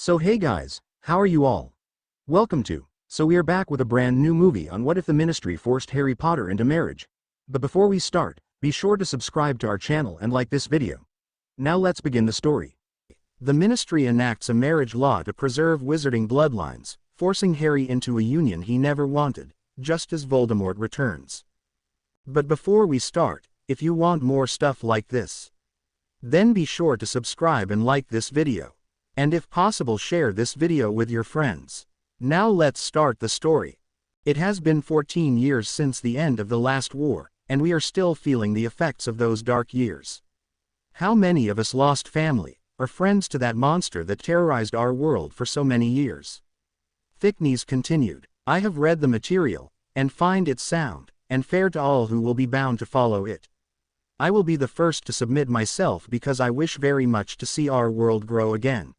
So hey guys, how are you all? Welcome to. So we are back with a brand new movie on what if the Ministry forced Harry Potter into marriage. But before we start, be sure to subscribe to our channel and like this video. Now let's begin the story. The Ministry enacts a marriage law to preserve wizarding bloodlines, forcing Harry into a union he never wanted, just as Voldemort returns. But before we start, if you want more stuff like this, then be sure to subscribe and like this video. And if possible, share this video with your friends. Now let's start the story. It has been 14 years since the end of the last war, and we are still feeling the effects of those dark years. How many of us lost family, or friends to that monster that terrorized our world for so many years? Thickness continued. I have read the material, and find it sound, and fair to all who will be bound to follow it. I will be the first to submit myself because I wish very much to see our world grow again.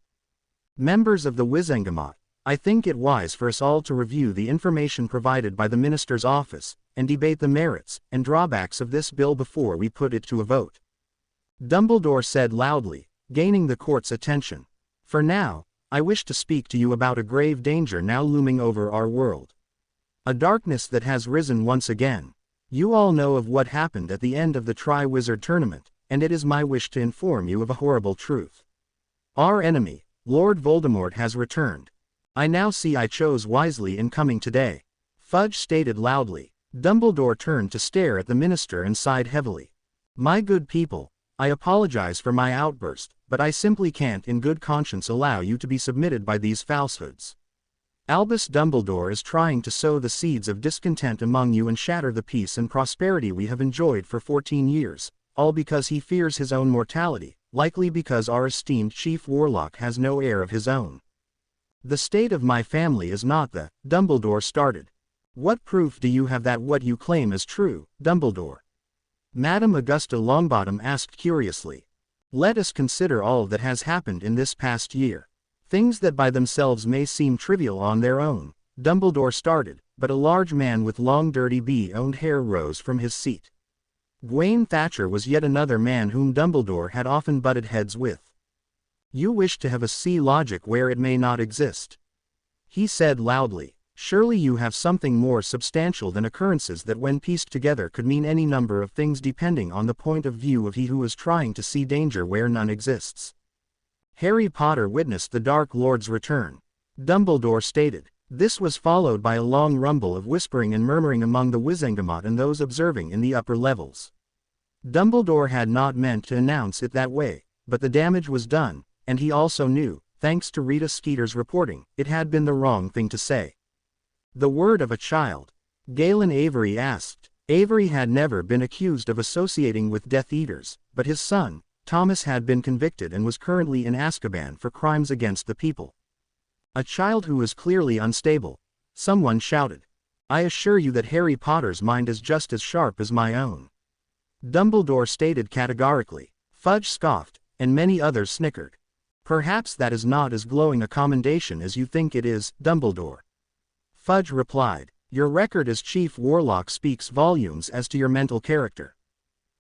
Members of the Wizengamot, I think it wise for us all to review the information provided by the Minister's office, and debate the merits and drawbacks of this bill before we put it to a vote. Dumbledore said loudly, gaining the court's attention. For now, I wish to speak to you about a grave danger now looming over our world. A darkness that has risen once again. You all know of what happened at the end of the Tri-Wizard tournament, and it is my wish to inform you of a horrible truth. Our enemy, Lord Voldemort, has returned. I now see I chose wisely in coming today. Fudge stated loudly. Dumbledore turned to stare at the minister and sighed heavily. My good people, I apologize for my outburst, but I simply can't in good conscience allow you to be submitted by these falsehoods. Albus Dumbledore is trying to sow the seeds of discontent among you and shatter the peace and prosperity we have enjoyed for 14 years, all because he fears his own mortality, likely because our esteemed Chief Warlock has no heir of his own. The state of my family is not the, Dumbledore started. What proof do you have that what you claim is true, Dumbledore? Madame Augusta Longbottom asked curiously. Let us consider all that has happened in this past year. Things that by themselves may seem trivial on their own, Dumbledore started, but a large man with long dirty bee-owned hair rose from his seat. Gwaine Thatcher was yet another man whom Dumbledore had often butted heads with. You wish to have a sea logic where it may not exist. He said loudly. Surely you have something more substantial than occurrences that when pieced together could mean any number of things depending on the point of view of he who is trying to see danger where none exists. Harry Potter witnessed the Dark Lord's return. Dumbledore stated. This was followed by a long rumble of whispering and murmuring among the Wizengamot and those observing in the upper levels. Dumbledore had not meant to announce it that way, but the damage was done, and he also knew, thanks to Rita Skeeter's reporting, it had been the wrong thing to say. The word of a child. Galen Avery asked. Avery had never been accused of associating with Death Eaters, but his son, Thomas, had been convicted and was currently in Azkaban for crimes against the people. A child who is clearly unstable. Someone shouted. I assure you that Harry Potter's mind is just as sharp as my own. Dumbledore stated categorically. Fudge scoffed, and many others snickered. Perhaps that is not as glowing a commendation as you think it is, Dumbledore. Fudge replied. Your record as Chief Warlock speaks volumes as to your mental character.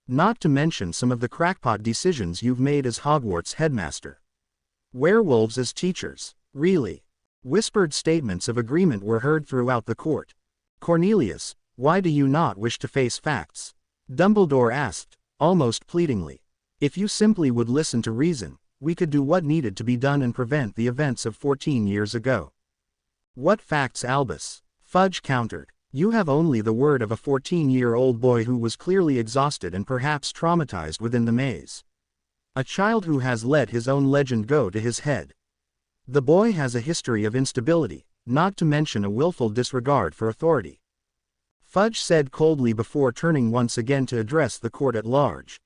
Not to mention some of the crackpot decisions you've made as Hogwarts headmaster. Werewolves as teachers. Really? Whispered statements of agreement were heard throughout the court. Cornelius, why do you not wish to face facts? Dumbledore asked, almost pleadingly. If you simply would listen to reason, we could do what needed to be done and prevent the events of 14 years ago. What facts, Albus? Fudge countered. You have only the word of a 14-year-old boy who was clearly exhausted and perhaps traumatized within the maze. A child who has let his own legend go to his head. The boy has a history of instability, not to mention a willful disregard for authority. Fudge said coldly before turning once again to address the court at large.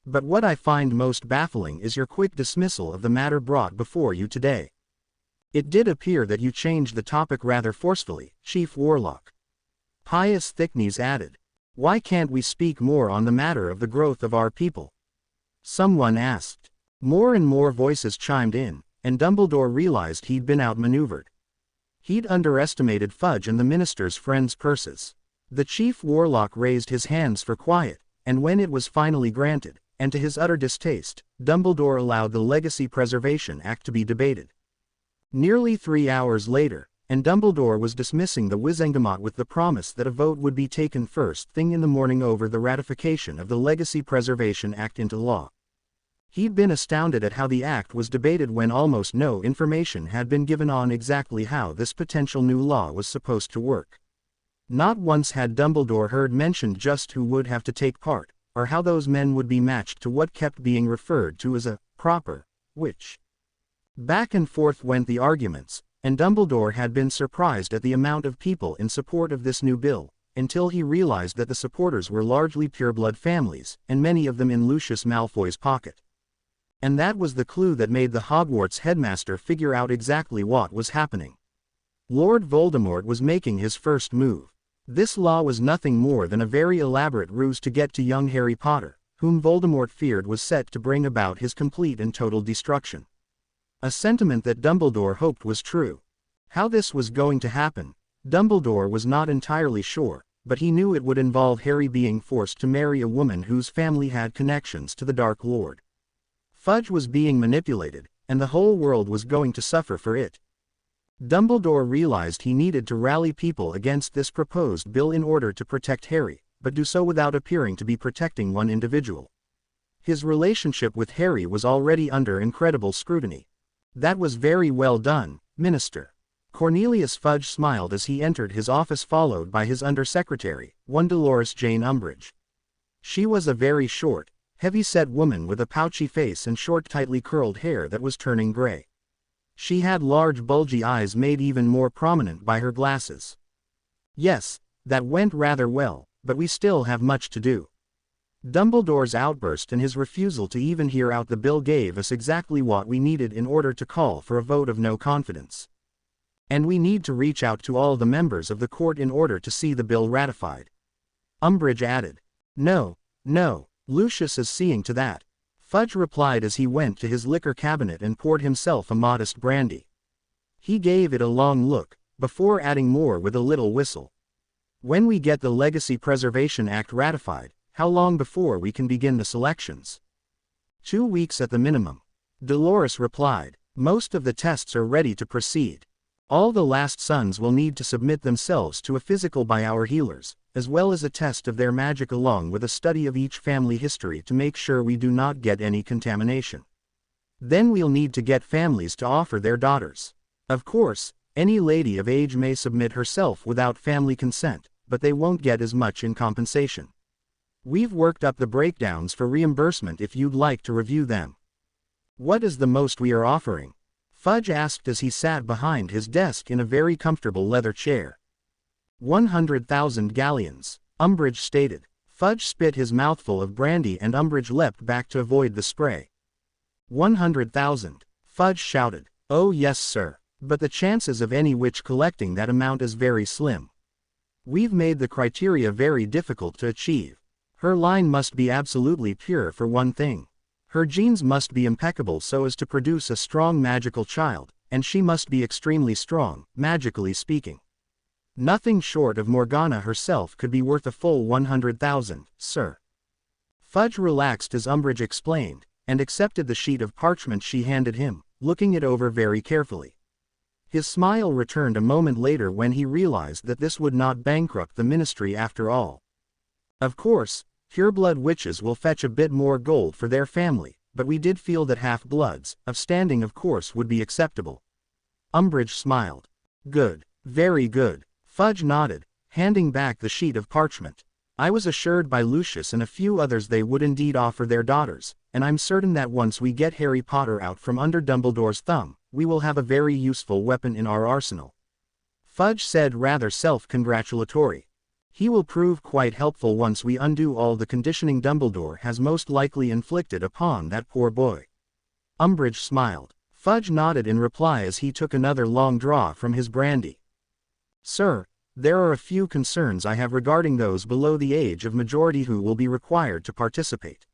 But what I find most baffling is your quick dismissal of the matter brought before you today. It did appear that you changed the topic rather forcefully, Chief Warlock. Pious Thickness added. Why can't we speak more on the matter of the growth of our people? Someone asked. More and more voices chimed in, and Dumbledore realized he'd been outmaneuvered. He'd underestimated Fudge and the minister's friends' purses. The Chief Warlock raised his hands for quiet, and when it was finally granted, and to his utter distaste, Dumbledore allowed the Legacy Preservation Act to be debated. Nearly 3 hours later, and Dumbledore was dismissing the Wizengamot with the promise that a vote would be taken first thing in the morning over the ratification of the Legacy Preservation Act into law. He'd been astounded at how the act was debated when almost no information had been given on exactly how this potential new law was supposed to work. Not once had Dumbledore heard mentioned just who would have to take part, or how those men would be matched to what kept being referred to as a proper witch. Back and forth went the arguments, and Dumbledore had been surprised at the amount of people in support of this new bill, until he realized that the supporters were largely pureblood families, and many of them in Lucius Malfoy's pocket. And that was the clue that made the Hogwarts headmaster figure out exactly what was happening. Lord Voldemort was making his first move. This law was nothing more than a very elaborate ruse to get to young Harry Potter, whom Voldemort feared was set to bring about his complete and total destruction. A sentiment that Dumbledore hoped was true. How this was going to happen, Dumbledore was not entirely sure, but he knew it would involve Harry being forced to marry a woman whose family had connections to the Dark Lord. Fudge was being manipulated, and the whole world was going to suffer for it. Dumbledore realized he needed to rally people against this proposed bill in order to protect Harry, but do so without appearing to be protecting one individual. His relationship with Harry was already under incredible scrutiny. That was very well done, Minister. Cornelius Fudge smiled as he entered his office, followed by his undersecretary, one Dolores Jane Umbridge. She was a very short, heavy-set woman with a pouchy face and short tightly curled hair that was turning gray. She had large bulgy eyes made even more prominent by her glasses. Yes, that went rather well, but we still have much to do. Dumbledore's outburst and his refusal to even hear out the bill gave us exactly what we needed in order to call for a vote of no confidence. And we need to reach out to all the members of the court in order to see the bill ratified. Umbridge added. No, Lucius is seeing to that, Fudge replied as he went to his liquor cabinet and poured himself a modest brandy. He gave it a long look, before adding more with a little whistle. When we get the Legacy Preservation Act ratified, how long before we can begin the selections? 2 weeks at the minimum. Dolores replied. Most of the tests are ready to proceed. All the last sons will need to submit themselves to a physical by our healers, as well as a test of their magic along with a study of each family history to make sure we do not get any contamination. Then we'll need to get families to offer their daughters. Of course, any lady of age may submit herself without family consent, but they won't get as much in compensation. We've worked up the breakdowns for reimbursement if you'd like to review them. What is the most we are offering? Fudge asked as he sat behind his desk in a very comfortable leather chair. 100,000 galleons, Umbridge stated. Fudge spit his mouthful of brandy and Umbridge leapt back to avoid the spray. 100,000, Fudge shouted. Oh yes sir, but the chances of any witch collecting that amount is very slim. We've made the criteria very difficult to achieve. Her line must be absolutely pure for one thing. Her genes must be impeccable so as to produce a strong magical child, and she must be extremely strong, magically speaking. Nothing short of Morgana herself could be worth a full 100,000, sir. Fudge relaxed as Umbridge explained, and accepted the sheet of parchment she handed him, looking it over very carefully. His smile returned a moment later when he realized that this would not bankrupt the ministry after all. Of course, pureblood witches will fetch a bit more gold for their family, but we did feel that half-bloods, of standing of course would be acceptable. Umbridge smiled. Good, very good. Fudge nodded, handing back the sheet of parchment. I was assured by Lucius and a few others they would indeed offer their daughters, and I'm certain that once we get Harry Potter out from under Dumbledore's thumb, we will have a very useful weapon in our arsenal. Fudge said rather self-congratulatory. He will prove quite helpful once we undo all the conditioning Dumbledore has most likely inflicted upon that poor boy. Umbridge smiled. Fudge nodded in reply as he took another long draw from his brandy. Sir, there are a few concerns I have regarding those below the age of majority who will be required to participate.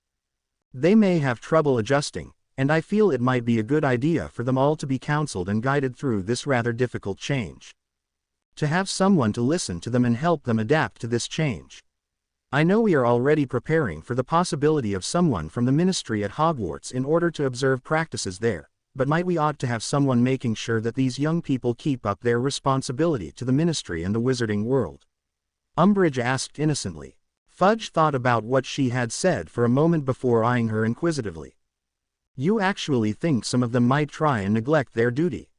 They may have trouble adjusting, and I feel it might be a good idea for them all to be counseled and guided through this rather difficult change. To have someone to listen to them and help them adapt to this change. I know we are already preparing for the possibility of someone from the ministry at Hogwarts in order to observe practices there, but might we ought to have someone making sure that these young people keep up their responsibility to the ministry and the wizarding world?" Umbridge asked innocently. Fudge thought about what she had said for a moment before eyeing her inquisitively. "You actually think some of them might try and neglect their duty?"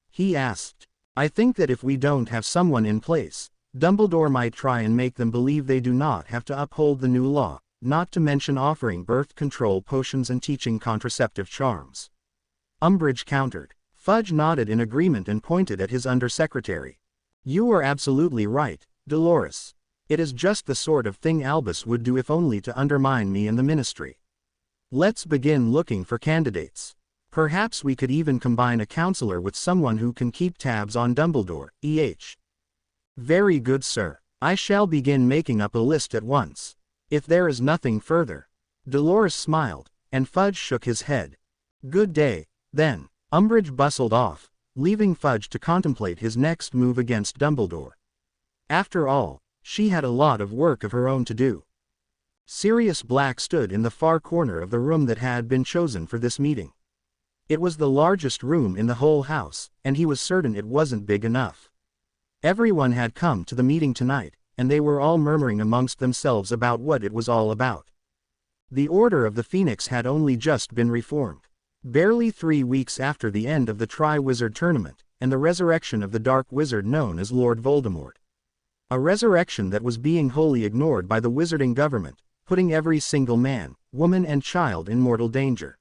he asked. "I think that if we don't have someone in place, Dumbledore might try and make them believe they do not have to uphold the new law, not to mention offering birth control potions and teaching contraceptive charms," Umbridge countered. Fudge nodded in agreement and pointed at his undersecretary. "You are absolutely right, Dolores. It is just the sort of thing Albus would do if only to undermine me and the ministry. Let's begin looking for candidates. Perhaps we could even combine a counselor with someone who can keep tabs on Dumbledore, eh?" "Very good, sir. I shall begin making up a list at once. If there is nothing further." Dolores smiled, and Fudge shook his head. "Good day, then." Umbridge bustled off, leaving Fudge to contemplate his next move against Dumbledore. After all, she had a lot of work of her own to do. Sirius Black stood in the far corner of the room that had been chosen for this meeting. It was the largest room in the whole house, and he was certain it wasn't big enough. Everyone had come to the meeting tonight, and they were all murmuring amongst themselves about what it was all about. The Order of the Phoenix had only just been reformed. Barely 3 weeks after the end of the Tri-Wizard Tournament, and the resurrection of the Dark Wizard known as Lord Voldemort. A resurrection that was being wholly ignored by the wizarding government, putting every single man, woman and child in mortal danger.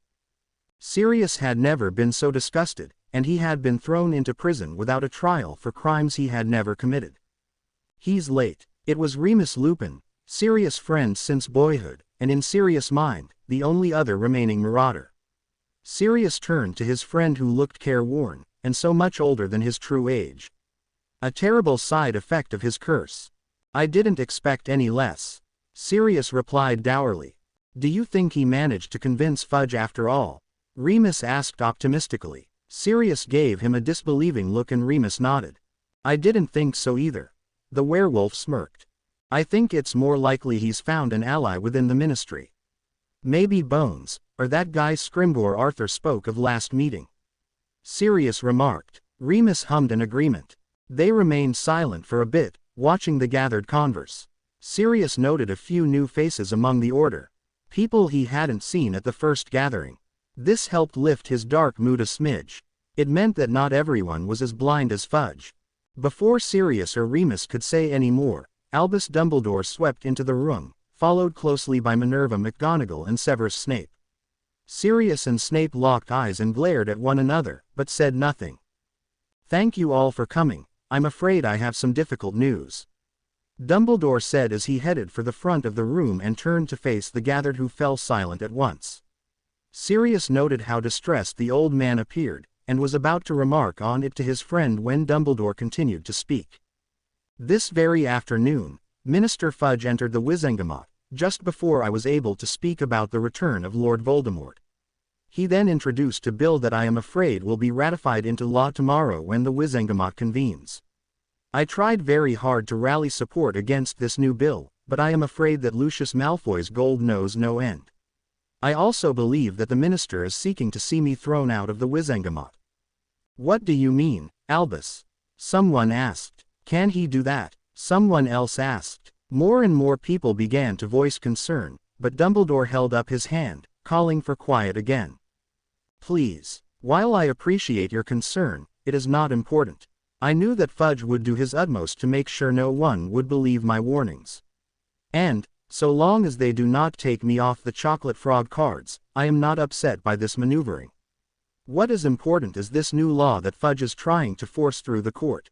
Sirius had never been so disgusted, and he had been thrown into prison without a trial for crimes he had never committed. "He's late." It was Remus Lupin, Sirius' friend since boyhood, and in Sirius' mind, the only other remaining marauder. Sirius turned to his friend who looked careworn, and so much older than his true age. A terrible side effect of his curse. "I didn't expect any less," Sirius replied dourly. "Do you think he managed to convince Fudge after all?" Remus asked optimistically. Sirius gave him a disbelieving look and Remus nodded. "I didn't think so either." The werewolf smirked. "I think it's more likely he's found an ally within the ministry. Maybe Bones, or that guy Scrimbor Arthur spoke of last meeting," Sirius remarked. Remus hummed in agreement. They remained silent for a bit, watching the gathered converse. Sirius noted a few new faces among the Order. People he hadn't seen at the first gathering. This helped lift his dark mood a smidge. It meant that not everyone was as blind as Fudge. Before Sirius or Remus could say any more, Albus Dumbledore swept into the room, followed closely by Minerva McGonagall and Severus Snape. Sirius and Snape locked eyes and glared at one another, but said nothing. "Thank you all for coming. I'm afraid I have some difficult news," Dumbledore said as he headed for the front of the room and turned to face the gathered who fell silent at once. Sirius noted how distressed the old man appeared, and was about to remark on it to his friend when Dumbledore continued to speak. "This very afternoon, Minister Fudge entered the Wizengamot, just before I was able to speak about the return of Lord Voldemort. He then introduced a bill that I am afraid will be ratified into law tomorrow when the Wizengamot convenes. I tried very hard to rally support against this new bill, but I am afraid that Lucius Malfoy's gold knows no end. I also believe that the minister is seeking to see me thrown out of the Wizengamot." "What do you mean, Albus?" someone asked. "Can he do that?" someone else asked. More and more people began to voice concern, but Dumbledore held up his hand, calling for quiet again. "Please. While I appreciate your concern, it is not important. I knew that Fudge would do his utmost to make sure no one would believe my warnings. And, so long as they do not take me off the chocolate frog cards, I am not upset by this maneuvering. What is important is this new law that Fudge is trying to force through the court.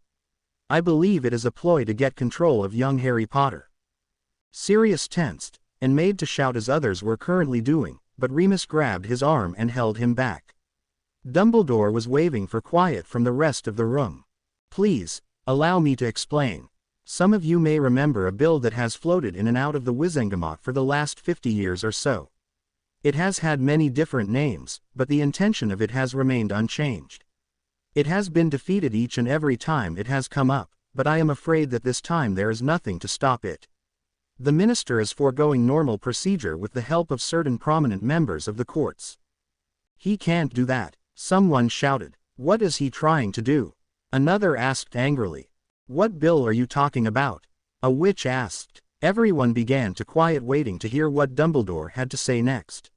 I believe it is a ploy to get control of young Harry Potter." Sirius tensed, and made to shout as others were currently doing, but Remus grabbed his arm and held him back. Dumbledore was waving for quiet from the rest of the room. "Please, allow me to explain. Some of you may remember a bill that has floated in and out of the Wizengamot for the last 50 years or so. It has had many different names, but the intention of it has remained unchanged. It has been defeated each and every time it has come up, but I am afraid that this time there is nothing to stop it. The minister is foregoing normal procedure with the help of certain prominent members of the courts." "He can't do that," Someone shouted. "What is he trying to do?" Another asked angrily. "What bill are you talking about?" A witch asked. Everyone began to quiet, waiting to hear what Dumbledore had to say next.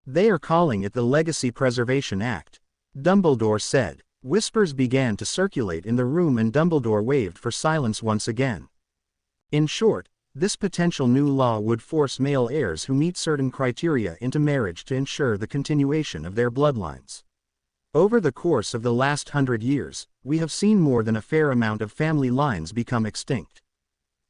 "They are calling it the Legacy Preservation Act," Dumbledore said. Whispers began to circulate in the room and Dumbledore waved for silence once again. In short, this potential new law would force male heirs who meet certain criteria into marriage to ensure the continuation of their bloodlines. Over the course of the last 100 years, we have seen more than a fair amount of family lines become extinct.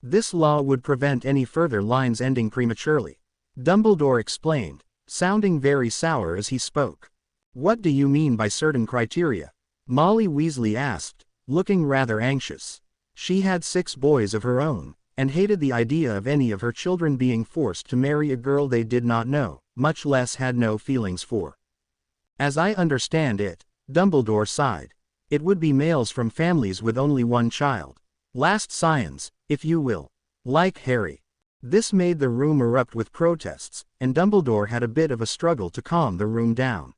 This law would prevent any further lines ending prematurely, Dumbledore explained, sounding very sour as he spoke. "What do you mean by certain criteria?" Molly Weasley asked, looking rather anxious. She had 6 boys of her own, and hated the idea of any of her children being forced to marry a girl they did not know, much less had no feelings for. "As I understand it," Dumbledore sighed, "it would be males from families with only one child. Last scions, if you will. Like Harry." This made the room erupt with protests, and Dumbledore had a bit of a struggle to calm the room down.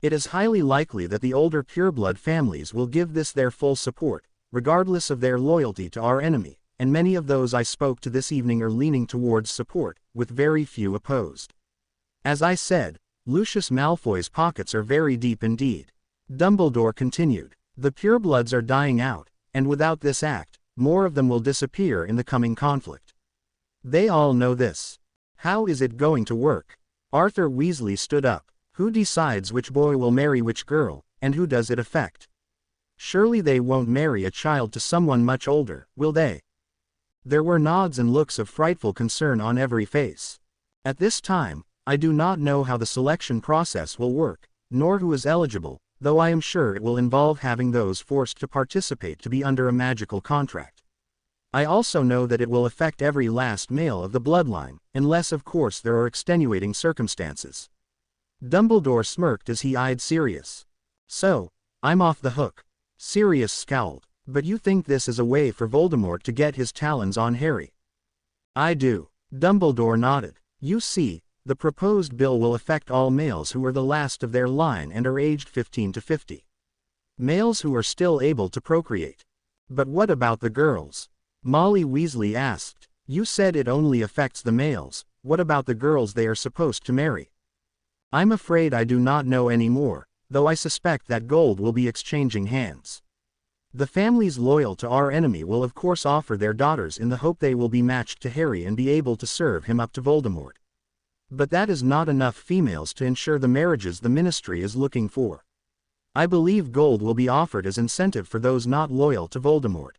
"It is highly likely that the older pureblood families will give this their full support, regardless of their loyalty to our enemy, and many of those I spoke to this evening are leaning towards support, with very few opposed. As I said, Lucius Malfoy's pockets are very deep indeed." Dumbledore continued. "The purebloods are dying out, and without this act, more of them will disappear in the coming conflict. They all know this. How is it going to work?" Arthur Weasley stood up. "Who decides which boy will marry which girl, and who does it affect? Surely they won't marry a child to someone much older, will they?" There were nods and looks of frightful concern on every face. "At this time, I do not know how the selection process will work, nor who is eligible, though I am sure it will involve having those forced to participate to be under a magical contract. I also know that it will affect every last male of the bloodline, unless of course there are extenuating circumstances." Dumbledore smirked as he eyed Sirius. "So, I'm off the hook." Sirius scowled. "But you think this is a way for Voldemort to get his talons on Harry?" "I do." Dumbledore nodded. "You see, the proposed bill will affect all males who are the last of their line and are aged 15 to 50. Males who are still able to procreate." "But what about the girls?" Molly Weasley asked. "You said it only affects the males, what about the girls they are supposed to marry?" "I'm afraid I do not know any more, though I suspect that gold will be exchanging hands. The families loyal to our enemy will of course offer their daughters in the hope they will be matched to Harry and be able to serve him up to Voldemort. But that is not enough females to ensure the marriages the Ministry is looking for. I believe gold will be offered as incentive for those not loyal to Voldemort."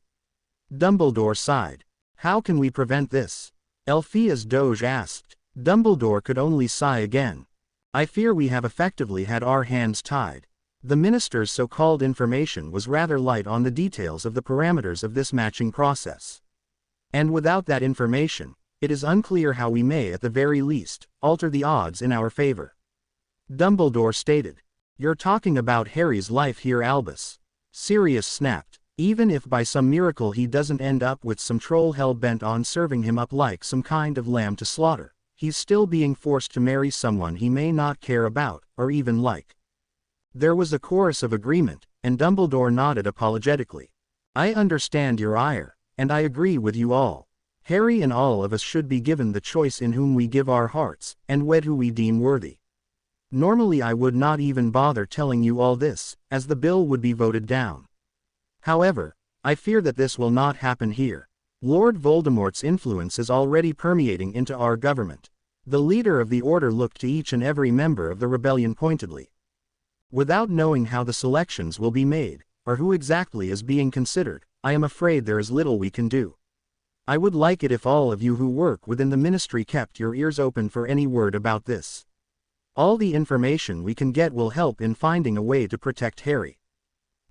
Dumbledore sighed. "How can we prevent this?" Elphia's Doge asked. Dumbledore could only sigh again. "I fear we have effectively had our hands tied. The Minister's so-called information was rather light on the details of the parameters of this matching process. And without that information, it is unclear how we may at the very least, alter the odds in our favor." Dumbledore stated. "You're talking about Harry's life here, Albus." Sirius snapped. "Even if by some miracle he doesn't end up with some troll hell-bent on serving him up like some kind of lamb to slaughter, he's still being forced to marry someone he may not care about, or even like." There was a chorus of agreement, and Dumbledore nodded apologetically. "I understand your ire, and I agree with you all. Harry and all of us should be given the choice in whom we give our hearts, and wed who we deem worthy. Normally I would not even bother telling you all this, as the bill would be voted down. However, I fear that this will not happen here. Lord Voldemort's influence is already permeating into our government." The leader of the Order looked to each and every member of the rebellion pointedly. "Without knowing how the selections will be made, or who exactly is being considered, I am afraid there is little we can do. I would like it if all of you who work within the Ministry kept your ears open for any word about this. All the information we can get will help in finding a way to protect Harry.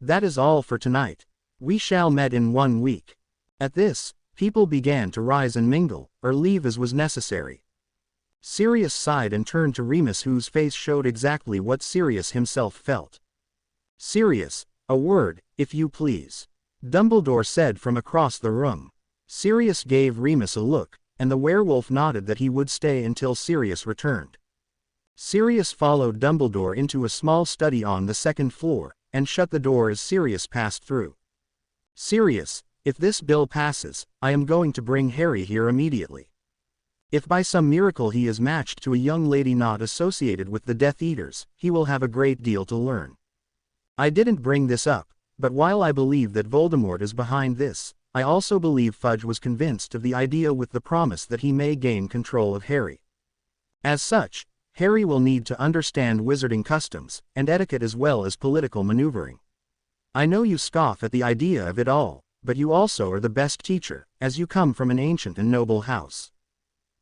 That is all for tonight. We shall meet in 1 week." At this, people began to rise and mingle, or leave as was necessary. Sirius sighed and turned to Remus, whose face showed exactly what Sirius himself felt. "Sirius, a word, if you please," Dumbledore said from across the room. Sirius gave Remus a look, and the werewolf nodded that he would stay until Sirius returned. Sirius followed Dumbledore into a small study on the second floor, and shut the door as Sirius passed through. Sirius, if this bill passes, I am going to bring Harry here immediately. If by some miracle he is matched to a young lady not associated with the Death Eaters, he will have a great deal to learn. I didn't bring this up, but while I believe that Voldemort is behind this, I also believe Fudge was convinced of the idea with the promise that he may gain control of Harry. As such, Harry will need to understand wizarding customs and etiquette as well as political maneuvering. I know you scoff at the idea of it all, but you also are the best teacher, as you come from an ancient and noble house.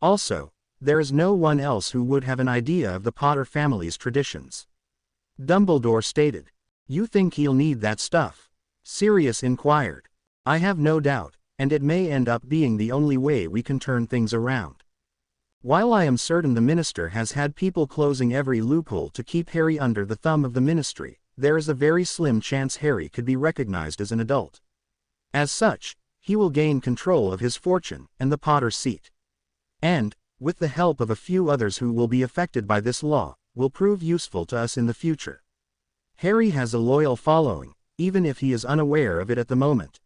Also, there is no one else who would have an idea of the Potter family's traditions. Dumbledore stated. You think he'll need that stuff? Sirius inquired. I have no doubt, and it may end up being the only way we can turn things around. While I am certain the Minister has had people closing every loophole to keep Harry under the thumb of the Ministry, there is a very slim chance Harry could be recognized as an adult. As such, he will gain control of his fortune and the Potter seat. And, with the help of a few others who will be affected by this law, will prove useful to us in the future. Harry has a loyal following, even if he is unaware of it at the moment.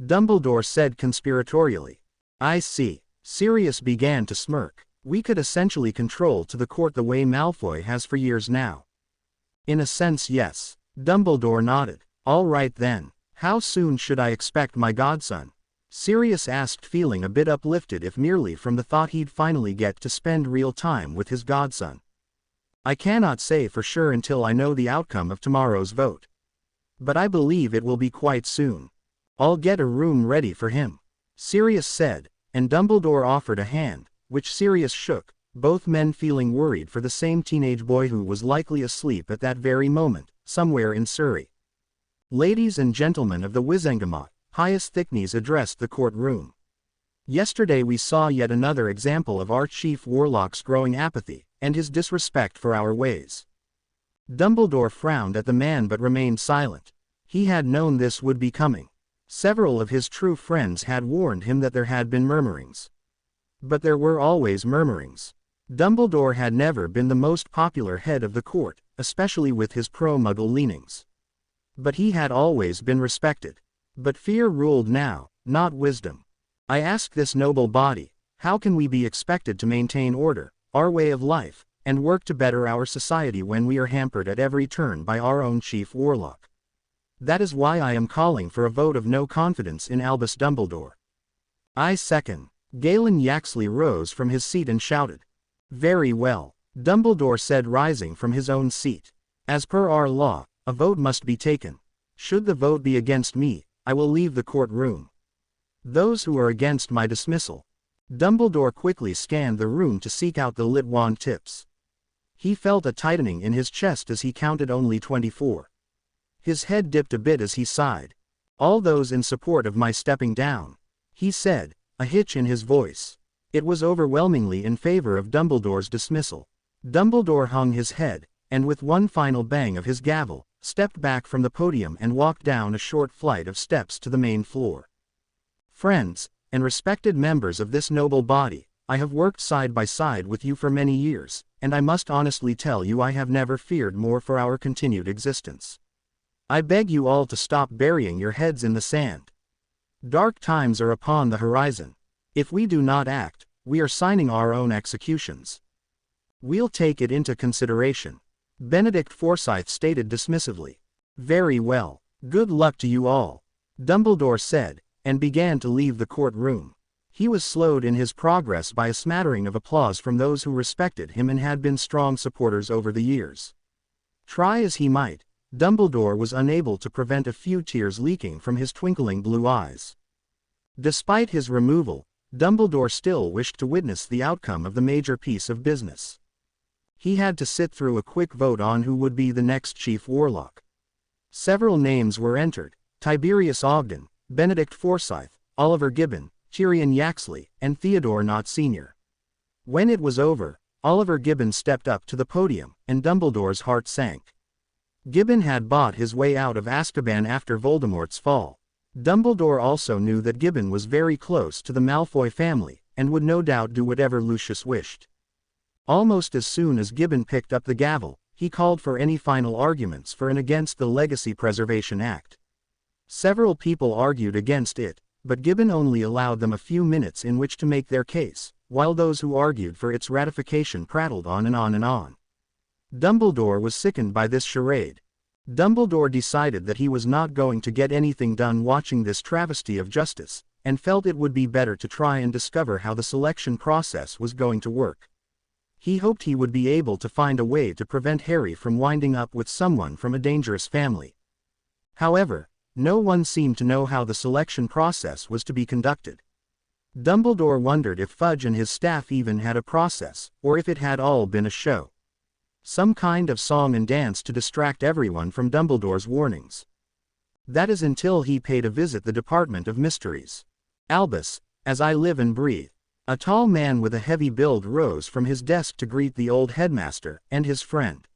Dumbledore said conspiratorially. I see. Sirius began to smirk. We could essentially control to the court the way Malfoy has for years now. In a sense, yes. Dumbledore nodded. All right then. How soon should I expect my godson? Sirius asked, feeling a bit uplifted if merely from the thought he'd finally get to spend real time with his godson. I cannot say for sure until I know the outcome of tomorrow's vote. But I believe it will be quite soon. I'll get a room ready for him, Sirius said, and Dumbledore offered a hand, which Sirius shook, both men feeling worried for the same teenage boy who was likely asleep at that very moment, somewhere in Surrey. Ladies and gentlemen of the Wizengamot, Pius Thickneys addressed the courtroom. Yesterday we saw yet another example of our chief warlock's growing apathy, and his disrespect for our ways. Dumbledore frowned at the man but remained silent. He had known this would be coming. Several of his true friends had warned him that there had been murmurings. But there were always murmurings. Dumbledore had never been the most popular head of the court, especially with his pro-Muggle leanings. But he had always been respected. But fear ruled now, not wisdom. I ask this noble body, how can we be expected to maintain order, our way of life, and work to better our society when we are hampered at every turn by our own chief warlock? That is why I am calling for a vote of no confidence in Albus Dumbledore. I second. Galen Yaxley rose from his seat and shouted. Very well, Dumbledore said, rising from his own seat. As per our law, a vote must be taken. Should the vote be against me, I will leave the courtroom. Those who are against my dismissal. Dumbledore quickly scanned the room to seek out the lit wand tips. He felt a tightening in his chest as he counted only 24. His head dipped a bit as he sighed. All those in support of my stepping down, he said, a hitch in his voice. It was overwhelmingly in favor of Dumbledore's dismissal. Dumbledore hung his head, and with one final bang of his gavel, stepped back from the podium and walked down a short flight of steps to the main floor. Friends, and respected members of this noble body, I have worked side by side with you for many years, and I must honestly tell you I have never feared more for our continued existence. I beg you all to stop burying your heads in the sand. Dark times are upon the horizon. If we do not act, we are signing our own executions. We'll take it into consideration. Benedict Forsyth stated dismissively. Very well. Good luck to you all, Dumbledore said, and began to leave the courtroom. He was slowed in his progress by a smattering of applause from those who respected him and had been strong supporters over the years. Try as he might, Dumbledore was unable to prevent a few tears leaking from his twinkling blue eyes. Despite his removal, Dumbledore still wished to witness the outcome of the major piece of business. He had to sit through a quick vote on who would be the next chief warlock. Several names were entered: Tiberius Ogden, Benedict Forsyth, Oliver Gibbon, Tyrion Yaxley, and Theodore Nott Sr. When it was over, Oliver Gibbon stepped up to the podium, and Dumbledore's heart sank. Gibbon had bought his way out of Azkaban after Voldemort's fall. Dumbledore also knew that Gibbon was very close to the Malfoy family, and would no doubt do whatever Lucius wished. Almost as soon as Gibbon picked up the gavel, he called for any final arguments for and against the Legacy Preservation Act. Several people argued against it, but Gibbon only allowed them a few minutes in which to make their case, while those who argued for its ratification prattled on and on and on. Dumbledore was sickened by this charade. Dumbledore decided that he was not going to get anything done watching this travesty of justice, and felt it would be better to try and discover how the selection process was going to work. He hoped he would be able to find a way to prevent Harry from winding up with someone from a dangerous family. However, no one seemed to know how the selection process was to be conducted. Dumbledore wondered if Fudge and his staff even had a process, or if it had all been a show. Some kind of song and dance to distract everyone from Dumbledore's warnings. That is until he paid a visit the Department of Mysteries. Albus, as I live and breathe. A tall man with a heavy build rose from his desk to greet the old headmaster and his friend.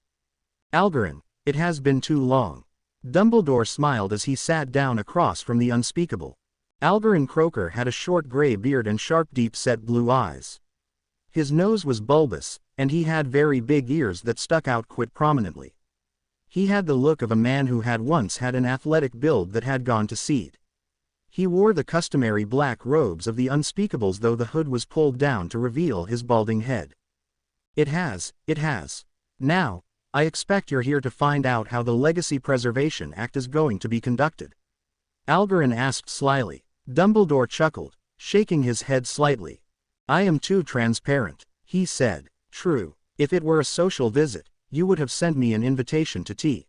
Algernon, it has been too long. Dumbledore smiled as he sat down across from the unspeakable. Algernon Croker had a short gray beard and sharp deep-set blue eyes. His nose was bulbous, and he had very big ears that stuck out quite prominently. He had the look of a man who had once had an athletic build that had gone to seed. He wore the customary black robes of the Unspeakables, though the hood was pulled down to reveal his balding head. It has. Now, I expect you're here to find out how the Legacy Preservation Act is going to be conducted. Algernon asked slyly. Dumbledore chuckled, shaking his head slightly. I am too transparent, he said. True, if it were a social visit, you would have sent me an invitation to tea.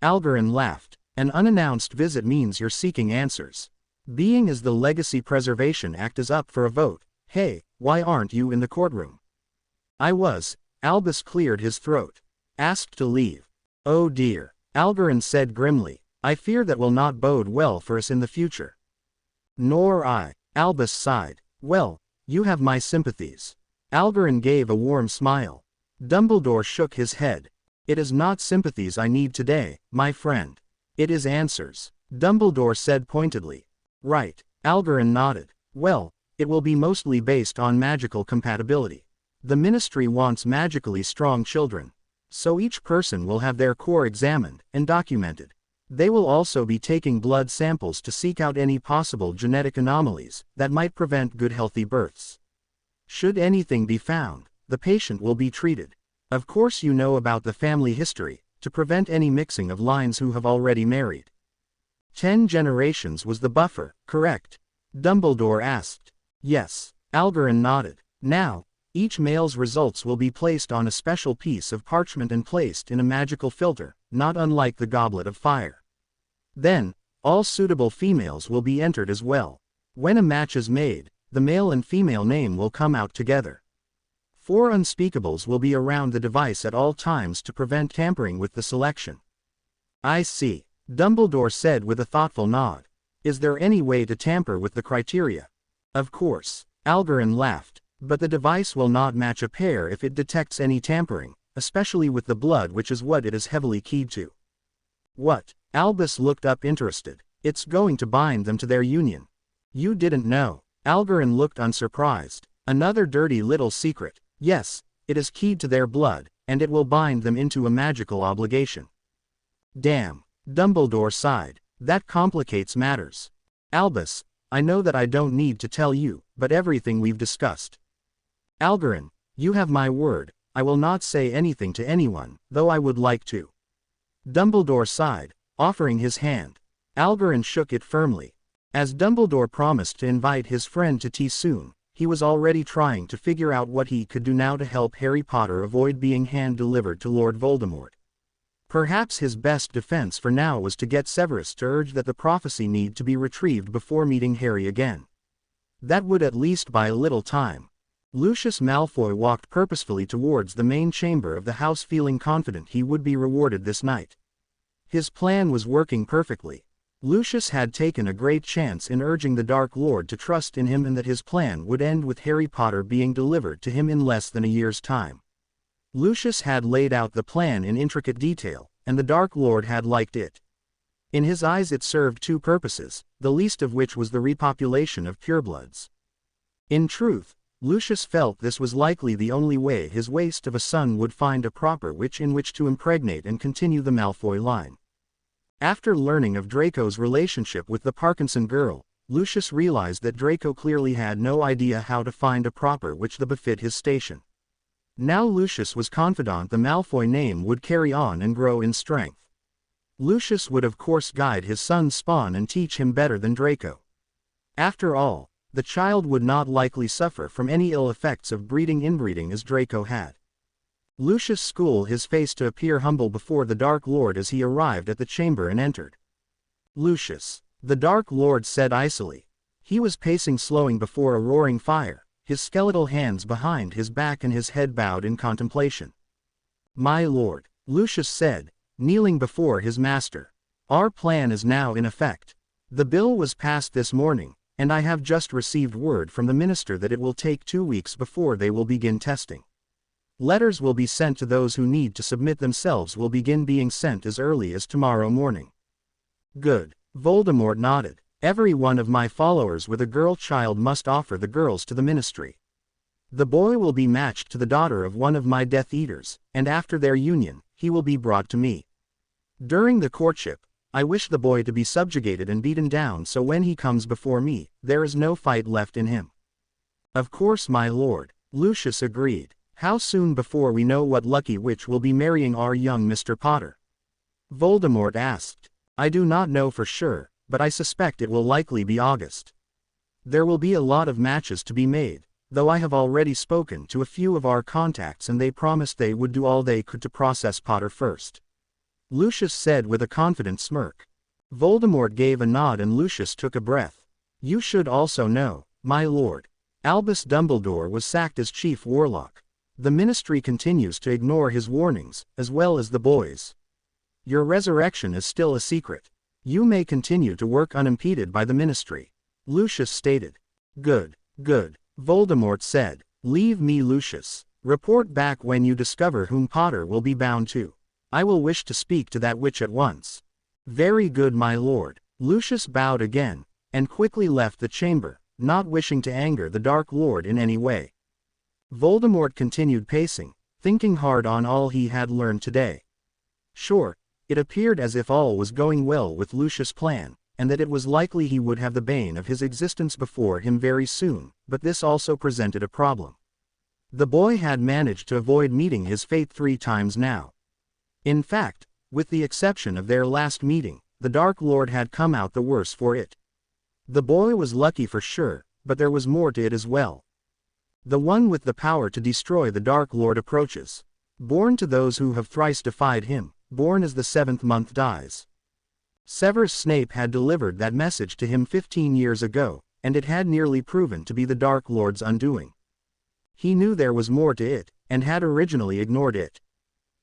Algernon laughed. An unannounced visit means you're seeking answers. Being as the Legacy Preservation Act is up for a vote, hey, why aren't you in the courtroom? I was. Albus cleared his throat. Asked to leave. Oh dear, Algernon said grimly. I fear that will not bode well for us in the future. Nor I, Albus sighed. Well, you have my sympathies. Algernon gave a warm smile. Dumbledore shook his head. It is not sympathies I need today, my friend. It is answers, Dumbledore said pointedly. Right, Algernon nodded. Well, it will be mostly based on magical compatibility. The Ministry wants magically strong children. So each person will have their core examined and documented. They will also be taking blood samples to seek out any possible genetic anomalies that might prevent good healthy births. Should anything be found, the patient will be treated. Of course you know about the family history, to prevent any mixing of lines who have already married. 10 generations was the buffer, correct? Dumbledore asked. Yes, Algernon nodded. Now, each male's results will be placed on a special piece of parchment and placed in a magical filter, not unlike the Goblet of Fire. Then, all suitable females will be entered as well. When a match is made, the male and female name will come out together. 4 Unspeakables will be around the device at all times to prevent tampering with the selection. I see, Dumbledore said with a thoughtful nod. Is there any way to tamper with the criteria? Of course, Algernon laughed, but the device will not match a pair if it detects any tampering, especially with the blood, which is what it is heavily keyed to. What? Albus looked up interested. It's going to bind them to their union. You didn't know. Algernon looked unsurprised. Another dirty little secret. Yes, it is keyed to their blood, and it will bind them into a magical obligation. Damn, Dumbledore sighed. That complicates matters. Albus, I know that I don't need to tell you, but everything we've discussed. Algernon, you have my word, I will not say anything to anyone, though I would like to. Dumbledore sighed, offering his hand. Algernon shook it firmly. As Dumbledore promised to invite his friend to tea soon, he was already trying to figure out what he could do now to help Harry Potter avoid being hand-delivered to Lord Voldemort. Perhaps his best defense for now was to get Severus to urge that the prophecy need to be retrieved before meeting Harry again. That would at least buy a little time. Lucius Malfoy walked purposefully towards the main chamber of the house, feeling confident he would be rewarded this night. His plan was working perfectly. Lucius had taken a great chance in urging the Dark Lord to trust in him and that his plan would end with Harry Potter being delivered to him in less than a year's time. Lucius had laid out the plan in intricate detail, and the Dark Lord had liked it. In his eyes it served 2 purposes, the least of which was the repopulation of purebloods. In truth, Lucius felt this was likely the only way his waste of a son would find a proper witch in which to impregnate and continue the Malfoy line. After learning of Draco's relationship with the Parkinson girl, Lucius realized that Draco clearly had no idea how to find a proper witch that befit his station. Now Lucius was confident the Malfoy name would carry on and grow in strength. Lucius would of course guide his son's spawn and teach him better than Draco. After all, the child would not likely suffer from any ill effects of inbreeding as Draco had. Lucius schooled his face to appear humble before the Dark Lord as he arrived at the chamber and entered. Lucius, the Dark Lord said icily. He was pacing slowing before a roaring fire, his skeletal hands behind his back and his head bowed in contemplation. My lord, Lucius said, kneeling before his master. Our plan is now in effect. The bill was passed this morning, and I have just received word from the minister that it will take 2 weeks before they will begin testing. Letters will be sent to those who need to submit themselves will begin being sent as early as tomorrow morning. Good. Voldemort nodded. Every one of my followers with a girl child must offer the girls to the ministry. The boy will be matched to the daughter of one of my Death Eaters, and after their union, he will be brought to me. During the courtship, I wish the boy to be subjugated and beaten down so when he comes before me, there is no fight left in him. Of course my lord, Lucius agreed. How soon before we know what lucky witch will be marrying our young Mr. Potter? Voldemort asked. I do not know for sure, but I suspect it will likely be August. There will be a lot of matches to be made, though I have already spoken to a few of our contacts and they promised they would do all they could to process Potter first. Lucius said with a confident smirk. Voldemort gave a nod and Lucius took a breath. You should also know, my lord. Albus Dumbledore was sacked as chief warlock. The ministry continues to ignore his warnings, as well as the boys. Your resurrection is still a secret. You may continue to work unimpeded by the ministry. Lucius stated. Good, good, Voldemort said. Leave me Lucius. Report back when you discover whom Potter will be bound to. I will wish to speak to that witch at once. Very good my lord. Lucius bowed again, and quickly left the chamber, not wishing to anger the Dark Lord in any way. Voldemort continued pacing, thinking hard on all he had learned today. Sure, it appeared as if all was going well with Lucius' plan, and that it was likely he would have the bane of his existence before him very soon, but this also presented a problem. The boy had managed to avoid meeting his fate 3 times now. In fact, with the exception of their last meeting, the Dark Lord had come out the worse for it. The boy was lucky for sure, but there was more to it as well. The one with the power to destroy the Dark Lord approaches. Born to those who have thrice defied him, born as the 7th month dies. Severus Snape had delivered that message to him 15 years ago, and it had nearly proven to be the Dark Lord's undoing. He knew there was more to it, and had originally ignored it.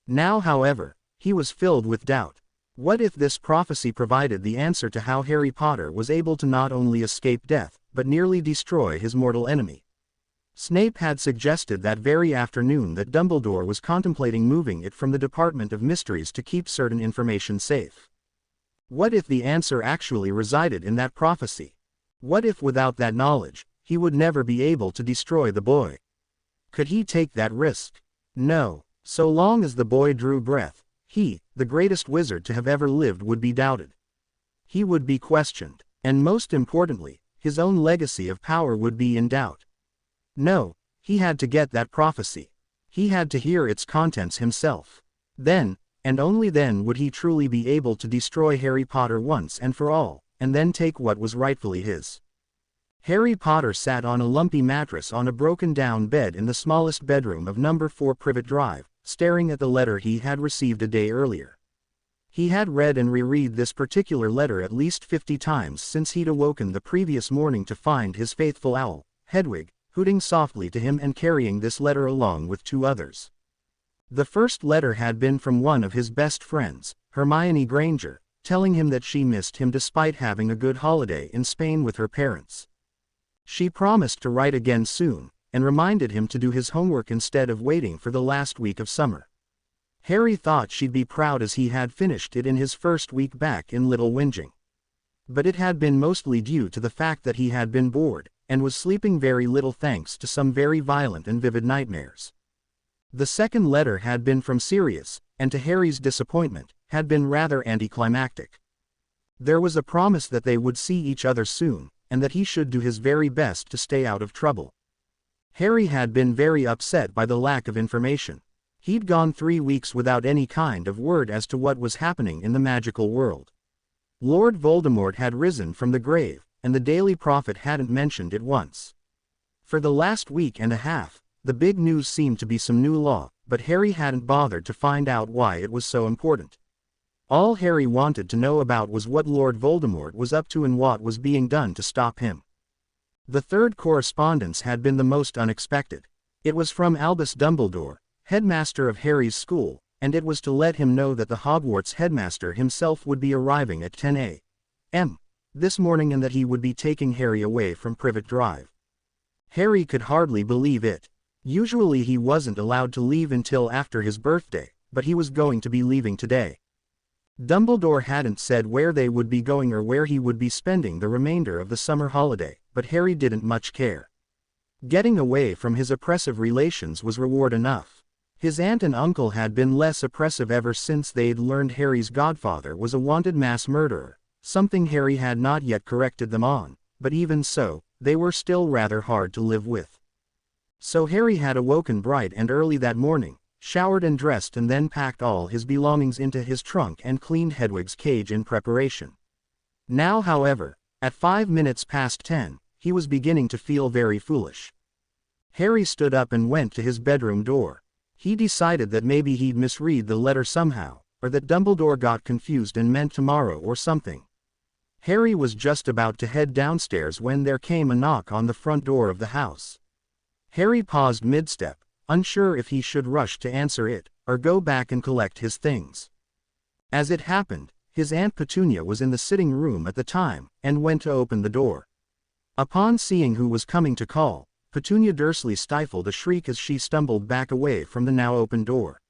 Now however, he was filled with doubt. What if this prophecy provided the answer to how Harry Potter was able to not only escape death, but nearly destroy his mortal enemy? Snape had suggested that very afternoon that Dumbledore was contemplating moving it from the Department of Mysteries to keep certain information safe. What if the answer actually resided in that prophecy? What if without that knowledge, he would never be able to destroy the boy? Could he take that risk? No. So long as the boy drew breath, he, the greatest wizard to have ever lived, would be doubted. He would be questioned, and most importantly, his own legacy of power would be in doubt. No, he had to get that prophecy. He had to hear its contents himself. Then, and only then would he truly be able to destroy Harry Potter once and for all, and then take what was rightfully his. Harry Potter sat on a lumpy mattress on a broken-down bed in the smallest bedroom of No. 4 Privet Drive, staring at the letter he had received a day earlier. He had read and reread this particular letter at least 50 times since he'd awoken the previous morning to find his faithful owl, Hedwig, hooting softly to him and carrying this letter along with 2 others. The first letter had been from one of his best friends, Hermione Granger, telling him that she missed him despite having a good holiday in Spain with her parents. She promised to write again soon, and reminded him to do his homework instead of waiting for the last week of summer. Harry thought she'd be proud as he had finished it in his first week back in Little Whinging. But it had been mostly due to the fact that he had been bored, and was sleeping very little thanks to some very violent and vivid nightmares. The second letter had been from Sirius, and to Harry's disappointment, had been rather anticlimactic. There was a promise that they would see each other soon, and that he should do his very best to stay out of trouble. Harry had been very upset by the lack of information. He'd gone 3 weeks without any kind of word as to what was happening in the magical world. Lord Voldemort had risen from the grave, and the Daily Prophet hadn't mentioned it once. For the last week and a half, the big news seemed to be some new law, but Harry hadn't bothered to find out why it was so important. All Harry wanted to know about was what Lord Voldemort was up to and what was being done to stop him. The third correspondence had been the most unexpected. It was from Albus Dumbledore, headmaster of Harry's school, and it was to let him know that the Hogwarts headmaster himself would be arriving at 10 a.m. this morning and that he would be taking Harry away from Privet Drive. Harry could hardly believe it. Usually he wasn't allowed to leave until after his birthday, but he was going to be leaving today. Dumbledore hadn't said where they would be going or where he would be spending the remainder of the summer holiday, but Harry didn't much care. Getting away from his oppressive relations was reward enough. His aunt and uncle had been less oppressive ever since they'd learned Harry's godfather was a wanted mass murderer, something Harry had not yet corrected them on, but even so, they were still rather hard to live with. So Harry had awoken bright and early that morning, showered and dressed, and then packed all his belongings into his trunk and cleaned Hedwig's cage in preparation. Now, however, at 5 minutes past 10, he was beginning to feel very foolish. Harry stood up and went to his bedroom door. He decided that maybe he'd misread the letter somehow, or that Dumbledore got confused and meant tomorrow or something. Harry was just about to head downstairs when there came a knock on the front door of the house. Harry paused mid-step, unsure if he should rush to answer it, or go back and collect his things. As it happened, his Aunt Petunia was in the sitting room at the time, and went to open the door. Upon seeing who was coming to call, Petunia Dursley stifled a shriek as she stumbled back away from the now open door.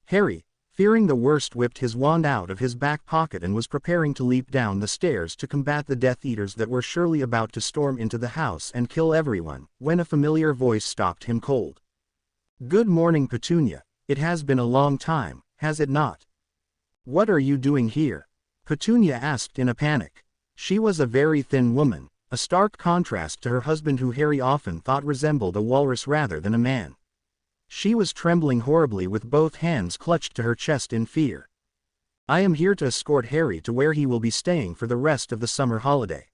Harry, fearing the worst, whipped his wand out of his back pocket and was preparing to leap down the stairs to combat the Death Eaters that were surely about to storm into the house and kill everyone, when a familiar voice stopped him cold. "Good morning, Petunia. It has been a long time, has it not?" "What are you doing here?" Petunia asked in a panic. She was a very thin woman, a stark contrast to her husband, who Harry often thought resembled a walrus rather than a man. She was trembling horribly with both hands clutched to her chest in fear. "I am here to escort Harry to where he will be staying for the rest of the summer holiday,"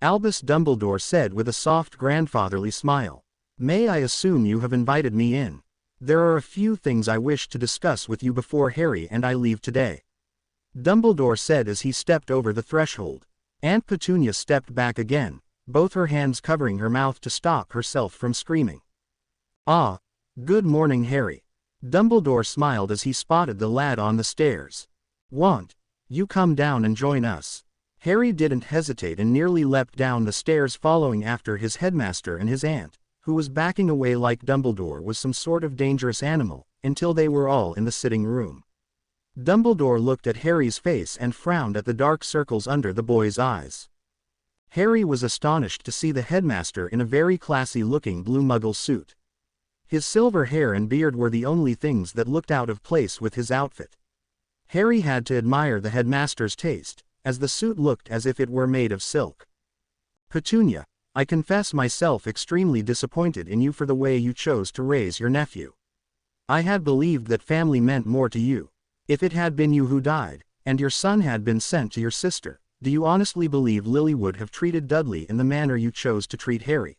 Albus Dumbledore said with a soft grandfatherly smile. "May I assume you have invited me in? There are a few things I wish to discuss with you before Harry and I leave today," Dumbledore said as he stepped over the threshold. Aunt Petunia stepped back again, both her hands covering her mouth to stop herself from screaming. "Ah, good morning, Harry." Dumbledore smiled as he spotted the lad on the stairs. "Won't you come down and join us?" Harry didn't hesitate and nearly leapt down the stairs, following after his headmaster and his aunt, who was backing away like Dumbledore was some sort of dangerous animal, until they were all in the sitting room. Dumbledore looked at Harry's face and frowned at the dark circles under the boy's eyes. Harry was astonished to see the headmaster in a very classy-looking blue muggle suit. His silver hair and beard were the only things that looked out of place with his outfit. Harry had to admire the headmaster's taste, as the suit looked as if it were made of silk. "Petunia, I confess myself extremely disappointed in you for the way you chose to raise your nephew. I had believed that family meant more to you. If it had been you who died, and your son had been sent to your sister, do you honestly believe Lily would have treated Dudley in the manner you chose to treat Harry?"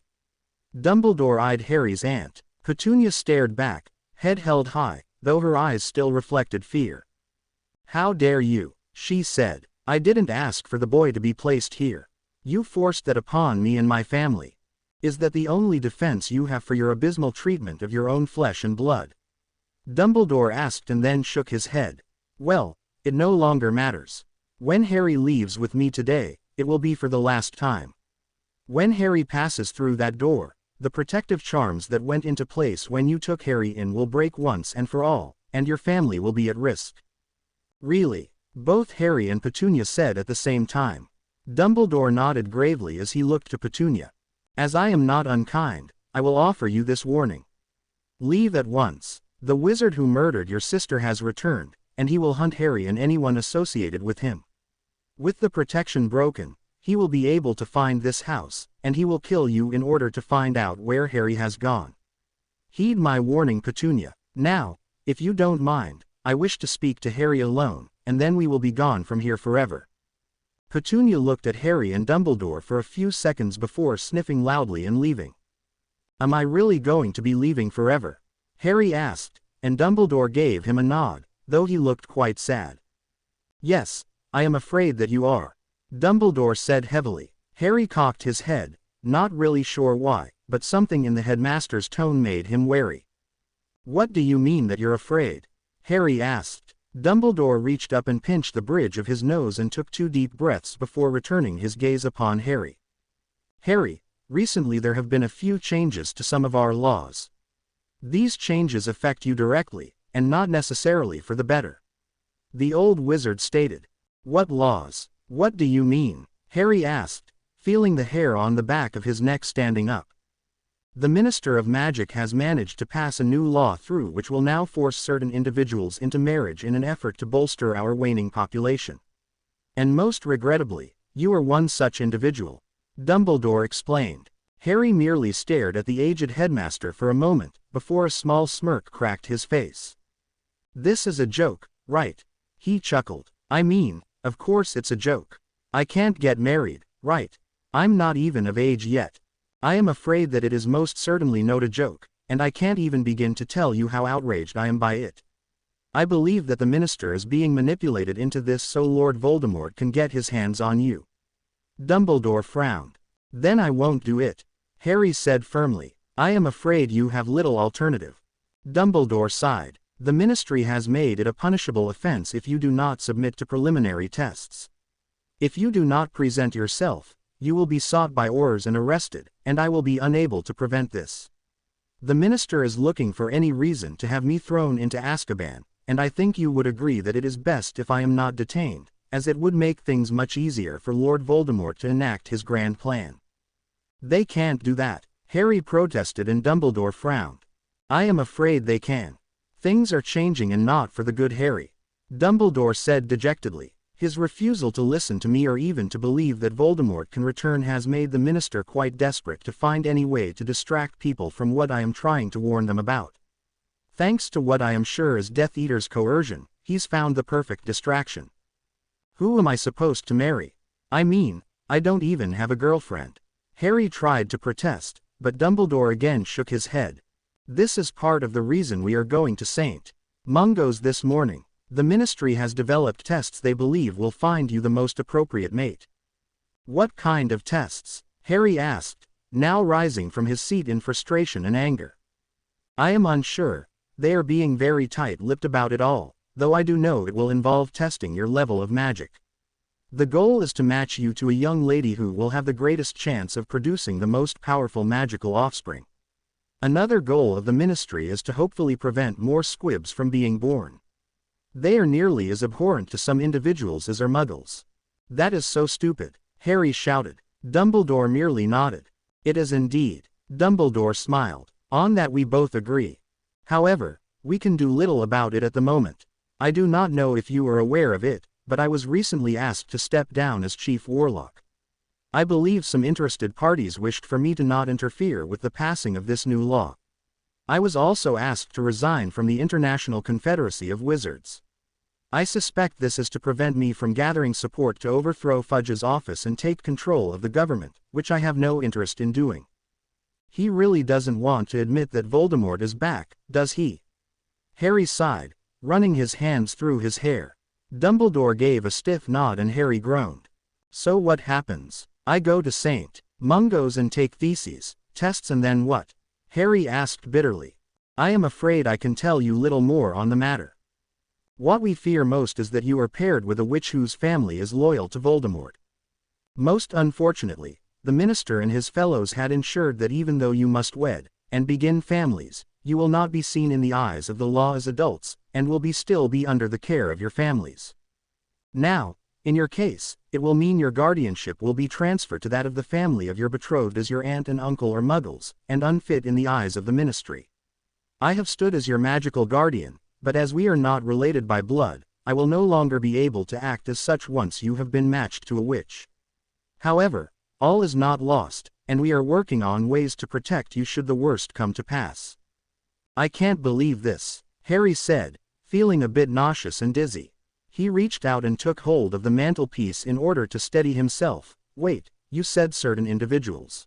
Dumbledore eyed Harry's aunt. Petunia stared back, head held high, though her eyes still reflected fear. "How dare you?" she said. "I didn't ask for the boy to be placed here. You forced that upon me and my family. Is that the only defense you have for your abysmal treatment of your own flesh and blood?" Dumbledore asked and then shook his head. "Well, it no longer matters. When Harry leaves with me today, it will be for the last time. When Harry passes through that door, the protective charms that went into place when you took Harry in will break once and for all, and your family will be at risk." "Really?" both Harry and Petunia said at the same time. Dumbledore nodded gravely as he looked to Petunia. As I am not unkind, I will offer you this warning. Leave at once. The wizard who murdered your sister has returned, and he will hunt Harry and anyone associated with him. With the protection broken, he will be able to find this house, and he will kill you in order to find out where Harry has gone. Heed my warning, Petunia. Now, if you don't mind, I wish to speak to Harry alone, and then we will be gone from here forever. Petunia looked at Harry and Dumbledore for a few seconds before sniffing loudly and leaving. Am I really going to be leaving forever? Harry asked, and Dumbledore gave him a nod, though he looked quite sad. Yes, I am afraid that you are, Dumbledore said heavily. Harry cocked his head, not really sure why, but something in the headmaster's tone made him wary. What do you mean that you're afraid? Harry asked. Dumbledore reached up and pinched the bridge of his nose and took 2 deep breaths before returning his gaze upon Harry. Harry, recently there have been a few changes to some of our laws. These changes affect you directly, and not necessarily for the better. The old wizard stated. What laws? What do you mean? Harry asked, feeling the hair on the back of his neck standing up. The Minister of Magic has managed to pass a new law through which will now force certain individuals into marriage in an effort to bolster our waning population. And most regrettably, you are one such individual, Dumbledore explained. Harry merely stared at the aged headmaster for a moment, before a small smirk cracked his face. This is a joke, right? He chuckled. I mean, of course it's a joke. I can't get married, right? I'm not even of age yet. I am afraid that it is most certainly not a joke, and I can't even begin to tell you how outraged I am by it. I believe that the minister is being manipulated into this so Lord Voldemort can get his hands on you. Dumbledore frowned. Then I won't do it, Harry said firmly. I am afraid you have little alternative. Dumbledore sighed. The ministry has made it a punishable offense if you do not submit to preliminary tests. If you do not present yourself, you will be sought by Aurors and arrested, and I will be unable to prevent this. The minister is looking for any reason to have me thrown into Azkaban, and I think you would agree that it is best if I am not detained, as it would make things much easier for Lord Voldemort to enact his grand plan. They can't do that, Harry protested, and Dumbledore frowned. I am afraid they can. Things are changing, and not for the good, Harry, Dumbledore said dejectedly. His refusal to listen to me or even to believe that Voldemort can return has made the minister quite desperate to find any way to distract people from what I am trying to warn them about. Thanks to what I am sure is Death Eater's coercion, he's found the perfect distraction. Who am I supposed to marry? I mean, I don't even have a girlfriend. Harry tried to protest, but Dumbledore again shook his head. This is part of the reason we are going to St. Mungo's this morning. The ministry has developed tests they believe will find you the most appropriate mate. What kind of tests? Harry asked, now rising from his seat in frustration and anger. I am unsure. They are being very tight-lipped about it all, though I do know it will involve testing your level of magic. The goal is to match you to a young lady who will have the greatest chance of producing the most powerful magical offspring. Another goal of the ministry is to hopefully prevent more squibs from being born. They are nearly as abhorrent to some individuals as are muggles. That is so stupid, Harry shouted. Dumbledore merely nodded. It is indeed. Dumbledore smiled. On that we both agree. However, we can do little about it at the moment. I do not know if you are aware of it, but I was recently asked to step down as Chief Warlock. I believe some interested parties wished for me to not interfere with the passing of this new law. I was also asked to resign from the International Confederacy of Wizards. I suspect this is to prevent me from gathering support to overthrow Fudge's office and take control of the government, which I have no interest in doing. He really doesn't want to admit that Voldemort is back, does he? Harry sighed, running his hands through his hair. Dumbledore gave a stiff nod and Harry groaned. So what happens? I go to St. Mungo's and take theses, tests, and then what? Harry asked bitterly. I am afraid I can tell you little more on the matter. What we fear most is that you are paired with a witch whose family is loyal to Voldemort. Most unfortunately, the minister and his fellows had ensured that even though you must wed, and begin families, you will not be seen in the eyes of the law as adults, and will still be under the care of your families. Now, In your case, it will mean your guardianship will be transferred to that of the family of your betrothed as your aunt and uncle are muggles, and unfit in the eyes of the ministry. I have stood as your magical guardian, but as we are not related by blood, I will no longer be able to act as such once you have been matched to a witch. However, all is not lost, and we are working on ways to protect you should the worst come to pass. I can't believe this, Harry said, feeling a bit nauseous and dizzy. He reached out and took hold of the mantelpiece in order to steady himself. Wait, you said certain individuals.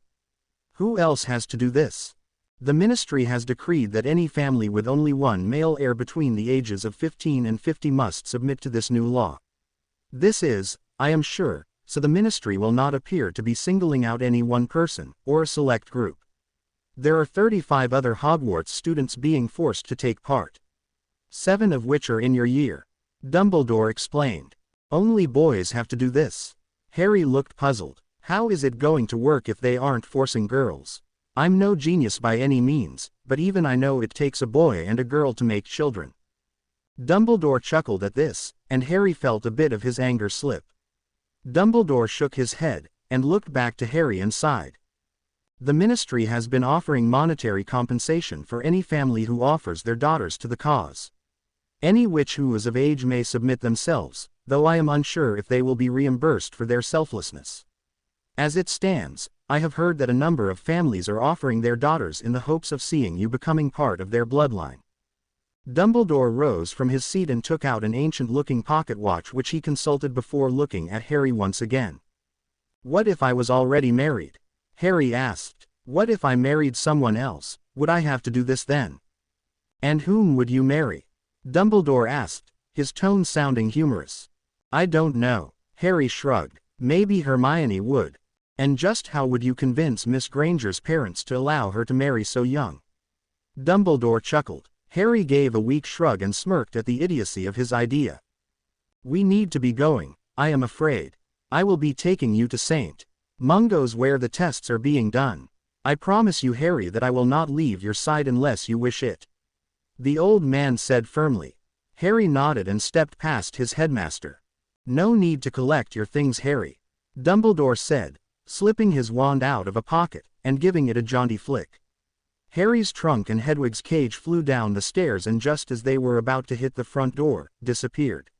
Who else has to do this? The ministry has decreed that any family with only one male heir between the ages of 15 and 50 must submit to this new law. This is, I am sure, so the ministry will not appear to be singling out any one person, or a select group. There are 35 other Hogwarts students being forced to take part. 7 of which are in your year. Dumbledore explained. Only boys have to do this. Harry looked puzzled. How is it going to work if they aren't forcing girls? I'm no genius by any means, but even I know it takes a boy and a girl to make children. Dumbledore chuckled at this, and Harry felt a bit of his anger slip. Dumbledore shook his head, and looked back to Harry and sighed. The ministry has been offering monetary compensation for any family who offers their daughters to the cause. Any witch who is of age may submit themselves, though I am unsure if they will be reimbursed for their selflessness. As it stands, I have heard that a number of families are offering their daughters in the hopes of seeing you becoming part of their bloodline. Dumbledore rose from his seat and took out an ancient-looking pocket watch which he consulted before looking at Harry once again. What if I was already married? Harry asked. What if I married someone else, would I have to do this then? And whom would you marry? Dumbledore asked, his tone sounding humorous. I don't know, Harry shrugged. Maybe Hermione would. And just how would you convince Miss Granger's parents to allow her to marry so young? Dumbledore chuckled. Harry gave a weak shrug and smirked at the idiocy of his idea. We need to be going, I am afraid. I will be taking you to St. Mungo's where the tests are being done. I promise you, Harry, that I will not leave your side unless you wish it. The old man said firmly. Harry nodded and stepped past his headmaster. No need to collect your things, Harry, Dumbledore said, slipping his wand out of a pocket, and giving it a jaunty flick. Harry's trunk and Hedwig's cage flew down the stairs and just as they were about to hit the front door, disappeared.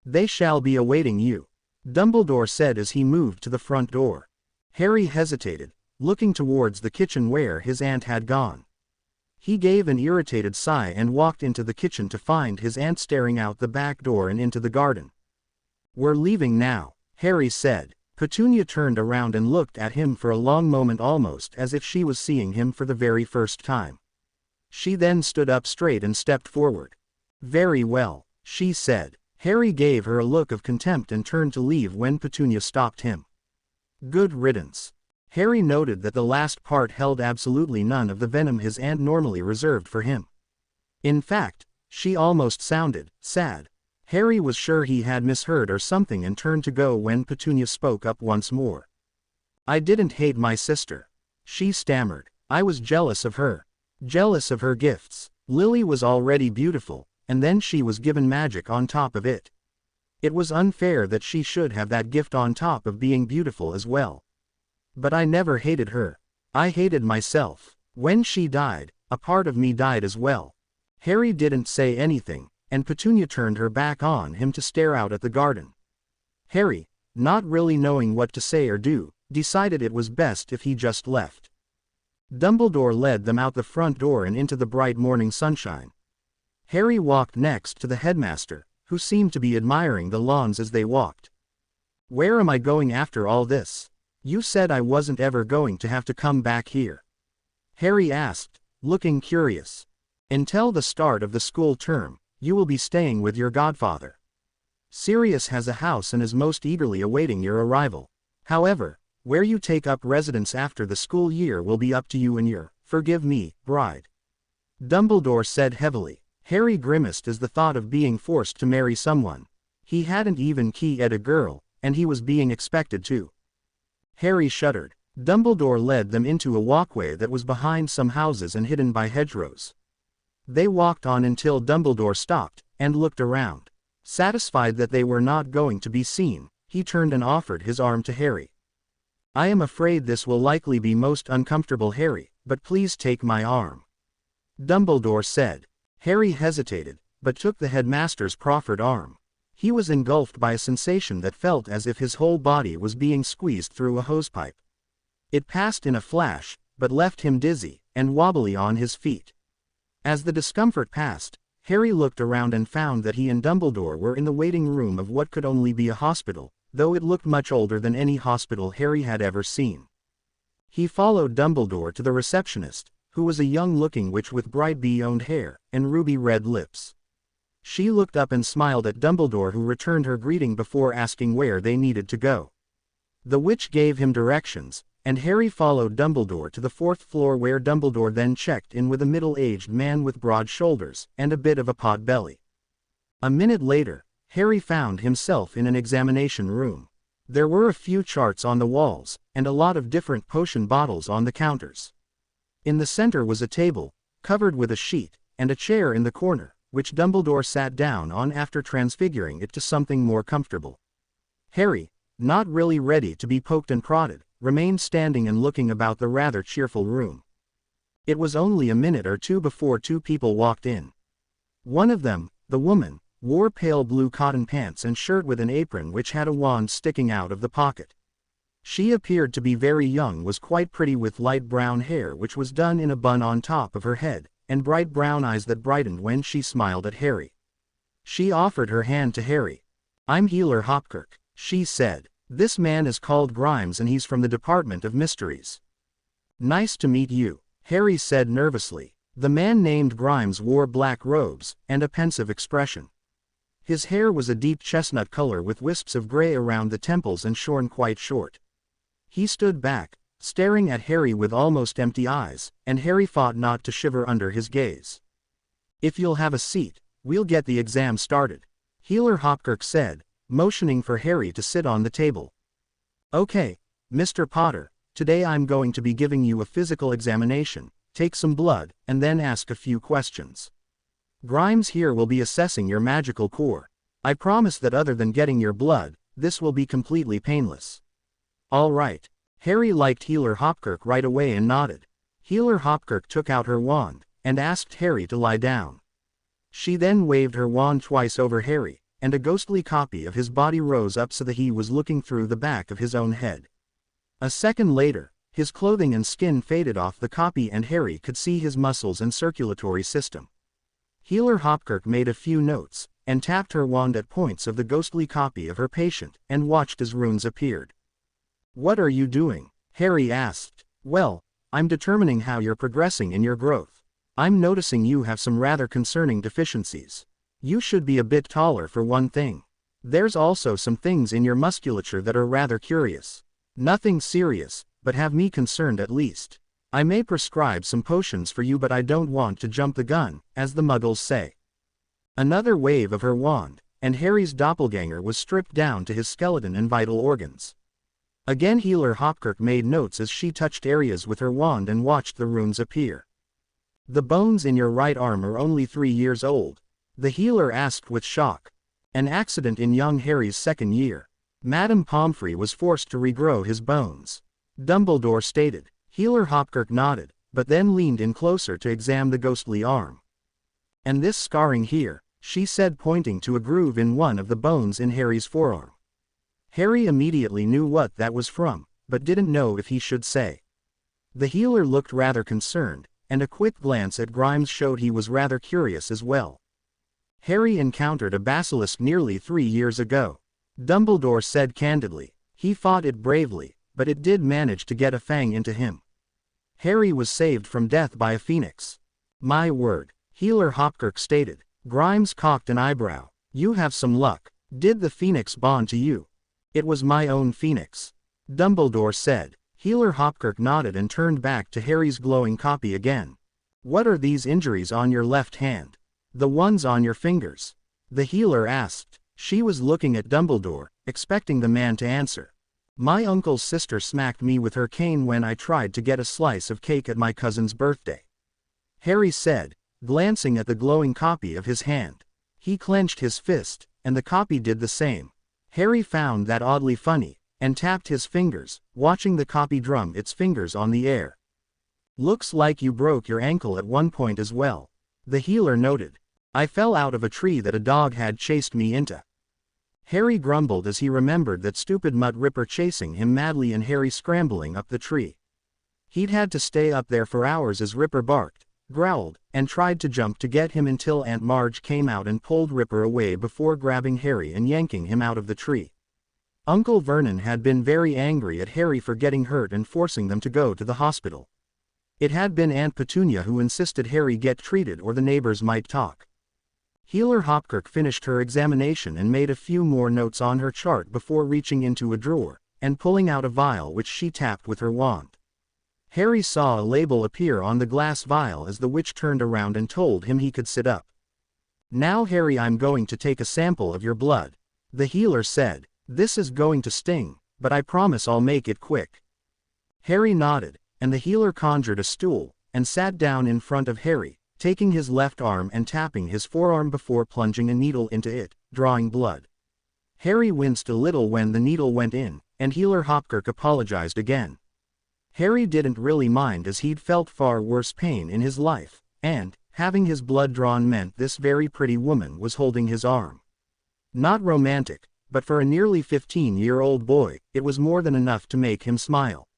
They shall be awaiting you, Dumbledore said as he moved to the front door. Harry hesitated, looking towards the kitchen where his aunt had gone. He gave an irritated sigh and walked into the kitchen to find his aunt staring out the back door and into the garden. We're leaving now, Harry said. Petunia turned around and looked at him for a long moment, almost as if she was seeing him for the very first time. She then stood up straight and stepped forward. Very well, she said. Harry gave her a look of contempt and turned to leave when Petunia stopped him. Good riddance. Harry noted that the last part held absolutely none of the venom his aunt normally reserved for him. In fact, she almost sounded sad. Harry was sure he had misheard or something and turned to go when Petunia spoke up once more. I didn't hate my sister, she stammered. I was jealous of her. Jealous of her gifts. Lily was already beautiful, and then she was given magic on top of it. It was unfair that she should have that gift on top of being beautiful as well. But I never hated her. I hated myself. When she died, a part of me died as well. Harry didn't say anything, and Petunia turned her back on him to stare out at the garden. Harry, not really knowing what to say or do, decided it was best if he just left. Dumbledore led them out the front door and into the bright morning sunshine. Harry walked next to the headmaster, who seemed to be admiring the lawns as they walked. Where am I going after all this? You said I wasn't ever going to have to come back here, Harry asked, looking curious. Until the start of the school term, you will be staying with your godfather. Sirius has a house and is most eagerly awaiting your arrival. However, where you take up residence after the school year will be up to you and your, forgive me, bride, Dumbledore said heavily. Harry grimaced as the thought of being forced to marry someone. He hadn't even keyed a girl, and he was being expected to. Harry shuddered. Dumbledore led them into a walkway that was behind some houses and hidden by hedgerows. They walked on until Dumbledore stopped, and looked around. Satisfied that they were not going to be seen, he turned and offered his arm to Harry. "I am afraid this will likely be most uncomfortable, Harry, but please take my arm," Dumbledore said. Harry hesitated, but took the headmaster's proffered arm. He was engulfed by a sensation that felt as if his whole body was being squeezed through a hosepipe. It passed in a flash, but left him dizzy and wobbly on his feet. As the discomfort passed, Harry looked around and found that he and Dumbledore were in the waiting room of what could only be a hospital, though it looked much older than any hospital Harry had ever seen. He followed Dumbledore to the receptionist, who was a young-looking witch with bright blonde hair and ruby-red lips. She looked up and smiled at Dumbledore, who returned her greeting before asking where they needed to go. The witch gave him directions, and Harry followed Dumbledore to the 4th floor, where Dumbledore then checked in with a middle-aged man with broad shoulders and a bit of a pot belly. A minute later, Harry found himself in an examination room. There were a few charts on the walls, and a lot of different potion bottles on the counters. In the center was a table, covered with a sheet, and a chair in the corner, which Dumbledore sat down on after transfiguring it to something more comfortable. Harry, not really ready to be poked and prodded, remained standing and looking about the rather cheerful room. It was only a minute or two before two people walked in. One of them, the woman, wore pale blue cotton pants and shirt with an apron which had a wand sticking out of the pocket. She appeared to be very young, was quite pretty with light brown hair which was done in a bun on top of her head, and bright brown eyes that brightened when she smiled at Harry. She offered her hand to Harry. "I'm Healer Hopkirk," she said. "This man is called Grimes and he's from the Department of Mysteries." "Nice to meet you," Harry said nervously. The man named Grimes wore black robes and a pensive expression. His hair was a deep chestnut color with wisps of gray around the temples and shorn quite short. He stood back, staring at Harry with almost empty eyes, and Harry fought not to shiver under his gaze. "If you'll have a seat, we'll get the exam started," Healer Hopkirk said, motioning for Harry to sit on the table. "Okay, Mr. Potter, today I'm going to be giving you a physical examination, take some blood, and then ask a few questions. Grimes here will be assessing your magical core. I promise that other than getting your blood, this will be completely painless." "All right." Harry liked Healer Hopkirk right away and nodded. Healer Hopkirk took out her wand, and asked Harry to lie down. She then waved her wand twice over Harry, and a ghostly copy of his body rose up so that he was looking through the back of his own head. A second later, his clothing and skin faded off the copy and Harry could see his muscles and circulatory system. Healer Hopkirk made a few notes, and tapped her wand at points of the ghostly copy of her patient, and watched as runes appeared. "What are you doing?" Harry asked. "Well, I'm determining how you're progressing in your growth. I'm noticing you have some rather concerning deficiencies. You should be a bit taller for one thing. There's also some things in your musculature that are rather curious. Nothing serious, but have me concerned at least. I may prescribe some potions for you, but I don't want to jump the gun, as the Muggles say." Another wave of her wand, and Harry's doppelganger was stripped down to his skeleton and vital organs. Again Healer Hopkirk made notes as she touched areas with her wand and watched the runes appear. "The bones in your right arm are only 3 years old," the healer asked with shock. "An accident in young Harry's 2nd year. Madame Pomfrey was forced to regrow his bones," Dumbledore stated. Healer Hopkirk nodded, but then leaned in closer to examine the ghostly arm. "And this scarring here," she said, pointing to a groove in one of the bones in Harry's forearm. Harry immediately knew what that was from, but didn't know if he should say. The healer looked rather concerned, and a quick glance at Grimes showed he was rather curious as well. "Harry encountered a basilisk nearly 3 years ago," Dumbledore said candidly. "He fought it bravely, but it did manage to get a fang into him. Harry was saved from death by a phoenix." "My word," Healer Hopkirk stated. Grimes cocked an eyebrow. "You have some luck. Did the phoenix bond to you?" "It was my own phoenix," Dumbledore said. Healer Hopkirk nodded and turned back to Harry's glowing copy again. "What are these injuries on your left hand? The ones on your fingers?" the healer asked. She was looking at Dumbledore, expecting the man to answer. "My uncle's sister smacked me with her cane when I tried to get a slice of cake at my cousin's birthday," Harry said, glancing at the glowing copy of his hand. He clenched his fist, and the copy did the same. Harry found that oddly funny, and tapped his fingers, watching the copy drum its fingers on the air. "Looks like you broke your ankle at one point as well," the healer noted. "I fell out of a tree that a dog had chased me into." Harry grumbled as he remembered that stupid Mutt Ripper chasing him madly and Harry scrambling up the tree. He'd had to stay up there for hours as Ripper barked, growled, and tried to jump to get him until Aunt Marge came out and pulled Ripper away before grabbing Harry and yanking him out of the tree. Uncle Vernon had been very angry at Harry for getting hurt and forcing them to go to the hospital. It had been Aunt Petunia who insisted Harry get treated or the neighbors might talk. Healer Horcrux finished her examination and made a few more notes on her chart before reaching into a drawer and pulling out a vial which she tapped with her wand. Harry saw a label appear on the glass vial as the witch turned around and told him he could sit up. "Now Harry, I'm going to take a sample of your blood," the healer said. "This is going to sting, but I promise I'll make it quick." Harry nodded, and the healer conjured a stool and sat down in front of Harry, taking his left arm and tapping his forearm before plunging a needle into it, drawing blood. Harry winced a little when the needle went in, and Healer Horcrux apologized again. Harry didn't really mind as he'd felt far worse pain in his life, and, having his blood drawn meant this very pretty woman was holding his arm. Not romantic, but for a nearly 15-year-old boy, it was more than enough to make him smile.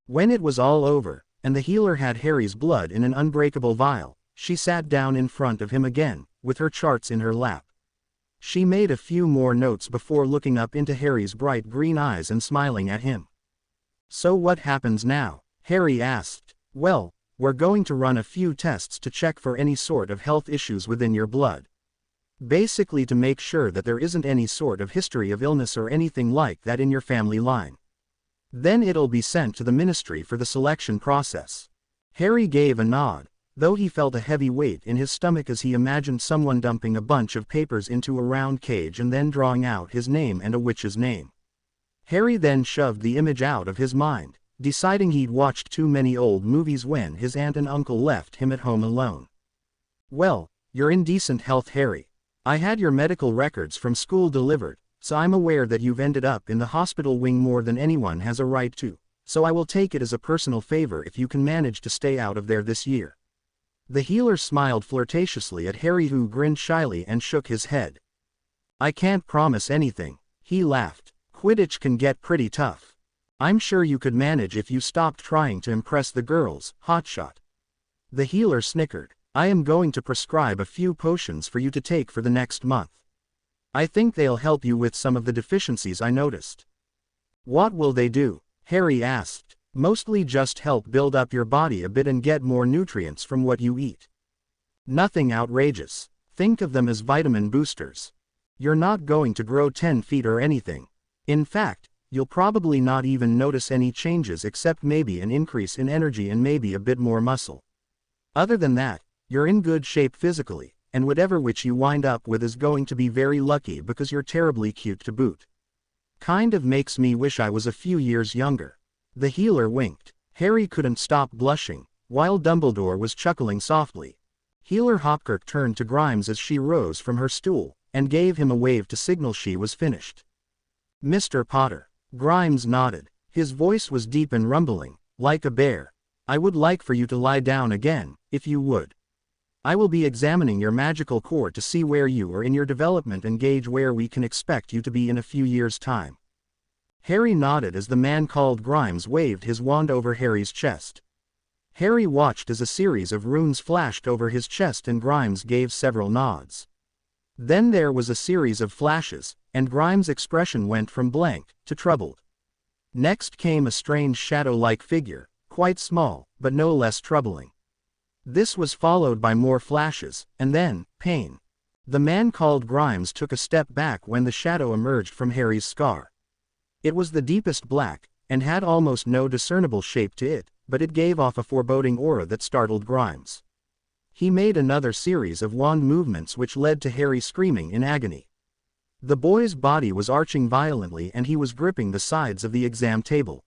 When it was all over, and the healer had Harry's blood in an unbreakable vial, she sat down in front of him again, with her charts in her lap. She made a few more notes before looking up into Harry's bright green eyes and smiling at him. "So what happens now?" Harry asked. "Well, we're going to run a few tests to check for any sort of health issues within your blood. Basically to make sure that there isn't any sort of history of illness or anything like that in your family line. Then it'll be sent to the Ministry for the selection process." Harry gave a nod, though he felt a heavy weight in his stomach as he imagined someone dumping a bunch of papers into a round cage and then drawing out his name and a witch's name. Harry then shoved the image out of his mind, deciding he'd watched too many old movies when his aunt and uncle left him at home alone. "Well, you're in decent health, Harry. I had your medical records from school delivered, so I'm aware that you've ended up in the hospital wing more than anyone has a right to, so I will take it as a personal favor if you can manage to stay out of there this year." The healer smiled flirtatiously at Harry, who grinned shyly and shook his head. "I can't promise anything," he laughed. "Quidditch can get pretty tough. I'm sure you could manage if you stopped trying to impress the girls, hotshot." The healer snickered. "I am going to prescribe a few potions for you to take for the next month. I think they'll help you with some of the deficiencies I noticed." "What will they do?" Harry asked. "Mostly just help build up your body a bit and get more nutrients from what you eat. Nothing outrageous. Think of them as vitamin boosters. You're not going to grow 10 feet or anything. In fact, you'll probably not even notice any changes except maybe an increase in energy and maybe a bit more muscle. Other than that, you're in good shape physically, and whatever witch you wind up with is going to be very lucky because you're terribly cute to boot. Kind of makes me wish I was a few years younger." The healer winked. Harry couldn't stop blushing, while Dumbledore was chuckling softly. Healer Horcrux turned to Grimes as she rose from her stool, and gave him a wave to signal she was finished. "Mr. Potter." Grimes nodded. His voice was deep and rumbling, like a bear. "I would like for you to lie down again, if you would. I will be examining your magical core to see where you are in your development and gauge where we can expect you to be in a few years' time." Harry nodded as the man called Grimes waved his wand over Harry's chest. Harry watched as a series of runes flashed over his chest and Grimes gave several nods. Then there was a series of flashes, and Grimes' expression went from blank to troubled. Next came a strange shadow-like figure, quite small, but no less troubling. This was followed by more flashes, and then, pain. The man called Grimes took a step back when the shadow emerged from Harry's scar. It was the deepest black, and had almost no discernible shape to it, but it gave off a foreboding aura that startled Grimes. He made another series of wand movements which led to Harry screaming in agony. The boy's body was arching violently and he was gripping the sides of the exam table.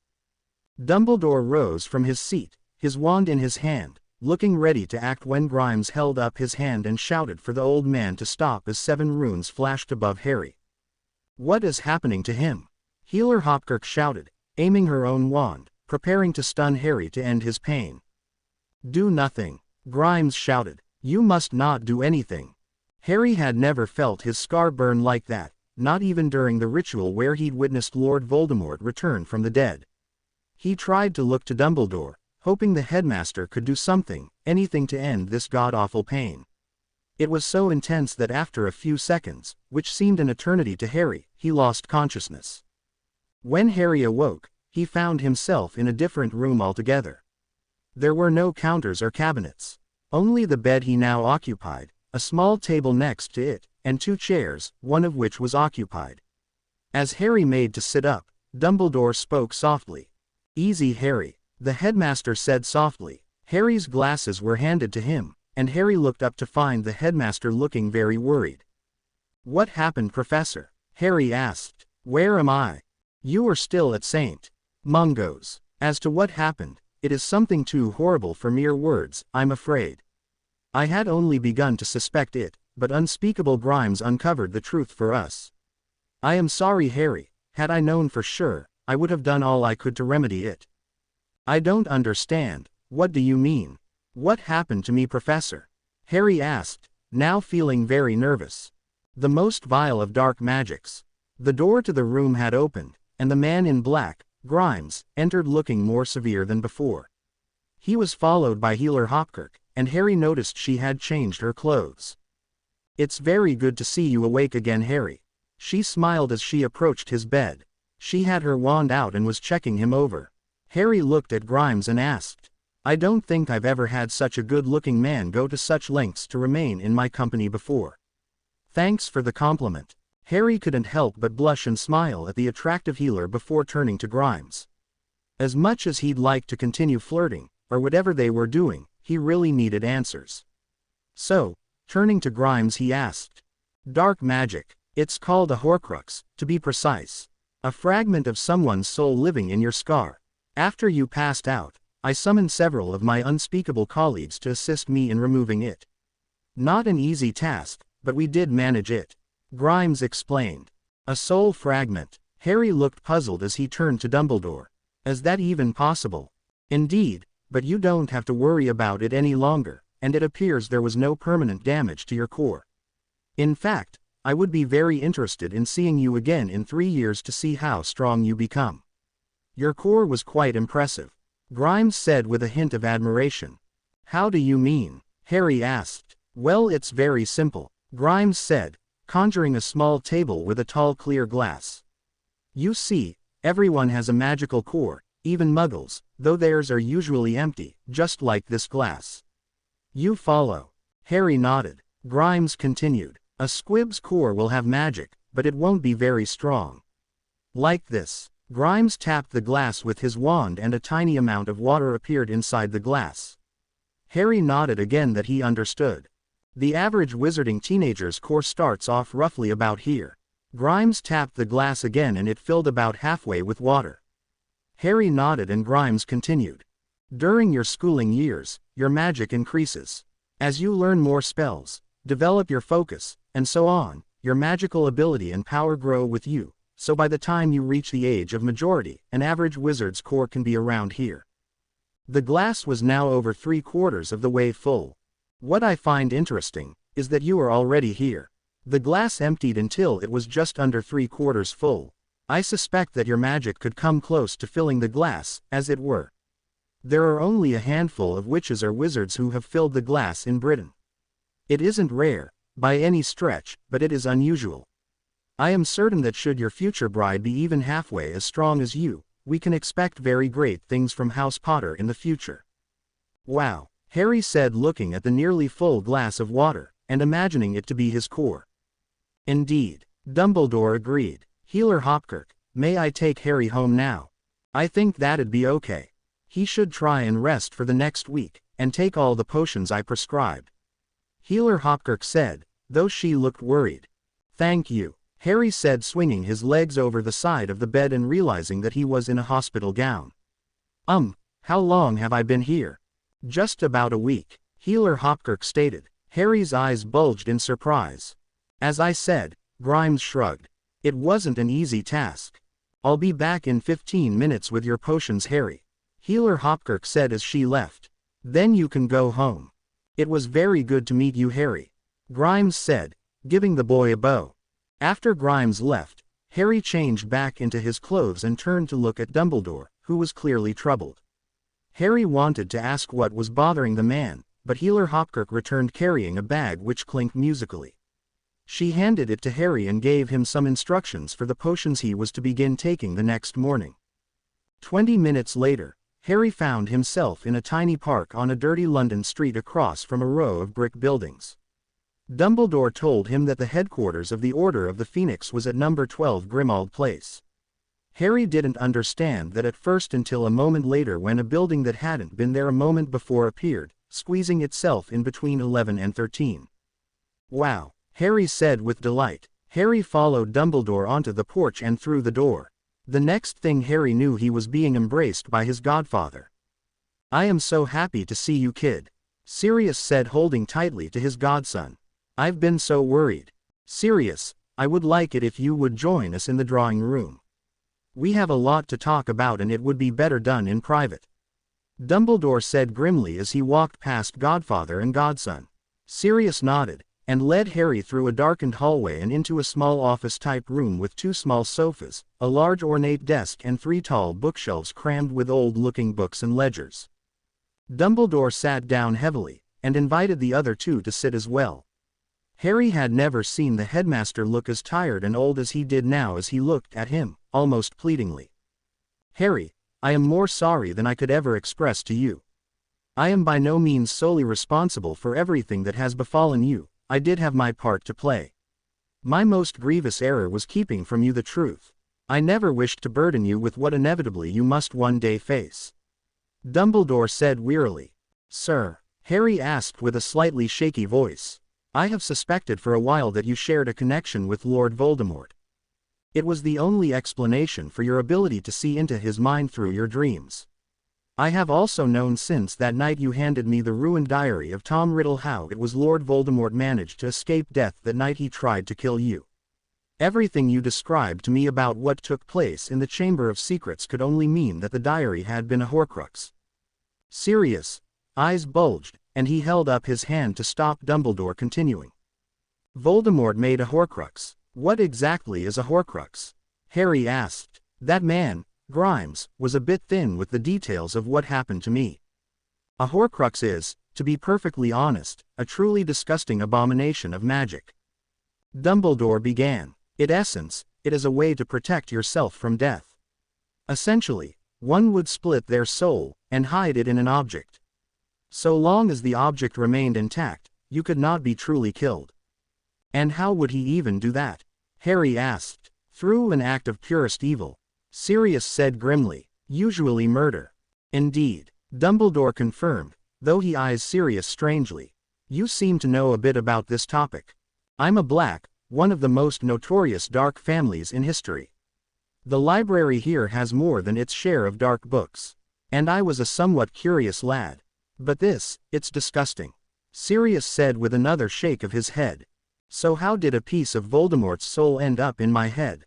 Dumbledore rose from his seat, his wand in his hand, looking ready to act when Grimes held up his hand and shouted for the old man to stop as 7 runes flashed above Harry. "What is happening to him?" Healer Horcrux shouted, aiming her own wand, preparing to stun Harry to end his pain. "Do nothing," Grimes shouted. "You must not do anything." Harry had never felt his scar burn like that, not even during the ritual where he'd witnessed Lord Voldemort return from the dead. He tried to look to Dumbledore, hoping the headmaster could do something, anything to end this god-awful pain. It was so intense that after a few seconds, which seemed an eternity to Harry, he lost consciousness. When Harry awoke, he found himself in a different room altogether. There were no counters or cabinets. Only the bed he now occupied, a small table next to it, and 2 chairs, one of which was occupied. As Harry made to sit up, Dumbledore spoke softly. "Easy, Harry," the headmaster said softly. Harry's glasses were handed to him, and Harry looked up to find the headmaster looking very worried. "What happened, Professor?" Harry asked. "Where am I?" "You are still at St. Mungo's. As to what happened, it is something too horrible for mere words, I'm afraid. I had only begun to suspect it, but unspeakable Grimes uncovered the truth for us. I am sorry, Harry. Had I known for sure, I would have done all I could to remedy it." "I don't understand. What do you mean?" "What happened to me, Professor?" Harry asked, now feeling very nervous. "The most vile of dark magics." The door to the room had opened, and the man in black, Grimes, entered looking more severe than before. He was followed by Healer Horcrux, and Harry noticed she had changed her clothes. "It's very good to see you awake again, Harry." She smiled as she approached his bed. She had her wand out and was checking him over. Harry looked at Grimes and asked, "I don't think I've ever had such a good-looking man go to such lengths to remain in my company before." "Thanks for the compliment." Harry couldn't help but blush and smile at the attractive healer before turning to Grimes. As much as he'd like to continue flirting, or whatever they were doing, he really needed answers. So, turning to Grimes, he asked, "Dark magic. It's called a Horcrux, to be precise. A fragment of someone's soul living in your scar. After you passed out, I summoned several of my unspeakable colleagues to assist me in removing it. Not an easy task, but we did manage it," Grimes explained. "A soul fragment." Harry looked puzzled as he turned to Dumbledore. "Is that even possible?" "Indeed, but you don't have to worry about it any longer, and it appears there was no permanent damage to your core. In fact, I would be very interested in seeing you again in 3 years to see how strong you become. Your core was quite impressive," Grimes said with a hint of admiration. "How do you mean?" Harry asked. "Well, it's very simple," Grimes said, conjuring a small table with a tall clear glass. "You see, everyone has a magical core, even muggles, though theirs are usually empty, just like this glass. You follow?" Harry nodded. Grimes continued. "A squib's core will have magic, but it won't be very strong. Like this." Grimes tapped the glass with his wand and a tiny amount of water appeared inside the glass. Harry nodded again that he understood. "The average wizarding teenager's core starts off roughly about here." Grimes tapped the glass again and it filled about halfway with water. Harry nodded and Grimes continued. "During your schooling years, your magic increases. As you learn more spells, develop your focus, and so on, your magical ability and power grow with you, so by the time you reach the age of majority, an average wizard's core can be around here." The glass was now over 3/4 of the way full. "What I find interesting, is that you are already here." The glass emptied until it was just under 3/4 full. "I suspect that your magic could come close to filling the glass, as it were. There are only a handful of witches or wizards who have filled the glass in Britain. It isn't rare, by any stretch, but it is unusual. I am certain that should your future bride be even halfway as strong as you, we can expect very great things from House Potter in the future." "Wow," Harry said looking at the nearly full glass of water, and imagining it to be his core. "Indeed," Dumbledore agreed. "Healer Horcrux, may I take Harry home now?" "I think that'd be okay. He should try and rest for the next week, and take all the potions I prescribed," Healer Horcrux said, though she looked worried. "Thank you," Harry said, swinging his legs over the side of the bed and realizing that he was in a hospital gown. How long have I been here?" Just about a week, Healer Horcrux stated. Harry's eyes bulged in surprise. As I said, Grimes shrugged. It wasn't an easy task. I'll be back in 15 minutes with your potions, Harry. Healer Horcrux said as she left. Then you can go home. It was very good to meet you, Harry. Grimes said, giving the boy a bow. After Grimes left, Harry changed back into his clothes and turned to look at Dumbledore, who was clearly troubled. Harry wanted to ask what was bothering the man, but Healer Horcrux returned carrying a bag which clinked musically. She handed it to Harry and gave him some instructions for the potions he was to begin taking the next morning. 20 minutes later, Harry found himself in a tiny park on a dirty London street across from a row of brick buildings. Dumbledore told him that the headquarters of the Order of the Phoenix was at number 12 Grimmauld Place. Harry didn't understand that at first until a moment later when a building that hadn't been there a moment before appeared, squeezing itself in between 11 and 13. Wow, Harry said with delight. Harry followed Dumbledore onto the porch and through the door. The next thing Harry knew, he was being embraced by his godfather. I am so happy to see you, kid, Sirius said, holding tightly to his godson. I've been so worried. Sirius, I would like it if you would join us in the drawing room. We have a lot to talk about and it would be better done in private. Dumbledore said grimly as he walked past godfather and godson. Sirius nodded, and led Harry through a darkened hallway and into a small office-type room with 2 small sofas, a large ornate desk and 3 tall bookshelves crammed with old-looking books and ledgers. Dumbledore sat down heavily, and invited the other 2 to sit as well. Harry had never seen the headmaster look as tired and old as he did now as he looked at him, almost pleadingly. Harry, I am more sorry than I could ever express to you. I am by no means solely responsible for everything that has befallen you. I did have my part to play. My most grievous error was keeping from you the truth. I never wished to burden you with what inevitably you must one day face. Dumbledore said wearily. Sir, Harry asked with a slightly shaky voice. I have suspected for a while that you shared a connection with Lord Voldemort. It was the only explanation for your ability to see into his mind through your dreams. I have also known since that night you handed me the ruined diary of Tom Riddle how it was Lord Voldemort managed to escape death the night he tried to kill you. Everything you described to me about what took place in the Chamber of Secrets could only mean that the diary had been a Horcrux. Sirius' eyes bulged, and he held up his hand to stop Dumbledore continuing. Voldemort made a Horcrux. What exactly is a Horcrux? Harry asked. That man, Grimes, was a bit thin with the details of what happened to me. A Horcrux is, to be perfectly honest, a truly disgusting abomination of magic. Dumbledore began. In essence, it is a way to protect yourself from death. Essentially, one would split their soul, and hide it in an object. So long as the object remained intact, you could not be truly killed. And how would he even do that? Harry asked. Through an act of purest evil, Sirius said grimly. Usually murder. Indeed, Dumbledore confirmed, though he eyes Sirius strangely. You seem to know a bit about this topic. I'm a Black, one of the most notorious dark families in history. The library here has more than its share of dark books. And I was a somewhat curious lad. But this, it's disgusting. Sirius said with another shake of his head. So how did a piece of Voldemort's soul end up in my head?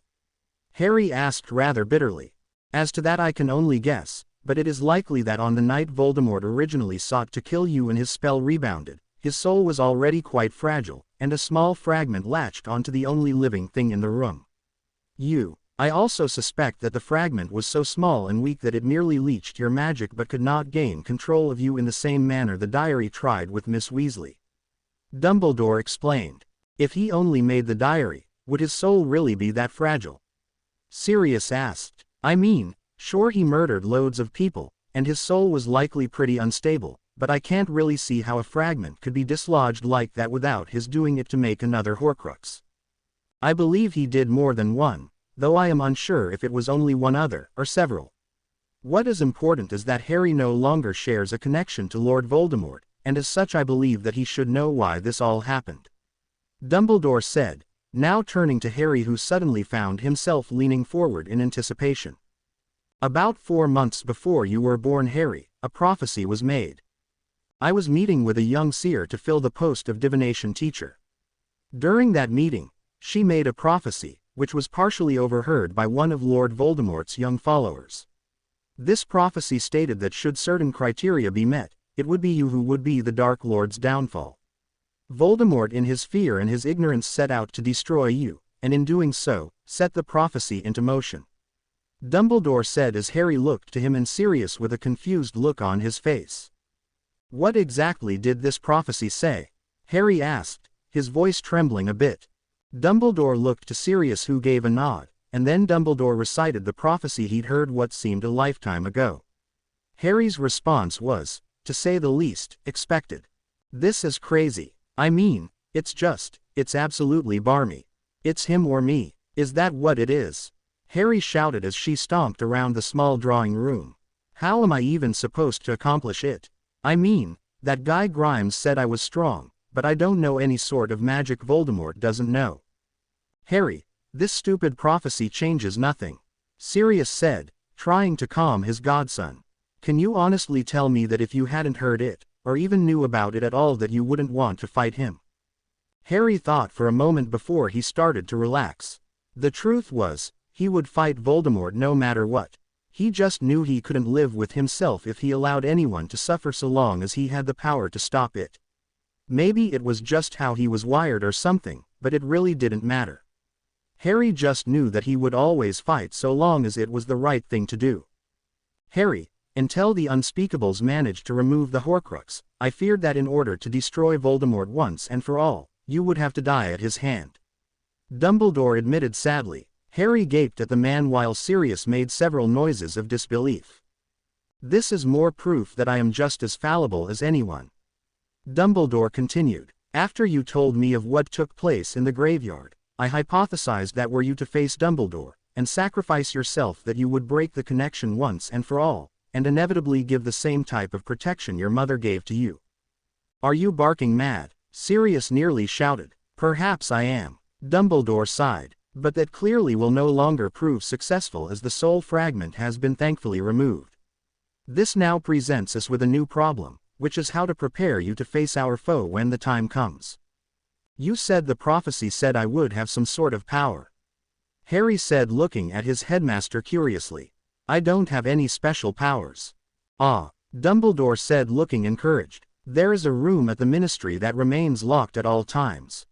Harry asked rather bitterly. As to that I can only guess, but it is likely that on the night Voldemort originally sought to kill you and his spell rebounded, his soul was already quite fragile, and a small fragment latched onto the only living thing in the room. You. I also suspect that the fragment was so small and weak that it merely leached your magic but could not gain control of you in the same manner the diary tried with Miss Weasley. Dumbledore explained. If he only made the diary, would his soul really be that fragile? Sirius asked. I mean, sure he murdered loads of people, and his soul was likely pretty unstable, but I can't really see how a fragment could be dislodged like that without his doing it to make another Horcrux. I believe he did more than one, though I am unsure if it was only one other, or several. What is important is that Harry no longer shares a connection to Lord Voldemort, and as such I believe that he should know why this all happened. Dumbledore said, now turning to Harry who suddenly found himself leaning forward in anticipation. About 4 months before you were born, Harry, a prophecy was made. I was meeting with a young seer to fill the post of divination teacher. During that meeting, she made a prophecy, which was partially overheard by one of Lord Voldemort's young followers. This prophecy stated that should certain criteria be met, it would be you who would be the Dark Lord's downfall. Voldemort in his fear and his ignorance set out to destroy you, and in doing so, set the prophecy into motion. Dumbledore said as Harry looked to him and Sirius with a confused look on his face. What exactly did this prophecy say? Harry asked, his voice trembling a bit. Dumbledore looked to Sirius who gave a nod, and then Dumbledore recited the prophecy he'd heard what seemed a lifetime ago. Harry's response was, to say the least, expected. This is crazy. I mean, it's absolutely barmy. It's him or me. Is that what it is? Harry shouted as she stomped around the small drawing room. How am I even supposed to accomplish it? I mean, that guy Grimes said I was strong, but I don't know any sort of magic Voldemort doesn't know. Harry, this stupid prophecy changes nothing, Sirius said, trying to calm his godson. Can you honestly tell me that if you hadn't heard it, or even knew about it at all, that you wouldn't want to fight him? Harry thought for a moment before he started to relax. The truth was, he would fight Voldemort no matter what. He just knew he couldn't live with himself if he allowed anyone to suffer so long as he had the power to stop it. Maybe it was just how he was wired or something, but it really didn't matter. Harry just knew that he would always fight so long as it was the right thing to do. Harry, until the Unspeakables managed to remove the Horcrux, I feared that in order to destroy Voldemort once and for all, you would have to die at his hand. Dumbledore admitted sadly. Harry gaped at the man while Sirius made several noises of disbelief. This is more proof that I am just as fallible as anyone. Dumbledore continued. After you told me of what took place in the graveyard, I hypothesized that were you to face Dumbledore, and sacrifice yourself, that you would break the connection once and for all, and inevitably give the same type of protection your mother gave to you. Are you barking mad? Sirius nearly shouted. Perhaps I am. Dumbledore sighed. But that clearly will no longer prove successful, as the soul fragment has been thankfully removed. This now presents us with a new problem, which is how to prepare you to face our foe when the time comes. You said the prophecy said I would have some sort of power. Harry said, looking at his headmaster curiously. I don't have any special powers. Ah, Dumbledore said, looking encouraged. There is a room at the Ministry that remains locked at all times.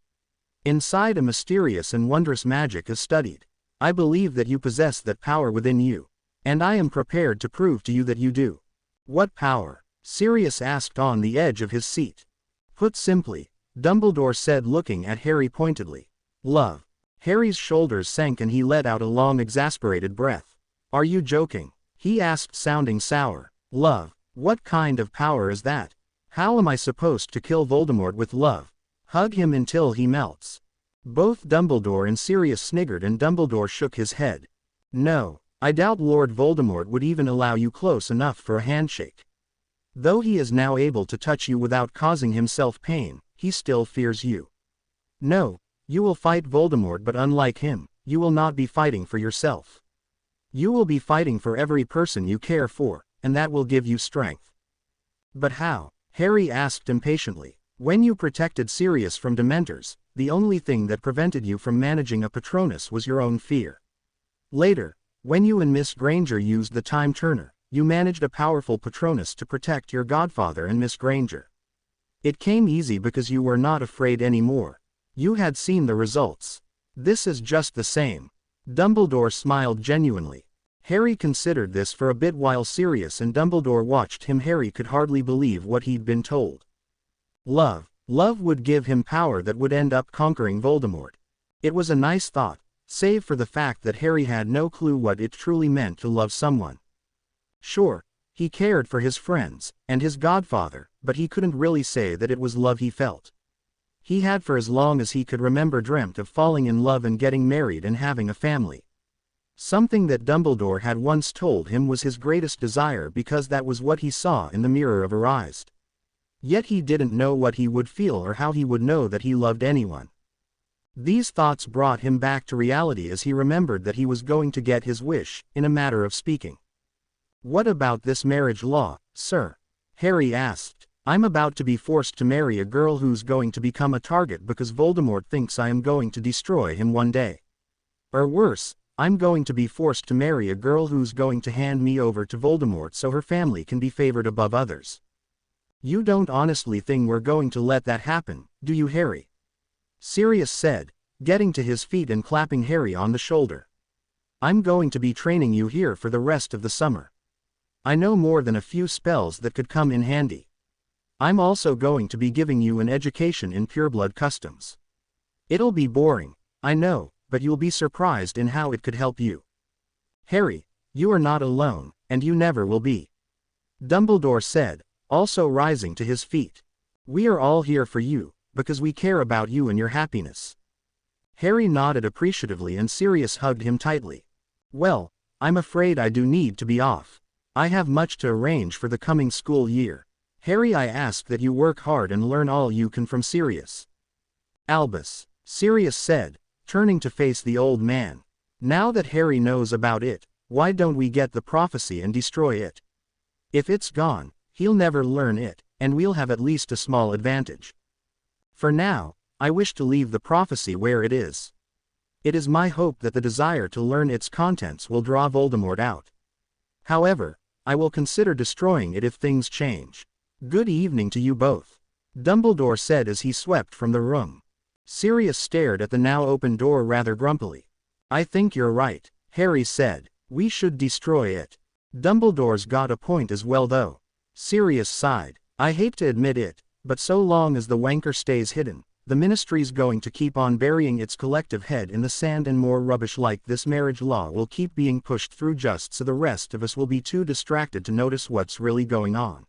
Inside, a mysterious and wondrous magic is studied. I believe that you possess that power within you, and I am prepared to prove to you that you do. What power? Sirius asked on the edge of his seat. Put simply, Dumbledore said, looking at Harry pointedly. Love. Harry's shoulders sank and he let out a long, exasperated breath. Are you joking? He asked, sounding sour. Love. What kind of power is that? How am I supposed to kill Voldemort with love? Hug him until he melts. Both Dumbledore and Sirius sniggered, and Dumbledore shook his head. No, I doubt Lord Voldemort would even allow you close enough for a handshake. Though he is now able to touch you without causing himself pain, he still fears you. No, you will fight Voldemort, but unlike him, you will not be fighting for yourself. You will be fighting for every person you care for, and that will give you strength. But how? Harry asked impatiently. When you protected Sirius from Dementors, the only thing that prevented you from managing a Patronus was your own fear. Later, when you and Miss Granger used the Time Turner, you managed a powerful Patronus to protect your godfather and Miss Granger. It came easy because you were not afraid anymore. You had seen the results. This is just the same. Dumbledore smiled genuinely. Harry considered this for a bit while Sirius and Dumbledore watched him. Harry could hardly believe what he'd been told. Love. Love would give him power that would end up conquering Voldemort. It was a nice thought, save for the fact that Harry had no clue what it truly meant to love someone. Sure, he cared for his friends, and his godfather, but he couldn't really say that it was love he felt. He had for as long as he could remember dreamt of falling in love and getting married and having a family. Something that Dumbledore had once told him was his greatest desire because that was what he saw in the mirror of her eyes. Yet he didn't know what he would feel or how he would know that he loved anyone. These thoughts brought him back to reality as he remembered that he was going to get his wish, in a matter of speaking. What about this marriage law, sir? Harry asked. I'm about to be forced to marry a girl who's going to become a target because Voldemort thinks I am going to destroy him one day. Or worse, I'm going to be forced to marry a girl who's going to hand me over to Voldemort so her family can be favored above others. You don't honestly think we're going to let that happen, do you, Harry? Sirius said, getting to his feet and clapping Harry on the shoulder. I'm going to be training you here for the rest of the summer. I know more than a few spells that could come in handy. I'm also going to be giving you an education in pureblood customs. It'll be boring, I know, but you'll be surprised in how it could help you. Harry, you are not alone, and you never will be. Dumbledore said, also rising to his feet. We are all here for you, because we care about you and your happiness. Harry nodded appreciatively and Sirius hugged him tightly. Well, I'm afraid I do need to be off. I have much to arrange for the coming school year. Harry, I ask that you work hard and learn all you can from Sirius. Albus, Sirius said, turning to face the old man. Now that Harry knows about it, why don't we get the prophecy and destroy it? If it's gone, he'll never learn it, and we'll have at least a small advantage. For now, I wish to leave the prophecy where it is. It is my hope that the desire to learn its contents will draw Voldemort out. However, I will consider destroying it if things change. Good evening to you both, Dumbledore said as he swept from the room. Sirius stared at the now open door rather grumpily. I think you're right, Harry said. We should destroy it. Dumbledore's got a point as well though. Sirius sighed. I hate to admit it, but so long as the wanker stays hidden, the Ministry's going to keep on burying its collective head in the sand, and more rubbish like this marriage law will keep being pushed through just so the rest of us will be too distracted to notice what's really going on.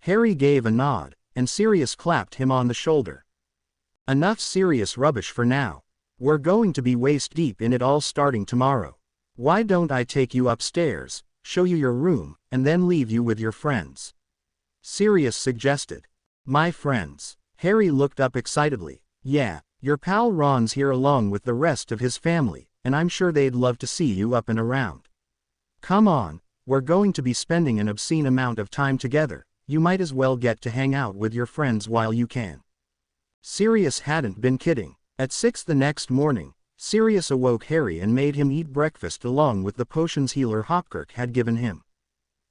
Harry gave a nod, and Sirius clapped him on the shoulder. Enough serious rubbish for now. We're going to be waist deep in it all starting tomorrow. Why don't I take you upstairs, show you your room, and then leave you with your friends? Sirius suggested. My friends. Harry looked up excitedly. Yeah, your pal Ron's here along with the rest of his family, and I'm sure they'd love to see you up and around. Come on, we're going to be spending an obscene amount of time together. You might as well get to hang out with your friends while you can. Sirius hadn't been kidding. At 6 the next morning, Sirius awoke Harry and made him eat breakfast along with the potions healer Horcrux had given him.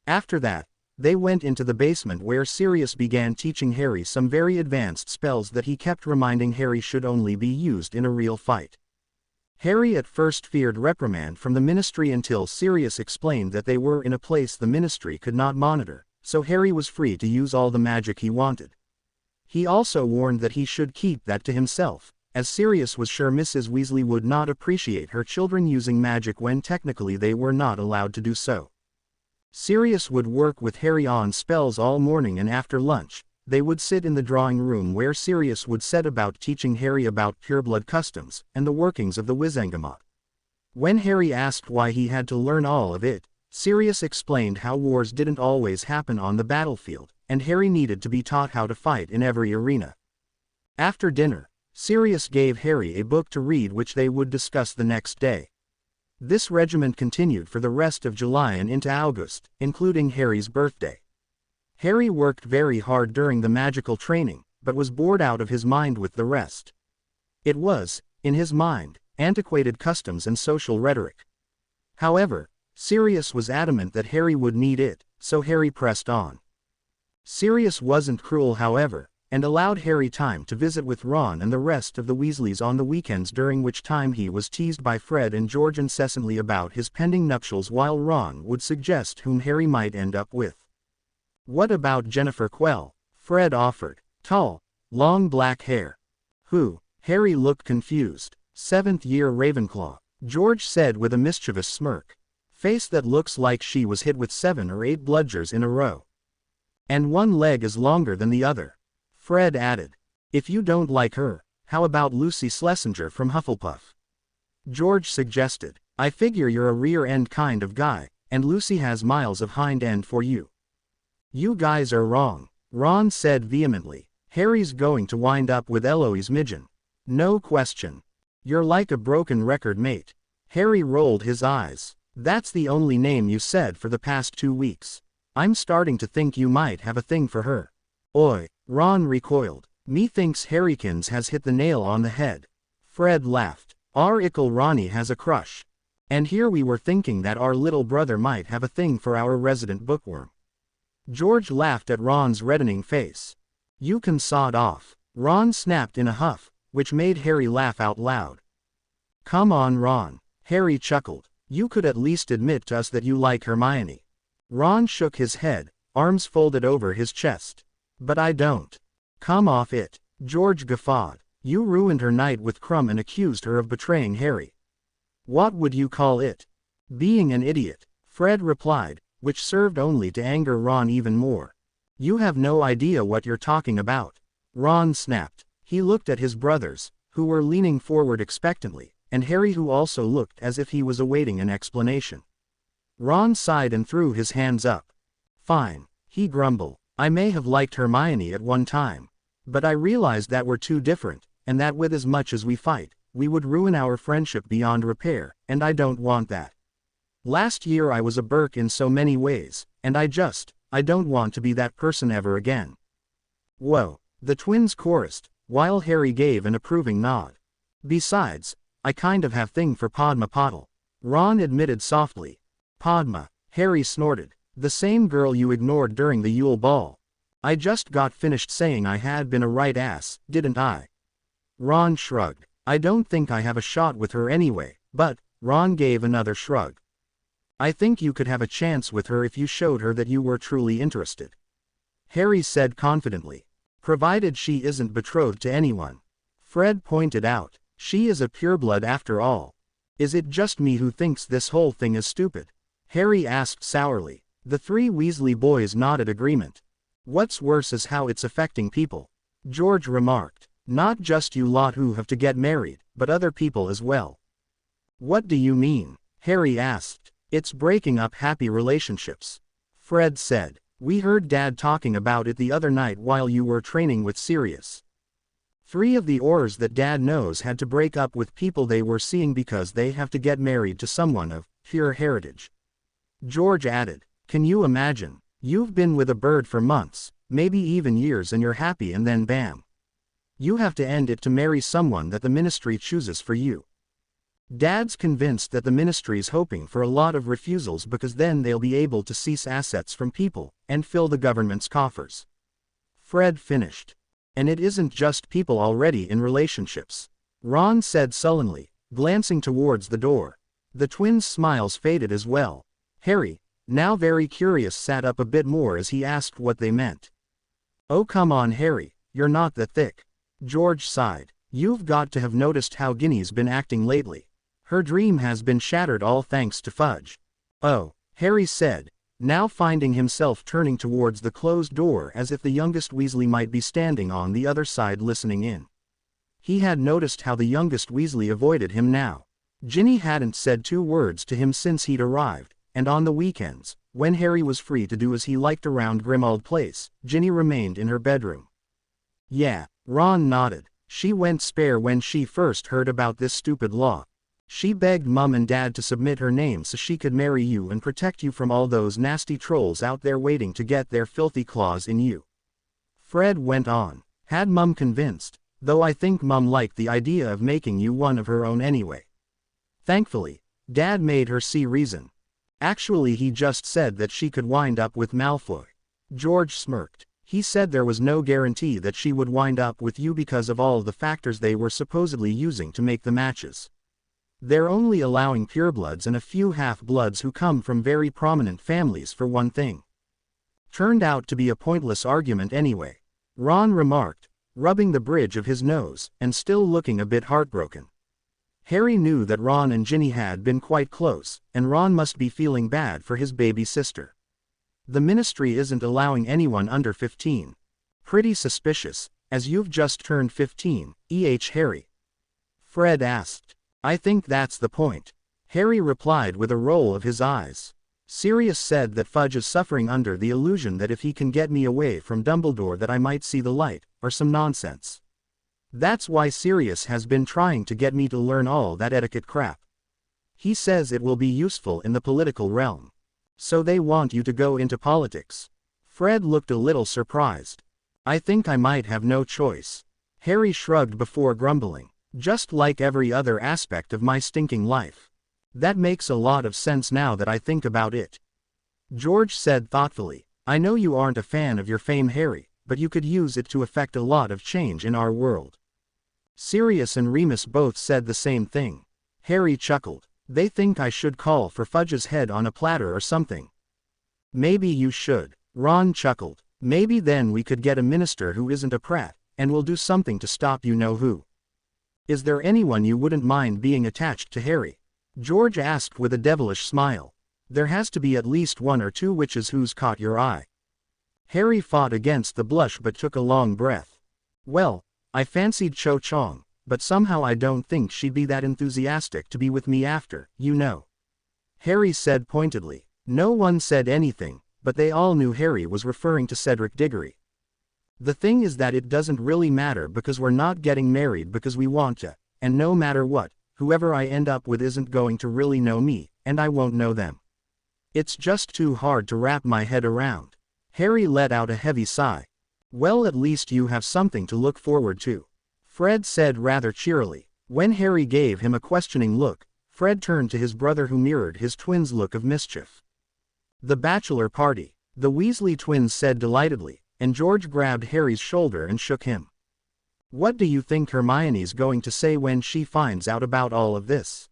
After that, they went into the basement where Sirius began teaching Harry some very advanced spells that he kept reminding Harry should only be used in a real fight. Harry at first feared reprimand from the Ministry until Sirius explained that they were in a place the Ministry could not monitor, so Harry was free to use all the magic he wanted. He also warned that he should keep that to himself, as Sirius was sure Mrs. Weasley would not appreciate her children using magic when technically they were not allowed to do so. Sirius would work with Harry on spells all morning, and after lunch, they would sit in the drawing room where Sirius would set about teaching Harry about pureblood customs and the workings of the Wizengamot. When Harry asked why he had to learn all of it, Sirius explained how wars didn't always happen on the battlefield, and Harry needed to be taught how to fight in every arena. After dinner, Sirius gave Harry a book to read which they would discuss the next day. This regimen continued for the rest of July and into August, including Harry's birthday. Harry worked very hard during the magical training, but was bored out of his mind with the rest. It was, in his mind, antiquated customs and social rhetoric. However, Sirius was adamant that Harry would need it, so Harry pressed on. Sirius wasn't cruel, however, and allowed Harry time to visit with Ron and the rest of the Weasleys on the weekends, during which time he was teased by Fred and George incessantly about his pending nuptials, while Ron would suggest whom Harry might end up with. What about Jennifer Quell? Fred offered. Tall, long black hair. Who? Harry looked confused. 7th year Ravenclaw, George said with a mischievous smirk. Face that looks like she was hit with 7 or 8 bludgers in a row. And one leg is longer than the other. Fred added. If you don't like her, how about Lucy Schlesinger from Hufflepuff? George suggested. I figure you're a rear-end kind of guy, and Lucy has miles of hind end for you. You guys are wrong, Ron said vehemently. Harry's going to wind up with Eloise Midgen. No question. You're like a broken record, mate. Harry rolled his eyes. That's the only name you said for the past 2 weeks. I'm starting to think you might have a thing for her. Oi, Ron recoiled. Methinks Harrykins has hit the nail on the head. Fred laughed. Our ickle Ronnie has a crush. And here we were thinking that our little brother might have a thing for our resident bookworm. George laughed at Ron's reddening face. You can sod off. Ron snapped in a huff, which made Harry laugh out loud. Come on, Ron. Harry chuckled. You could at least admit to us that you like Hermione. Ron shook his head, arms folded over his chest. But I don't. Come off it. George guffawed. You ruined her night with Crumb and accused her of betraying Harry. What would you call it? Being an idiot, Fred replied, which served only to anger Ron even more. You have no idea what you're talking about. Ron snapped. He looked at his brothers, who were leaning forward expectantly, and Harry, who also looked as if he was awaiting an explanation. Ron sighed and threw his hands up. Fine, he grumbled. I may have liked Hermione at one time. But I realized that we're too different, and that with as much as we fight, we would ruin our friendship beyond repair, and I don't want that. Last year I was a Burke in so many ways, and I don't want to be that person ever again. Whoa, the twins chorused, while Harry gave an approving nod. Besides, I kind of have thing for Padma Patil. Ron admitted softly. Padma, Harry snorted. The same girl you ignored during the Yule Ball. I just got finished saying I had been a right ass, didn't I? Ron shrugged. I don't think I have a shot with her anyway, but, Ron gave another shrug. I think you could have a chance with her if you showed her that you were truly interested. Harry said confidently. Provided she isn't betrothed to anyone. Fred pointed out. She is a pureblood after all. Is it just me who thinks this whole thing is stupid? Harry asked sourly. The three Weasley boys nodded agreement. What's worse is how it's affecting people. George remarked. Not just you lot who have to get married, but other people as well. What do you mean? Harry asked. It's breaking up happy relationships. Fred said. We heard Dad talking about it the other night while you were training with Sirius. 3 of the Aurors that Dad knows had to break up with people they were seeing because they have to get married to someone of pure heritage. George added. Can you imagine? You've been with a bird for months, maybe even years, and you're happy, and then bam. You have to end it to marry someone that the Ministry chooses for you. Dad's convinced that the Ministry's hoping for a lot of refusals because then they'll be able to seize assets from people and fill the government's coffers. Fred finished. And it isn't just people already in relationships. Ron said sullenly, glancing towards the door. The twins' smiles faded as well. Harry, now very curious, sat up a bit more as he asked what they meant. Oh come on Harry, you're not that thick. George sighed. You've got to have noticed how Ginny's been acting lately. Her dream has been shattered all thanks to Fudge. Oh, Harry said, now finding himself turning towards the closed door as if the youngest Weasley might be standing on the other side listening in. He had noticed how the youngest Weasley avoided him now. Ginny hadn't said 2 words to him since he'd arrived. And on the weekends, when Harry was free to do as he liked around Grimmauld Place, Ginny remained in her bedroom. Yeah, Ron nodded. She went spare when she first heard about this stupid law. She begged Mum and Dad to submit her name so she could marry you and protect you from all those nasty trolls out there waiting to get their filthy claws in you. Fred went on. Had Mum convinced, though I think Mum liked the idea of making you one of her own anyway. Thankfully, Dad made her see reason. Actually he just said that she could wind up with Malfoy. George smirked. He said there was no guarantee that she would wind up with you because of all the factors they were supposedly using to make the matches. They're only allowing purebloods and a few half-bloods who come from very prominent families for one thing. Turned out to be a pointless argument anyway. Ron remarked, rubbing the bridge of his nose, and still looking a bit heartbroken. Harry knew that Ron and Ginny had been quite close, and Ron must be feeling bad for his baby sister. The Ministry isn't allowing anyone under 15. Pretty suspicious, as you've just turned 15, Harry. Fred asked. I think that's the point. Harry replied with a roll of his eyes. Sirius said that Fudge is suffering under the illusion that if he can get me away from Dumbledore that I might see the light, or some nonsense. That's why Sirius has been trying to get me to learn all that etiquette crap. He says it will be useful in the political realm. So they want you to go into politics. Fred looked a little surprised. I think I might have no choice. Harry shrugged before grumbling. Just like every other aspect of my stinking life. That makes a lot of sense now that I think about it. George said thoughtfully, I know you aren't a fan of your fame, Harry, but you could use it to effect a lot of change in our world. Sirius and Remus both said the same thing. Harry chuckled. They think I should call for Fudge's head on a platter or something. Maybe you should. Ron chuckled. Maybe then we could get a minister who isn't a prat, and will do something to stop you know who. Is there anyone you wouldn't mind being attached to, Harry? George asked with a devilish smile. There has to be at least one or two witches who's caught your eye. Harry fought against the blush but took a long breath. Well, I fancied Cho Chang, but somehow I don't think she'd be that enthusiastic to be with me after, you know. Harry said pointedly. No one said anything, but they all knew Harry was referring to Cedric Diggory. The thing is that it doesn't really matter because we're not getting married because we want to, and no matter what, whoever I end up with isn't going to really know me, and I won't know them. It's just too hard to wrap my head around. Harry let out a heavy sigh. Well, at least you have something to look forward to. Fred said rather cheerily. When Harry gave him a questioning look, Fred turned to his brother who mirrored his twins' look of mischief. The bachelor party, the Weasley twins said delightedly, and George grabbed Harry's shoulder and shook him. What do you think Hermione's going to say when she finds out about all of this?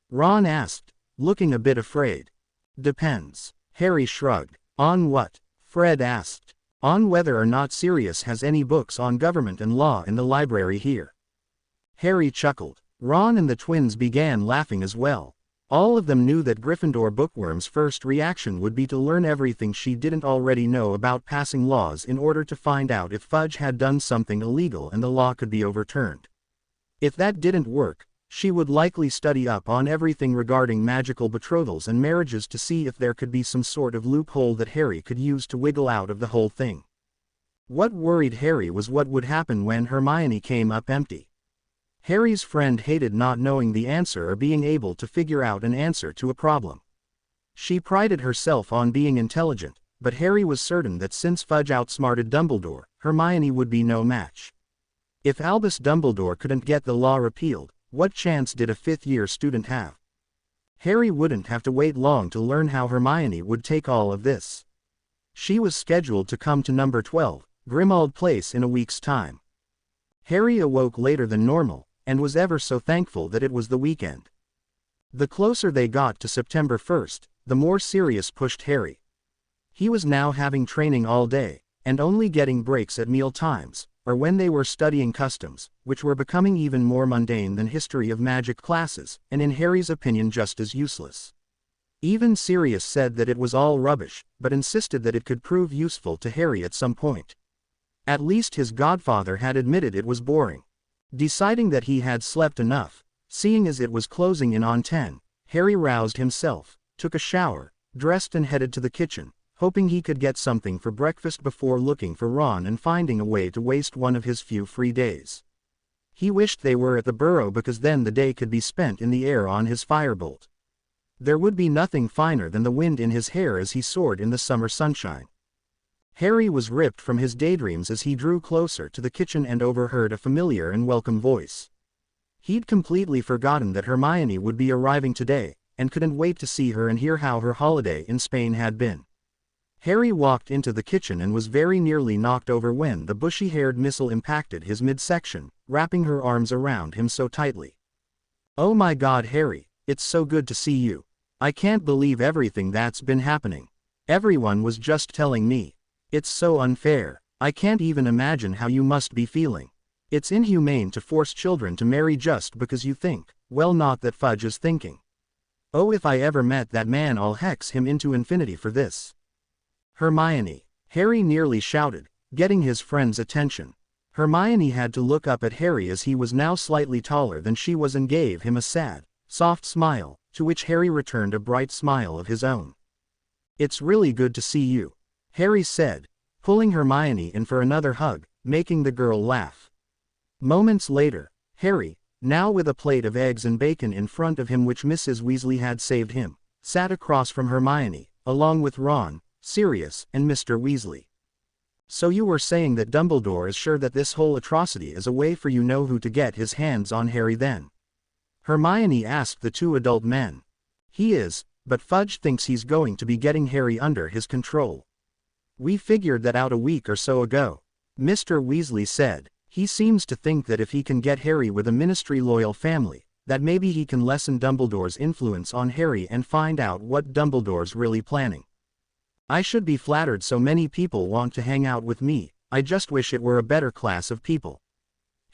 Ron asked, looking a bit afraid. Depends. Harry shrugged. On what? Fred asked. On whether or not Sirius has any books on government and law in the library here. Harry chuckled. Ron and the twins began laughing as well. All of them knew that Gryffindor bookworm's first reaction would be to learn everything she didn't already know about passing laws in order to find out if Fudge had done something illegal and the law could be overturned. If that didn't work, she would likely study up on everything regarding magical betrothals and marriages to see if there could be some sort of loophole that Harry could use to wiggle out of the whole thing. What worried Harry was what would happen when Hermione came up empty. Harry's friend hated not knowing the answer or being able to figure out an answer to a problem. She prided herself on being intelligent, but Harry was certain that since Fudge outsmarted Dumbledore, Hermione would be no match. If Albus Dumbledore couldn't get the law repealed, what chance did a fifth-year student have? Harry wouldn't have to wait long to learn how Hermione would take all of this. She was scheduled to come to number 12, Grimmauld Place in a week's time. Harry awoke later than normal, and was ever so thankful that it was the weekend. The closer they got to September 1st, the more Sirius pushed Harry. He was now having training all day, and only getting breaks at meal times, or when they were studying customs, which were becoming even more mundane than history of magic classes, and in Harry's opinion just as useless. Even Sirius said that it was all rubbish, but insisted that it could prove useful to Harry at some point. At least his godfather had admitted it was boring. Deciding that he had slept enough, seeing as it was closing in on 10, Harry roused himself, took a shower, dressed and headed to the kitchen, hoping he could get something for breakfast before looking for Ron and finding a way to waste one of his few free days. He wished they were at the Burrow because then the day could be spent in the air on his firebolt. There would be nothing finer than the wind in his hair as he soared in the summer sunshine. Harry was ripped from his daydreams as he drew closer to the kitchen and overheard a familiar and welcome voice. He'd completely forgotten that Hermione would be arriving today, and couldn't wait to see her and hear how her holiday in Spain had been. Harry walked into the kitchen and was very nearly knocked over when the bushy-haired missile impacted his midsection, wrapping her arms around him so tightly. "Oh my God, Harry, it's so good to see you. I can't believe everything that's been happening. Everyone was just telling me. It's so unfair. I can't even imagine how you must be feeling. It's inhumane to force children to marry just because you think, well, not that Fudge is thinking. Oh, if I ever met that man, I'll hex him into infinity for this." "Hermione!" Harry nearly shouted, getting his friend's attention. Hermione had to look up at Harry as he was now slightly taller than she was and gave him a sad, soft smile, to which Harry returned a bright smile of his own. "It's really good to see you," Harry said, pulling Hermione in for another hug, making the girl laugh. Moments later, Harry, now with a plate of eggs and bacon in front of him which Mrs. Weasley had saved him, sat across from Hermione, along with Ron, Sirius, and Mr. Weasley. So you were saying that Dumbledore is sure that this whole atrocity is a way for you know who to get his hands on Harry then? Hermione asked the two adult men. He is, but Fudge thinks he's going to be getting Harry under his control. We figured that out a week or so ago. Mr. Weasley said. He seems to think that if he can get Harry with a Ministry-loyal family, that maybe he can lessen Dumbledore's influence on Harry and find out what Dumbledore's really planning. I should be flattered so many people want to hang out with me, I just wish it were a better class of people.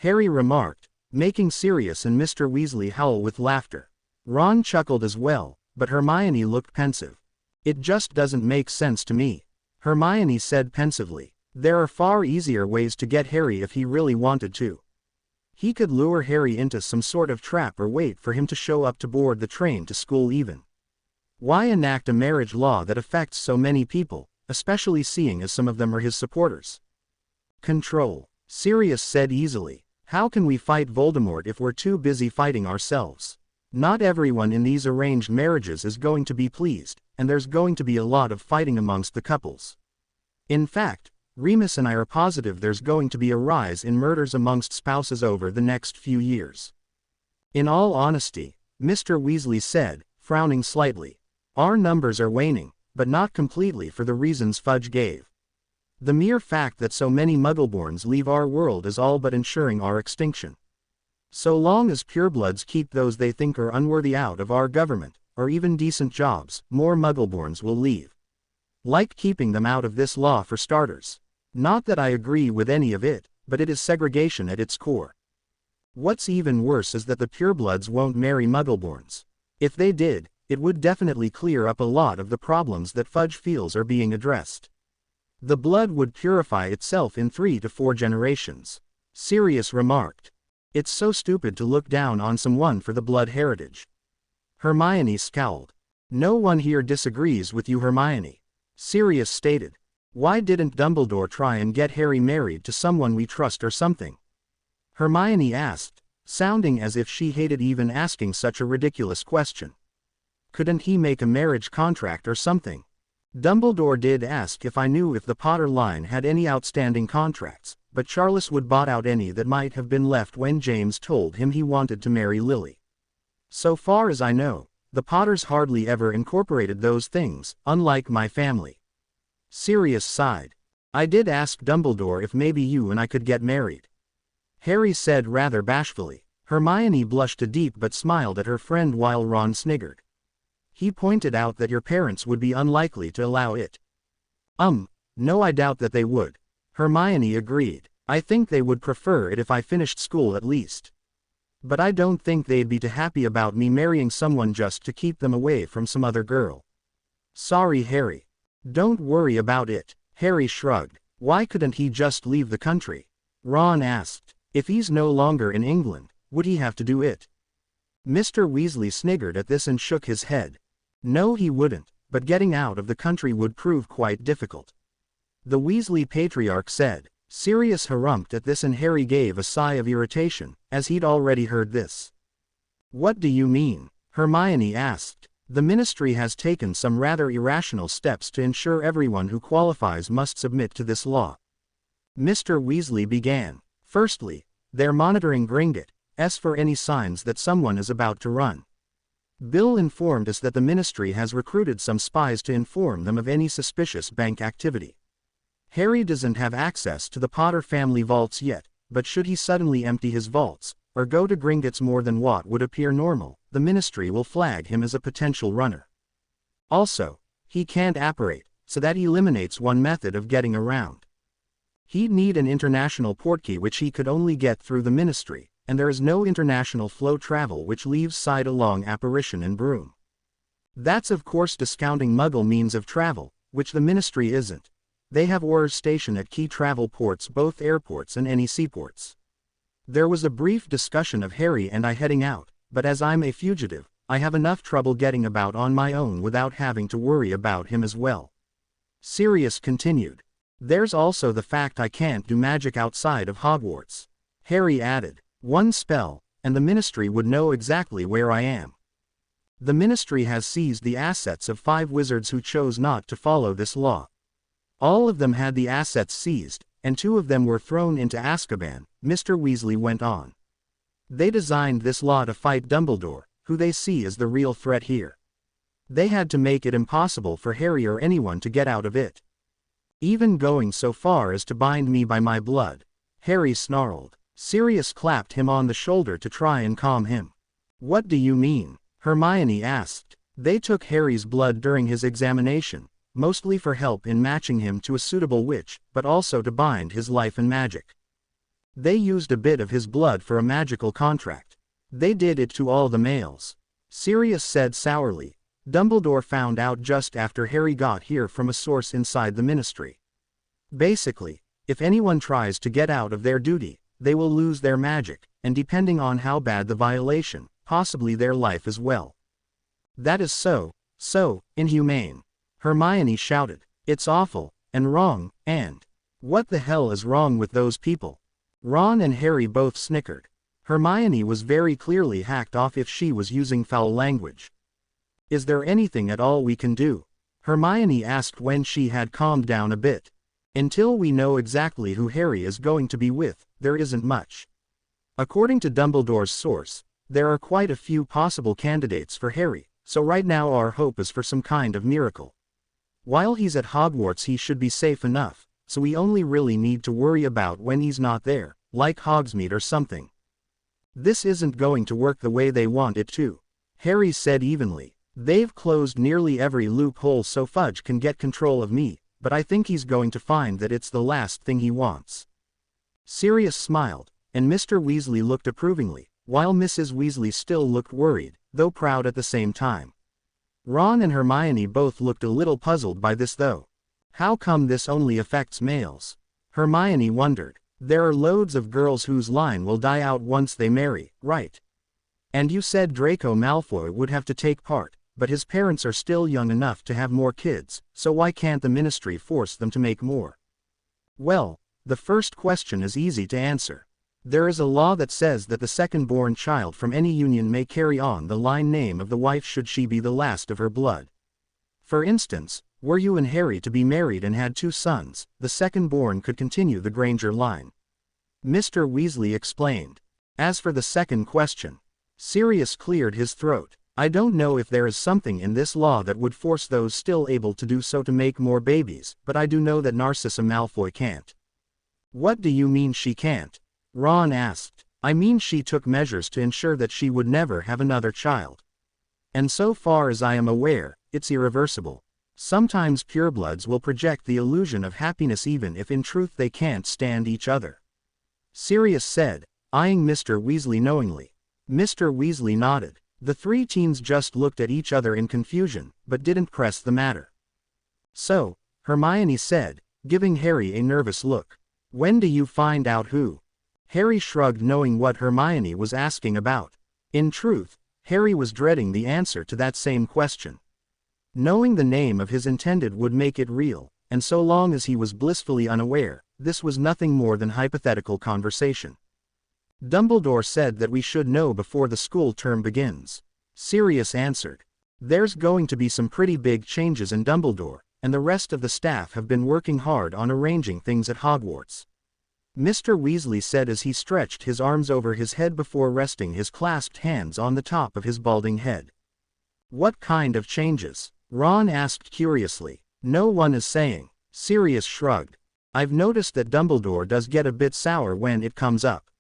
Harry remarked, making Sirius and Mr. Weasley howl with laughter. Ron chuckled as well, but Hermione looked pensive. It just doesn't make sense to me. Hermione said pensively. There are far easier ways to get Harry if he really wanted to. He could lure Harry into some sort of trap or wait for him to show up to board the train to school even. Why enact a marriage law that affects so many people, especially seeing as some of them are his supporters? Control. Sirius said easily. How can we fight Voldemort if we're too busy fighting ourselves? Not everyone in these arranged marriages is going to be pleased, and there's going to be a lot of fighting amongst the couples. In fact, Remus and I are positive there's going to be a rise in murders amongst spouses over the next few years. In all honesty, Mr. Weasley said, frowning slightly, our numbers are waning, but not completely for the reasons Fudge gave. The mere fact that so many Muggleborns leave our world is all but ensuring our extinction. So long as purebloods keep those they think are unworthy out of our government, or even decent jobs, more Muggleborns will leave. Like keeping them out of this law for starters. Not that I agree with any of it, but it is segregation at its core. What's even worse is that the purebloods won't marry Muggleborns. If they did, it would definitely clear up a lot of the problems that Fudge feels are being addressed. The blood would purify itself in 3 to 4 generations. Sirius remarked. It's so stupid to look down on someone for the blood heritage. Hermione scowled. No one here disagrees with you, Hermione. Sirius stated. Why didn't Dumbledore try and get Harry married to someone we trust or something? Hermione asked, sounding as if she hated even asking such a ridiculous question. Couldn't he make a marriage contract or something? Dumbledore did ask if I knew if the Potter line had any outstanding contracts, but Charles would bought out any that might have been left when James told him he wanted to marry Lily. So far as I know, the Potters hardly ever incorporated those things, unlike my family. Sirius sighed. I did ask Dumbledore if maybe you and I could get married. Harry said rather bashfully. Hermione blushed a deep but smiled at her friend while Ron sniggered. He pointed out that your parents would be unlikely to allow it. No, I doubt that they would. Hermione agreed. I think they would prefer it if I finished school at least. But I don't think they'd be too happy about me marrying someone just to keep them away from some other girl. Sorry, Harry. Don't worry about it. Harry shrugged. Why couldn't he just leave the country? Ron asked. If he's no longer in England, would he have to do it? Mr. Weasley sniggered at this and shook his head. No, he wouldn't, but getting out of the country would prove quite difficult. The Weasley patriarch said. Sirius harumphed at this and Harry gave a sigh of irritation, as he'd already heard this. What do you mean? Hermione asked. The Ministry has taken some rather irrational steps to ensure everyone who qualifies must submit to this law. Mr. Weasley began. Firstly, they're monitoring Gringotts for any signs that someone is about to run. Bill informed us that the Ministry has recruited some spies to inform them of any suspicious bank activity. Harry doesn't have access to the Potter family vaults yet, but should he suddenly empty his vaults, or go to Gringotts more than what would appear normal, the Ministry will flag him as a potential runner. Also, he can't apparate, so that eliminates one method of getting around. He'd need an international portkey which he could only get through the Ministry, and there is no international flow travel which leaves side-along apparition and broom. That's of course discounting Muggle means of travel, which the Ministry isn't. They have Aurors stationed at key travel ports, both airports and any seaports. There was a brief discussion of Harry and I heading out, but as I'm a fugitive, I have enough trouble getting about on my own without having to worry about him as well. Sirius continued. There's also the fact I can't do magic outside of Hogwarts. Harry added. One spell, and the Ministry would know exactly where I am. The Ministry has seized the assets of 5 wizards who chose not to follow this law. All of them had the assets seized, and 2 of them were thrown into Azkaban, Mr. Weasley went on. They designed this law to fight Dumbledore, who they see as the real threat here. They had to make it impossible for Harry or anyone to get out of it. Even going so far as to bind me by my blood, Harry snarled. Sirius clapped him on the shoulder to try and calm him. What do you mean? Hermione asked. They took Harry's blood during his examination, mostly for help in matching him to a suitable witch, but also to bind his life and magic. They used a bit of his blood for a magical contract. They did it to all the males. Sirius said sourly. Dumbledore found out just after Harry got here from a source inside the Ministry. Basically, if anyone tries to get out of their duty, they will lose their magic, and depending on how bad the violation, possibly their life as well. That is so inhumane. Hermione shouted. It's awful, and wrong, and what the hell is wrong with those people? Ron and Harry both snickered. Hermione was very clearly hacked off if she was using foul language. Is there anything at all we can do? Hermione asked when she had calmed down a bit. Until we know exactly who Harry is going to be with, there isn't much. According to Dumbledore's source, there are quite a few possible candidates for Harry, so right now our hope is for some kind of miracle. While he's at Hogwarts he should be safe enough, so we only really need to worry about when he's not there, like Hogsmeade or something. This isn't going to work the way they want it to, Harry said evenly. They've closed nearly every loophole so Fudge can get control of me, but I think he's going to find that it's the last thing he wants. Sirius smiled, and Mr. Weasley looked approvingly, while Mrs. Weasley still looked worried, though proud at the same time. Ron and Hermione both looked a little puzzled by this though. How come this only affects males? Hermione wondered. There are loads of girls whose line will die out once they marry, right? And you said Draco Malfoy would have to take part, but his parents are still young enough to have more kids, so why can't the Ministry force them to make more? Well, the first question is easy to answer. There is a law that says that the second-born child from any union may carry on the line name of the wife should she be the last of her blood. For instance, were you and Harry to be married and had 2 sons, the second-born could continue the Granger line. Mr. Weasley explained. As for the second question, Sirius cleared his throat. I don't know if there is something in this law that would force those still able to do so to make more babies, but I do know that Narcissa Malfoy can't. What do you mean she can't? Ron asked. I mean she took measures to ensure that she would never have another child. And so far as I am aware, it's irreversible. Sometimes purebloods will project the illusion of happiness even if in truth they can't stand each other. Sirius said, eyeing Mr. Weasley knowingly. Mr. Weasley nodded. The 3 teens just looked at each other in confusion, but didn't press the matter. So, Hermione said, giving Harry a nervous look. When do you find out who? Harry shrugged, knowing what Hermione was asking about. In truth, Harry was dreading the answer to that same question. Knowing the name of his intended would make it real, and so long as he was blissfully unaware, this was nothing more than hypothetical conversation. Dumbledore said that we should know before the school term begins. Sirius answered. There's going to be some pretty big changes in Dumbledore, and the rest of the staff have been working hard on arranging things at Hogwarts. Mr. Weasley said as he stretched his arms over his head before resting his clasped hands on the top of his balding head. What kind of changes? Ron asked curiously. No one is saying. Sirius shrugged. I've noticed that Dumbledore does get a bit sour when it comes up.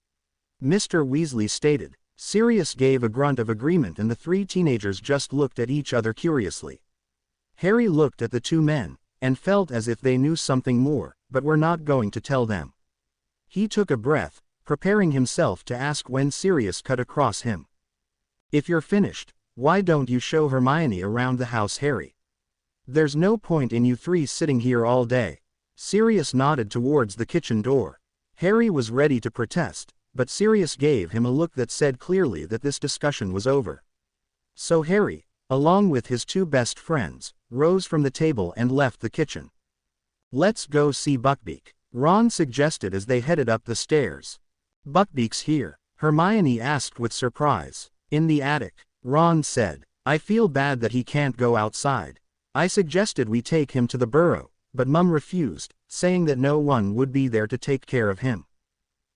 Mr. Weasley stated. Sirius gave a grunt of agreement and the 3 teenagers just looked at each other curiously. Harry looked at the 2 men, and felt as if they knew something more, but were not going to tell them. He took a breath, preparing himself to ask when Sirius cut across him. If you're finished, why don't you show Hermione around the house, Harry? There's no point in you 3 sitting here all day. Sirius nodded towards the kitchen door. Harry was ready to protest, but Sirius gave him a look that said clearly that this discussion was over. So Harry, along with his 2 best friends, rose from the table and left the kitchen. Let's go see Buckbeak, Ron suggested as they headed up the stairs. Buckbeak's here, Hermione asked with surprise. In the attic, Ron said. I feel bad that he can't go outside. I suggested we take him to the burrow, but Mum refused, saying that no one would be there to take care of him.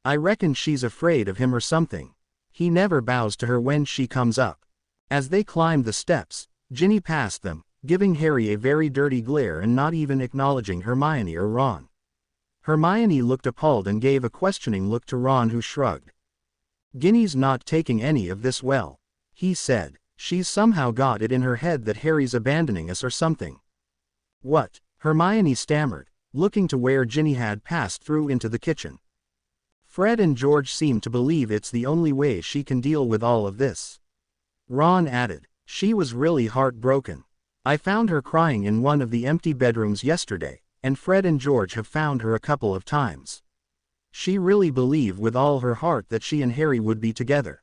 I reckon she's afraid of him or something. He never bows to her when she comes up. As they climbed the steps, Ginny passed them, giving Harry a very dirty glare and not even acknowledging Hermione or Ron. Hermione looked appalled and gave a questioning look to Ron, who shrugged. "Ginny's not taking any of this well," he said. "She's somehow got it in her head that Harry's abandoning us or something." "What?" Hermione stammered, looking to where Ginny had passed through into the kitchen. "Fred and George seem to believe it's the only way she can deal with all of this." Ron added, "She was really heartbroken. I found her crying in one of the empty bedrooms yesterday, and Fred and George have found her a couple of times. She really believed with all her heart that she and Harry would be together."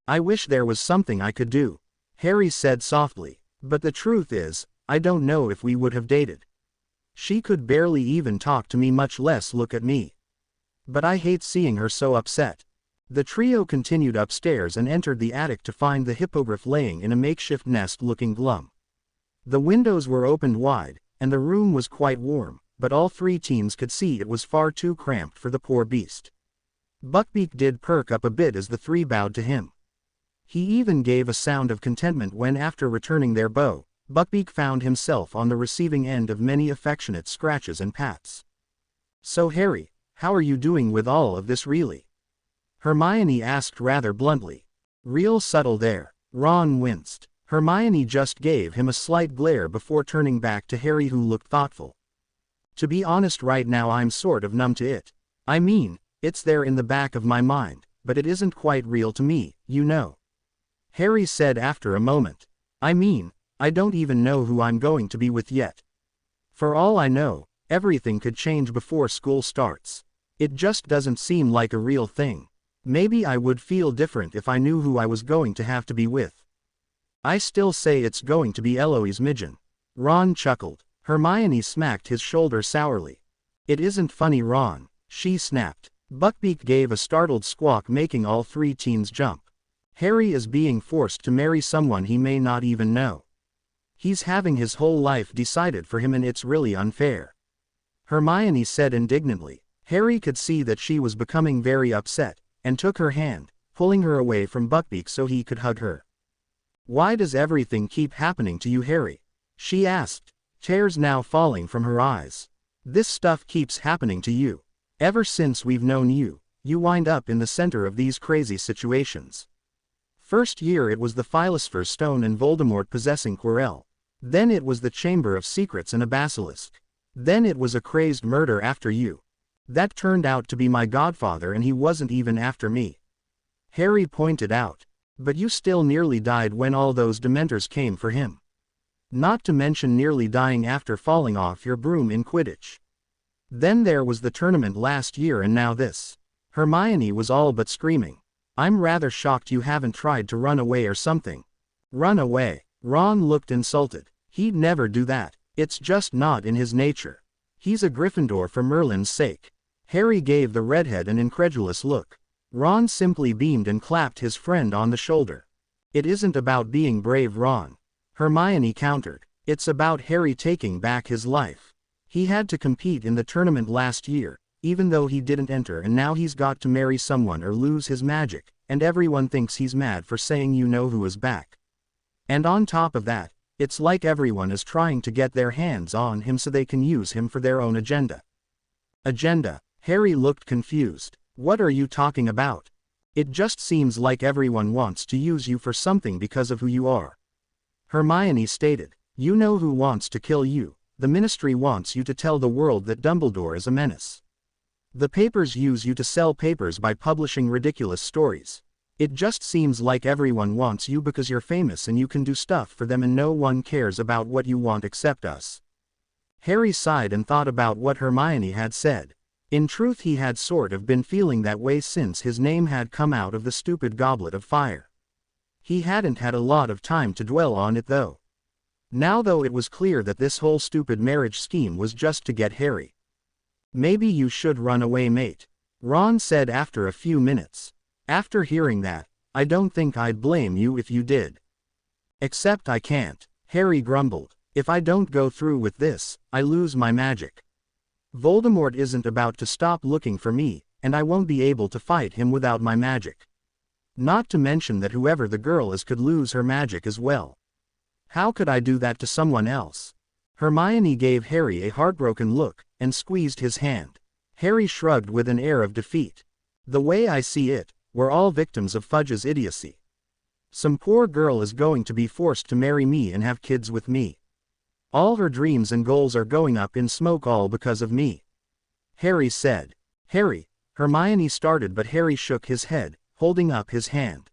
"I wish there was something I could do," Harry said softly, "but the truth is, I don't know if we would have dated. She could barely even talk to me, much less look at me. But I hate seeing her so upset." The trio continued upstairs and entered the attic to find the hippogriff laying in a makeshift nest, looking glum. The windows were opened wide, and the room was quite warm, but all three teens could see it was far too cramped for the poor beast. Buckbeak did perk up a bit as the three bowed to him. He even gave a sound of contentment when, after returning their bow, Buckbeak found himself on the receiving end of many affectionate scratches and pats. "So Harry, how are you doing with all of this really?" Hermione asked rather bluntly. "Real subtle there." Ron winced. Hermione just gave him a slight glare before turning back to Harry, who looked thoughtful. "To be honest, right now I'm sort of numb to it. I mean, it's there in the back of my mind, but it isn't quite real to me, you know." Harry said after a moment. "I mean, I don't even know who I'm going to be with yet. For all I know, everything could change before school starts. It just doesn't seem like a real thing. Maybe I would feel different if I knew who I was going to have to be with." "I still say it's going to be Eloise Midgen." Ron chuckled. Hermione smacked his shoulder sourly. "It isn't funny, Ron," she snapped. Buckbeak gave a startled squawk, making all three teens jump. "Harry is being forced to marry someone he may not even know. He's having his whole life decided for him, and it's really unfair," Hermione said indignantly. Harry could see that she was becoming very upset, and took her hand, pulling her away from Buckbeak so he could hug her. "Why does everything keep happening to you, Harry?" she asked, tears now falling from her eyes. "This stuff keeps happening to you. Ever since we've known you, you wind up in the center of these crazy situations. First year it was the Philosopher's Stone and Voldemort possessing Quirrell. Then it was the Chamber of Secrets and a basilisk. Then it was a crazed murder after you. That turned out to be my godfather, and he wasn't even after me," Harry pointed out. "But you still nearly died when all those Dementors came for him. Not to mention nearly dying after falling off your broom in Quidditch. Then there was the tournament last year, and now this." Hermione was all but screaming. "I'm rather shocked you haven't tried to run away or something." "Run away?" Ron looked insulted. "He'd never do that. It's just not in his nature. He's a Gryffindor for Merlin's sake." Harry gave the redhead an incredulous look. Ron simply beamed and clapped his friend on the shoulder. "It isn't about being brave, Ron," Hermione countered. "It's about Harry taking back his life. He had to compete in the tournament last year, even though he didn't enter, and now he's got to marry someone or lose his magic, and everyone thinks he's mad for saying you know who is back. And on top of that, it's like everyone is trying to get their hands on him so they can use him for their own agenda." "Agenda?" Harry looked confused. "What are you talking about? It just seems like everyone wants to use you for something because of who you are," Hermione stated. "You know who wants to kill you. The Ministry wants you to tell the world that Dumbledore is a menace. The papers use you to sell papers by publishing ridiculous stories. It just seems like everyone wants you because you're famous and you can do stuff for them, and no one cares about what you want except us." Harry sighed and thought about what Hermione had said. In truth, he had sort of been feeling that way since his name had come out of the stupid Goblet of Fire. He hadn't had a lot of time to dwell on it though. Now though, it was clear that this whole stupid marriage scheme was just to get Harry. "Maybe you should run away, mate," Ron said after a few minutes. "After hearing that, I don't think I'd blame you if you did." "Except I can't," Harry grumbled. If I don't go through with this, I lose my magic. Voldemort isn't about to stop looking for me, and I won't be able to fight him without my magic. Not to mention that whoever the girl is could lose her magic as well. How could I do that to someone else? Hermione gave Harry a heartbroken look, and squeezed his hand. Harry shrugged with an air of defeat. The way I see it, we're all victims of Fudge's idiocy. Some poor girl is going to be forced to marry me and have kids with me. All her dreams and goals are going up in smoke all because of me. Harry said. Harry, Hermione started, but Harry shook his head, holding up his hand.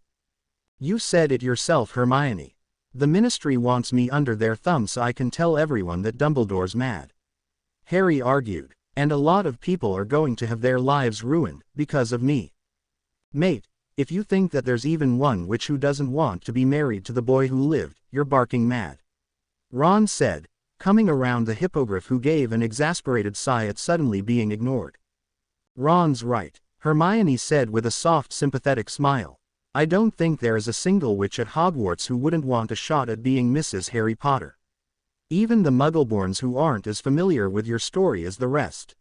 You said it yourself, Hermione. The Ministry wants me under their thumb so I can tell everyone that Dumbledore's mad. Harry argued, and a lot of people are going to have their lives ruined because of me. Mate, if you think that there's even one witch who doesn't want to be married to the boy who lived, you're barking mad. Ron said, coming around the hippogriff, who gave an exasperated sigh at suddenly being ignored. Ron's right, Hermione said with a soft, sympathetic smile. I don't think there is a single witch at Hogwarts who wouldn't want a shot at being Mrs. Harry Potter. Even the Muggleborns who aren't as familiar with your story as the rest.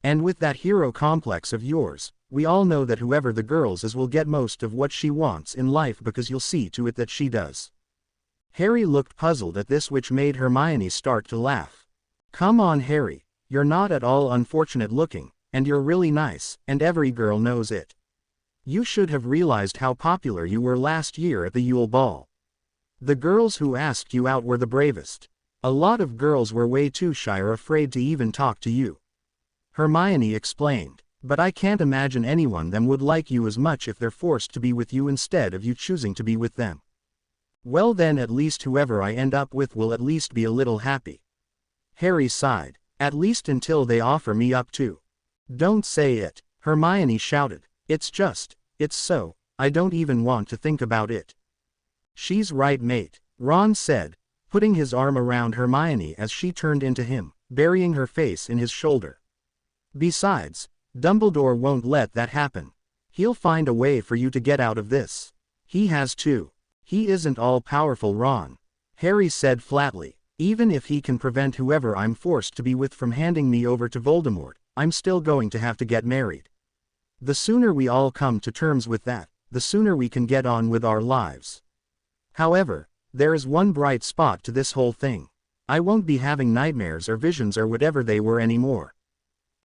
And with that hero complex of yours, we all know that whoever the girls is will get most of what she wants in life because you'll see to it that she does. Harry looked puzzled at this, which made Hermione start to laugh. Come on, Harry, you're not at all unfortunate looking, and you're really nice, and every girl knows it. You should have realized how popular you were last year at the Yule Ball. The girls who asked you out were the bravest. A lot of girls were way too shy or afraid to even talk to you. Hermione explained, but I can't imagine anyone them would like you as much if they're forced to be with you instead of you choosing to be with them. Well then, at least whoever I end up with will at least be a little happy. Harry sighed, at least until they offer me up too. Don't say it, Hermione shouted. It's so, I don't even want to think about it. She's right, mate, Ron said, putting his arm around Hermione as she turned into him, burying her face in his shoulder. Besides, Dumbledore won't let that happen. He'll find a way for you to get out of this. He has to. He isn't all-powerful, Ron. Harry said flatly. Even if he can prevent whoever I'm forced to be with from handing me over to Voldemort, I'm still going to have to get married. The sooner we all come to terms with that, the sooner we can get on with our lives. However, there is one bright spot to this whole thing. I won't be having nightmares or visions or whatever they were anymore.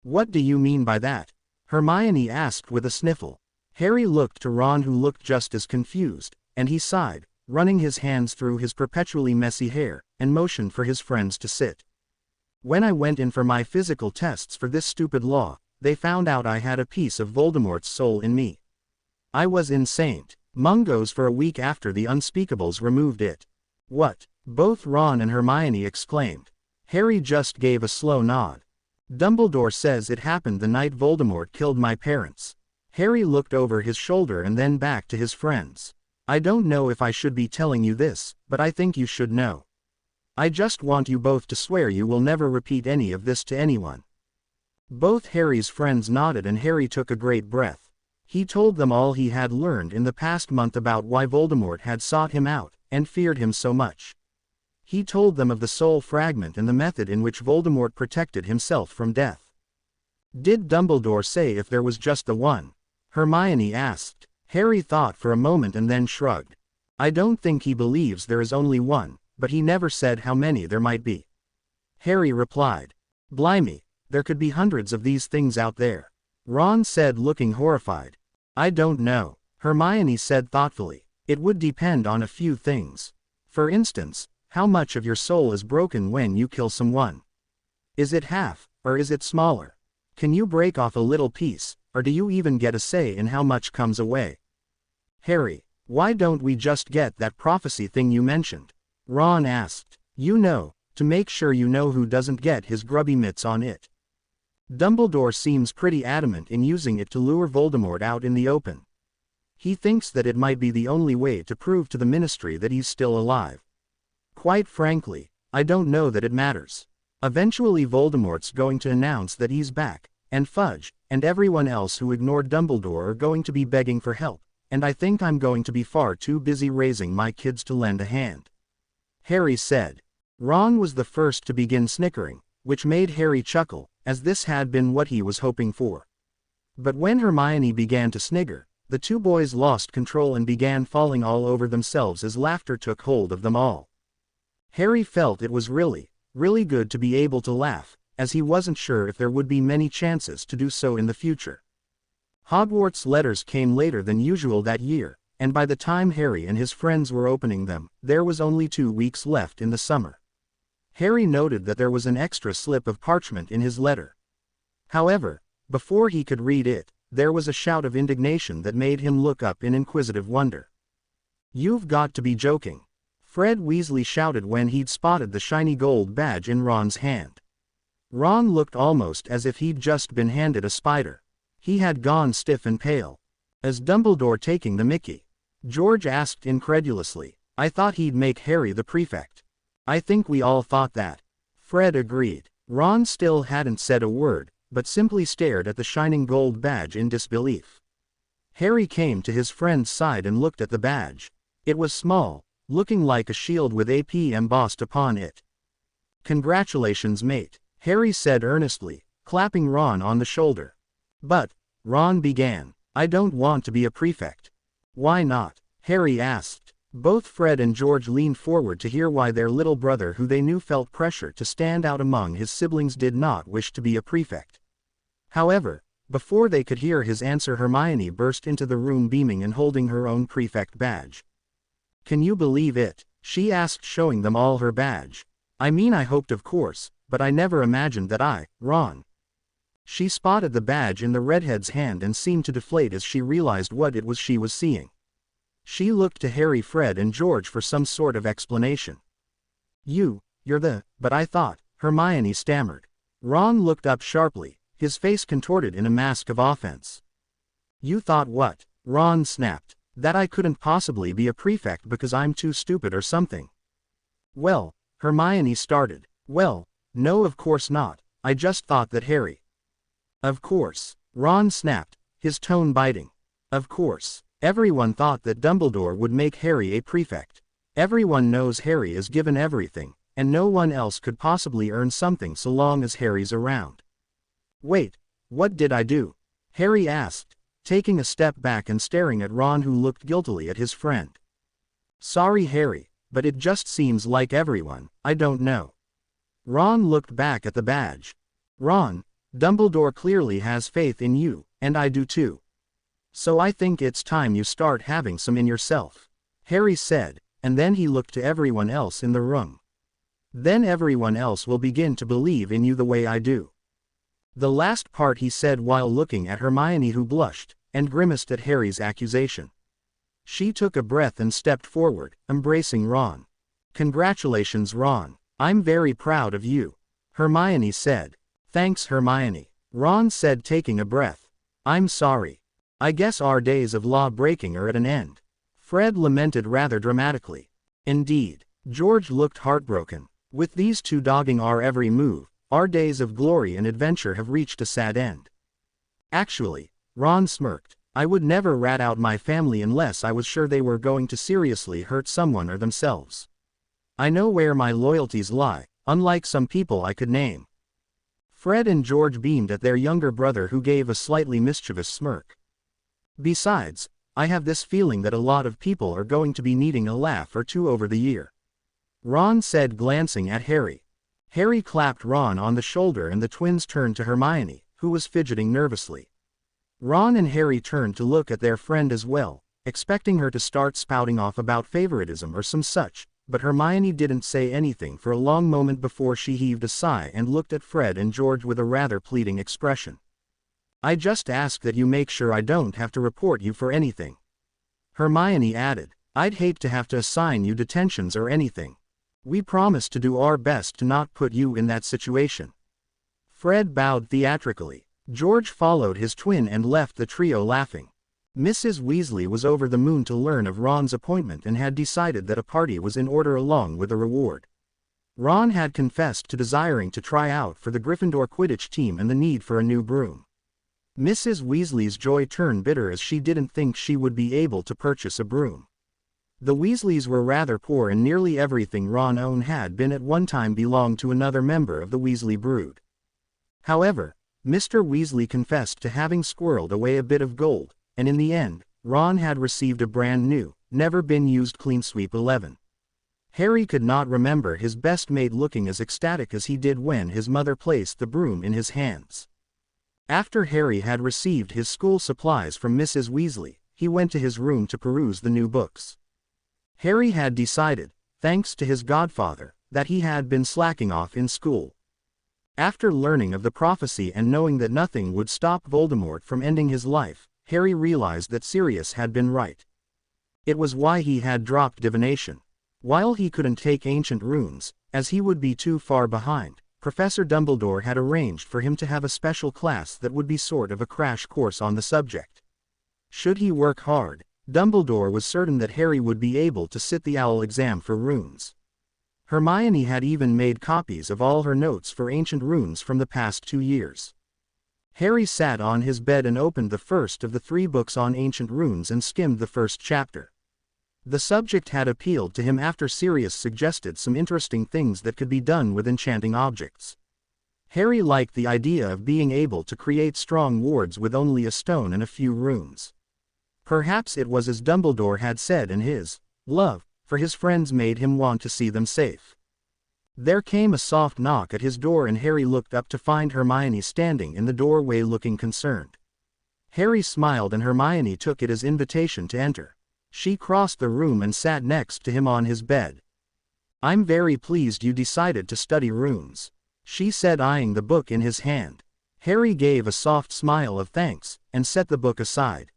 What do you mean by that? Hermione asked with a sniffle. Harry looked to Ron, who looked just as confused, and he sighed, running his hands through his perpetually messy hair, and motioned for his friends to sit. When I went in for my physical tests for this stupid law, they found out I had a piece of Voldemort's soul in me. I was in St. Mungo's for a week after the Unspeakables removed it. What? Both Ron and Hermione exclaimed. Harry just gave a slow nod. Dumbledore says it happened the night Voldemort killed my parents. Harry looked over his shoulder and then back to his friends. I don't know if I should be telling you this, but I think you should know. I just want you both to swear you will never repeat any of this to anyone. Both Harry's friends nodded, and Harry took a great breath. He told them all he had learned in the past month about why Voldemort had sought him out, and feared him so much. He told them of the soul fragment and the method in which Voldemort protected himself from death. Did Dumbledore say if there was just the one? Hermione asked. Harry thought for a moment and then shrugged. I don't think he believes there is only one, but he never said how many there might be. Harry replied. Blimey, there could be hundreds of these things out there. Ron said, looking horrified. I don't know, Hermione said thoughtfully. It would depend on a few things. For instance, how much of your soul is broken when you kill someone? Is it half, or is it smaller? Can you break off a little piece, or do you even get a say in how much comes away? Harry, why don't we just get that prophecy thing you mentioned? Ron asked. You know, to make sure you know who doesn't get his grubby mitts on it. Dumbledore seems pretty adamant in using it to lure Voldemort out in the open. He thinks that it might be the only way to prove to the Ministry that he's still alive. Quite frankly, I don't know that it matters. Eventually Voldemort's going to announce that he's back, and Fudge, and everyone else who ignored Dumbledore are going to be begging for help, and I think I'm going to be far too busy raising my kids to lend a hand. Harry said. Ron was the first to begin snickering, which made Harry chuckle, as this had been what he was hoping for. But when Hermione began to snigger, the two boys lost control and began falling all over themselves as laughter took hold of them all. Harry felt it was really good to be able to laugh, as he wasn't sure if there would be many chances to do so in the future. Hogwarts letters came later than usual that year, and by the time Harry and his friends were opening them, there was only 2 weeks left in the summer. Harry noted that there was an extra slip of parchment in his letter. However, before he could read it, there was a shout of indignation that made him look up in inquisitive wonder. "You've got to be joking," Fred Weasley shouted when he'd spotted the shiny gold badge in Ron's hand. Ron looked almost as if he'd just been handed a spider. He had gone stiff and pale. "Is Dumbledore taking the mickey?" George asked incredulously. "I thought he'd make Harry the prefect." "I think we all thought that," Fred agreed. Ron still hadn't said a word, but simply stared at the shining gold badge in disbelief. Harry came to his friend's side and looked at the badge. It was small, looking like a shield with AP embossed upon it. "Congratulations, mate," Harry said earnestly, clapping Ron on the shoulder. "But," Ron began, "I don't want to be a prefect." "Why not?" Harry asked. Both Fred and George leaned forward to hear why their little brother, who they knew felt pressure to stand out among his siblings, did not wish to be a prefect. However, before they could hear his answer, Hermione burst into the room beaming and holding her own prefect badge. "Can you believe it?" she asked, showing them all her badge. "I mean, I hoped, of course, but I never imagined that Ron." She spotted the badge in the redhead's hand and seemed to deflate as she realized what it was she was seeing. She looked to Harry, Fred, and George for some sort of explanation. You're but I thought," Hermione stammered. Ron looked up sharply, his face contorted in a mask of offense. "You thought what?" Ron snapped. "That I couldn't possibly be a prefect because I'm too stupid or something?" "Well," Hermione started. "Well, no, of course not. I just thought that Harry—" "Of course," Ron snapped, his tone biting. "Of course. Everyone thought that Dumbledore would make Harry a prefect. Everyone knows Harry is given everything, and no one else could possibly earn something so long as Harry's around." "Wait, what did I do?" Harry asked, taking a step back and staring at Ron, who looked guiltily at his friend. "Sorry, Harry, but it just seems like I don't know." Ron looked back at the badge. "Ron, Dumbledore clearly has faith in you, and I do too. So I think it's time you start having some in yourself," Harry said, and then he looked to everyone else in the room. "Then everyone else will begin to believe in you the way I do." The last part he said while looking at Hermione, who blushed and grimaced at Harry's accusation. She took a breath and stepped forward, embracing Ron. "Congratulations, Ron. I'm very proud of you," Hermione said. "Thanks, Hermione," Ron said, taking a breath. "I'm sorry. I guess our days of law-breaking are at an end," Fred lamented rather dramatically. "Indeed." George looked heartbroken. "With these two dogging our every move, our days of glory and adventure have reached a sad end." "Actually," Ron smirked, "I would never rat out my family unless I was sure they were going to seriously hurt someone or themselves. I know where my loyalties lie, unlike some people I could name." Fred and George beamed at their younger brother, who gave a slightly mischievous smirk. "Besides, I have this feeling that a lot of people are going to be needing a laugh or two over the year," Ron said, glancing at Harry. Harry clapped Ron on the shoulder and the twins turned to Hermione, who was fidgeting nervously. Ron and Harry turned to look at their friend as well, expecting her to start spouting off about favoritism or some such, but Hermione didn't say anything for a long moment before she heaved a sigh and looked at Fred and George with a rather pleading expression. "I just ask that you make sure I don't have to report you for anything," Hermione added. "I'd hate to have to assign you detentions or anything. We promise to do our best to not put you in that situation." Fred bowed theatrically. George followed his twin and left the trio laughing. Mrs. Weasley was over the moon to learn of Ron's appointment and had decided that a party was in order along with a reward. Ron had confessed to desiring to try out for the Gryffindor Quidditch team and the need for a new broom. Mrs. Weasley's joy turned bitter as she didn't think she would be able to purchase a broom. The Weasleys were rather poor and nearly everything Ron owned had been at one time belonged to another member of the Weasley brood. However, Mr. Weasley confessed to having squirreled away a bit of gold, and in the end, Ron had received a brand new, never-been-used Clean Sweep 11. Harry could not remember his best mate looking as ecstatic as he did when his mother placed the broom in his hands. After Harry had received his school supplies from Mrs. Weasley, he went to his room to peruse the new books. Harry had decided, thanks to his godfather, that he had been slacking off in school. After learning of the prophecy and knowing that nothing would stop Voldemort from ending his life, Harry realized that Sirius had been right. It was why he had dropped divination. While he couldn't take ancient runes, as he would be too far behind, Professor Dumbledore had arranged for him to have a special class that would be sort of a crash course on the subject. Should he work hard, Dumbledore was certain that Harry would be able to sit the OWL exam for runes. Hermione had even made copies of all her notes for ancient runes from the past 2 years. Harry sat on his bed and opened the first of the 3 books on ancient runes and skimmed the first chapter. The subject had appealed to him after Sirius suggested some interesting things that could be done with enchanting objects. Harry liked the idea of being able to create strong wards with only a stone and a few runes. Perhaps it was as Dumbledore had said, and his love for his friends made him want to see them safe. There came a soft knock at his door and Harry looked up to find Hermione standing in the doorway looking concerned. Harry smiled and Hermione took it as invitation to enter. She crossed the room and sat next to him on his bed. "I'm very pleased you decided to study runes," she said, eyeing the book in his hand. Harry gave a soft smile of thanks, and set the book aside.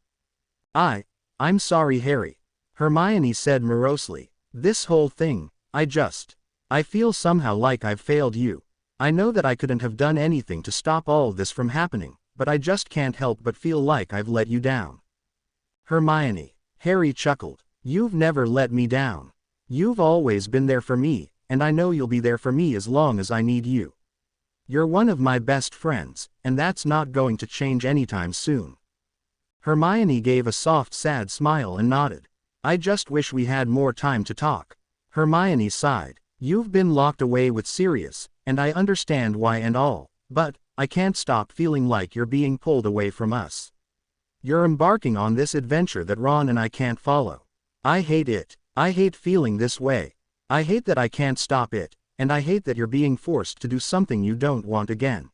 I'm sorry, Harry," Hermione said morosely. "This whole thing, I feel somehow like I've failed you. I know that I couldn't have done anything to stop all this from happening, but I just can't help but feel like I've let you down." "Hermione," Harry chuckled, "you've never let me down. You've always been there for me, and I know you'll be there for me as long as I need you. You're one of my best friends, and that's not going to change anytime soon." Hermione gave a soft sad smile and nodded. "I just wish we had more time to talk." Hermione sighed. "You've been locked away with Sirius, and I understand why and all, but I can't stop feeling like you're being pulled away from us. You're embarking on this adventure that Ron and I can't follow. I hate it. I hate feeling this way. I hate that I can't stop it, and I hate that you're being forced to do something you don't want again."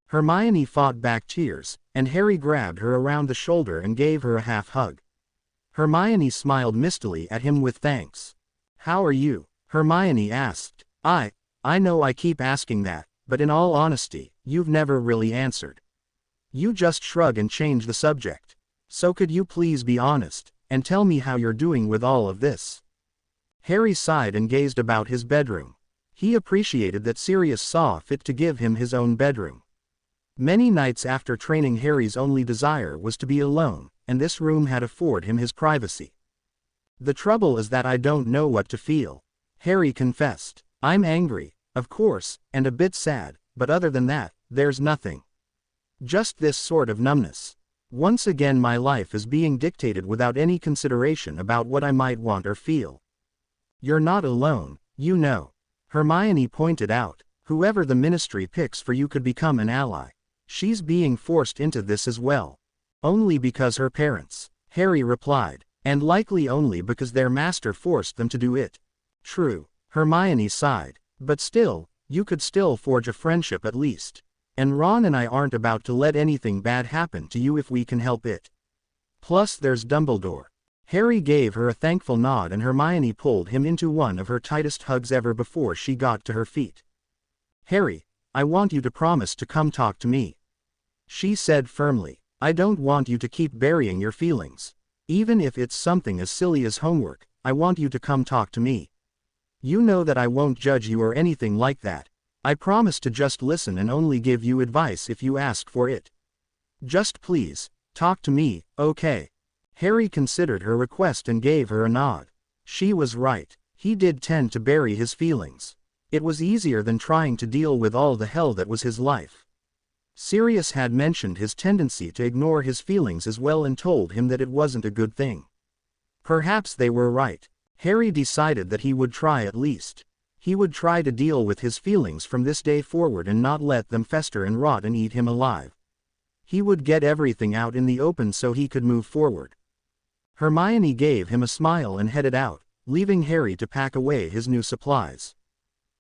Hermione fought back tears, and Harry grabbed her around the shoulder and gave her a half hug. Hermione smiled mistily at him with thanks. "How are you?" Hermione asked. I know I keep asking that, but in all honesty, you've never really answered. You just shrug and change the subject. So could you please be honest, and tell me how you're doing with all of this?" Harry sighed and gazed about his bedroom. He appreciated that Sirius saw fit to give him his own bedroom. Many nights after training, Harry's only desire was to be alone, and this room had afforded him his privacy. "The trouble is that I don't know what to feel," Harry confessed. "I'm angry, of course, and a bit sad, but other than that, there's nothing. Just this sort of numbness. Once again my life is being dictated without any consideration about what I might want or feel." "You're not alone, you know," Hermione pointed out. "Whoever the Ministry picks for you could become an ally. She's being forced into this as well. Only because her parents," Harry replied, "and likely only because their master forced them to do it." "True," Hermione sighed, "but still, you could still forge a friendship at least. And Ron and I aren't about to let anything bad happen to you if we can help it. Plus there's Dumbledore." Harry gave her a thankful nod and Hermione pulled him into one of her tightest hugs ever before she got to her feet. "Harry, I want you to promise to come talk to me," she said firmly. "I don't want you to keep burying your feelings. Even if it's something as silly as homework, I want you to come talk to me. You know that I won't judge you or anything like that. I promise to just listen and only give you advice if you ask for it. Just please, talk to me, okay?" Harry considered her request and gave her a nod. She was right. He did tend to bury his feelings. It was easier than trying to deal with all the hell that was his life. Sirius had mentioned his tendency to ignore his feelings as well and told him that it wasn't a good thing. Perhaps they were right. Harry decided that he would try at least. He would try to deal with his feelings from this day forward and not let them fester and rot and eat him alive. He would get everything out in the open so he could move forward. Hermione gave him a smile and headed out, leaving Harry to pack away his new supplies.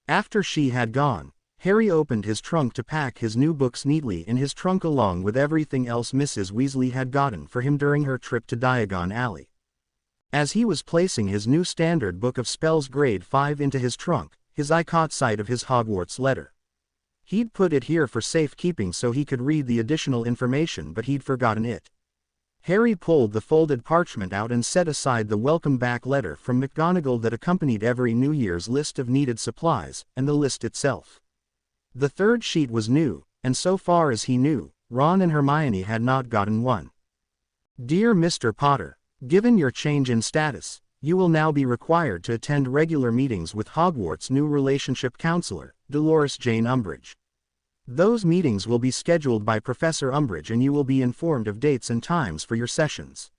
After she had gone, Harry opened his trunk to pack his new books neatly in his trunk along with everything else Mrs. Weasley had gotten for him during her trip to Diagon Alley. As he was placing his new standard book of spells grade 5 into his trunk, his eye caught sight of his Hogwarts letter. He'd put it here for safekeeping so he could read the additional information, but he'd forgotten it. Harry pulled the folded parchment out and set aside the welcome back letter from McGonagall that accompanied every New Year's list of needed supplies, and the list itself. The third sheet was new, and so far as he knew, Ron and Hermione had not gotten one. Dear Mr. Potter, given your change in status, you will now be required to attend regular meetings with Hogwarts' new relationship counselor, Dolores Jane Umbridge. Those meetings will be scheduled by Professor Umbridge and you will be informed of dates and times for your sessions.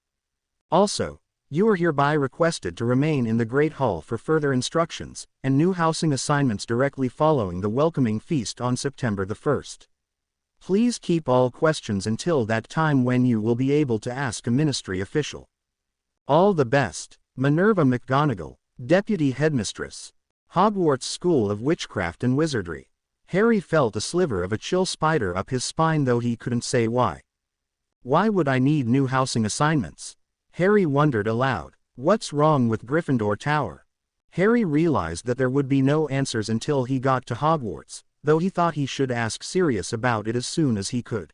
Also, you are hereby requested to remain in the Great Hall for further instructions and new housing assignments directly following the welcoming feast on September the 1st. Please keep all questions until that time when you will be able to ask a ministry official. All the best, Minerva McGonagall, Deputy Headmistress, Hogwarts School of Witchcraft and Wizardry. Harry felt a sliver of a chill spider up his spine, though he couldn't say why. Why would I need new housing assignments? Harry wondered aloud. What's wrong with Gryffindor Tower? Harry realized that there would be no answers until he got to Hogwarts, though he thought he should ask Sirius about it as soon as he could.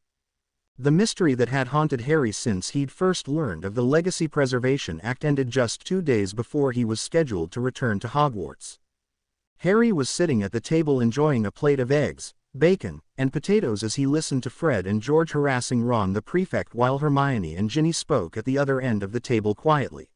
The mystery that had haunted Harry since he'd first learned of the Legacy Preservation Act ended just 2 days before he was scheduled to return to Hogwarts. Harry was sitting at the table enjoying a plate of eggs, bacon, and potatoes as he listened to Fred and George harassing Ron the Prefect while Hermione and Ginny spoke at the other end of the table quietly.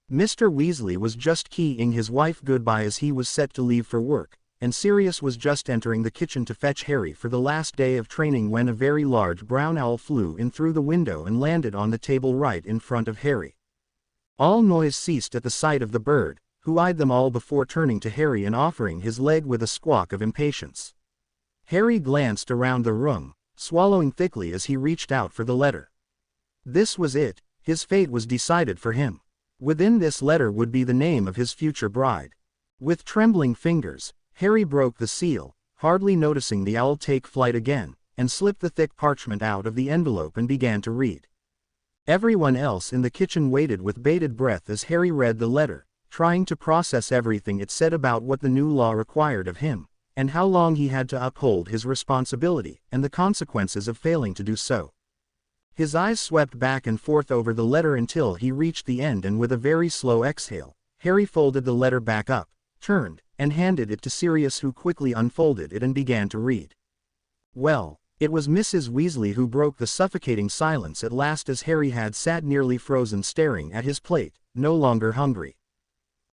Mr. Weasley was just keying his wife goodbye as he was set to leave for work, and Sirius was just entering the kitchen to fetch Harry for the last day of training when a very large brown owl flew in through the window and landed on the table right in front of Harry. All noise ceased at the sight of the bird, who eyed them all before turning to Harry and offering his leg with a squawk of impatience. Harry glanced around the room, swallowing thickly as he reached out for the letter. This was it, his fate was decided for him. Within this letter would be the name of his future bride. With trembling fingers, Harry broke the seal, hardly noticing the owl take flight again, and slipped the thick parchment out of the envelope and began to read. Everyone else in the kitchen waited with bated breath as Harry read the letter, trying to process everything it said about what the new law required of him, and how long he had to uphold his responsibility, and the consequences of failing to do so. His eyes swept back and forth over the letter until he reached the end, and with a very slow exhale, Harry folded the letter back up, turned, and handed it to Sirius, who quickly unfolded it and began to read. Well, it was Mrs. Weasley who broke the suffocating silence at last as Harry had sat nearly frozen staring at his plate, no longer hungry.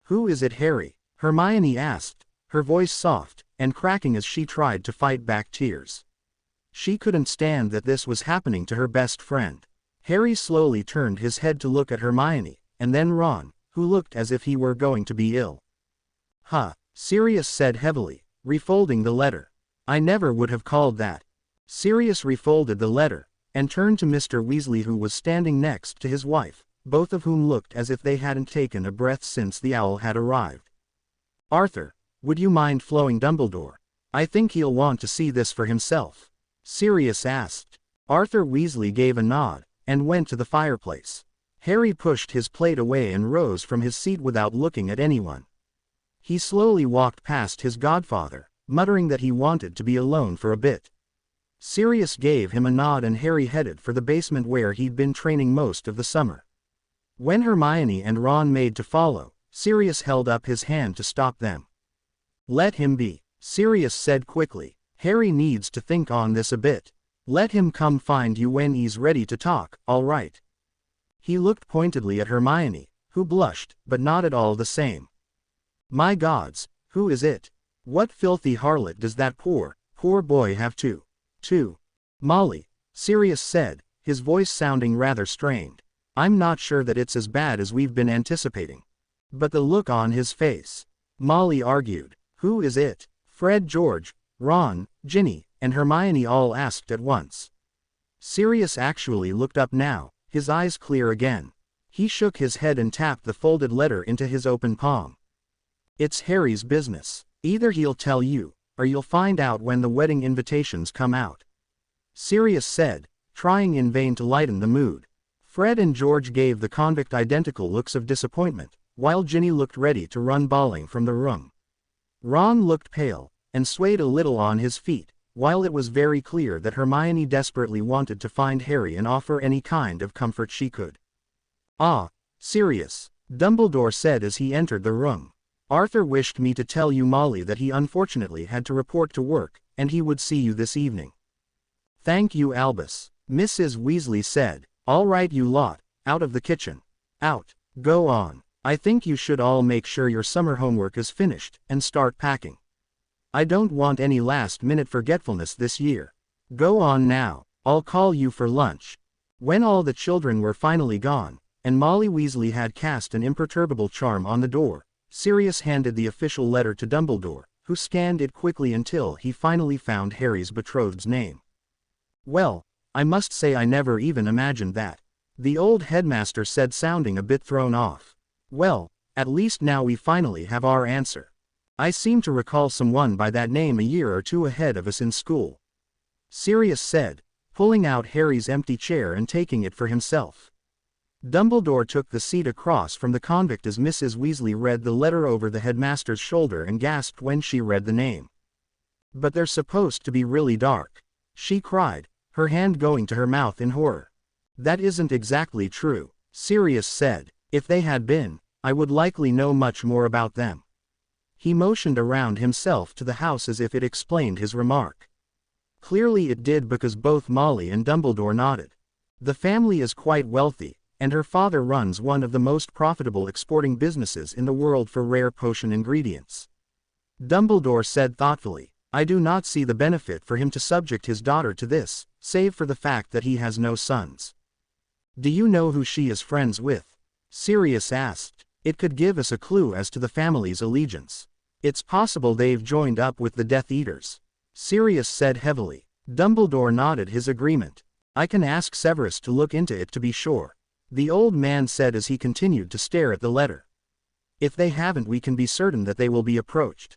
Who is it, Harry? Hermione asked, her voice soft and cracking as she tried to fight back tears. She couldn't stand that this was happening to her best friend. Harry slowly turned his head to look at Hermione, and then Ron, who looked as if he were going to be ill. Huh, Sirius said heavily, refolding the letter. I never would have called that. Sirius refolded the letter, and turned to Mr. Weasley, who was standing next to his wife, both of whom looked as if they hadn't taken a breath since the owl had arrived. Arthur, would you mind flowing Dumbledore? I think he'll want to see this for himself. Sirius asked. Arthur Weasley gave a nod, and went to the fireplace. Harry pushed his plate away and rose from his seat without looking at anyone. He slowly walked past his godfather, muttering that he wanted to be alone for a bit. Sirius gave him a nod and Harry headed for the basement where he'd been training most of the summer. When Hermione and Ron made to follow, Sirius held up his hand to stop them. Let him be, Sirius said quickly. Harry needs to think on this a bit. Let him come find you when he's ready to talk, all right? He looked pointedly at Hermione, who blushed, but not at all the same. My gods, who is it? What filthy harlot does that poor boy have to? Molly, Sirius said, his voice sounding rather strained. I'm not sure that it's as bad as we've been anticipating. But the look on his face. Molly argued. Who is it? Fred, George, Ron, Ginny, and Hermione all asked at once. Sirius actually looked up now, his eyes clear again. He shook his head and tapped the folded letter into his open palm. It's Harry's business. Either he'll tell you, or you'll find out when the wedding invitations come out. Sirius said, trying in vain to lighten the mood. Fred and George gave the convict identical looks of disappointment, while Ginny looked ready to run bawling from the room. Ron looked pale, and swayed a little on his feet, while it was very clear that Hermione desperately wanted to find Harry and offer any kind of comfort she could. Ah, Sirius, Dumbledore said as he entered the room. Arthur wished me to tell you, Molly, that he unfortunately had to report to work, and he would see you this evening. Thank you, Albus, Mrs. Weasley said. All right, you lot, out of the kitchen. Out, go on. I think you should all make sure your summer homework is finished, and start packing. I don't want any last-minute forgetfulness this year. Go on now, I'll call you for lunch. When all the children were finally gone, and Molly Weasley had cast an imperturbable charm on the door, Sirius handed the official letter to Dumbledore, who scanned it quickly until he finally found Harry's betrothed's name. Well, I must say I never even imagined that, the old headmaster said, sounding a bit thrown off. Well, at least now we finally have our answer. I seem to recall someone by that name a year or two ahead of us in school. Sirius said, pulling out Harry's empty chair and taking it for himself. Dumbledore took the seat across from the convict as Mrs. Weasley read the letter over the headmaster's shoulder and gasped when she read the name. But they're supposed to be really dark, she cried, her hand going to her mouth in horror. That isn't exactly true, Sirius said. If they had been, I would likely know much more about them. He motioned around himself to the house as if it explained his remark. Clearly it did, because both Molly and Dumbledore nodded. The family is quite wealthy, and her father runs one of the most profitable exporting businesses in the world for rare potion ingredients. Dumbledore said thoughtfully, I do not see the benefit for him to subject his daughter to this, save for the fact that he has no sons. Do you know who she is friends with? Sirius asked. It could give us a clue as to the family's allegiance. It's possible they've joined up with the Death Eaters, Sirius said heavily. Dumbledore nodded his agreement. I can ask Severus to look into it to be sure, the old man said as he continued to stare at the letter. If they haven't, we can be certain that they will be approached.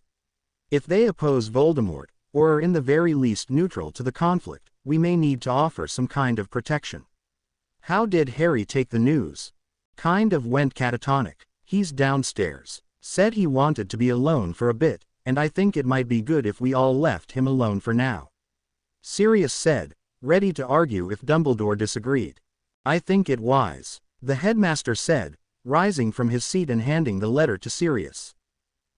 If they oppose Voldemort, or are in the very least neutral to the conflict, we may need to offer some kind of protection. How did Harry take the news? Kind of went catatonic. He's downstairs. Said he wanted to be alone for a bit, and I think it might be good if we all left him alone for now, Sirius said, ready to argue if Dumbledore disagreed. I think it wise, the headmaster said, rising from his seat and handing the letter to Sirius.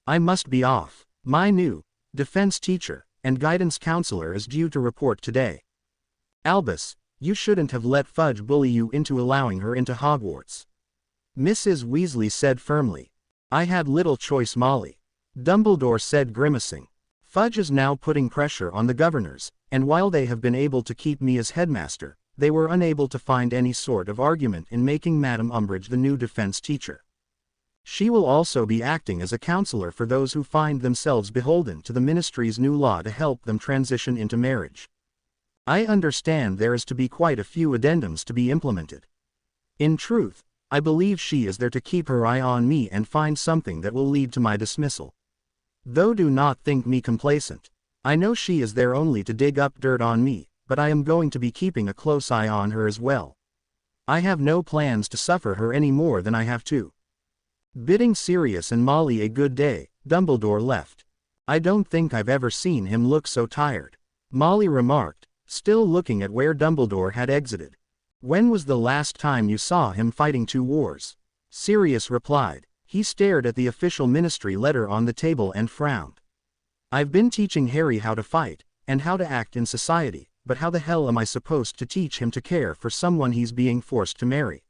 I must be off. My new defense teacher and guidance counselor is due to report today. Albus, you shouldn't have let Fudge bully you into allowing her into Hogwarts, Mrs. Weasley said firmly. I had little choice, Molly, Dumbledore said, grimacing. Fudge is now putting pressure on the governors, and while they have been able to keep me as headmaster, they were unable to find any sort of argument in making Madame Umbridge the new defense teacher. She will also be acting as a counselor for those who find themselves beholden to the Ministry's new law to help them transition into marriage. I understand there is to be quite a few addendums to be implemented. In truth, I believe she is there to keep her eye on me and find something that will lead to my dismissal. Though do not think me complacent. I know she is there only to dig up dirt on me, but I am going to be keeping a close eye on her as well. I have no plans to suffer her any more than I have to. Bidding Sirius and Molly a good day, Dumbledore left. I don't think I've ever seen him look so tired, Molly remarked, still looking at where Dumbledore had exited. When was the last time you saw him fighting 2 wars? Sirius replied. He stared at the official ministry letter on the table and frowned. I've been teaching Harry how to fight, and how to act in society, but how the hell am I supposed to teach him to care for someone he's being forced to marry?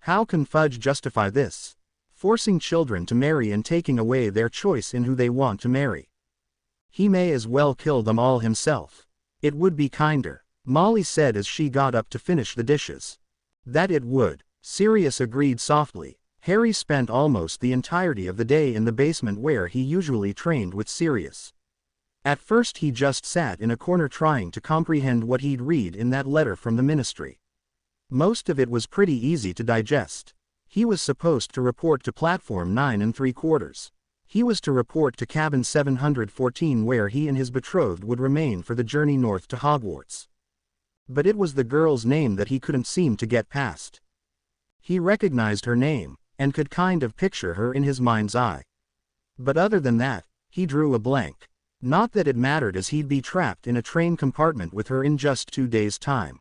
How can Fudge justify this? Forcing children to marry and taking away their choice in who they want to marry. He may as well kill them all himself. It would be kinder, Molly said as she got up to finish the dishes. That it would, Sirius agreed softly. Harry spent almost the entirety of the day in the basement where he usually trained with Sirius. At first he just sat in a corner trying to comprehend what he'd read in that letter from the Ministry. Most of it was pretty easy to digest. He was supposed to report to Platform 9 3/4. He was to report to Cabin 714 where he and his betrothed would remain for the journey north to Hogwarts. But it was the girl's name that he couldn't seem to get past. He recognized her name, and could kind of picture her in his mind's eye. But other than that, he drew a blank. Not that it mattered as he'd be trapped in a train compartment with her in just 2 days' time.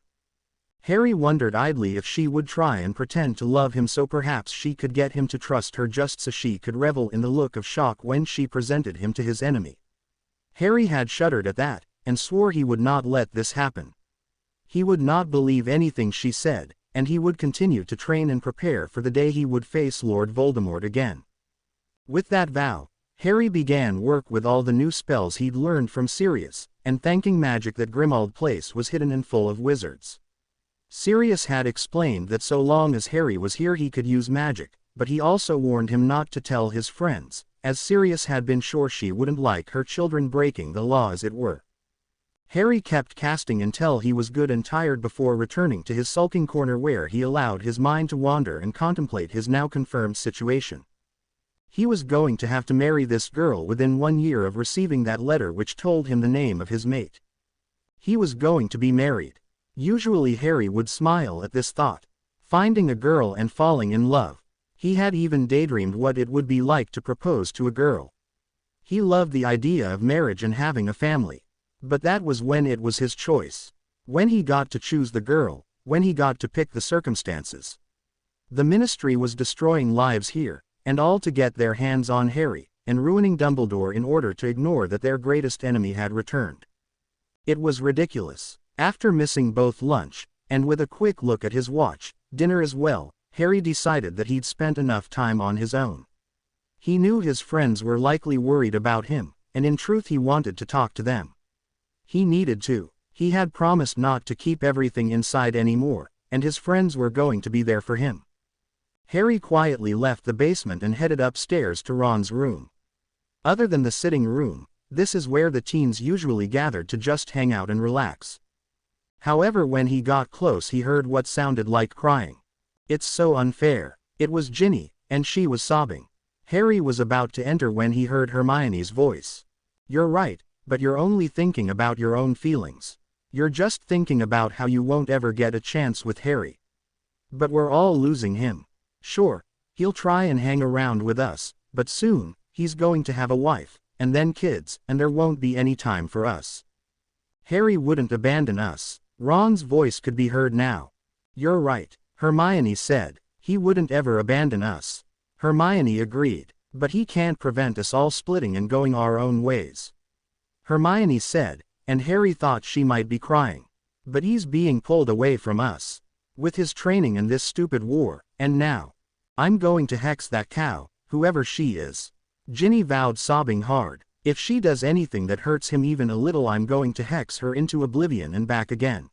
Harry wondered idly if she would try and pretend to love him so perhaps she could get him to trust her just so she could revel in the look of shock when she presented him to his enemy. Harry had shuddered at that, and swore he would not let this happen. He would not believe anything she said, and he would continue to train and prepare for the day he would face Lord Voldemort again. With that vow, Harry began work with all the new spells he'd learned from Sirius, and thanking magic that Grimmauld Place was hidden and full of wizards. Sirius had explained that so long as Harry was here he could use magic, but he also warned him not to tell his friends, as Sirius had been sure she wouldn't like her children breaking the law as it were. Harry kept casting until he was good and tired before returning to his sulking corner where he allowed his mind to wander and contemplate his now confirmed situation. He was going to have to marry this girl within 1 year of receiving that letter which told him the name of his mate. He was going to be married. Usually Harry would smile at this thought. Finding a girl and falling in love. He had even daydreamed what it would be like to propose to a girl. He loved the idea of marriage and having a family. But that was when it was his choice. When he got to choose the girl, when he got to pick the circumstances. The Ministry was destroying lives here, and all to get their hands on Harry, and ruining Dumbledore in order to ignore that their greatest enemy had returned. It was ridiculous. After missing both lunch, and with a quick look at his watch, dinner as well, Harry decided that he'd spent enough time on his own. He knew his friends were likely worried about him, and in truth he wanted to talk to them. He needed to. He had promised not to keep everything inside anymore, and his friends were going to be there for him. Harry quietly left the basement and headed upstairs to Ron's room. Other than the sitting room, this is where the teens usually gathered to just hang out and relax. However, when he got close he heard what sounded like crying. It's so unfair. It was Ginny, and she was sobbing. Harry was about to enter when he heard Hermione's voice. "You're right, but you're only thinking about your own feelings. You're just thinking about how you won't ever get a chance with Harry. But we're all losing him. Sure, he'll try and hang around with us, but soon, he's going to have a wife, and then kids, and there won't be any time for us. Harry wouldn't abandon us." Ron's voice could be heard now. "You're right," Hermione said. "He wouldn't ever abandon us." Hermione agreed. "But he can't prevent us all splitting and going our own ways," Hermione said, and Harry thought she might be crying. "But he's being pulled away from us. With his training and this stupid war, and now. I'm going to hex that cow, whoever she is." Ginny vowed, sobbing hard. "If she does anything that hurts him even a little, I'm going to hex her into oblivion and back again."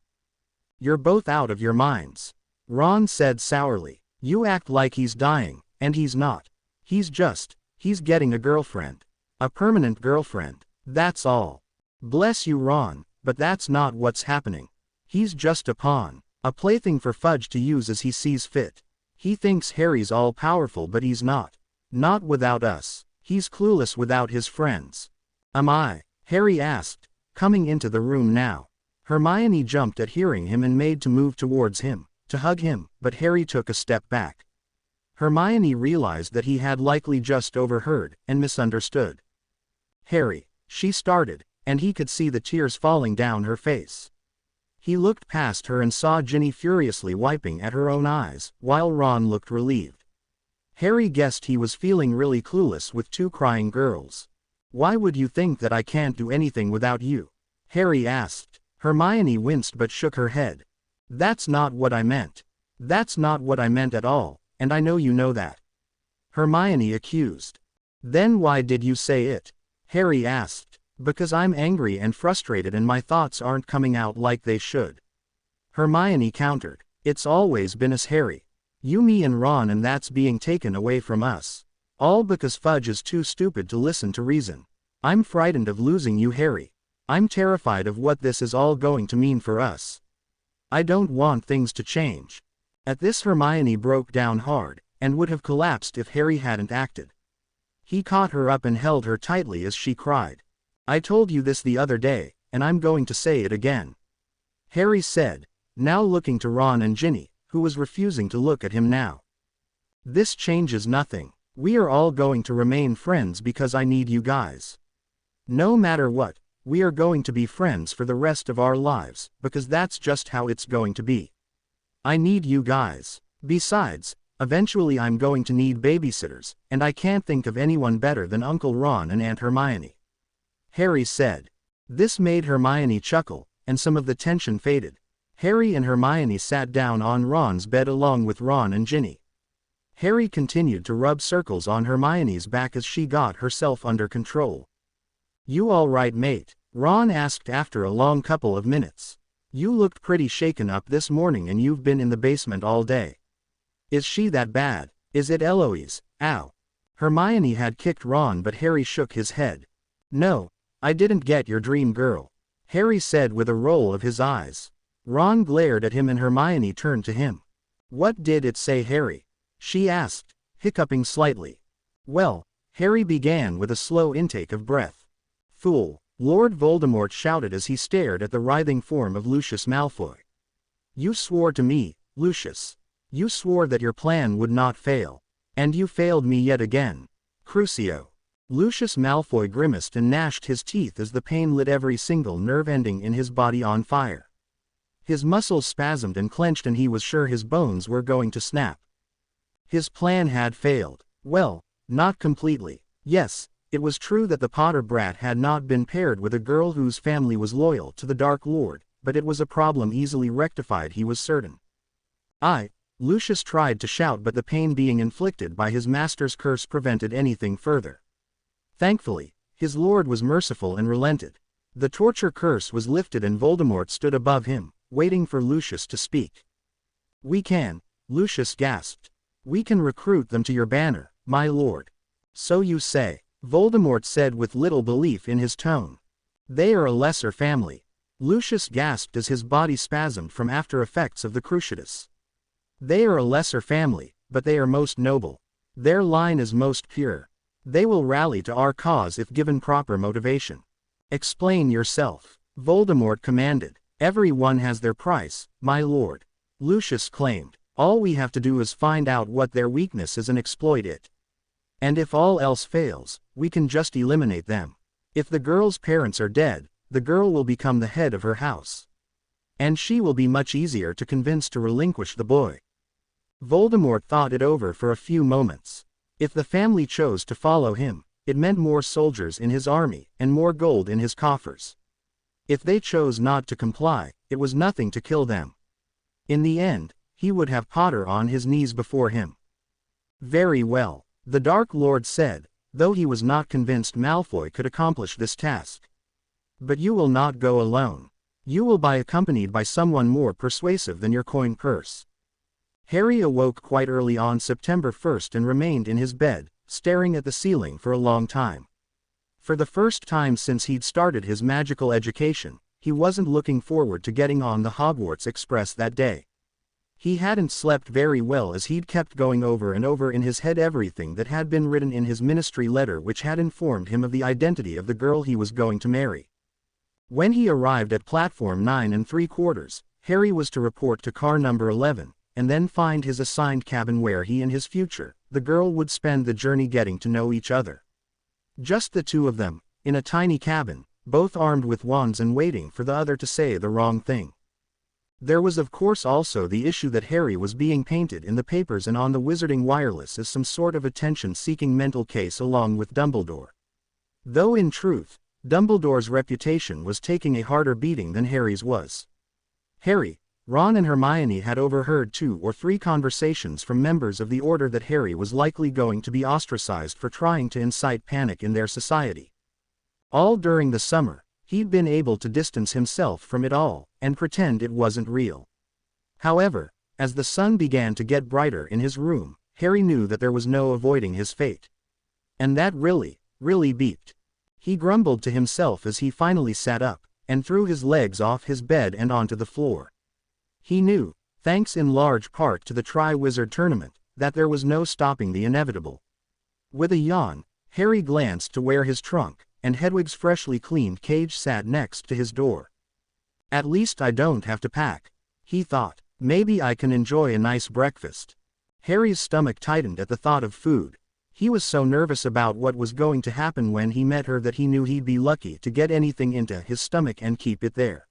"You're both out of your minds," Ron said sourly. "You act like he's dying, and he's not. He's getting a girlfriend. A permanent girlfriend. That's all." "Bless you, Ron, but that's not what's happening. He's just a pawn, a plaything for Fudge to use as he sees fit. He thinks Harry's all-powerful, but he's not. Not without us. He's clueless without his friends." "Am I?" Harry asked, coming into the room now. Hermione jumped at hearing him and made to move towards him, to hug him, but Harry took a step back. Hermione realized that he had likely just overheard and misunderstood. "Harry," she started, and he could see the tears falling down her face. He looked past her and saw Ginny furiously wiping at her own eyes, while Ron looked relieved. Harry guessed he was feeling really clueless with 2 crying girls. "Why would you think that I can't do anything without you?" Harry asked. Hermione winced but shook her head. "That's not what I meant. That's not what I meant at all, and I know you know that," Hermione accused. "Then why did you say it?" Harry asked. "Because I'm angry and frustrated and my thoughts aren't coming out like they should," Hermione countered. "It's always been us, Harry. You, me and Ron, and that's being taken away from us. All because Fudge is too stupid to listen to reason. I'm frightened of losing you, Harry. I'm terrified of what this is all going to mean for us. I don't want things to change." At this, Hermione broke down hard, and would have collapsed if Harry hadn't acted. He caught her up and held her tightly as she cried. "I told you this the other day, and I'm going to say it again," Harry said, now looking to Ron and Ginny, who was refusing to look at him now. "This changes nothing. We are all going to remain friends because I need you guys. No matter what, we are going to be friends for the rest of our lives, because that's just how it's going to be. I need you guys. Besides, eventually I'm going to need babysitters, and I can't think of anyone better than Uncle Ron and Aunt Hermione," Harry said. This made Hermione chuckle, and some of the tension faded. Harry and Hermione sat down on Ron's bed along with Ron and Ginny. Harry continued to rub circles on Hermione's back as she got herself under control. "You all right, mate?" Ron asked after a long couple of minutes. "You looked pretty shaken up this morning, and you've been in the basement all day. Is she that bad? Is it Eloise? Ow." Hermione had kicked Ron, but Harry shook his head. "No, I didn't get your dream girl," Harry said with a roll of his eyes. Ron glared at him and Hermione turned to him. "What did it say, Harry?" she asked, hiccuping slightly. "Well," Harry began with a slow intake of breath. "Fool," Lord Voldemort shouted as he stared at the writhing form of Lucius Malfoy. "You swore to me, Lucius. You swore that your plan would not fail. And you failed me yet again. Crucio." Lucius Malfoy grimaced and gnashed his teeth as the pain lit every single nerve ending in his body on fire. His muscles spasmed and clenched, and he was sure his bones were going to snap. His plan had failed. Well, not completely. Yes, it was true that the Potter brat had not been paired with a girl whose family was loyal to the Dark Lord, but it was a problem easily rectified, he was certain. Lucius tried to shout, but the pain being inflicted by his master's curse prevented anything further. Thankfully, his lord was merciful and relented. The torture curse was lifted and Voldemort stood above him, waiting for Lucius to speak. "We can," Lucius gasped. "We can recruit them to your banner, my lord." "So you say," Voldemort said with little belief in his tone. "They are a lesser family," Lucius gasped as his body spasmed from after effects of the Cruciatus. "They are a lesser family, but they are most noble. Their line is most pure. They will rally to our cause if given proper motivation." "Explain yourself," Voldemort commanded. "Everyone has their price, my lord," Lucius claimed. "All we have to do is find out what their weakness is and exploit it. And if all else fails, we can just eliminate them. If the girl's parents are dead, the girl will become the head of her house. And she will be much easier to convince to relinquish the boy." Voldemort thought it over for a few moments. If the family chose to follow him, it meant more soldiers in his army, and more gold in his coffers. If they chose not to comply, it was nothing to kill them. In the end, he would have Potter on his knees before him. "Very well," the Dark Lord said, though he was not convinced Malfoy could accomplish this task. "But you will not go alone. You will be accompanied by someone more persuasive than your coin purse." Harry awoke quite early on September 1st and remained in his bed, staring at the ceiling for a long time. For the first time since he'd started his magical education, he wasn't looking forward to getting on the Hogwarts Express that day. He hadn't slept very well as he'd kept going over and over in his head everything that had been written in his ministry letter, which had informed him of the identity of the girl he was going to marry. When he arrived at platform 9 3/4, Harry was to report to car number 11, and then find his assigned cabin where he and his future, the girl, would spend the journey getting to know each other. Just the two of them, in a tiny cabin, both armed with wands and waiting for the other to say the wrong thing. There was of course also the issue that Harry was being painted in the papers and on the Wizarding Wireless as some sort of attention-seeking mental case along with Dumbledore. Though in truth, Dumbledore's reputation was taking a harder beating than Harry's was. Harry, Ron and Hermione had overheard 2 or 3 conversations from members of the Order that Harry was likely going to be ostracized for trying to incite panic in their society. All during the summer, he'd been able to distance himself from it all, and pretend it wasn't real. However, As the sun began to get brighter in his room, Harry knew that there was no avoiding his fate. And that really beeped. He grumbled to himself as he finally sat up, and threw his legs off his bed and onto the floor. He knew, thanks in large part to the Triwizard Tournament, that there was no stopping the inevitable. With a yawn, Harry glanced to where his trunk and Hedwig's freshly cleaned cage sat next to his door. At least I don't have to pack, he thought. Maybe I can enjoy a nice breakfast. Harry's stomach tightened at the thought of food. He was so nervous about what was going to happen when he met her that he knew he'd be lucky to get anything into his stomach and keep it there.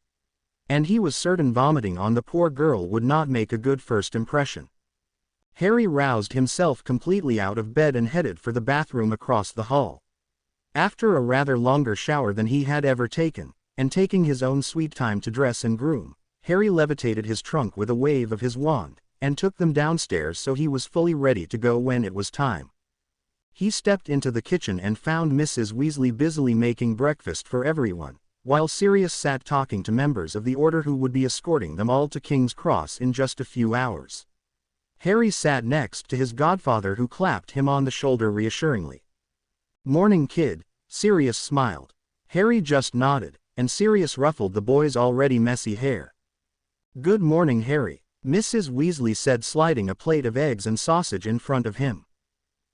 And he was certain vomiting on the poor girl would not make a good first impression. Harry roused himself completely out of bed and headed for the bathroom across the hall. After a rather longer shower than he had ever taken, and taking his own sweet time to dress and groom, Harry levitated his trunk with a wave of his wand, and took them downstairs so he was fully ready to go when it was time. He stepped into the kitchen and found Mrs. Weasley busily making breakfast for everyone, while Sirius sat talking to members of the Order who would be escorting them all to King's Cross in just a few hours. Harry sat next to his godfather, who clapped him on the shoulder reassuringly. "Morning, kid," Sirius smiled. Harry just nodded, and Sirius ruffled the boy's already messy hair. "Good morning, Harry," Mrs. Weasley said, sliding a plate of eggs and sausage in front of him.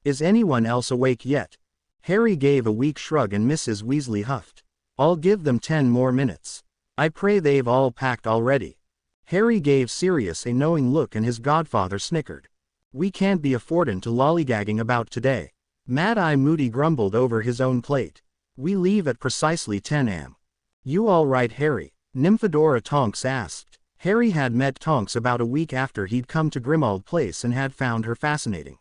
"Is anyone else awake yet?" Harry gave a weak shrug and Mrs. Weasley huffed. "I'll give them 10 more minutes. I pray they've all packed already." Harry gave Sirius a knowing look and his godfather snickered. "We can't be affording to lollygagging about today." Mad-Eye Moody grumbled over his own plate. "We leave at precisely 10 am. You all right, Harry?" Nymphadora Tonks asked. Harry had met Tonks about a week after he'd come to Grimmauld Place and had found her fascinating.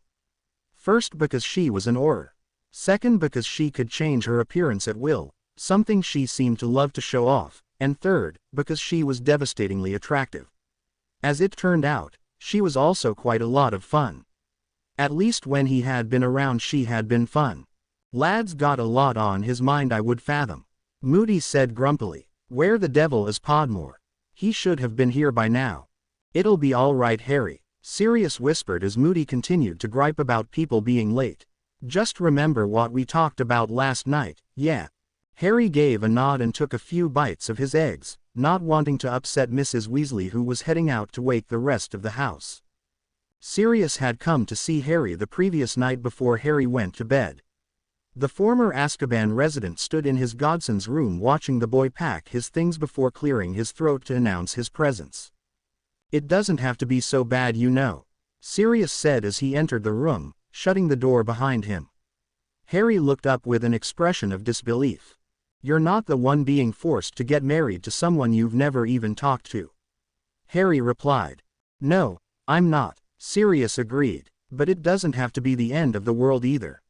First, because she was an Auror. Second, because she could change her appearance at will, something she seemed to love to show off, and third, because she was devastatingly attractive. As it turned out, she was also quite a lot of fun. At least when he had been around, she had been fun. "Lad's got a lot on his mind, I would fathom," Moody said grumpily. "Where the devil is Podmore? He should have been here by now." "It'll be all right, Harry," Sirius whispered as Moody continued to gripe about people being late. "Just remember what we talked about last night, yeah?" Harry gave a nod and took a few bites of his eggs, not wanting to upset Mrs. Weasley, who was heading out to wake the rest of the house. Sirius had come to see Harry the previous night before Harry went to bed. The former Azkaban resident stood in his godson's room watching the boy pack his things before clearing his throat to announce his presence. "It doesn't have to be so bad, you know," Sirius said as he entered the room, shutting the door behind him. Harry looked up with an expression of disbelief. "You're not the one being forced to get married to someone you've never even talked to?" Harry replied. "No, I'm not," Sirius agreed, "but it doesn't have to be the end of the world either.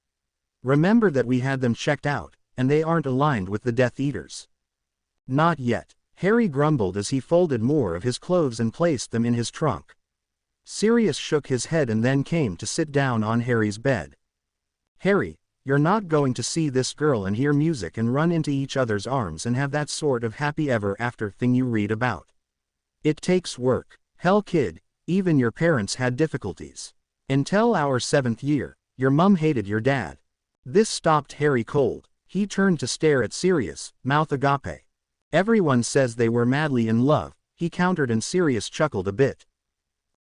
Remember that we had them checked out, and they aren't aligned with the Death Eaters." "Not yet," Harry grumbled as he folded more of his clothes and placed them in his trunk. Sirius shook his head and then came to sit down on Harry's bed. "Harry, you're not going to see this girl and hear music and run into each other's arms and have that sort of happy ever after thing you read about. It takes work. Hell, kid, even your parents had difficulties. Until our 7th year, your mum hated your dad." This stopped Harry cold. He turned to stare at Sirius, mouth agape. "Everyone says they were madly in love," he countered, and Sirius chuckled a bit.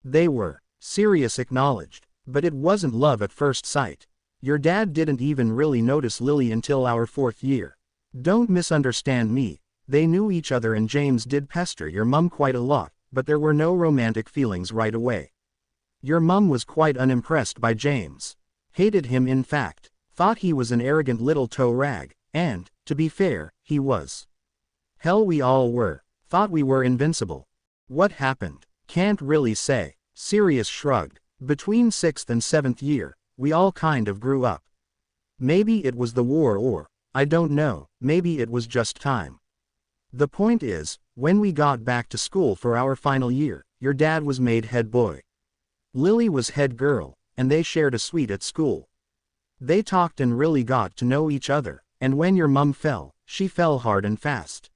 "They were," Sirius acknowledged, "but it wasn't love at first sight. Your dad didn't even really notice Lily until our 4th year. Don't misunderstand me, they knew each other and James did pester your mum quite a lot, but there were no romantic feelings right away. Your mum was quite unimpressed by James. Hated him, in fact. Thought he was an arrogant little toe rag, and, to be fair, he was. Hell, we all were. Thought we were invincible. What happened? Can't really say," Sirius shrugged. "Between 6th and 7th year, we all kind of grew up. Maybe it was the war, or, I don't know, maybe it was just time. The point is, when we got back to school for our final year, your dad was made head boy. Lily was head girl, and they shared a suite at school. They talked and really got to know each other, and when your mum fell, she fell hard and fast."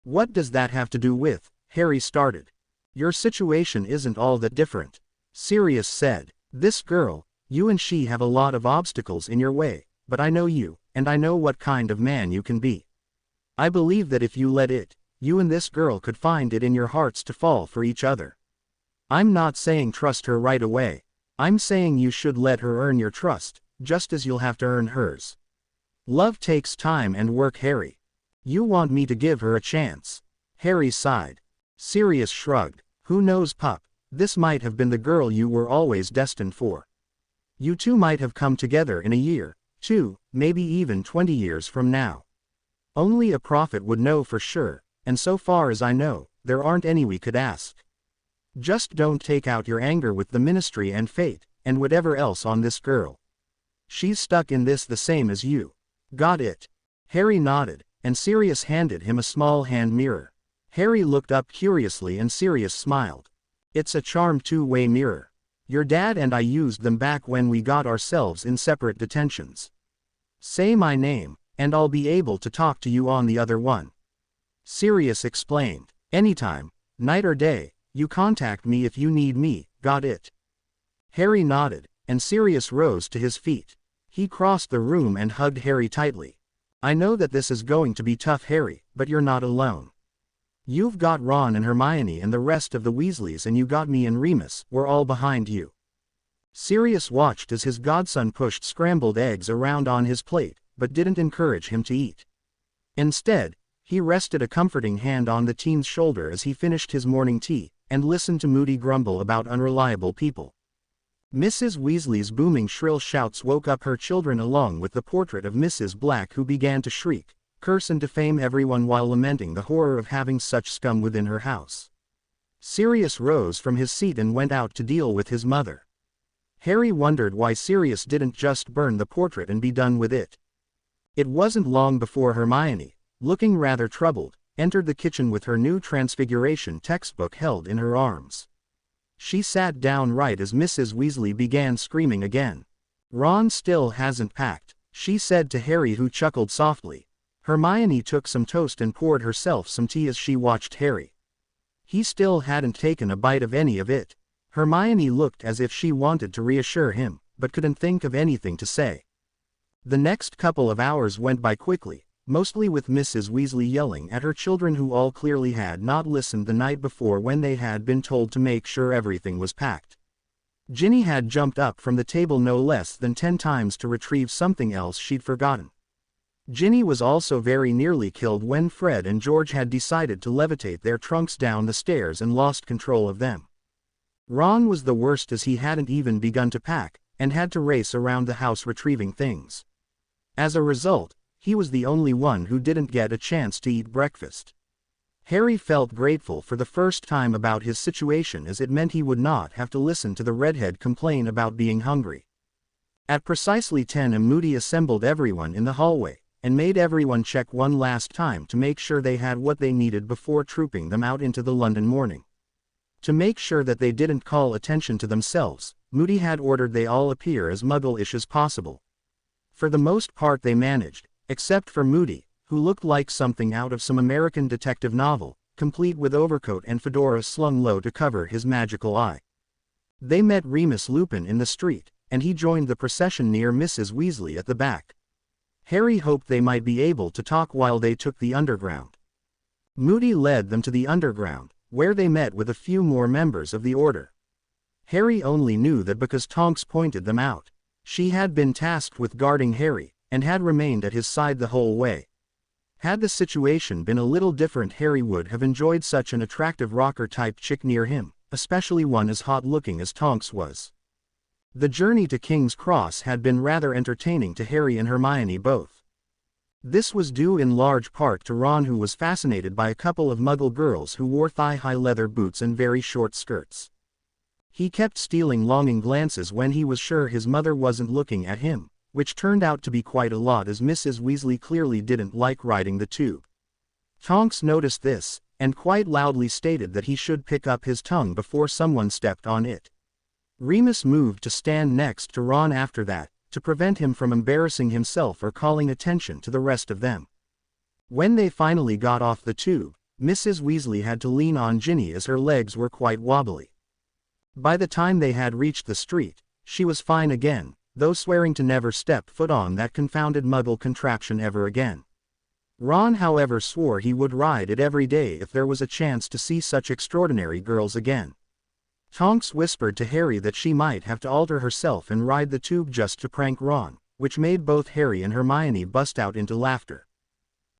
"What does that have to do with?" Harry started. Your situation isn't all that different, Sirius said. This girl, you and she have a lot of obstacles in your way, but I know you, and I know what kind of man you can be. I believe that if you let it, you and this girl could find it in your hearts to fall for each other. I'm not saying trust her right away. I'm saying you should let her earn your trust, just as you'll have to earn hers. Love takes time and work, Harry. You want me to give her a chance? Harry sighed. Sirius shrugged. Who knows, pup? This might have been the girl you were always destined for. You two might have come together in a year, 2, maybe even 20 years from now. Only a prophet would know for sure, and so far as I know, there aren't any we could ask. Just don't take out your anger with the ministry and fate, and whatever else on this girl. She's stuck in this the same as you. Got it? Harry nodded, and Sirius handed him a small hand mirror. Harry looked up curiously and Sirius smiled. It's a charmed two-way mirror. Your dad and I used them back when we got ourselves in separate detentions. Say my name, and I'll be able to talk to you on the other one. Sirius explained. Anytime, night or day, you contact me if you need me, got it? Harry nodded, and Sirius rose to his feet. He crossed the room and hugged Harry tightly. I know that this is going to be tough, Harry, but you're not alone. You've got Ron and Hermione and the rest of the Weasleys, and you got me and Remus, we're all behind you. Sirius watched as his godson pushed scrambled eggs around on his plate, but didn't encourage him to eat. Instead, he rested a comforting hand on the teen's shoulder as he finished his morning tea, and listened to Moody grumble about unreliable people. Mrs. Weasley's booming shrill shouts woke up her children along with the portrait of Mrs. Black, who began to shriek, curse and defame everyone while lamenting the horror of having such scum within her house. Sirius rose from his seat and went out to deal with his mother. Harry wondered why Sirius didn't just burn the portrait and be done with it. It wasn't long before Hermione, looking rather troubled, entered the kitchen with her new Transfiguration textbook held in her arms. She sat down right as Mrs. Weasley began screaming again. Ron still hasn't packed, she said to Harry, who chuckled softly. Hermione took some toast and poured herself some tea as she watched Harry. He still hadn't taken a bite of any of it. Hermione looked as if she wanted to reassure him, but couldn't think of anything to say. The next couple of hours went by quickly, mostly with Mrs. Weasley yelling at her children, who all clearly had not listened the night before when they had been told to make sure everything was packed. Ginny had jumped up from the table no less than 10 times to retrieve something else she'd forgotten. Ginny was also very nearly killed when Fred and George had decided to levitate their trunks down the stairs and lost control of them. Ron was the worst, as he hadn't even begun to pack, and had to race around the house retrieving things. As a result, he was the only one who didn't get a chance to eat breakfast. Harry felt grateful for the first time about his situation, as it meant he would not have to listen to the redhead complain about being hungry. At precisely 10 AM, Moody assembled everyone in the hallway, and made everyone check one last time to make sure they had what they needed before trooping them out into the London morning. To make sure that they didn't call attention to themselves, Moody had ordered they all appear as Muggle-ish as possible. For the most part they managed, except for Moody, who looked like something out of some American detective novel, complete with overcoat and fedora slung low to cover his magical eye. They met Remus Lupin in the street, and he joined the procession near Mrs. Weasley at the back. Harry hoped they might be able to talk while they took the underground. Moody led them to the underground, where they met with a few more members of the Order. Harry only knew that because Tonks pointed them out. She had been tasked with guarding Harry, and had remained at his side the whole way. Had the situation been a little different, Harry would have enjoyed such an attractive rocker-type chick near him, especially one as hot-looking as Tonks was. The journey to King's Cross had been rather entertaining to Harry and Hermione both. This was due in large part to Ron, who was fascinated by a couple of Muggle girls who wore thigh-high leather boots and very short skirts. He kept stealing longing glances when he was sure his mother wasn't looking at him, which turned out to be quite a lot, as Mrs. Weasley clearly didn't like riding the tube. Tonks noticed this, and quite loudly stated that he should pick up his tongue before someone stepped on it. Remus moved to stand next to Ron after that, to prevent him from embarrassing himself or calling attention to the rest of them. When they finally got off the tube, Mrs. Weasley had to lean on Ginny as her legs were quite wobbly. By the time they had reached the street, she was fine again, though swearing to never step foot on that confounded Muggle contraption ever again. Ron, however, swore he would ride it every day if there was a chance to see such extraordinary girls again. Tonks whispered to Harry that she might have to alter herself and ride the tube just to prank Ron, which made both Harry and Hermione bust out into laughter.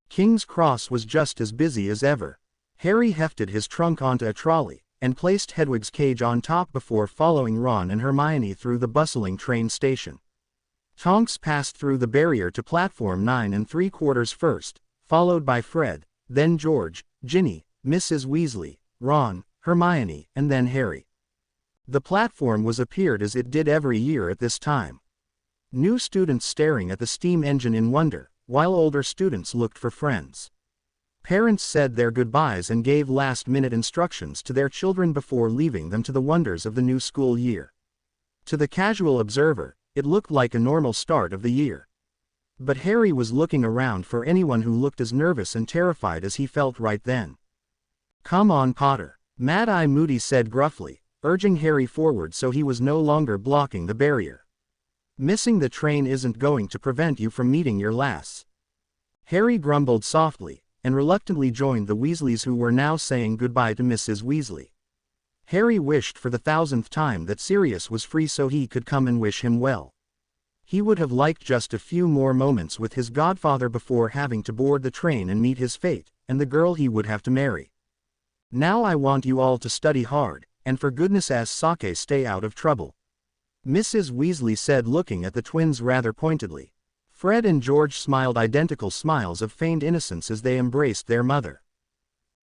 King's Cross was just as busy as ever. Harry hefted his trunk onto a trolley, and placed Hedwig's cage on top before following Ron and Hermione through the bustling train station. Tonks passed through the barrier to platform 9 3/4 first, followed by Fred, then George, Ginny, Mrs. Weasley, Ron, Hermione, and then Harry. The platform was appeared as it did every year at this time. New students staring at the steam engine in wonder, while older students looked for friends. Parents said their goodbyes and gave last-minute instructions to their children before leaving them to the wonders of the new school year. To the casual observer, it looked like a normal start of the year. But Harry was looking around for anyone who looked as nervous and terrified as he felt right then. "Come on, Potter," Mad-Eye Moody said gruffly, urging Harry forward so he was no longer blocking the barrier. "Missing the train isn't going to prevent you from meeting your lass." Harry grumbled softly, and reluctantly joined the Weasleys, who were now saying goodbye to Mrs. Weasley. Harry wished for the 1000th time that Sirius was free so he could come and wish him well. He would have liked just a few more moments with his godfather before having to board the train and meet his fate, and the girl he would have to marry. "Now I want you all to study hard, and for goodness sake stay out of trouble," Mrs. Weasley said, looking at the twins rather pointedly. Fred and George smiled identical smiles of feigned innocence as they embraced their mother.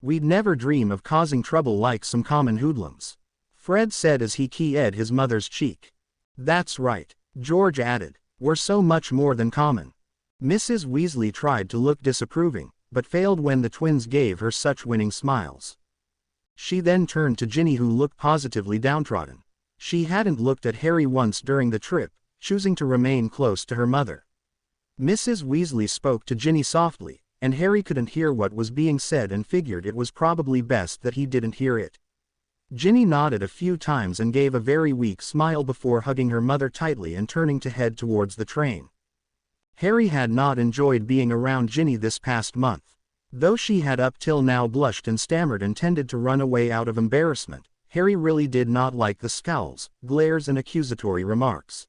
"We'd never dream of causing trouble like some common hoodlums," Fred said as he kissed his mother's cheek. "That's right," George added. "We're so much more than common." Mrs. Weasley tried to look disapproving, but failed when the twins gave her such winning smiles. She then turned to Ginny, who looked positively downtrodden. She hadn't looked at Harry once during the trip, choosing to remain close to her mother. Mrs. Weasley spoke to Ginny softly, and Harry couldn't hear what was being said and figured it was probably best that he didn't hear it. Ginny nodded a few times and gave a very weak smile before hugging her mother tightly and turning to head towards the train. Harry had not enjoyed being around Ginny this past month. Though she had up till now blushed and stammered and tended to run away out of embarrassment, Harry really did not like the scowls, glares and accusatory remarks.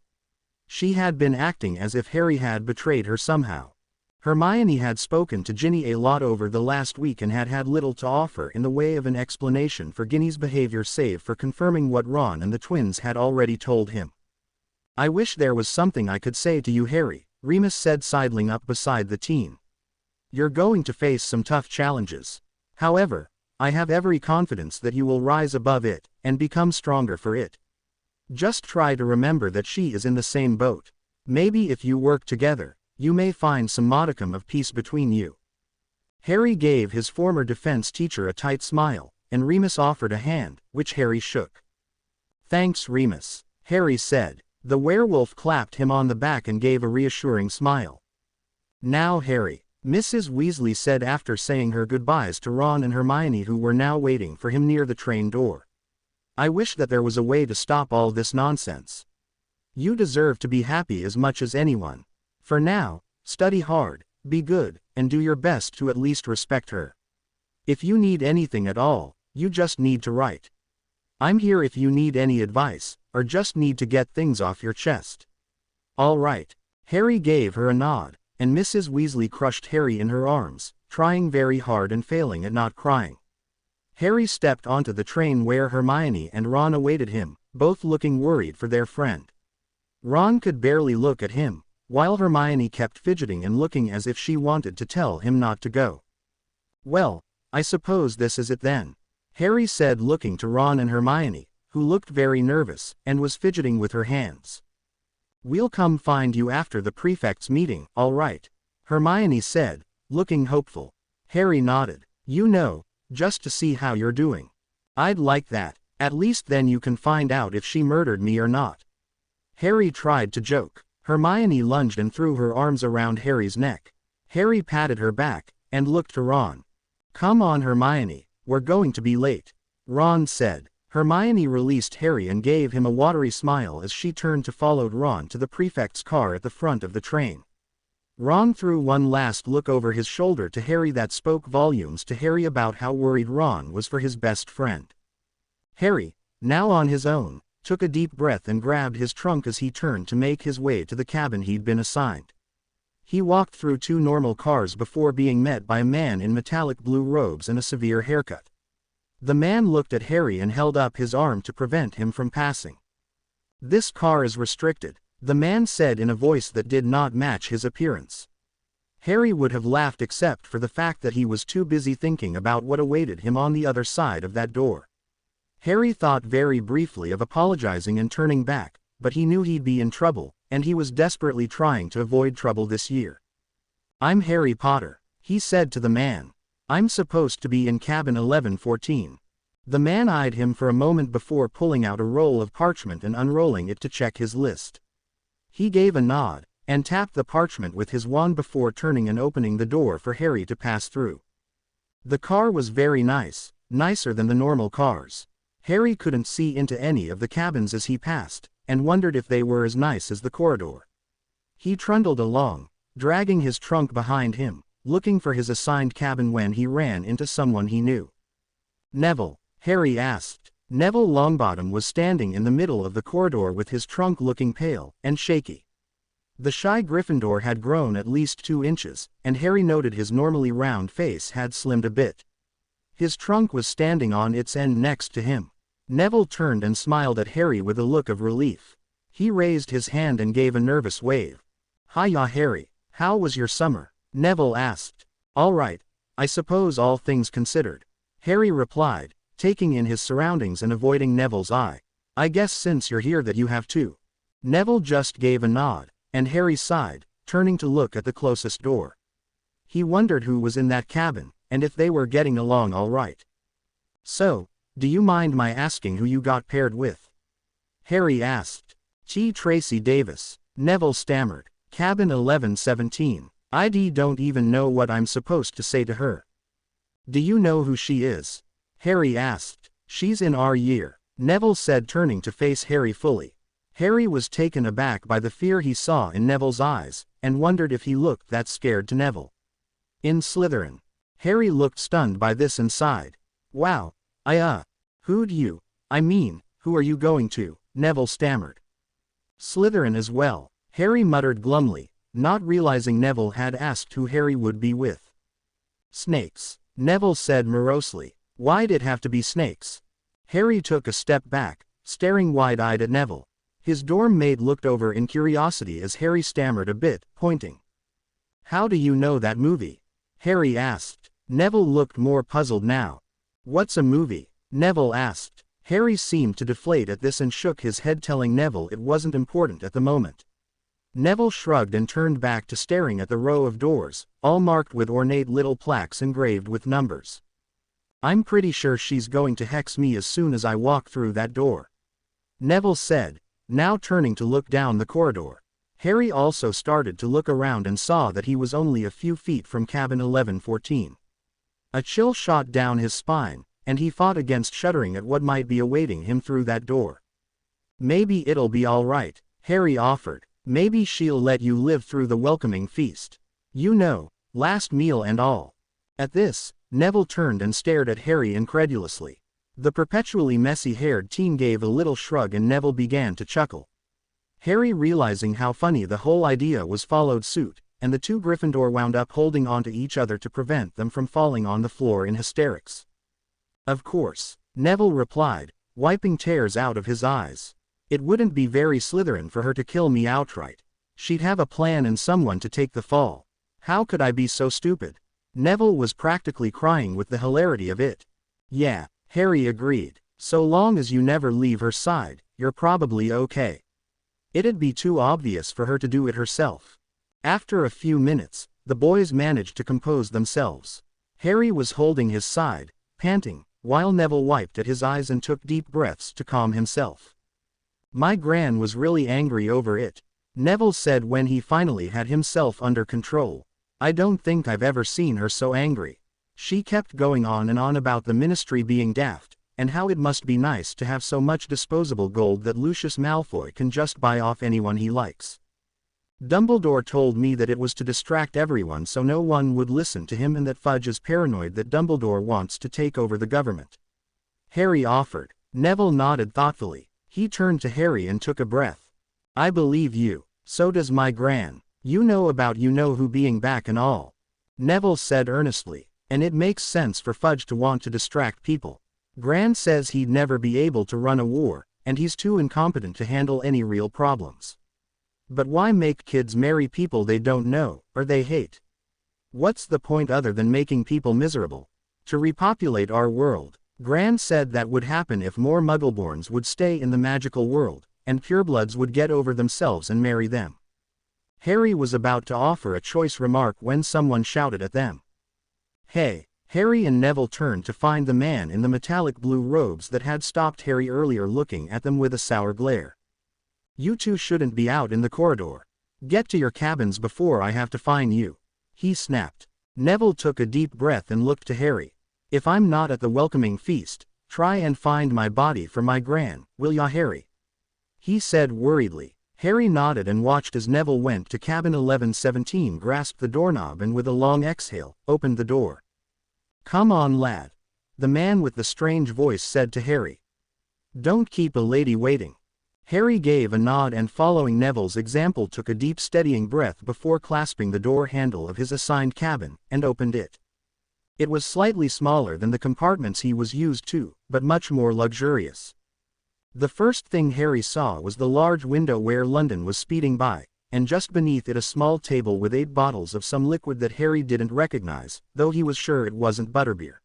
She had been acting as if Harry had betrayed her somehow. Hermione had spoken to Ginny a lot over the last week and had had little to offer in the way of an explanation for Ginny's behavior save for confirming what Ron and the twins had already told him. "I wish there was something I could say to you, Harry," Remus said, sidling up beside the teen. "You're going to face some tough challenges. However, I have every confidence that you will rise above it, and become stronger for it. Just try to remember that she is in the same boat. Maybe if you work together, you may find some modicum of peace between you." Harry gave his former defense teacher a tight smile, and Remus offered a hand, which Harry shook. "Thanks, Remus," Harry said. The werewolf clapped him on the back and gave a reassuring smile. "Now, Harry," Mrs. Weasley said after saying her goodbyes to Ron and Hermione, who were now waiting for him near the train door. "I wish that there was a way to stop all this nonsense. You deserve to be happy as much as anyone. For now, study hard, be good, and do your best to at least respect her. If you need anything at all, you just need to write. I'm here if you need any advice, or just need to get things off your chest." "All right." Harry gave her a nod, and Mrs. Weasley crushed Harry in her arms, trying very hard and failing at not crying. Harry stepped onto the train where Hermione and Ron awaited him, both looking worried for their friend. Ron could barely look at him, while Hermione kept fidgeting and looking as if she wanted to tell him not to go. "Well, I suppose this is it then," Harry said, looking to Ron and Hermione, who looked very nervous, and was fidgeting with her hands. "We'll come find you after the prefect's meeting, all right," Hermione said, looking hopeful. Harry nodded. "You know, just to see how you're doing." "I'd like that, at least then you can find out if she murdered me or not." Harry tried to joke. Hermione lunged and threw her arms around Harry's neck. Harry patted her back, and looked to Ron. Come on, Hermione, we're going to be late, Ron said. Hermione released Harry and gave him a watery smile as she turned to follow Ron to the prefect's car at the front of the train. Ron threw one last look over his shoulder to Harry that spoke volumes to Harry about how worried Ron was for his best friend. Harry, now on his own, took a deep breath and grabbed his trunk as he turned to make his way to the cabin he'd been assigned. He walked through two normal cars before being met by a man in metallic blue robes and a severe haircut. The man looked at Harry and held up his arm to prevent him from passing. "This car is restricted," the man said in a voice that did not match his appearance. Harry would have laughed except for the fact that he was too busy thinking about what awaited him on the other side of that door. Harry thought very briefly of apologizing and turning back, but he knew he'd be in trouble, and he was desperately trying to avoid trouble this year. "I'm Harry Potter," he said to the man. "I'm supposed to be in cabin 1114. The man eyed him for a moment before pulling out a roll of parchment and unrolling it to check his list. He gave a nod, and tapped the parchment with his wand before turning and opening the door for Harry to pass through. The car was very nice, nicer than the normal cars. Harry couldn't see into any of the cabins as he passed, and wondered if they were as nice as the corridor. He trundled along, dragging his trunk behind him, looking for his assigned cabin when he ran into someone he knew. "Neville?" Harry asked. Neville Longbottom was standing in the middle of the corridor with his trunk looking pale and shaky. The shy Gryffindor had grown at least 2 inches, and Harry noted his normally round face had slimmed a bit. His trunk was standing on its end next to him. Neville turned and smiled at Harry with a look of relief. He raised his hand and gave a nervous wave. "Hiya, Harry. How was your summer?" Neville asked. "All right, I suppose, all things considered," Harry replied, taking in his surroundings and avoiding Neville's eye. "I guess since you're here that you have too." Neville just gave a nod, and Harry sighed, turning to look at the closest door. He wondered who was in that cabin, and if they were getting along all right. "So, do you mind my asking who you got paired with?" Harry asked. "Tracy Davis," Neville stammered. "Cabin 1117. I don't even know what I'm supposed to say to her." "Do you know who she is?" Harry asked. "She's in our year," Neville said, turning to face Harry fully. Harry was taken aback by the fear he saw in Neville's eyes, and wondered if he looked that scared to Neville. "In Slytherin." Harry looked stunned by this and sighed. "Wow, who are you going to?" Neville stammered. "Slytherin as well," Harry muttered glumly, not realizing Neville had asked who Harry would be with. "Snakes," Neville said morosely. "Why'd it have to be snakes?" Harry took a step back, staring wide-eyed at Neville. His dorm mate looked over in curiosity as Harry stammered a bit, pointing. "How do you know that movie?" Harry asked. Neville looked more puzzled now. "What's a movie?" Neville asked. Harry seemed to deflate at this and shook his head, telling Neville it wasn't important at the moment. Neville shrugged and turned back to staring at the row of doors, all marked with ornate little plaques engraved with numbers. "I'm pretty sure she's going to hex me as soon as I walk through that door," Neville said, now turning to look down the corridor. Harry also started to look around and saw that he was only a few feet from cabin 1114. A chill shot down his spine, and he fought against shuddering at what might be awaiting him through that door. "Maybe it'll be all right," Harry offered. "Maybe she'll let you live through the welcoming feast. You know, last meal and all." At this, Neville turned and stared at Harry incredulously. The perpetually messy-haired teen gave a little shrug and Neville began to chuckle. Harry, realizing how funny the whole idea was, followed suit, and the two Gryffindor wound up holding onto each other to prevent them from falling on the floor in hysterics. "Of course," Neville replied, wiping tears out of his eyes. "It wouldn't be very Slytherin for her to kill me outright. She'd have a plan and someone to take the fall. How could I be so stupid?" Neville was practically crying with the hilarity of it. "Yeah," Harry agreed. "So long as you never leave her side, you're probably okay. It'd be too obvious for her to do it herself." After a few minutes, the boys managed to compose themselves. Harry was holding his side, panting, while Neville wiped at his eyes and took deep breaths to calm himself. "My gran was really angry over it," Neville said when he finally had himself under control. "I don't think I've ever seen her so angry. She kept going on and on about the Ministry being daft, and how it must be nice to have so much disposable gold that Lucius Malfoy can just buy off anyone he likes. Dumbledore told me that it was to distract everyone so no one would listen to him and that Fudge is paranoid that Dumbledore wants to take over the government. Harry offered. Neville nodded thoughtfully. He turned to Harry and took a breath. I believe you. So does my gran. You know about you-know-who being back and all. Neville said earnestly. And it makes sense for Fudge to want to distract people. Gran says he'd never be able to run a war, and he's too incompetent to handle any real problems. But why make kids marry people they don't know, or they hate? What's the point other than making people miserable? To repopulate our world. Gran said that would happen if more Muggleborns would stay in the magical world, and purebloods would get over themselves and marry them. Harry was about to offer a choice remark when someone shouted at them. Hey! Harry and Neville turned to find the man in the metallic blue robes that had stopped Harry earlier, looking at them with a sour glare. You two shouldn't be out in the corridor. Get to your cabins before I have to fine you. He snapped. Neville took a deep breath and looked to Harry. If I'm not at the welcoming feast, try and find my body for my gran, will ya, Harry? He said worriedly. Harry nodded and watched as Neville went to cabin 1117, grasped the doorknob and with a long exhale, opened the door. Come on, lad. The man with the strange voice said to Harry. Don't keep a lady waiting. Harry gave a nod and, following Neville's example, took a deep steadying breath before clasping the door handle of his assigned cabin, and opened it. It was slightly smaller than the compartments he was used to, but much more luxurious. The first thing Harry saw was the large window where London was speeding by, and just beneath it a small table with 8 bottles of some liquid that Harry didn't recognize, though he was sure it wasn't butterbeer.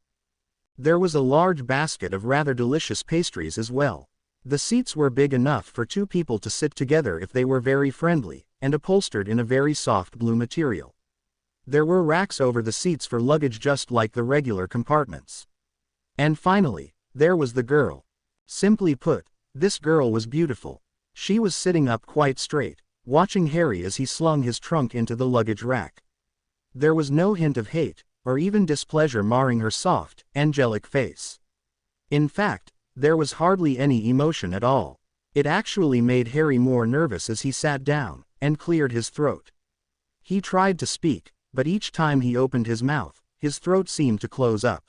There was a large basket of rather delicious pastries as well. The seats were big enough for 2 people to sit together if they were very friendly, and upholstered in a very soft blue material. There were racks over the seats for luggage just like the regular compartments. And finally, there was the girl. Simply put, this girl was beautiful. She was sitting up quite straight, watching Harry as he slung his trunk into the luggage rack. There was no hint of hate, or even displeasure marring her soft, angelic face. In fact, there was hardly any emotion at all. It actually made Harry more nervous as he sat down, and cleared his throat. He tried to speak, but each time he opened his mouth, his throat seemed to close up.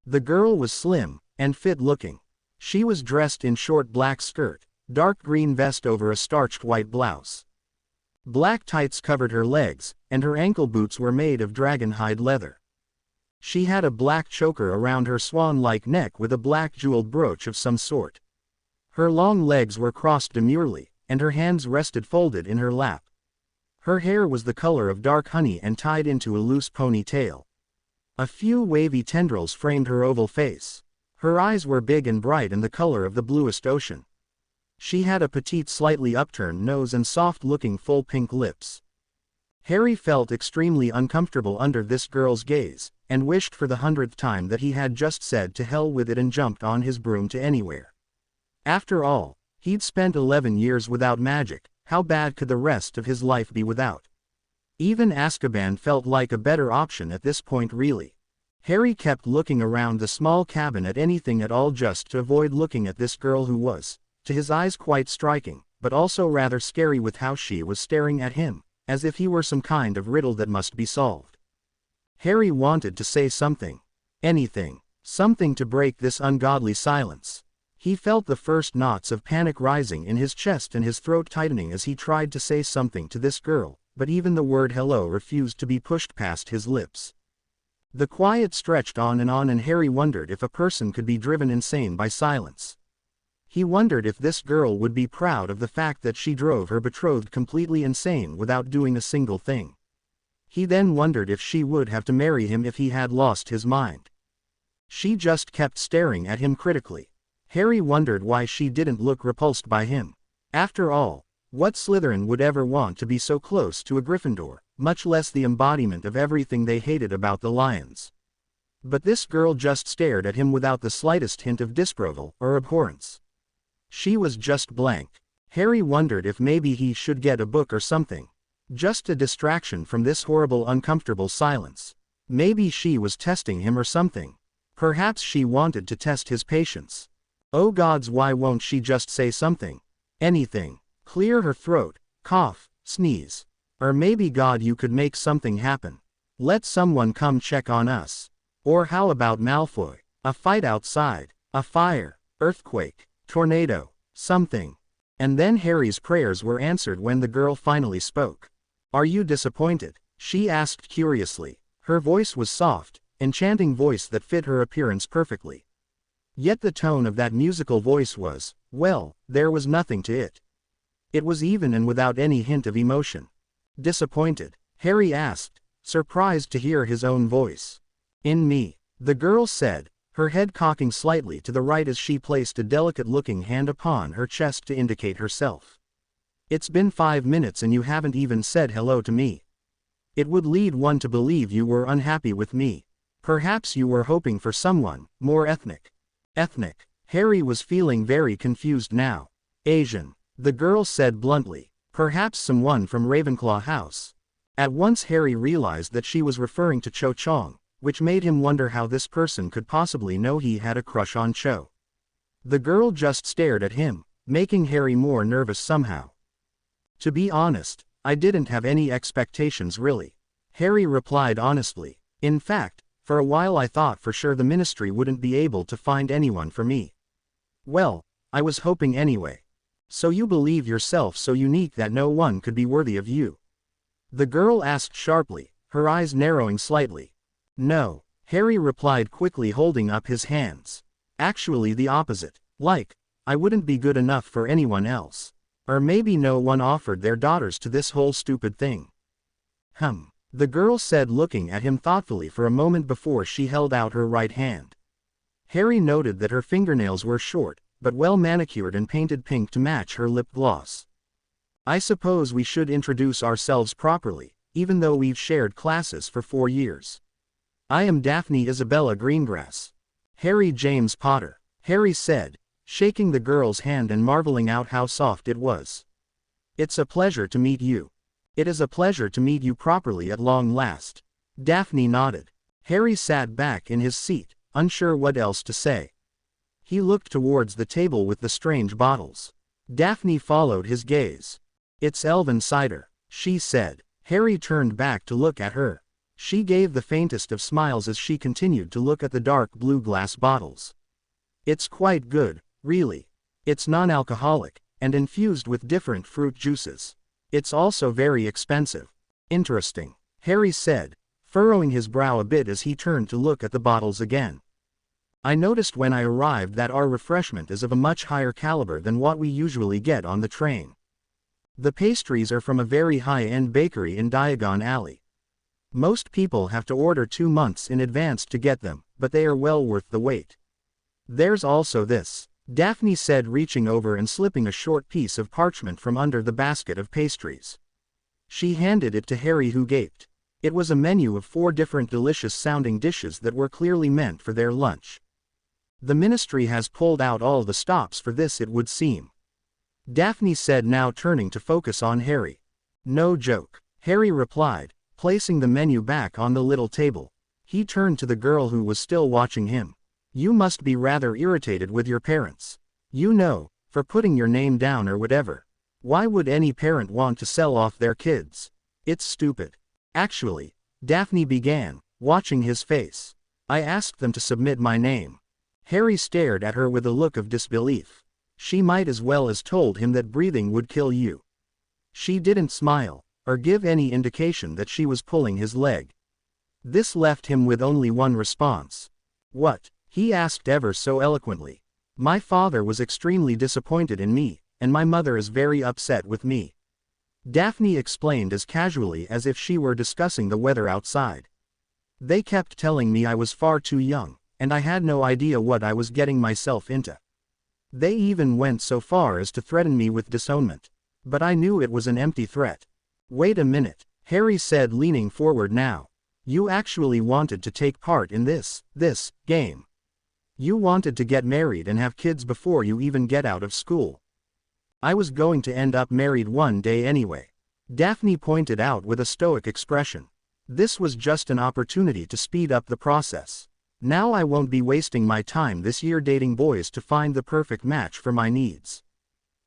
The girl was slim, and fit-looking. She was dressed in short black skirt, dark green vest over a starched white blouse. Black tights covered her legs, and her ankle boots were made of dragon hide leather. She had a black choker around her swan-like neck with a black jeweled brooch of some sort. Her long legs were crossed demurely, and her hands rested folded in her lap. Her hair was the color of dark honey and tied into a loose ponytail. A few wavy tendrils framed her oval face. Her eyes were big and bright and the color of the bluest ocean. She had a petite, slightly upturned nose and soft-looking full pink lips. Harry felt extremely uncomfortable under this girl's gaze, and wished for the 100th time that he had just said to hell with it and jumped on his broom to anywhere. After all, he'd spent 11 years without magic. How bad could the rest of his life be without? Even Azkaban felt like a better option at this point, really. Harry kept looking around the small cabin at anything at all just to avoid looking at this girl who was, to his eyes, quite striking, but also rather scary with how she was staring at him, as if he were some kind of riddle that must be solved. Harry wanted to say something. Anything. Something to break this ungodly silence. He felt the first knots of panic rising in his chest and his throat tightening as he tried to say something to this girl, but even the word hello refused to be pushed past his lips. The quiet stretched on and Harry wondered if a person could be driven insane by silence. He wondered if this girl would be proud of the fact that she drove her betrothed completely insane without doing a single thing. He then wondered if she would have to marry him if he had lost his mind. She just kept staring at him critically. Harry wondered why she didn't look repulsed by him. After all, what Slytherin would ever want to be so close to a Gryffindor, much less the embodiment of everything they hated about the Lions? But this girl just stared at him without the slightest hint of disapproval or abhorrence. She was just blank. Harry wondered if maybe he should get a book or something. Just a distraction from this horrible, uncomfortable silence. Maybe she was testing him or something. Perhaps she wanted to test his patience. Oh gods, why won't she just say something? Anything. Clear her throat, cough, sneeze. Or maybe God, you could make something happen. Let someone come check on us. Or how about Malfoy? A fight outside, a fire, earthquake, tornado, something. And then Harry's prayers were answered when the girl finally spoke. Are you disappointed? She asked curiously. Her voice was soft, enchanting voice that fit her appearance perfectly. Yet the tone of that musical voice was, well, there was nothing to it. It was even and without any hint of emotion. Disappointed? Harry asked, surprised to hear his own voice. In me, the girl said, her head cocking slightly to the right as she placed a delicate-looking hand upon her chest to indicate herself. It's been 5 minutes and you haven't even said hello to me. It would lead one to believe you were unhappy with me. Perhaps you were hoping for someone more ethnic. Ethnic. Harry was feeling very confused now. Asian, the girl said bluntly. Perhaps someone from Ravenclaw House. At once Harry realized that she was referring to Cho Chang, which made him wonder how this person could possibly know he had a crush on Cho. The girl just stared at him, making Harry more nervous somehow. To be honest, I didn't have any expectations really. Harry replied honestly. In fact, for a while I thought for sure the Ministry wouldn't be able to find anyone for me. Well, I was hoping anyway. So you believe yourself so unique that no one could be worthy of you? The girl asked sharply, her eyes narrowing slightly. No, Harry replied quickly, holding up his hands. Actually the opposite. Like, I wouldn't be good enough for anyone else. Or maybe no one offered their daughters to this whole stupid thing. The girl said, looking at him thoughtfully for a moment before she held out her right hand. Harry noted that her fingernails were short, but well manicured and painted pink to match her lip gloss. I suppose we should introduce ourselves properly, even though we've shared classes for 4 years. I am Daphne Isabella Greengrass. Harry James Potter, Harry said, shaking the girl's hand and marveling out how soft it was. It's a pleasure to meet you. It is a pleasure to meet you properly at long last. Daphne nodded. Harry sat back in his seat, unsure what else to say. He looked towards the table with the strange bottles. Daphne followed his gaze. It's elven cider, she said. Harry turned back to look at her. She gave the faintest of smiles as she continued to look at the dark blue glass bottles. It's quite good, really. It's non-alcoholic, and infused with different fruit juices. It's also very expensive. Interesting, Harry said, furrowing his brow a bit as he turned to look at the bottles again. I noticed when I arrived that our refreshment is of a much higher caliber than what we usually get on the train. The pastries are from a very high-end bakery in Diagon Alley. Most people have to order 2 months in advance to get them, but they are well worth the wait. There's also this, Daphne said, reaching over and slipping a short piece of parchment from under the basket of pastries. She handed it to Harry, who gaped. It was a menu of 4 different delicious-sounding dishes that were clearly meant for their lunch. The Ministry has pulled out all the stops for this, it would seem. Daphne said, now turning to focus on Harry. No joke, Harry replied, placing the menu back on the little table. He turned to the girl who was still watching him. You must be rather irritated with your parents. You know, for putting your name down or whatever. Why would any parent want to sell off their kids? It's stupid. Actually, Daphne began, watching his face. I asked them to submit my name. Harry stared at her with a look of disbelief. She might as well have told him that breathing would kill you. She didn't smile, or give any indication that she was pulling his leg. This left him with only one response. What? He asked ever so eloquently. My father was extremely disappointed in me, and my mother is very upset with me. Daphne explained as casually as if she were discussing the weather outside. They kept telling me I was far too young, and I had no idea what I was getting myself into. They even went so far as to threaten me with disownment. But I knew it was an empty threat. Wait a minute, Harry said, leaning forward now. You actually wanted to take part in this game. You wanted to get married and have kids before you even get out of school. I was going to end up married one day anyway. Daphne pointed out with a stoic expression. This was just an opportunity to speed up the process. Now I won't be wasting my time this year dating boys to find the perfect match for my needs.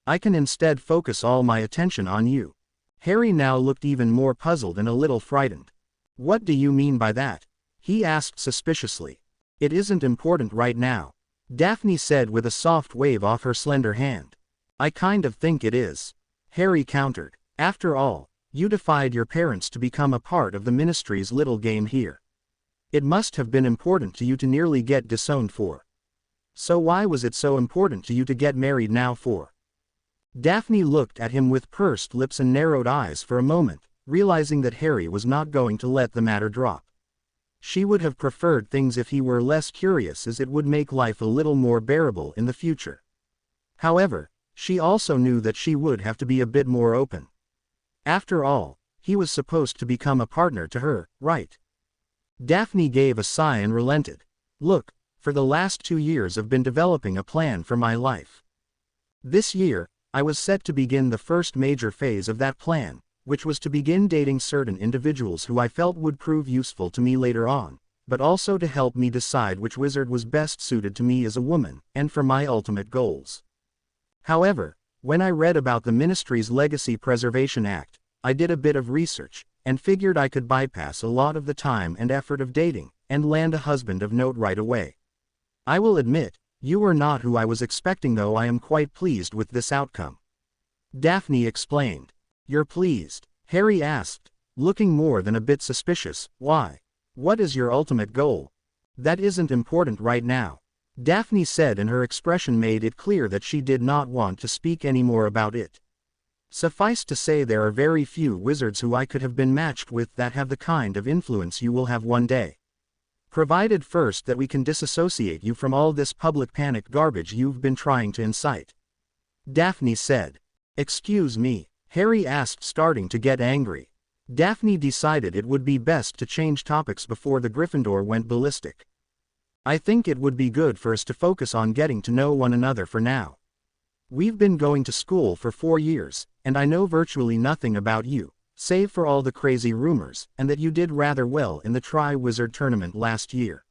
I can instead focus all my attention on you." Harry now looked even more puzzled and a little frightened. "What do you mean by that?" he asked suspiciously. "It isn't important right now," Daphne said with a soft wave off her slender hand. "I kind of think it is," Harry countered. "After all, you defied your parents to become a part of the Ministry's little game here. It must have been important to you to nearly get disowned for. So why was it so important to you to get married now for?" Daphne looked at him with pursed lips and narrowed eyes for a moment, realizing that Harry was not going to let the matter drop. She would have preferred things if he were less curious, as it would make life a little more bearable in the future. However, she also knew that she would have to be a bit more open. After all, he was supposed to become a partner to her, right? Daphne gave a sigh and relented. "Look, for the last 2 years I've been developing a plan for my life. This year, I was set to begin the first major phase of that plan, which was to begin dating certain individuals who I felt would prove useful to me later on, but also to help me decide which wizard was best suited to me as a woman, and for my ultimate goals. However, when I read about the Ministry's Legacy Preservation Act, I did a bit of research, and figured I could bypass a lot of the time and effort of dating, and land a husband of note right away. I will admit, you are not who I was expecting, though I am quite pleased with this outcome," Daphne explained. "You're pleased?" Harry asked, looking more than a bit suspicious. "Why? What is your ultimate goal?" "That isn't important right now," Daphne said, and her expression made it clear that she did not want to speak any more about it. "Suffice to say, there are very few wizards who I could have been matched with that have the kind of influence you will have one day. Provided first that we can disassociate you from all this public panic garbage you've been trying to incite," Daphne said. "Excuse me?" Harry asked, starting to get angry. Daphne decided it would be best to change topics before the Gryffindor went ballistic. "I think it would be good for us to focus on getting to know one another for now. We've been going to school for 4 years, and I know virtually nothing about you, save for all the crazy rumors, and that you did rather well in the Tri-Wizard tournament last year,"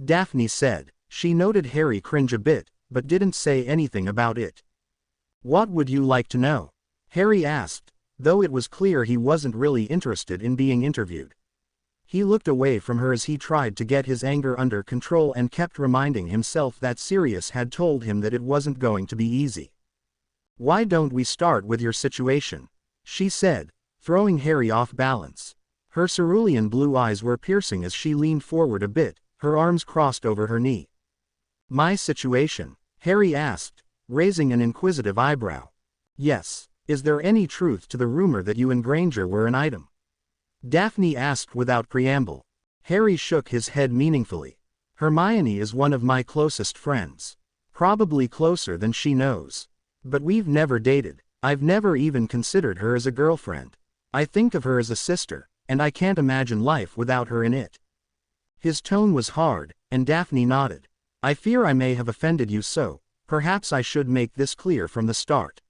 Daphne said. She noted Harry cringe a bit, but didn't say anything about it. "What would you like to know?" Harry asked, though it was clear he wasn't really interested in being interviewed. He looked away from her as he tried to get his anger under control and kept reminding himself that Sirius had told him that it wasn't going to be easy. "Why don't we start with your situation?" she said, throwing Harry off balance. Her cerulean blue eyes were piercing as she leaned forward a bit, her arms crossed over her knee. "My situation?" Harry asked, raising an inquisitive eyebrow. "Yes. Is there any truth to the rumor that you and Granger were an item?" Daphne asked without preamble. Harry shook his head meaningfully. "Hermione is one of my closest friends. Probably closer than she knows. But we've never dated. I've never even considered her as a girlfriend. I think of her as a sister, and I can't imagine life without her in it." His tone was hard, and Daphne nodded. "I fear I may have offended you, so perhaps I should make this clear from the start,"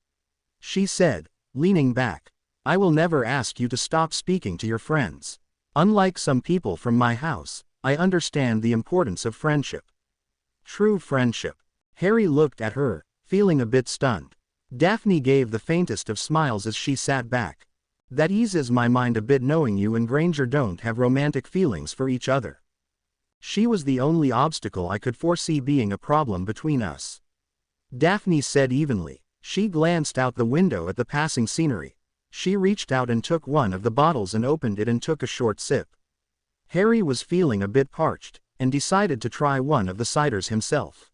she said, leaning back. "I will never ask you to stop speaking to your friends. Unlike some people from my house, I understand the importance of friendship." "True friendship." Harry looked at her, feeling a bit stunned. Daphne gave the faintest of smiles as she sat back. "That eases my mind a bit, knowing you and Granger don't have romantic feelings for each other. She was the only obstacle I could foresee being a problem between us," Daphne said evenly. She glanced out the window at the passing scenery. She reached out and took one of the bottles and opened it and took a short sip. Harry was feeling a bit parched, and decided to try one of the ciders himself.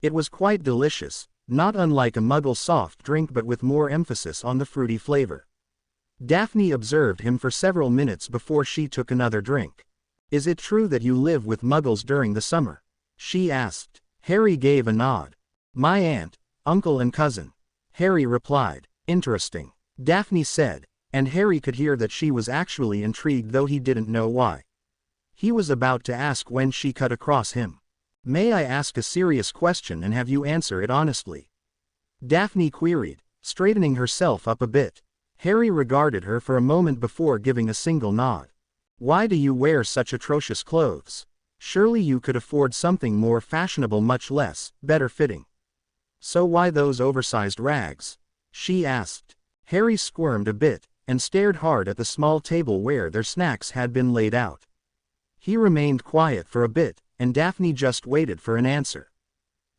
It was quite delicious, not unlike a Muggle soft drink but with more emphasis on the fruity flavor. Daphne observed him for several minutes before she took another drink. "Is it true that you live with Muggles during the summer?" she asked. Harry gave a nod. "My aunt, uncle and cousin," Harry replied. "Interesting," Daphne said, and Harry could hear that she was actually intrigued, though he didn't know why. He was about to ask when she cut across him. "May I ask a serious question and have you answer it honestly?" Daphne queried, straightening herself up a bit. Harry regarded her for a moment before giving a single nod. Why do you wear such atrocious clothes? Surely you could afford something more fashionable, much less, better fitting. So why those oversized rags? She asked. Harry squirmed a bit, and stared hard at the small table where their snacks had been laid out. He remained quiet for a bit, and Daphne just waited for an answer.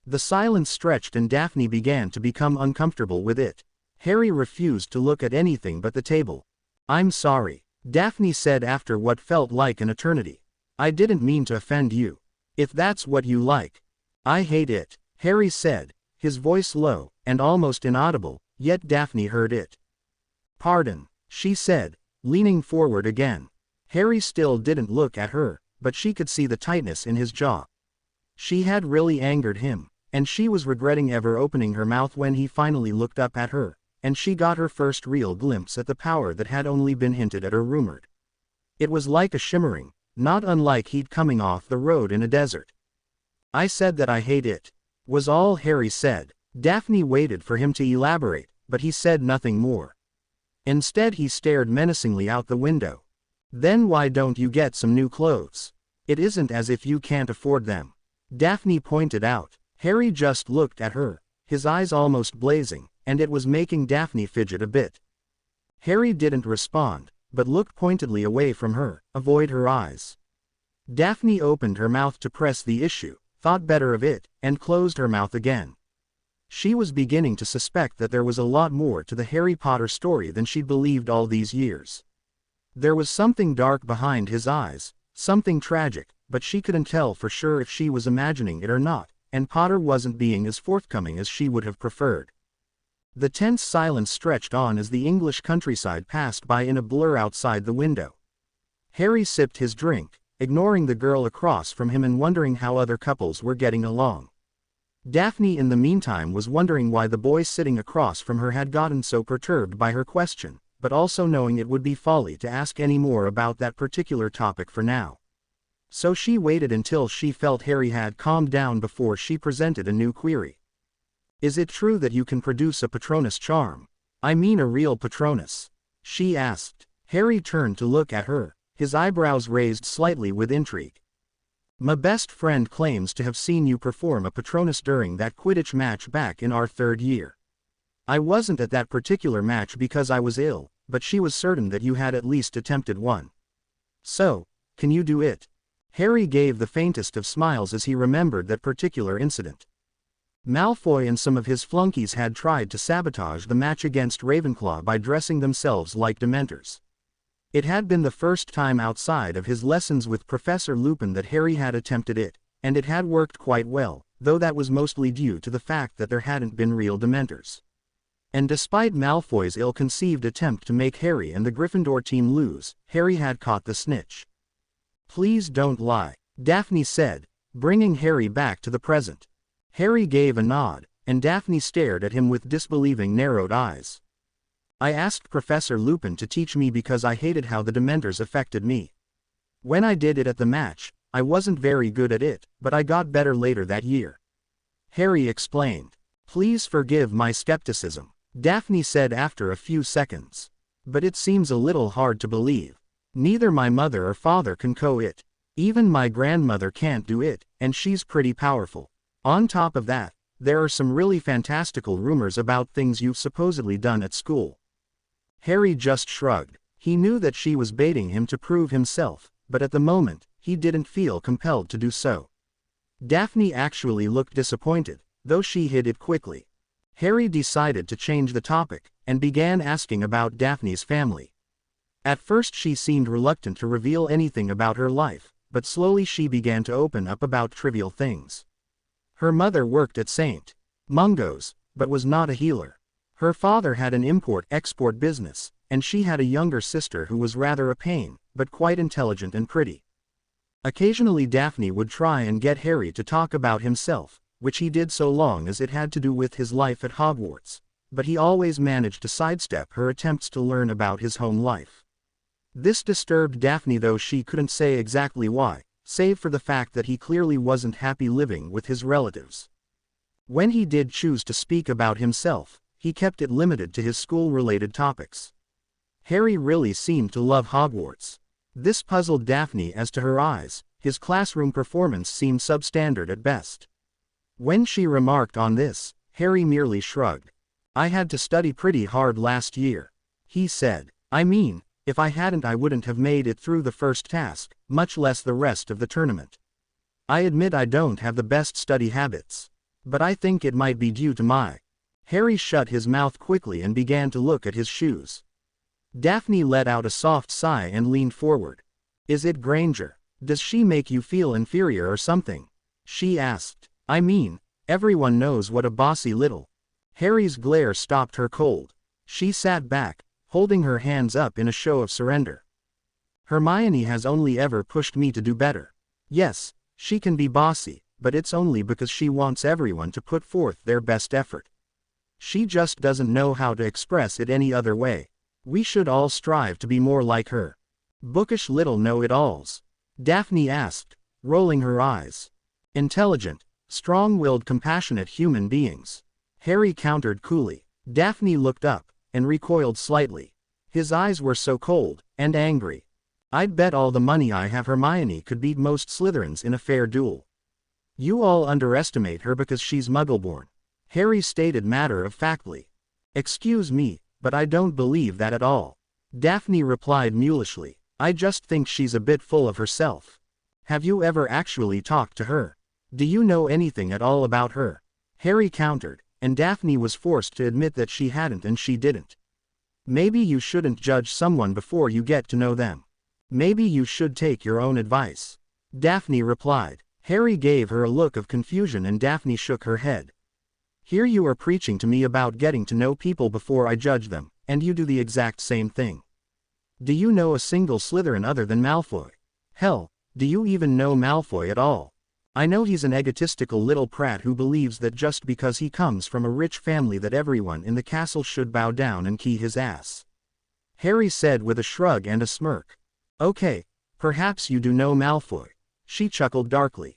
The silence stretched and Daphne began to become uncomfortable with it. Harry refused to look at anything but the table. I'm sorry, Daphne said after what felt like an eternity. I didn't mean to offend you. If that's what you like. I hate it, Harry said, his voice low, and almost inaudible, yet Daphne heard it. Pardon, she said, leaning forward again. Harry still didn't look at her, but she could see the tightness in his jaw. She had really angered him, and she was regretting ever opening her mouth when he finally looked up at her, and she got her first real glimpse at the power that had only been hinted at or rumored. It was like a shimmering, not unlike heat coming off the road in a desert. I said that I hate it, was all Harry said. Daphne waited for him to elaborate, but he said nothing more. Instead he stared menacingly out the window. Then why don't you get some new clothes? It isn't as if you can't afford them. Daphne pointed out. Harry just looked at her, his eyes almost blazing, and it was making Daphne fidget a bit. Harry didn't respond, but looked pointedly away from her, avoid her eyes. Daphne opened her mouth to press the issue, thought better of it, and closed her mouth again. She was beginning to suspect that there was a lot more to the Harry Potter story than she'd believed all these years. There was something dark behind his eyes, something tragic, but she couldn't tell for sure if she was imagining it or not, and Potter wasn't being as forthcoming as she would have preferred. The tense silence stretched on as the English countryside passed by in a blur outside the window. Harry sipped his drink, ignoring the girl across from him and wondering how other couples were getting along. Daphne in the meantime was wondering why the boy sitting across from her had gotten so perturbed by her question, but also knowing it would be folly to ask any more about that particular topic for now. So she waited until she felt Harry had calmed down before she presented a new query. Is it true that you can produce a Patronus charm? I mean a real Patronus? She asked. Harry turned to look at her, his eyebrows raised slightly with intrigue. My best friend claims to have seen you perform a Patronus during that Quidditch match back in our 3rd year. I wasn't at that particular match because I was ill, but she was certain that you had at least attempted one. So, can you do it? Harry gave the faintest of smiles as he remembered that particular incident. Malfoy and some of his flunkies had tried to sabotage the match against Ravenclaw by dressing themselves like Dementors. It had been the first time outside of his lessons with Professor Lupin that Harry had attempted it, and it had worked quite well, though that was mostly due to the fact that there hadn't been real Dementors. And despite Malfoy's ill-conceived attempt to make Harry and the Gryffindor team lose, Harry had caught the snitch. Please don't lie, Daphne said, bringing Harry back to the present. Harry gave a nod, and Daphne stared at him with disbelieving narrowed eyes. I asked Professor Lupin to teach me because I hated how the Dementors affected me. When I did it at the match, I wasn't very good at it, but I got better later that year. Harry explained. Please forgive my skepticism, Daphne said after a few seconds. But it seems a little hard to believe. Neither my mother or father can it. Even my grandmother can't do it, and she's pretty powerful. On top of that, there are some really fantastical rumors about things you've supposedly done at school. Harry just shrugged. He knew that she was baiting him to prove himself, but at the moment, he didn't feel compelled to do so. Daphne actually looked disappointed, though she hid it quickly. Harry decided to change the topic, and began asking about Daphne's family. At first she seemed reluctant to reveal anything about her life, but slowly she began to open up about trivial things. Her mother worked at St. Mungo's, but was not a healer. Her father had an import-export business, and she had a younger sister who was rather a pain, but quite intelligent and pretty. Occasionally Daphne would try and get Harry to talk about himself, which he did so long as it had to do with his life at Hogwarts, but he always managed to sidestep her attempts to learn about his home life. This disturbed Daphne, though she couldn't say exactly why, save for the fact that he clearly wasn't happy living with his relatives. When he did choose to speak about himself, he kept it limited to his school-related topics. Harry really seemed to love Hogwarts. This puzzled Daphne as to her eyes. His classroom performance seemed substandard at best. When she remarked on this, Harry merely shrugged. I had to study pretty hard last year, he said. I mean, if I hadn't I wouldn't have made it through the first task, much less the rest of the tournament. I admit I don't have the best study habits. But I think it might be due to my... Harry shut his mouth quickly and began to look at his shoes. Daphne let out a soft sigh and leaned forward. Is it Granger? Does she make you feel inferior or something? She asked. I mean, everyone knows what a bossy little... Harry's glare stopped her cold. She sat back, holding her hands up in a show of surrender. Hermione has only ever pushed me to do better. Yes, she can be bossy, but it's only because she wants everyone to put forth their best effort. She just doesn't know how to express it any other way. We should all strive to be more like her. Bookish little know-it-alls. Daphne asked, rolling her eyes. Intelligent, strong-willed, compassionate human beings. Harry countered coolly. Daphne looked up, and recoiled slightly. His eyes were so cold, and angry. I'd bet all the money I have Hermione could beat most Slytherins in a fair duel. You all underestimate her because she's Muggle-born, Harry stated matter-of-factly. Excuse me, but I don't believe that at all. Daphne replied mulishly. I just think she's a bit full of herself. Have you ever actually talked to her? Do you know anything at all about her? Harry countered, and Daphne was forced to admit that she hadn't and she didn't. Maybe you shouldn't judge someone before you get to know them. Maybe you should take your own advice. Daphne replied. Harry gave her a look of confusion and Daphne shook her head. Here you are preaching to me about getting to know people before I judge them, and you do the exact same thing. Do you know a single Slytherin other than Malfoy? Hell, do you even know Malfoy at all? I know he's an egotistical little prat who believes that just because he comes from a rich family that everyone in the castle should bow down and key his ass. Harry said with a shrug and a smirk. Okay, perhaps you do know Malfoy. She chuckled darkly.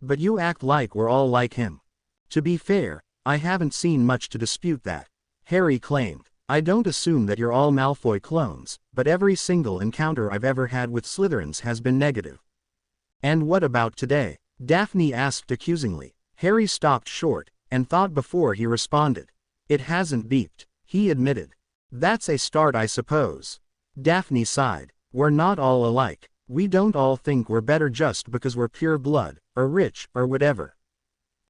But you act like we're all like him. To be fair, I haven't seen much to dispute that, Harry claimed. I don't assume that you're all Malfoy clones, but every single encounter I've ever had with Slytherins has been negative. And what about today? Daphne asked accusingly. Harry stopped short, and thought before he responded. It hasn't beeped, he admitted. That's a start, I suppose. Daphne sighed. We're not all alike. We don't all think we're better just because we're pure blood, or rich, or whatever.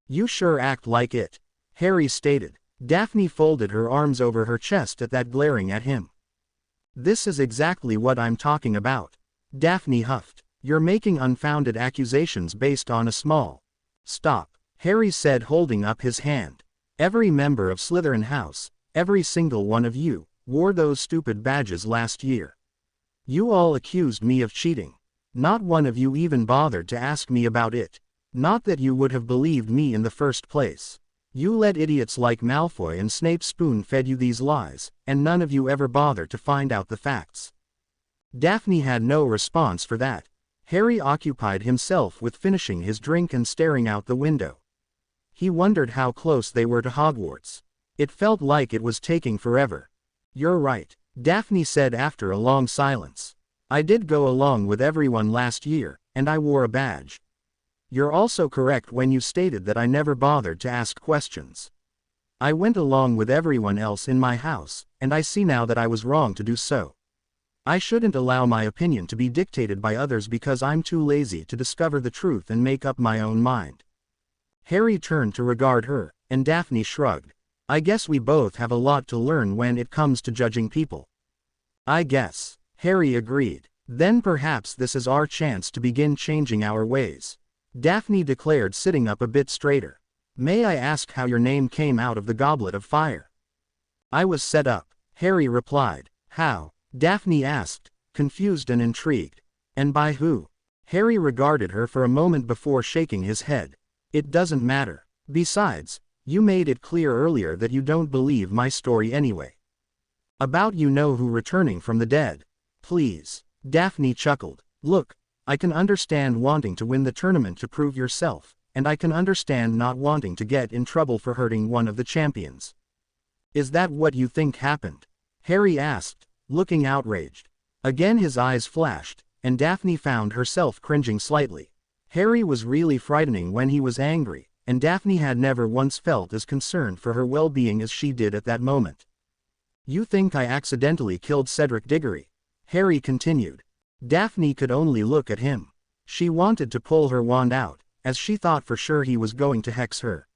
You sure act like it, Harry stated. Daphne folded her arms over her chest at that, glaring at him. This is exactly what I'm talking about. Daphne huffed. You're making unfounded accusations based on a small... Stop, Harry said, holding up his hand. Every member of Slytherin House, every single one of you, wore those stupid badges last year. You all accused me of cheating. Not one of you even bothered to ask me about it. Not that you would have believed me in the first place. You let idiots like Malfoy and Snape spoon-fed you these lies, and none of you ever bothered to find out the facts. Daphne had no response for that. Harry occupied himself with finishing his drink and staring out the window. He wondered how close they were to Hogwarts. It felt like it was taking forever. You're right, Daphne said after a long silence. I did go along with everyone last year, and I wore a badge. You're also correct when you stated that I never bothered to ask questions. I went along with everyone else in my house, and I see now that I was wrong to do so. I shouldn't allow my opinion to be dictated by others because I'm too lazy to discover the truth and make up my own mind. Harry turned to regard her, and Daphne shrugged. I guess we both have a lot to learn when it comes to judging people. I guess, Harry agreed. Then perhaps this is our chance to begin changing our ways, Daphne declared, sitting up a bit straighter. May I ask how your name came out of the Goblet of Fire? I was set up, Harry replied. How? Daphne asked, confused and intrigued. And by who? Harry regarded her for a moment before shaking his head. It doesn't matter. Besides, you made it clear earlier that you don't believe my story anyway. About you know who returning from the dead. Please. Daphne chuckled. Look, I can understand wanting to win the tournament to prove yourself, and I can understand not wanting to get in trouble for hurting one of the champions. Is that what you think happened? Harry asked, looking outraged. Again his eyes flashed, and Daphne found herself cringing slightly. Harry was really frightening when he was angry, and Daphne had never once felt as concerned for her well-being as she did at that moment. "You think I accidentally killed Cedric Diggory?" Harry continued. Daphne could only look at him. She wanted to pull her wand out, as she thought for sure he was going to hex her.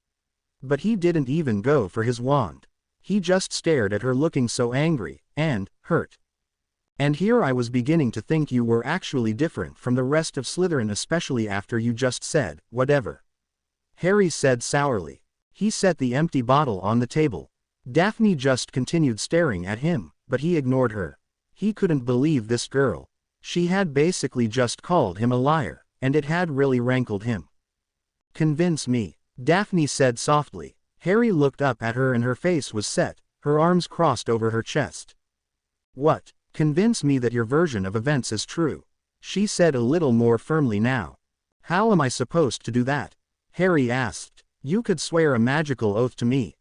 But he didn't even go for his wand. He just stared at her looking so angry, and hurt. "And here I was beginning to think you were actually different from the rest of Slytherin, especially after you just said, whatever," Harry said sourly. He set the empty bottle on the table. Daphne just continued staring at him, but he ignored her. He couldn't believe this girl. She had basically just called him a liar, and it had really rankled him. "Convince me," Daphne said softly. Harry looked up at her and her face was set, her arms crossed over her chest. "What? Convince me that your version of events is true," she said a little more firmly now. "How am I supposed to do that?" Harry asked. "You could swear a magical oath to me,"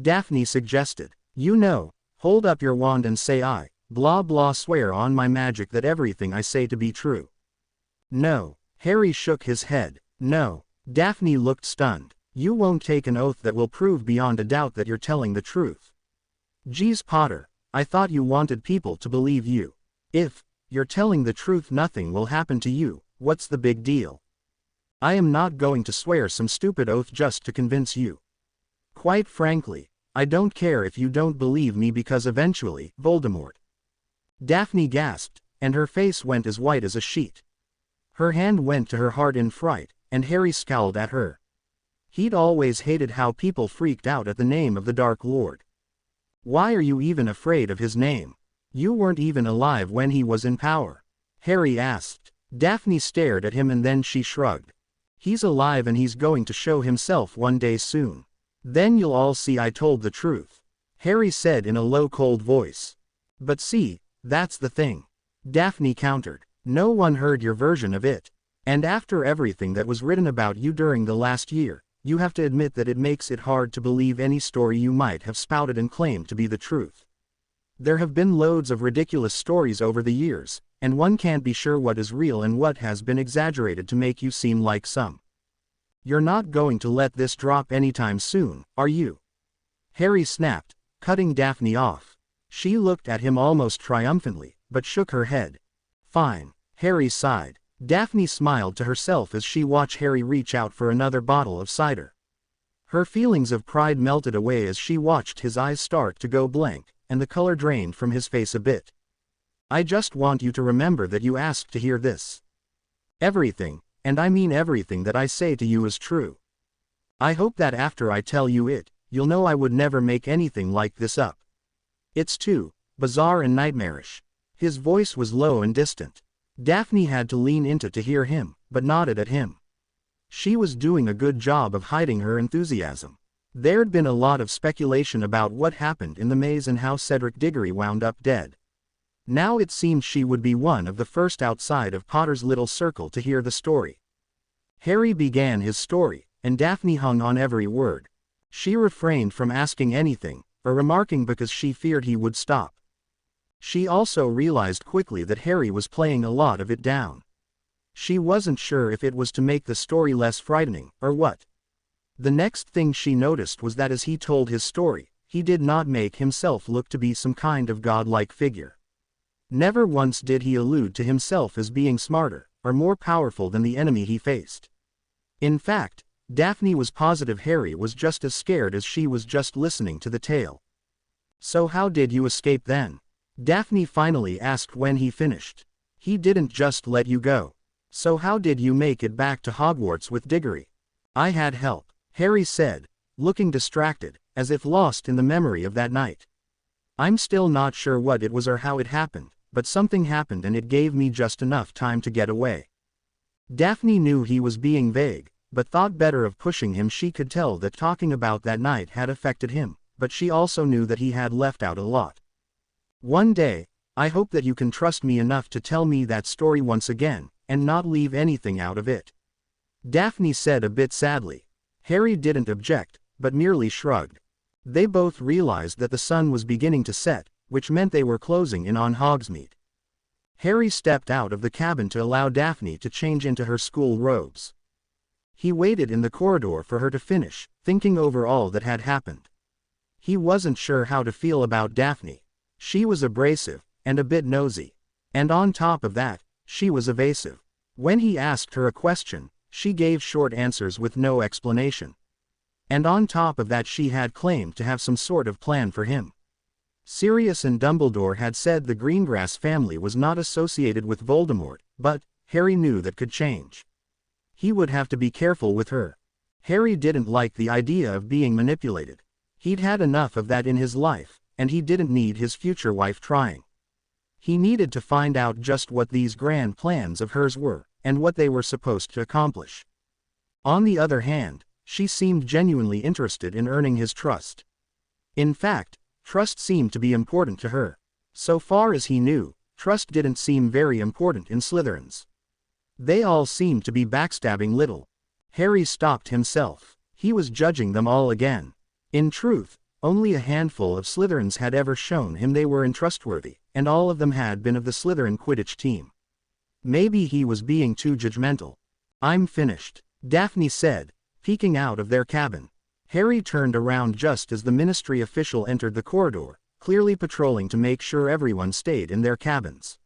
Daphne suggested. "You know, hold up your wand and say I, blah blah, swear on my magic that everything I say to be true." "No." Harry shook his head. "No." Daphne looked stunned. "You won't take an oath that will prove beyond a doubt that you're telling the truth." "Geez, Potter, I thought you wanted people to believe you. If you're telling the truth, nothing will happen to you. What's the big deal?" "I am not going to swear some stupid oath just to convince you. Quite frankly, I don't care if you don't believe me because eventually, Voldemort." Daphne gasped, and her face went as white as a sheet. Her hand went to her heart in fright, and Harry scowled at her. He'd always hated how people freaked out at the name of the Dark Lord. "Why are you even afraid of his name? You weren't even alive when he was in power," Harry asked. Daphne stared at him and then she shrugged. "He's alive and he's going to show himself one day soon. Then you'll all see I told the truth," Harry said in a low, cold voice. "But see, that's the thing," Daphne countered. "No one heard your version of it. And after everything that was written about you during the last year, you have to admit that it makes it hard to believe any story you might have spouted and claimed to be the truth. There have been loads of ridiculous stories over the years, and one can't be sure what is real and what has been exaggerated to make you seem like some. You're not going to let this drop anytime soon, are you?" Harry snapped, cutting Daphne off. She looked at him almost triumphantly, but shook her head. "Fine," Harry sighed. Daphne smiled to herself as she watched Harry reach out for another bottle of cider. Her feelings of pride melted away as she watched his eyes start to go blank, and the color drained from his face a bit. "I just want you to remember that you asked to hear this. Everything, and I mean everything that I say to you is true. I hope that after I tell you it, you'll know I would never make anything like this up. It's too bizarre and nightmarish." His voice was low and distant. Daphne had to lean into to hear him, but nodded at him. She was doing a good job of hiding her enthusiasm. There'd been a lot of speculation about what happened in the maze and how Cedric Diggory wound up dead. Now it seemed she would be one of the first outside of Potter's little circle to hear the story. Harry began his story, and Daphne hung on every word. She refrained from asking anything, or remarking because she feared he would stop. She also realized quickly that Harry was playing a lot of it down. She wasn't sure if it was to make the story less frightening, or what. The next thing she noticed was that as he told his story, he did not make himself look to be some kind of godlike figure. Never once did he allude to himself as being smarter, or more powerful than the enemy he faced. In fact, Daphne was positive Harry was just as scared as she was just listening to the tale. "So how did you escape then?" Daphne finally asked when he finished. "He didn't just let you go. So how did you make it back to Hogwarts with Diggory?" "I had help," Harry said, looking distracted, as if lost in the memory of that night. "I'm still not sure what it was or how it happened, but something happened and it gave me just enough time to get away." Daphne knew he was being vague, but thought better of pushing him. She could tell that talking about that night had affected him, but she also knew that he had left out a lot. "One day, I hope that you can trust me enough to tell me that story once again, and not leave anything out of it," Daphne said a bit sadly. Harry didn't object, but merely shrugged. They both realized that the sun was beginning to set, which meant they were closing in on Hogsmeade. Harry stepped out of the cabin to allow Daphne to change into her school robes. He waited in the corridor for her to finish, thinking over all that had happened. He wasn't sure how to feel about Daphne. She was abrasive, and a bit nosy. And on top of that, she was evasive. When he asked her a question, she gave short answers with no explanation. And on top of that, she had claimed to have some sort of plan for him. Sirius and Dumbledore had said the Greengrass family was not associated with Voldemort, but Harry knew that could change. He would have to be careful with her. Harry didn't like the idea of being manipulated. He'd had enough of that in his life, and he didn't need his future wife trying. He needed to find out just what these grand plans of hers were, and what they were supposed to accomplish. On the other hand, she seemed genuinely interested in earning his trust. In fact, trust seemed to be important to her. So far as he knew, trust didn't seem very important in Slytherins. They all seemed to be backstabbing little. Harry stopped himself. He was judging them all again. In truth, only a handful of Slytherins had ever shown him they were untrustworthy, and all of them had been of the Slytherin Quidditch team. Maybe he was being too judgmental. "I'm finished," Daphne said, peeking out of their cabin. Harry turned around just as the Ministry official entered the corridor, clearly patrolling to make sure everyone stayed in their cabins.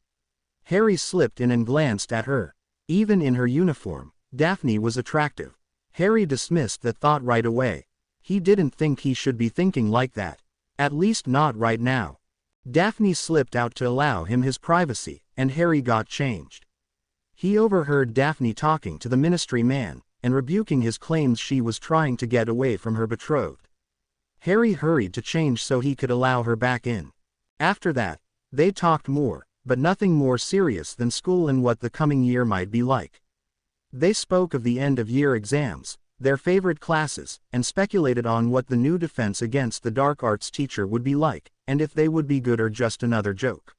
Harry slipped in and glanced at her. Even in her uniform, Daphne was attractive. Harry dismissed that thought right away. He didn't think he should be thinking like that. At least not right now. Daphne slipped out to allow him his privacy, and Harry got changed. He overheard Daphne talking to the Ministry man, and rebuking his claims she was trying to get away from her betrothed. Harry hurried to change so he could allow her back in. After that, they talked more, but nothing more serious than school and what the coming year might be like. They spoke of the end-of-year exams, their favorite classes, and speculated on what the new defense against the dark arts teacher would be like, and if they would be good or just another joke.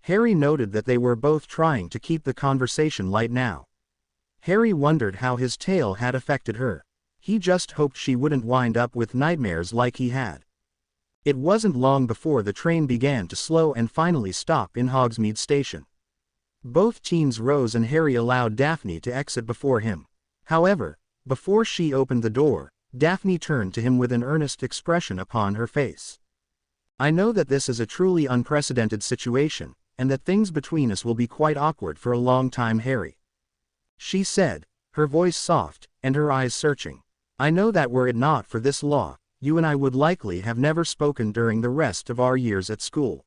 Harry noted that they were both trying to keep the conversation light now. Harry wondered how his tale had affected her. He just hoped she wouldn't wind up with nightmares like he had. It wasn't long before the train began to slow and finally stop in Hogsmeade Station. Both teams rose and Harry allowed Daphne to exit before him. However, before she opened the door, Daphne turned to him with an earnest expression upon her face. "I know that this is a truly unprecedented situation, and that things between us will be quite awkward for a long time, Harry," she said, her voice soft, and her eyes searching. "I know that were it not for this law, you and I would likely have never spoken during the rest of our years at school.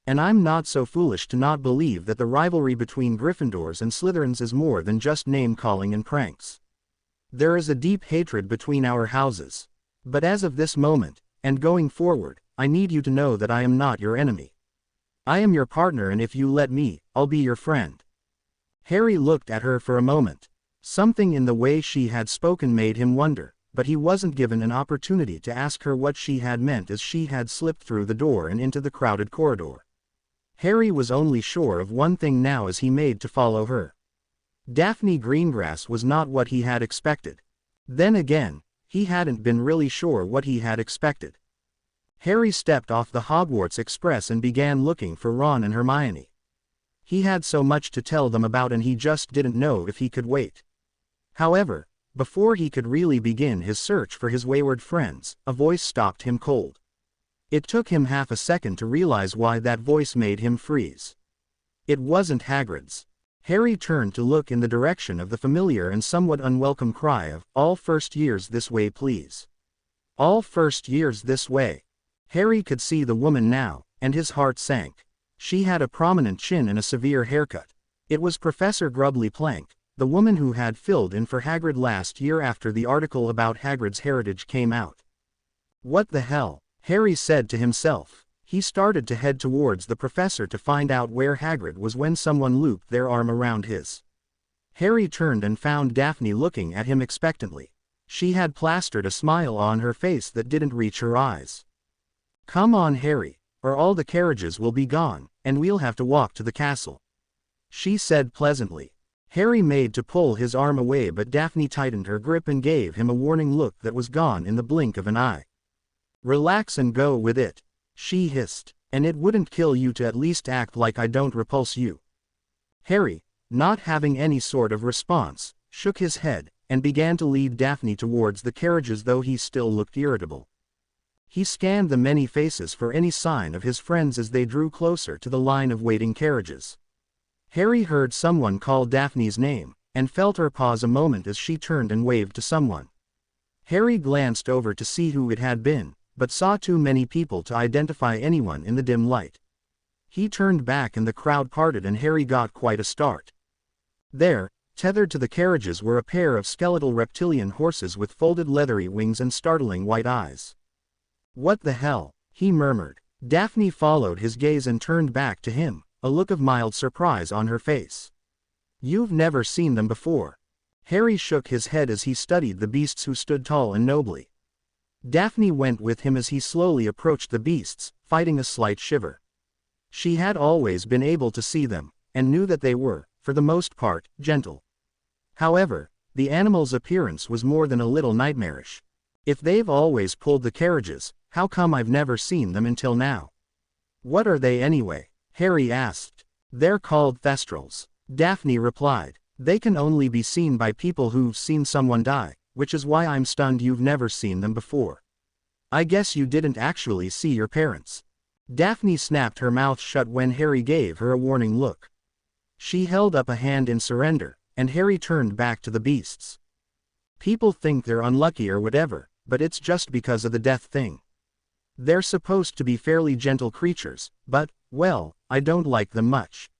And I'm not so foolish to not believe that the rivalry between Gryffindors and Slytherins is more than just name-calling and pranks. There is a deep hatred between our houses. But as of this moment, and going forward, I need you to know that I am not your enemy. I am your partner, and if you let me, I'll be your friend." Harry looked at her for a moment. Something in the way she had spoken made him wonder, but he wasn't given an opportunity to ask her what she had meant as she had slipped through the door and into the crowded corridor. Harry was only sure of one thing now as he made to follow her. Daphne Greengrass was not what he had expected. Then again, he hadn't been really sure what he had expected. Harry stepped off the Hogwarts Express and began looking for Ron and Hermione. He had so much to tell them about and he just didn't know if he could wait. However, before he could really begin his search for his wayward friends, a voice stopped him cold. It took him half a second to realize why that voice made him freeze. It wasn't Hagrid's. Harry turned to look in the direction of the familiar and somewhat unwelcome cry of, "All first years this way, please. All first years this way." Harry could see the woman now, and his heart sank. She had a prominent chin and a severe haircut. It was Professor Grubbly Plank, the woman who had filled in for Hagrid last year after the article about Hagrid's heritage came out. What the hell? Harry said to himself. He started to head towards the professor to find out where Hagrid was when someone looped their arm around his. Harry turned and found Daphne looking at him expectantly. She had plastered a smile on her face that didn't reach her eyes. "Come on, Harry, or all the carriages will be gone, and we'll have to walk to the castle," she said pleasantly. Harry made to pull his arm away, but Daphne tightened her grip and gave him a warning look that was gone in the blink of an eye. "Relax and go with it," she hissed, "and it wouldn't kill you to at least act like I don't repulse you. Harry, not having any sort of response, shook his head, and began to lead Daphne towards the carriages though he still looked irritable. He scanned the many faces for any sign of his friends as they drew closer to the line of waiting carriages. Harry heard someone call Daphne's name, and felt her pause a moment as she turned and waved to someone. Harry glanced over to see who it had been, but saw too many people to identify anyone in the dim light. He turned back and the crowd parted and Harry got quite a start. There, tethered to the carriages were a pair of skeletal reptilian horses with folded leathery wings and startling white eyes. "What the hell?" he murmured. Daphne followed his gaze and turned back to him, a look of mild surprise on her face. "You've never seen them before." Harry shook his head as he studied the beasts who stood tall and nobly. Daphne went with him as he slowly approached the beasts, fighting a slight shiver. She had always been able to see them, and knew that they were, for the most part, gentle. However, the animals' appearance was more than a little nightmarish. "If they've always pulled the carriages, how come I've never seen them until now?" "What are they anyway?" Harry asked. "They're called thestrals," Daphne replied. "They can only be seen by people who've seen someone die, which is why I'm stunned you've never seen them before. I guess you didn't actually see your parents." Daphne snapped her mouth shut when Harry gave her a warning look. She held up a hand in surrender, and Harry turned back to the beasts. "People think they're unlucky or whatever, but it's just because of the death thing. They're supposed to be fairly gentle creatures, but, well, I don't like them much."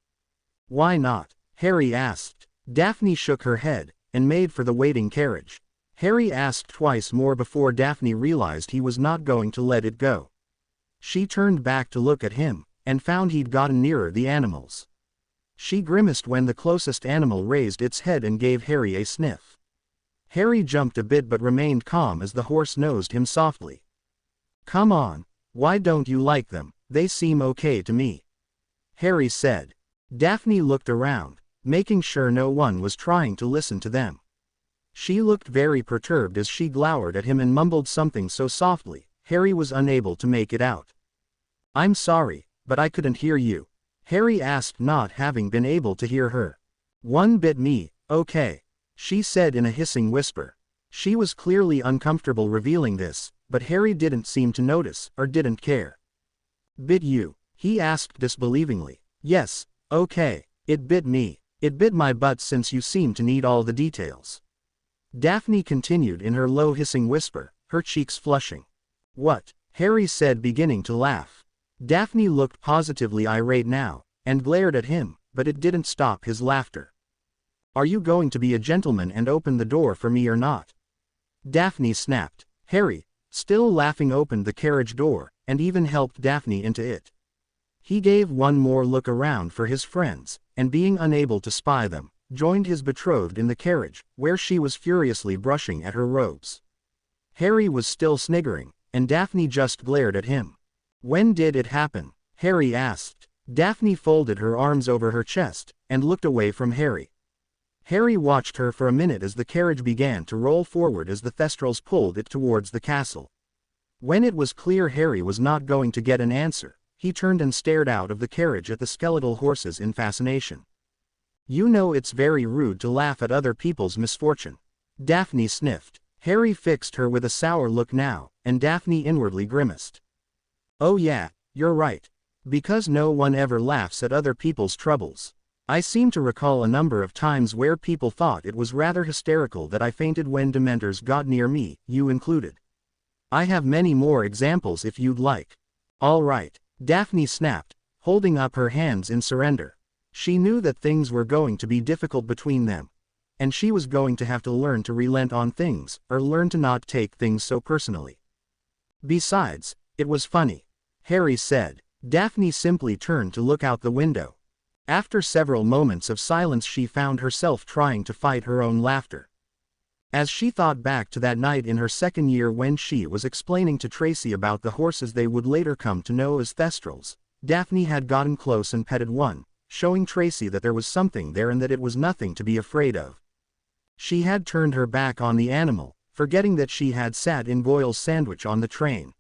"Why not?" Harry asked. Daphne shook her head, and made for the waiting carriage. Harry asked twice more before Daphne realized he was not going to let it go. She turned back to look at him, and found he'd gotten nearer the animals. She grimaced when the closest animal raised its head and gave Harry a sniff. Harry jumped a bit but remained calm as the horse nosed him softly. "Come on, why don't you like them? They seem okay to me," Harry said. Daphne looked around, making sure no one was trying to listen to them. She looked very perturbed as she glowered at him and mumbled something so softly, Harry was unable to make it out. "I'm sorry, but I couldn't hear you," Harry asked, not having been able to hear her. "One bit me, okay," she said in a hissing whisper. She was clearly uncomfortable revealing this, but Harry didn't seem to notice, or didn't care. "Bit you?" he asked disbelievingly. "Yes, okay, it bit me. It bit my butt since you seem to need all the details," Daphne continued in her low hissing whisper, her cheeks flushing. "What?" Harry said, beginning to laugh. Daphne looked positively irate now, and glared at him, but it didn't stop his laughter. "Are you going to be a gentleman and open the door for me or not?" Daphne snapped. Harry, still laughing, opened the carriage door, and even helped Daphne into it. He gave one more look around for his friends, and being unable to spy them, joined his betrothed in the carriage, where she was furiously brushing at her robes. Harry was still sniggering, and Daphne just glared at him. "When did it happen?" Harry asked. Daphne folded her arms over her chest, and looked away from Harry. Harry watched her for a minute as the carriage began to roll forward as the thestrals pulled it towards the castle. When it was clear Harry was not going to get an answer, he turned and stared out of the carriage at the skeletal horses in fascination. "You know it's very rude to laugh at other people's misfortune," Daphne sniffed. Harry fixed her with a sour look now, and Daphne inwardly grimaced. "Oh yeah, you're right. Because no one ever laughs at other people's troubles. I seem to recall a number of times where people thought it was rather hysterical that I fainted when Dementors got near me, you included. I have many more examples if you'd like." "All right," Daphne snapped, holding up her hands in surrender. She knew that things were going to be difficult between them, and she was going to have to learn to relent on things, or learn to not take things so personally. "Besides, it was funny," Harry said. Daphne simply turned to look out the window. After several moments of silence she found herself trying to fight her own laughter. As she thought back to that night in her second year when she was explaining to Tracy about the horses they would later come to know as thestrals, Daphne had gotten close and petted one, showing Tracy that there was something there and that it was nothing to be afraid of. She had turned her back on the animal, forgetting that she had sat in Goyle's sandwich on the train.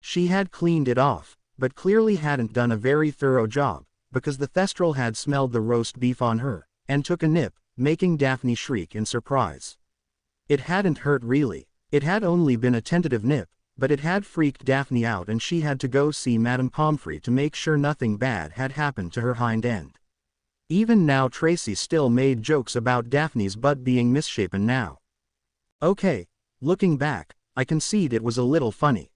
She had cleaned it off, but clearly hadn't done a very thorough job, because the Thestral had smelled the roast beef on her, and took a nip, making Daphne shriek in surprise. It hadn't hurt really. It had only been a tentative nip, but it had freaked Daphne out and she had to go see Madame Pomfrey to make sure nothing bad had happened to her hind end. Even now Tracy still made jokes about Daphne's butt being misshapen now. Okay, looking back, I concede it was a little funny.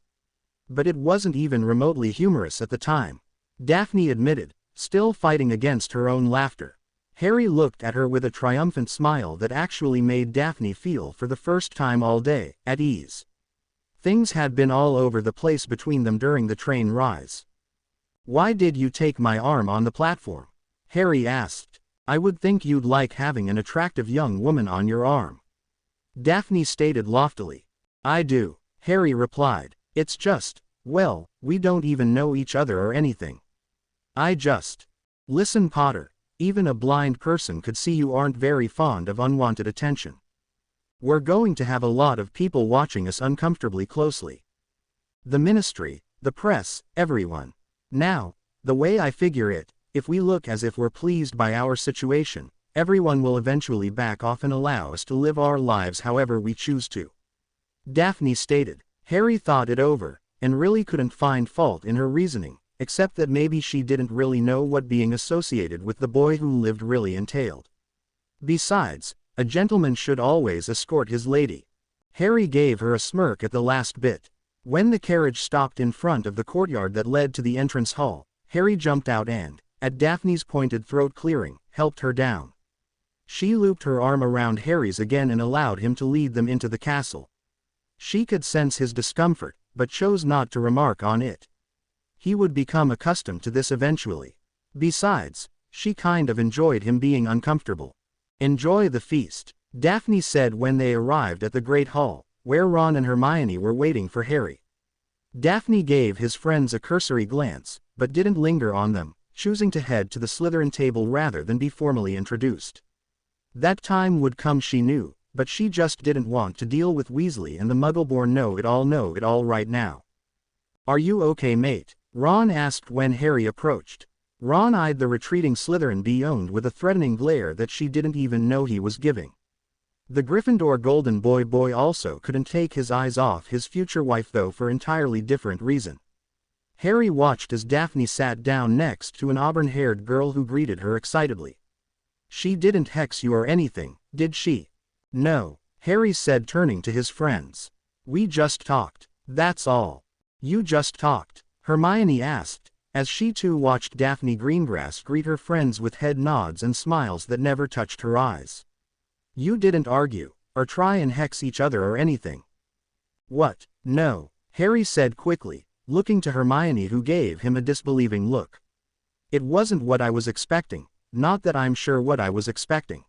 But it wasn't even remotely humorous at the time. Daphne admitted, still fighting against her own laughter. Harry looked at her with a triumphant smile that actually made Daphne feel for the first time all day, at ease. Things had been all over the place between them during the train rise. "Why did you take my arm on the platform?" Harry asked. "I would think you'd like having an attractive young woman on your arm." Daphne stated loftily. "I do," Harry replied. "It's just, well, we don't even know each other or anything. Listen, Potter, even a blind person could see you aren't very fond of unwanted attention. We're going to have a lot of people watching us uncomfortably closely. The ministry, the press, everyone. Now, the way I figure it, if we look as if we're pleased by our situation, everyone will eventually back off and allow us to live our lives however we choose to." Daphne stated. Harry thought it over, and really couldn't find fault in her reasoning, except that maybe she didn't really know what being associated with the boy who lived really entailed. Besides, a gentleman should always escort his lady. Harry gave her a smirk at the last bit. When the carriage stopped in front of the courtyard that led to the entrance hall, Harry jumped out and, at Daphne's pointed throat clearing, helped her down. She looped her arm around Harry's again and allowed him to lead them into the castle. She could sense his discomfort, but chose not to remark on it. He would become accustomed to this eventually. Besides, she kind of enjoyed him being uncomfortable. "Enjoy the feast," Daphne said when they arrived at the Great Hall, where Ron and Hermione were waiting for Harry. Daphne gave his friends a cursory glance, but didn't linger on them, choosing to head to the Slytherin table rather than be formally introduced. That time would come she knew, but she just didn't want to deal with Weasley and the Muggleborn know-it-all right now. "Are you okay, mate?" Ron asked when Harry approached. Ron eyed the retreating Slytherin beyond with a threatening glare that she didn't even know he was giving. The Gryffindor Golden Boy also couldn't take his eyes off his future wife though for entirely different reason. Harry watched as Daphne sat down next to an auburn-haired girl who greeted her excitedly. "She didn't hex you or anything, did she?" "No," Harry said turning to his friends. "We just talked. That's all." "You just talked?" Hermione asked, as she too watched Daphne Greengrass greet her friends with head nods and smiles that never touched her eyes. "You didn't argue, or try and hex each other or anything?" "What? No," Harry said quickly, looking to Hermione who gave him a disbelieving look. "It wasn't what I was expecting, not that I'm sure what I was expecting.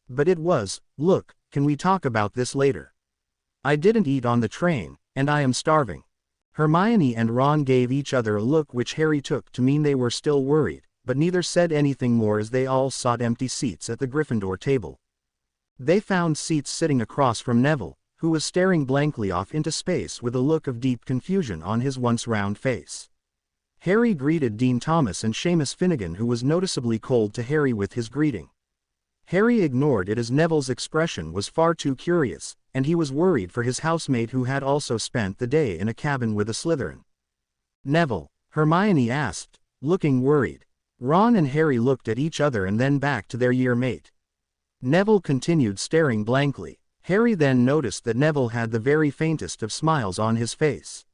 But it was. Look, can we talk about this later? I didn't eat on the train, and I am starving." Hermione and Ron gave each other a look which Harry took to mean they were still worried, but neither said anything more as they all sought empty seats at the Gryffindor table. They found seats sitting across from Neville, who was staring blankly off into space with a look of deep confusion on his once round face. Harry greeted Dean Thomas and Seamus Finnegan, who was noticeably cold to Harry with his greeting. Harry ignored it as Neville's expression was far too curious, and he was worried for his housemate who had also spent the day in a cabin with a Slytherin. "Neville?" Hermione asked, looking worried. Ron and Harry looked at each other and then back to their year mate. Neville continued staring blankly. Harry then noticed that Neville had the very faintest of smiles on his face.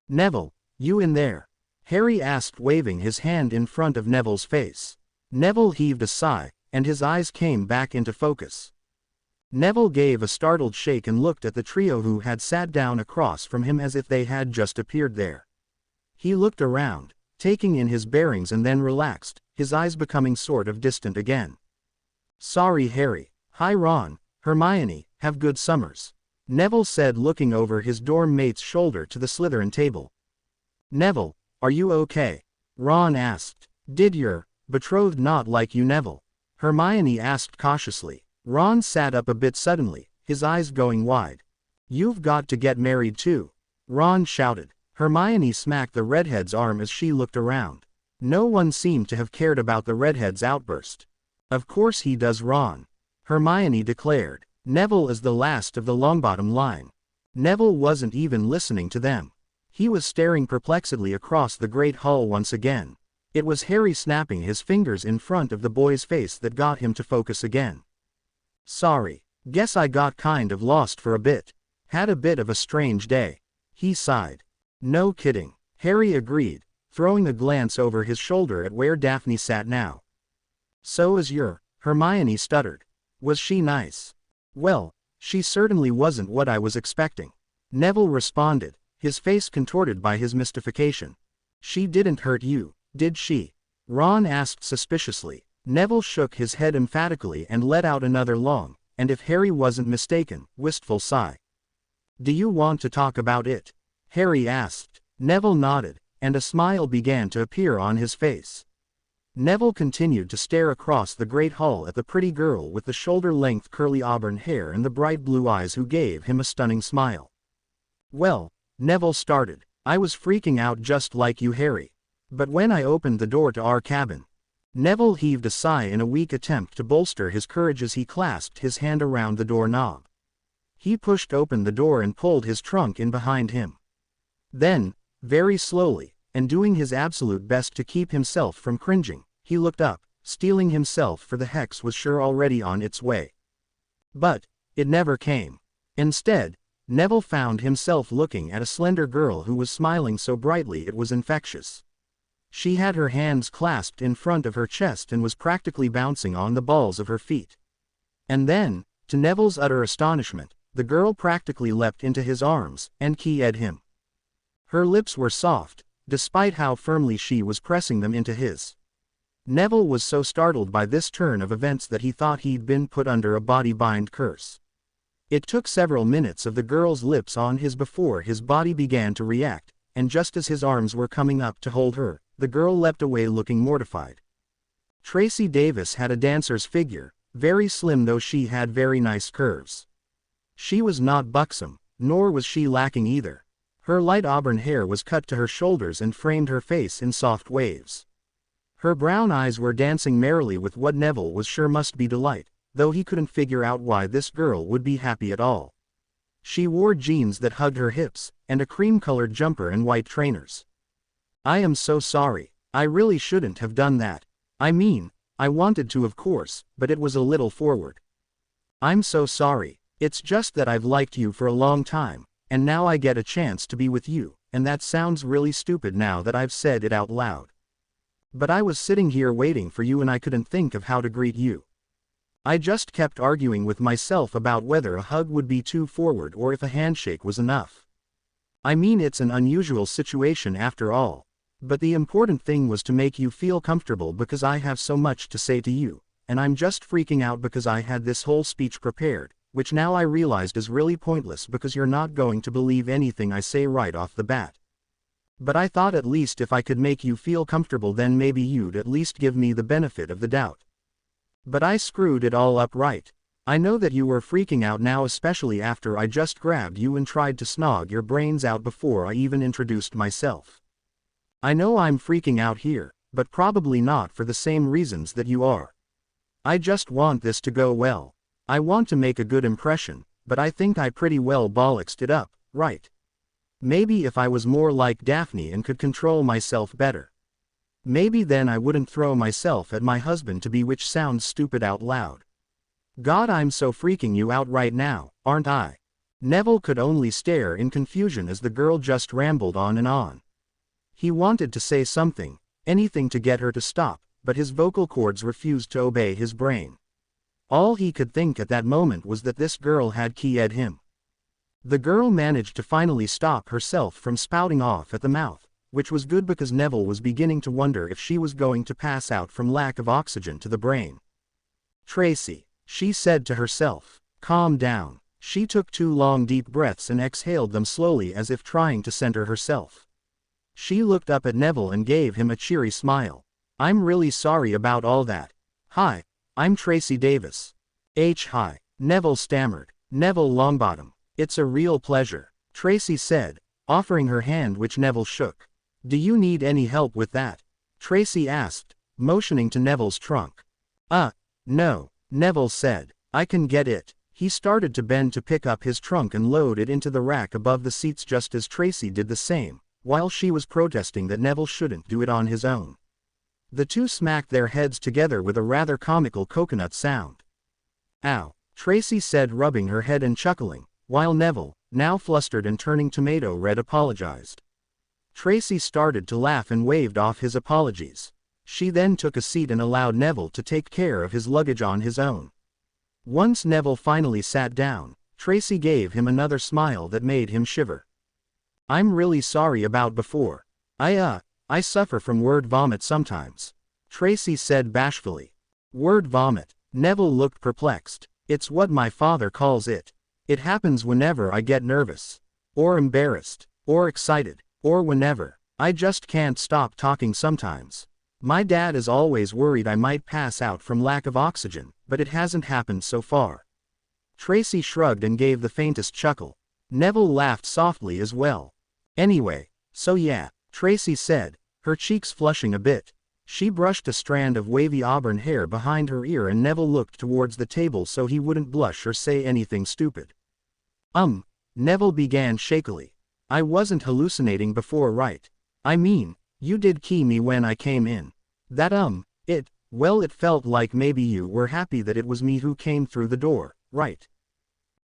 "Neville, you in there?" Harry asked, waving his hand in front of Neville's face. Neville heaved a sigh, and his eyes came back into focus. Neville gave a startled shake and looked at the trio who had sat down across from him as if they had just appeared there. He looked around, taking in his bearings, and then relaxed, his eyes becoming sort of distant again. "Sorry, Harry." "Hi, Ron, Hermione, have good summers," Neville said, looking over his dorm mate's shoulder to the Slytherin table. "Neville, are you okay?" Ron asked. "Did your betrothed not like you, Neville?" Hermione asked cautiously. Ron sat up a bit suddenly, his eyes going wide. "You've got to get married too," Ron shouted. Hermione smacked the redhead's arm as she looked around. No one seemed to have cared about the redhead's outburst. Of course he does, Ron, Hermione declared. Neville is the last of the Longbottom line. Neville wasn't even listening to them. He was staring perplexedly across the great hall once again. It was Harry snapping his fingers in front of the boy's face that got him to focus again. Sorry, guess I got kind of lost for a bit. Had a bit of a strange day. He sighed. No kidding, Harry agreed, throwing a glance over his shoulder at where Daphne sat now. So is your, Hermione stuttered. Was she nice? Well, she certainly wasn't what I was expecting. Neville responded, his face contorted by his mystification. She didn't hurt you, did she? Ron asked suspiciously. Neville shook his head emphatically and let out another long, and if Harry wasn't mistaken, wistful sigh. Do you want to talk about it? Harry asked. Neville nodded, and a smile began to appear on his face. Neville continued to stare across the great hall at the pretty girl with the shoulder-length curly auburn hair and the bright blue eyes who gave him a stunning smile. Well, Neville started, I was freaking out just like you, Harry. But when I opened the door to our cabin. Neville heaved a sigh in a weak attempt to bolster his courage as he clasped his hand around the doorknob. He pushed open the door and pulled his trunk in behind him. Then, very slowly, and doing his absolute best to keep himself from cringing, he looked up, steeling himself for the hex was sure already on its way. But, it never came. Instead, Neville found himself looking at a slender girl who was smiling so brightly it was infectious. She had her hands clasped in front of her chest and was practically bouncing on the balls of her feet. And then, to Neville's utter astonishment, the girl practically leapt into his arms and keyed him. Her lips were soft, despite how firmly she was pressing them into his. Neville was so startled by this turn of events that he thought he'd been put under a body-bind curse. It took several minutes of the girl's lips on his before his body began to react, and just as his arms were coming up to hold her, the girl leapt away looking mortified. Tracy Davis had a dancer's figure, very slim though she had very nice curves. She was not buxom, nor was she lacking either. Her light auburn hair was cut to her shoulders and framed her face in soft waves. Her brown eyes were dancing merrily with what Neville was sure must be delight, though he couldn't figure out why this girl would be happy at all. She wore jeans that hugged her hips, and a cream-colored jumper and white trainers. I am so sorry, I really shouldn't have done that. I mean, I wanted to of course, but it was a little forward. I'm so sorry, it's just that I've liked you for a long time, and now I get a chance to be with you, and that sounds really stupid now that I've said it out loud. But I was sitting here waiting for you and I couldn't think of how to greet you. I just kept arguing with myself about whether a hug would be too forward or if a handshake was enough. I mean, it's an unusual situation after all. But the important thing was to make you feel comfortable because I have so much to say to you, and I'm just freaking out because I had this whole speech prepared, which now I realized is really pointless because you're not going to believe anything I say right off the bat. But I thought at least if I could make you feel comfortable then maybe you'd at least give me the benefit of the doubt. But I screwed it all up, right? I know that you were freaking out now, especially after I just grabbed you and tried to snog your brains out before I even introduced myself. I know I'm freaking out here, but probably not for the same reasons that you are. I just want this to go well. I want to make a good impression, but I think I pretty well bollocksed it up, right? Maybe if I was more like Daphne and could control myself better. Maybe then I wouldn't throw myself at my husband to be, which sounds stupid out loud. God, I'm so freaking you out right now, aren't I? Neville could only stare in confusion as the girl just rambled on and on. He wanted to say something, anything to get her to stop, but his vocal cords refused to obey his brain. All he could think at that moment was that this girl had keyed him. The girl managed to finally stop herself from spouting off at the mouth, which was good because Neville was beginning to wonder if she was going to pass out from lack of oxygen to the brain. Tracy, she said to herself, calm down. She took 2 long deep breaths and exhaled them slowly as if trying to center herself. She looked up at Neville and gave him a cheery smile. I'm really sorry about all that. Hi, I'm Tracy Davis. Hi, Neville stammered. Neville Longbottom. It's a real pleasure, Tracy said, offering her hand which Neville shook. Do you need any help with that? Tracy asked, motioning to Neville's trunk. No, Neville said. I can get it. He started to bend to pick up his trunk and load it into the rack above the seats just as Tracy did the same, while she was protesting that Neville shouldn't do it on his own. The two smacked their heads together with a rather comical coconut sound. Ow, Tracy said, rubbing her head and chuckling, while Neville, now flustered and turning tomato red, apologized. Tracy started to laugh and waved off his apologies. She then took a seat and allowed Neville to take care of his luggage on his own. Once Neville finally sat down, Tracy gave him another smile that made him shiver. I'm really sorry about before. I suffer from word vomit sometimes. Tracy said bashfully. Word vomit? Neville looked perplexed. It's what my father calls it. It happens whenever I get nervous, or embarrassed, or excited, or whenever. I just can't stop talking sometimes. My dad is always worried I might pass out from lack of oxygen, but it hasn't happened so far. Tracy shrugged and gave the faintest chuckle. Neville laughed softly as well. Anyway, so yeah, Tracy said, her cheeks flushing a bit. She brushed a strand of wavy auburn hair behind her ear and Neville looked towards the table so he wouldn't blush or say anything stupid. Neville began shakily. I wasn't hallucinating before, right? I mean, you did key me when I came in. That it felt like maybe you were happy that it was me who came through the door, right?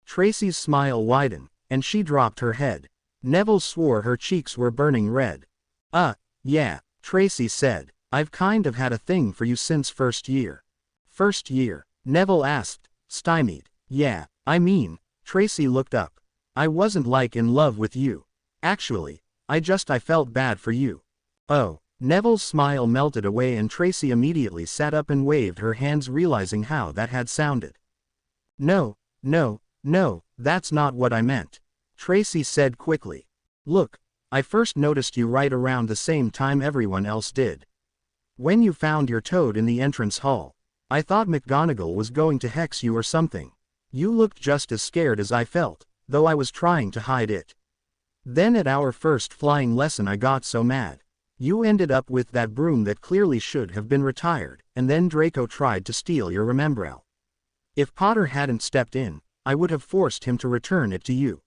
Tracy's smile widened, and she dropped her head. Neville swore her cheeks were burning red. Yeah, Tracy said. I've kind of had a thing for you since first year. First year? Neville asked, stymied. Yeah, I mean, Tracy looked up. I wasn't like in love with you. Actually, I felt bad for you. Oh, Neville's smile melted away and Tracy immediately sat up and waved her hands, realizing how that had sounded. No, that's not what I meant. Tracy said quickly. Look, I first noticed you right around the same time everyone else did. When you found your toad in the entrance hall. I thought McGonagall was going to hex you or something. You looked just as scared as I felt, though I was trying to hide it. Then at our first flying lesson I got so mad. You ended up with that broom that clearly should have been retired, and then Draco tried to steal your Remembrall. If Potter hadn't stepped in, I would have forced him to return it to you.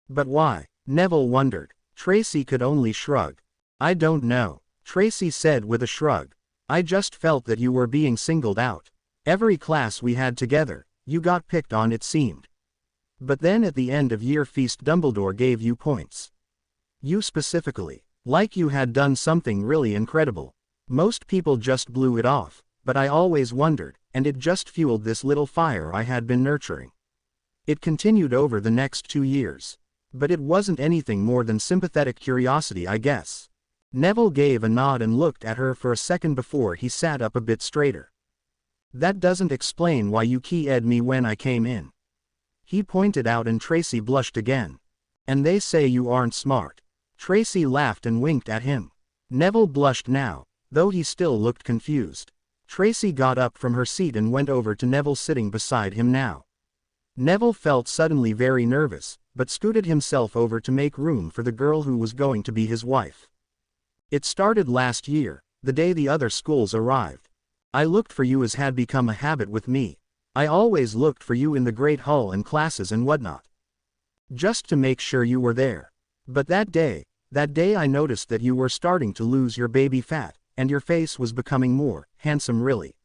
But why? Neville wondered. Tracy could only shrug. I don't know, Tracy said with a shrug. I just felt that you were being singled out. Every class we had together, you got picked on, it seemed. But then at the end of year feast Dumbledore gave you points. You specifically. Like you had done something really incredible. Most people just blew it off, but I always wondered, and it just fueled this little fire I had been nurturing. It continued over the next 2 years. But it wasn't anything more than sympathetic curiosity, I guess. Neville gave a nod and looked at her for a second before he sat up a bit straighter. That doesn't explain why you key-ed me when I came in. He pointed out and Tracy blushed again. And they say you aren't smart. Tracy laughed and winked at him. Neville blushed now, though he still looked confused. Tracy got up from her seat and went over to Neville, sitting beside him now. Neville felt suddenly very nervous, but scooted himself over to make room for the girl who was going to be his wife. It started last year, the day the other schools arrived. I looked for you as had become a habit with me. I always looked for you in the Great Hall and classes and whatnot. Just to make sure you were there. But that day I noticed that you were starting to lose your baby fat, and your face was becoming more handsome, really.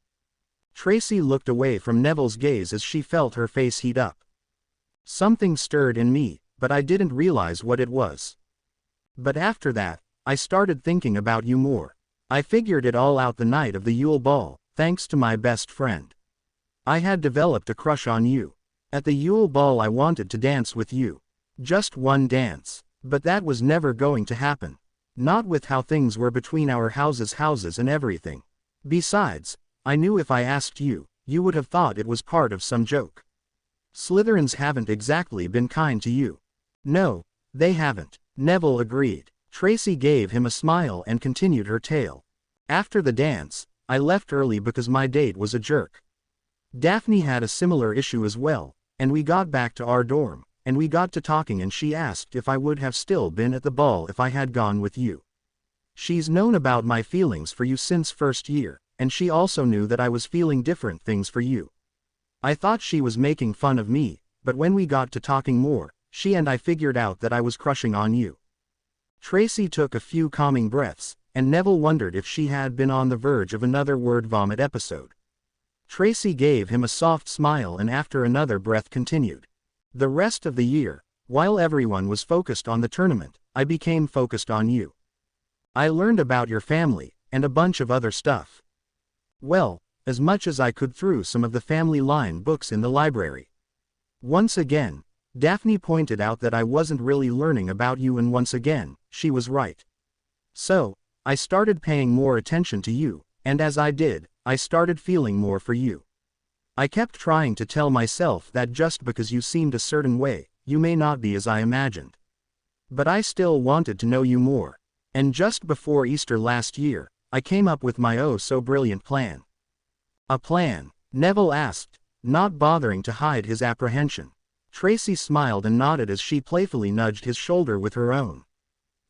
Tracy looked away from Neville's gaze as she felt her face heat up. Something stirred in me, but I didn't realize what it was. But after that, I started thinking about you more. I figured it all out the night of the Yule Ball, thanks to my best friend. I had developed a crush on you. At the Yule Ball I wanted to dance with you. Just one dance. But that was never going to happen. Not with how things were between our houses and everything. Besides, I knew if I asked you, you would have thought it was part of some joke. Slytherins haven't exactly been kind to you. No, they haven't, Neville agreed. Tracy gave him a smile and continued her tale. After the dance, I left early because my date was a jerk. Daphne had a similar issue as well, and we got back to our dorm. And we got to talking and she asked if I would have still been at the ball if I had gone with you. She's known about my feelings for you since first year, and she also knew that I was feeling different things for you. I thought she was making fun of me, but when we got to talking more, she and I figured out that I was crushing on you." Tracy took a few calming breaths, and Neville wondered if she had been on the verge of another word vomit episode. Tracy gave him a soft smile and after another breath continued. "The rest of the year, while everyone was focused on the tournament, I became focused on you. I learned about your family, and a bunch of other stuff. Well, as much as I could through some of the family line books in the library." Once again, Daphne pointed out that I wasn't really learning about you, and once again, she was right. "So, I started paying more attention to you, and as I did, I started feeling more for you. I kept trying to tell myself that just because you seemed a certain way, you may not be as I imagined. But I still wanted to know you more. And just before Easter last year, I came up with my oh-so-brilliant plan." "A plan?" Neville asked, not bothering to hide his apprehension. Tracy smiled and nodded as she playfully nudged his shoulder with her own.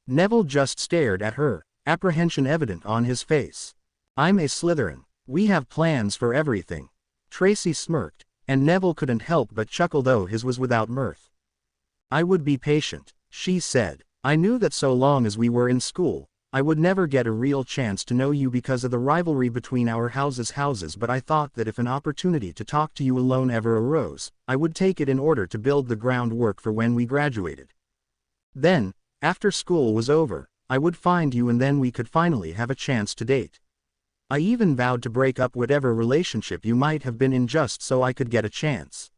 Neville just stared at her, apprehension evident on his face. "I'm a Slytherin. We have plans for everything." Tracy smirked, and Neville couldn't help but chuckle, though his was without mirth. "I would be patient," she said. "I knew that so long as we were in school, I would never get a real chance to know you because of the rivalry between our houses, but I thought that if an opportunity to talk to you alone ever arose, I would take it in order to build the groundwork for when we graduated. Then, after school was over, I would find you and then we could finally have a chance to date. I even vowed to break up whatever relationship you might have been in just so I could get a chance."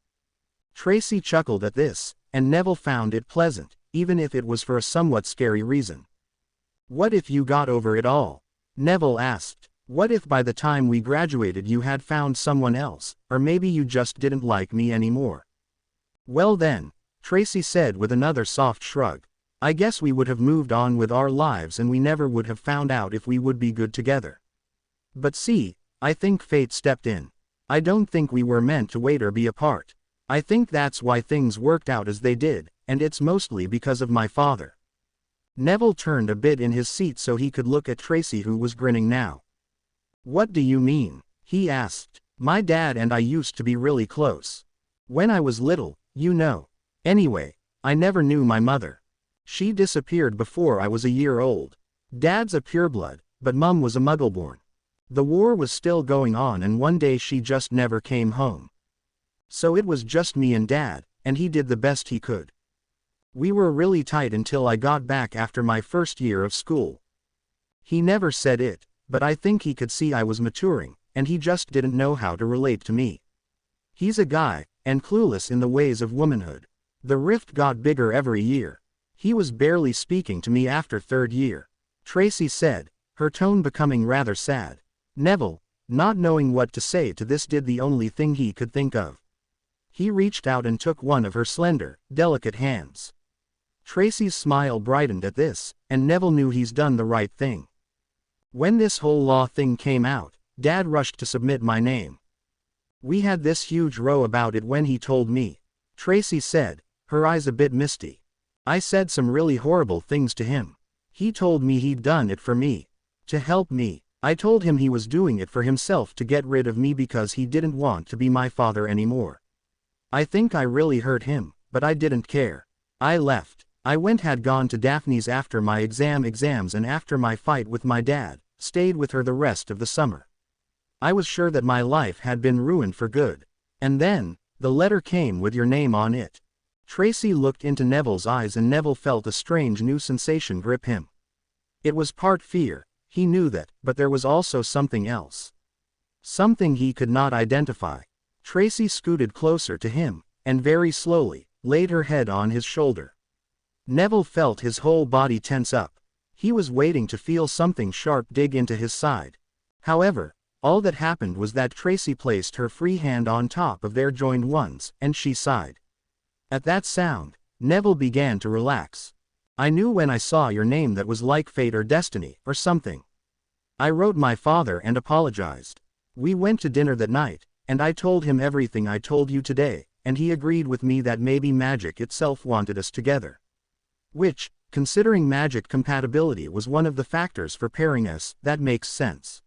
Tracy chuckled at this, and Neville found it pleasant, even if it was for a somewhat scary reason. "What if you got over it all?" Neville asked. "What if by the time we graduated you had found someone else, or maybe you just didn't like me anymore?" "Well then," Tracy said with another soft shrug, "I guess we would have moved on with our lives and we never would have found out if we would be good together. But see, I think fate stepped in. I don't think we were meant to wait or be apart. I think that's why things worked out as they did, and it's mostly because of my father." Neville turned a bit in his seat so he could look at Tracy, who was grinning now. "What do you mean?" he asked. "My dad and I used to be really close. When I was little, you know. Anyway, I never knew my mother. She disappeared before I was a year old. Dad's a pureblood, but Mum was a Muggleborn. The war was still going on and one day she just never came home. So it was just me and Dad, and he did the best he could. We were really tight until I got back after my first year of school. He never said it, but I think he could see I was maturing, and he just didn't know how to relate to me. He's a guy, and clueless in the ways of womanhood. The rift got bigger every year. He was barely speaking to me after third year," Tracy said, her tone becoming rather sad. Neville, not knowing what to say to this, did the only thing he could think of. He reached out and took one of her slender, delicate hands. Tracy's smile brightened at this, and Neville knew he's done the right thing. "When this whole law thing came out, Dad rushed to submit my name. We had this huge row about it when he told me," Tracy said, her eyes a bit misty. "I said some really horrible things to him. He told me he'd done it for me. To help me. I told him he was doing it for himself to get rid of me because he didn't want to be my father anymore. I think I really hurt him, but I didn't care. I left. I had gone to Daphne's after my exams and after my fight with my dad, stayed with her the rest of the summer. I was sure that my life had been ruined for good. And then, the letter came with your name on it." Tracy looked into Neville's eyes and Neville felt a strange new sensation grip him. It was part fear, he knew that, but there was also something else. Something he could not identify. Tracy scooted closer to him, and very slowly, laid her head on his shoulder. Neville felt his whole body tense up. He was waiting to feel something sharp dig into his side. However, all that happened was that Tracy placed her free hand on top of their joined ones, and she sighed. At that sound, Neville began to relax. "I knew when I saw your name that was like fate or destiny, or something. I wrote my father and apologized. We went to dinner that night, and I told him everything I told you today, and he agreed with me that maybe magic itself wanted us together. Which, considering magic compatibility was one of the factors for pairing us, that makes sense.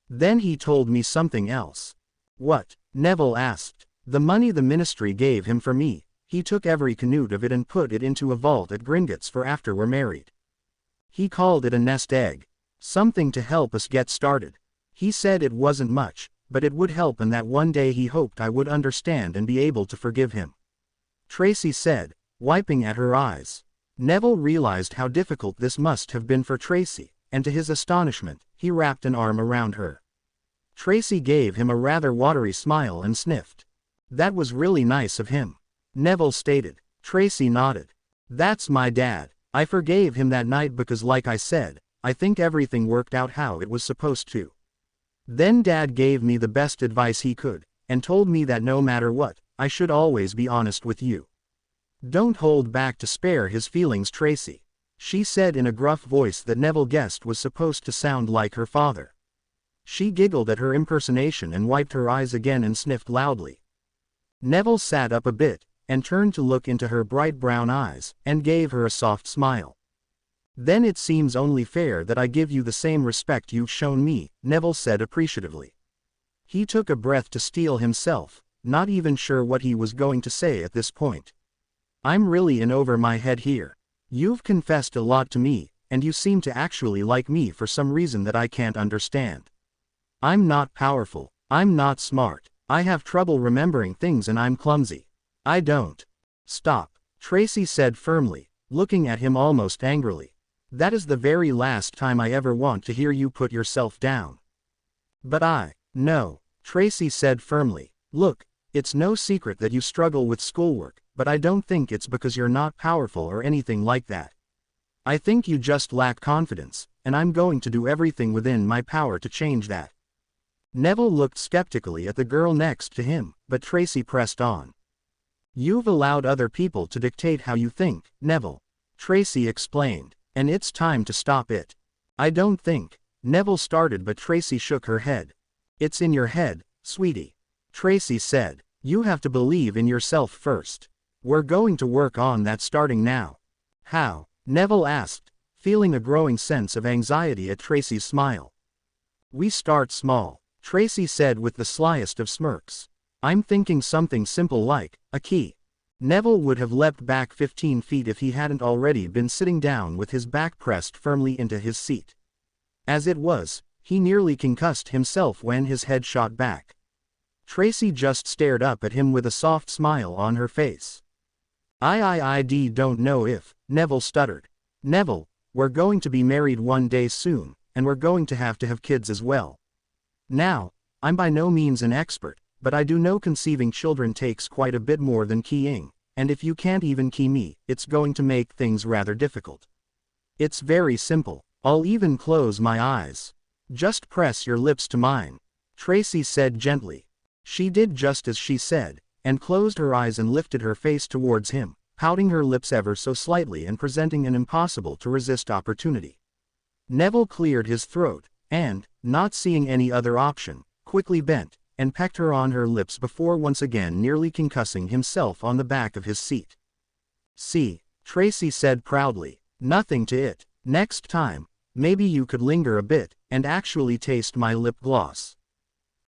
Then he told me something else. What? Neville asked. The money the Ministry gave him for me. He took every canute of it and put it into a vault at Gringotts for after we're married. He called it a nest egg. Something to help us get started. He said it wasn't much, but it would help and that one day he hoped I would understand and be able to forgive him. Tracy said, wiping at her eyes. Neville realized how difficult this must have been for Tracy, and to his astonishment, he wrapped an arm around her. Tracy gave him a rather watery smile and sniffed. That was really nice of him, Neville stated. Tracy nodded. That's my dad. I forgave him that night because, like I said, I think everything worked out how it was supposed to. Then Dad gave me the best advice he could, and told me that no matter what, I should always be honest with you. Don't hold back to spare his feelings, Tracy, she said in a gruff voice that Neville guessed was supposed to sound like her father. She giggled at her impersonation and wiped her eyes again and sniffed loudly. Neville sat up a bit, and turned to look into her bright brown eyes, and gave her a soft smile. Then it seems only fair that I give you the same respect you've shown me, Neville said appreciatively. He took a breath to steel himself, not even sure what he was going to say at this point. I'm really in over my head here. You've confessed a lot to me, and you seem to actually like me for some reason that I can't understand. I'm not powerful, I'm not smart, I have trouble remembering things and I'm clumsy. I don't. Stop, Tracy said firmly, looking at him almost angrily. That is the very last time I ever want to hear you put yourself down. But no, Tracy said firmly. Look, it's no secret that you struggle with schoolwork, but I don't think it's because you're not powerful or anything like that. I think you just lack confidence, and I'm going to do everything within my power to change that. Neville looked skeptically at the girl next to him, but Tracy pressed on. You've allowed other people to dictate how you think, Neville, Tracy explained, and it's time to stop it. I don't think, Neville started, but Tracy shook her head. It's in your head, sweetie, Tracy said. You have to believe in yourself first. We're going to work on that starting now. How? Neville asked, feeling a growing sense of anxiety at Tracy's smile. We start small, Tracy said with the slyest of smirks. I'm thinking something simple like a key. Neville would have leapt back 15 feet if he hadn't already been sitting down with his back pressed firmly into his seat. As it was, he nearly concussed himself when his head shot back. Tracy just stared up at him with a soft smile on her face. I don't know if, Neville stuttered. Neville, we're going to be married one day soon, and we're going to have kids as well. Now, I'm by no means an expert, but I do know conceiving children takes quite a bit more than keying, and if you can't even key me, it's going to make things rather difficult. It's very simple. I'll even close my eyes. Just press your lips to mine, Tracy said gently. She did just as she said, and closed her eyes and lifted her face towards him, pouting her lips ever so slightly and presenting an impossible to resist opportunity. Neville cleared his throat, and, not seeing any other option, quickly bent, and pecked her on her lips before once again nearly concussing himself on the back of his seat. See, Tracy said proudly, nothing to it. Next time, maybe you could linger a bit, and actually taste my lip gloss.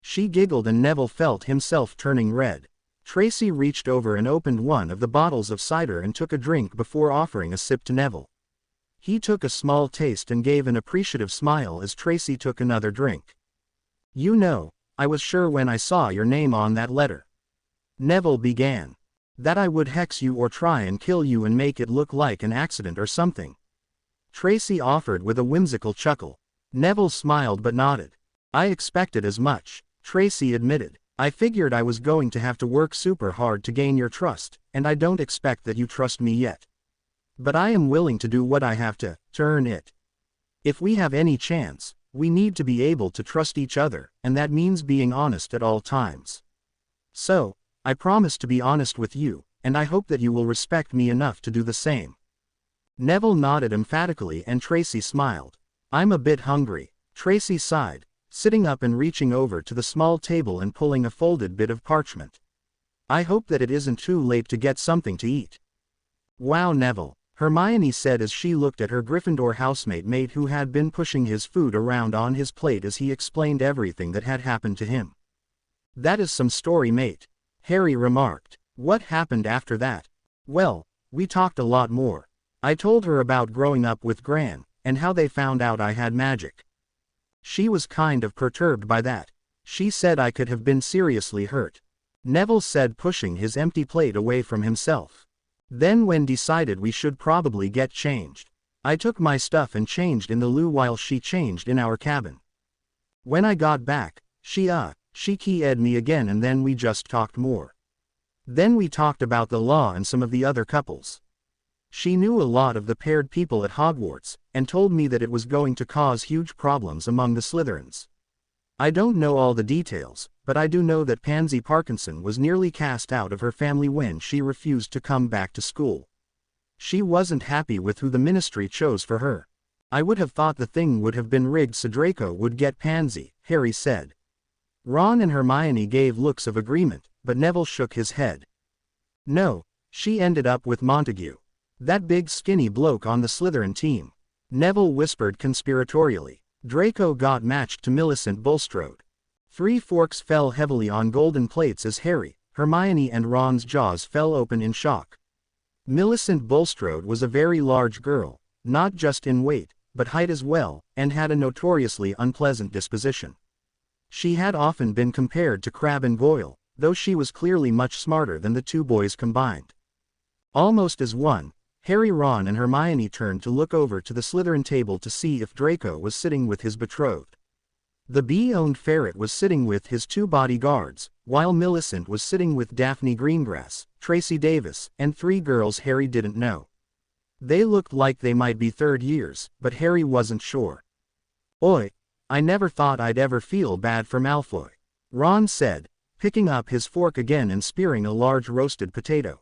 She giggled and Neville felt himself turning red. Tracy reached over and opened one of the bottles of cider and took a drink before offering a sip to Neville. He took a small taste and gave an appreciative smile as Tracy took another drink. You know, I was sure when I saw your name on that letter, Neville began, that I would hex you or try and kill you and make it look like an accident or something. Tracy offered with a whimsical chuckle. Neville smiled but nodded. I expected as much, Tracy admitted. I figured I was going to have to work super hard to gain your trust, and I don't expect that you trust me yet. But I am willing to do what I have to earn it. If we have any chance, we need to be able to trust each other, and that means being honest at all times. So, I promise to be honest with you, and I hope that you will respect me enough to do the same. Neville nodded emphatically and Tracy smiled. I'm a bit hungry, Tracy sighed, sitting up and reaching over to the small table and pulling a folded bit of parchment. I hope that it isn't too late to get something to eat. Wow, Neville. Hermione said as she looked at her Gryffindor housemate who had been pushing his food around on his plate as he explained everything that had happened to him. "That is some story, mate," Harry remarked. "What happened after that?" "Well, we talked a lot more. I told her about growing up with Gran, and how they found out I had magic. She was kind of perturbed by that. She said I could have been seriously hurt," Neville said, pushing his empty plate away from himself. "Then when decided we should probably get changed. I took my stuff and changed in the loo while she changed in our cabin. When I got back, she keyed me again and then we just talked more. Then we talked about the law and some of the other couples. She knew a lot of the paired people at Hogwarts, and told me that it was going to cause huge problems among the Slytherins. I don't know all the details, but I do know that Pansy Parkinson was nearly cast out of her family when she refused to come back to school. She wasn't happy with who the Ministry chose for her. I would have thought the thing would have been rigged so Draco would get Pansy," Harry said. Ron and Hermione gave looks of agreement, but Neville shook his head. "No, she ended up with Montague. That big skinny bloke on the Slytherin team," Neville whispered conspiratorially. "Draco got matched to Millicent Bulstrode." 3 forks fell heavily on golden plates as Harry, Hermione and Ron's jaws fell open in shock. Millicent Bulstrode was a very large girl, not just in weight, but height as well, and had a notoriously unpleasant disposition. She had often been compared to Crabbe and Goyle, though she was clearly much smarter than the two boys combined. Almost as one, Harry, Ron and Hermione turned to look over to the Slytherin table to see if Draco was sitting with his betrothed. The bee-owned ferret was sitting with his 2 bodyguards, while Millicent was sitting with Daphne Greengrass, Tracy Davis, and 3 girls Harry didn't know. They looked like they might be third years, but Harry wasn't sure. "Oi, I never thought I'd ever feel bad for Malfoy," Ron said, picking up his fork again and spearing a large roasted potato.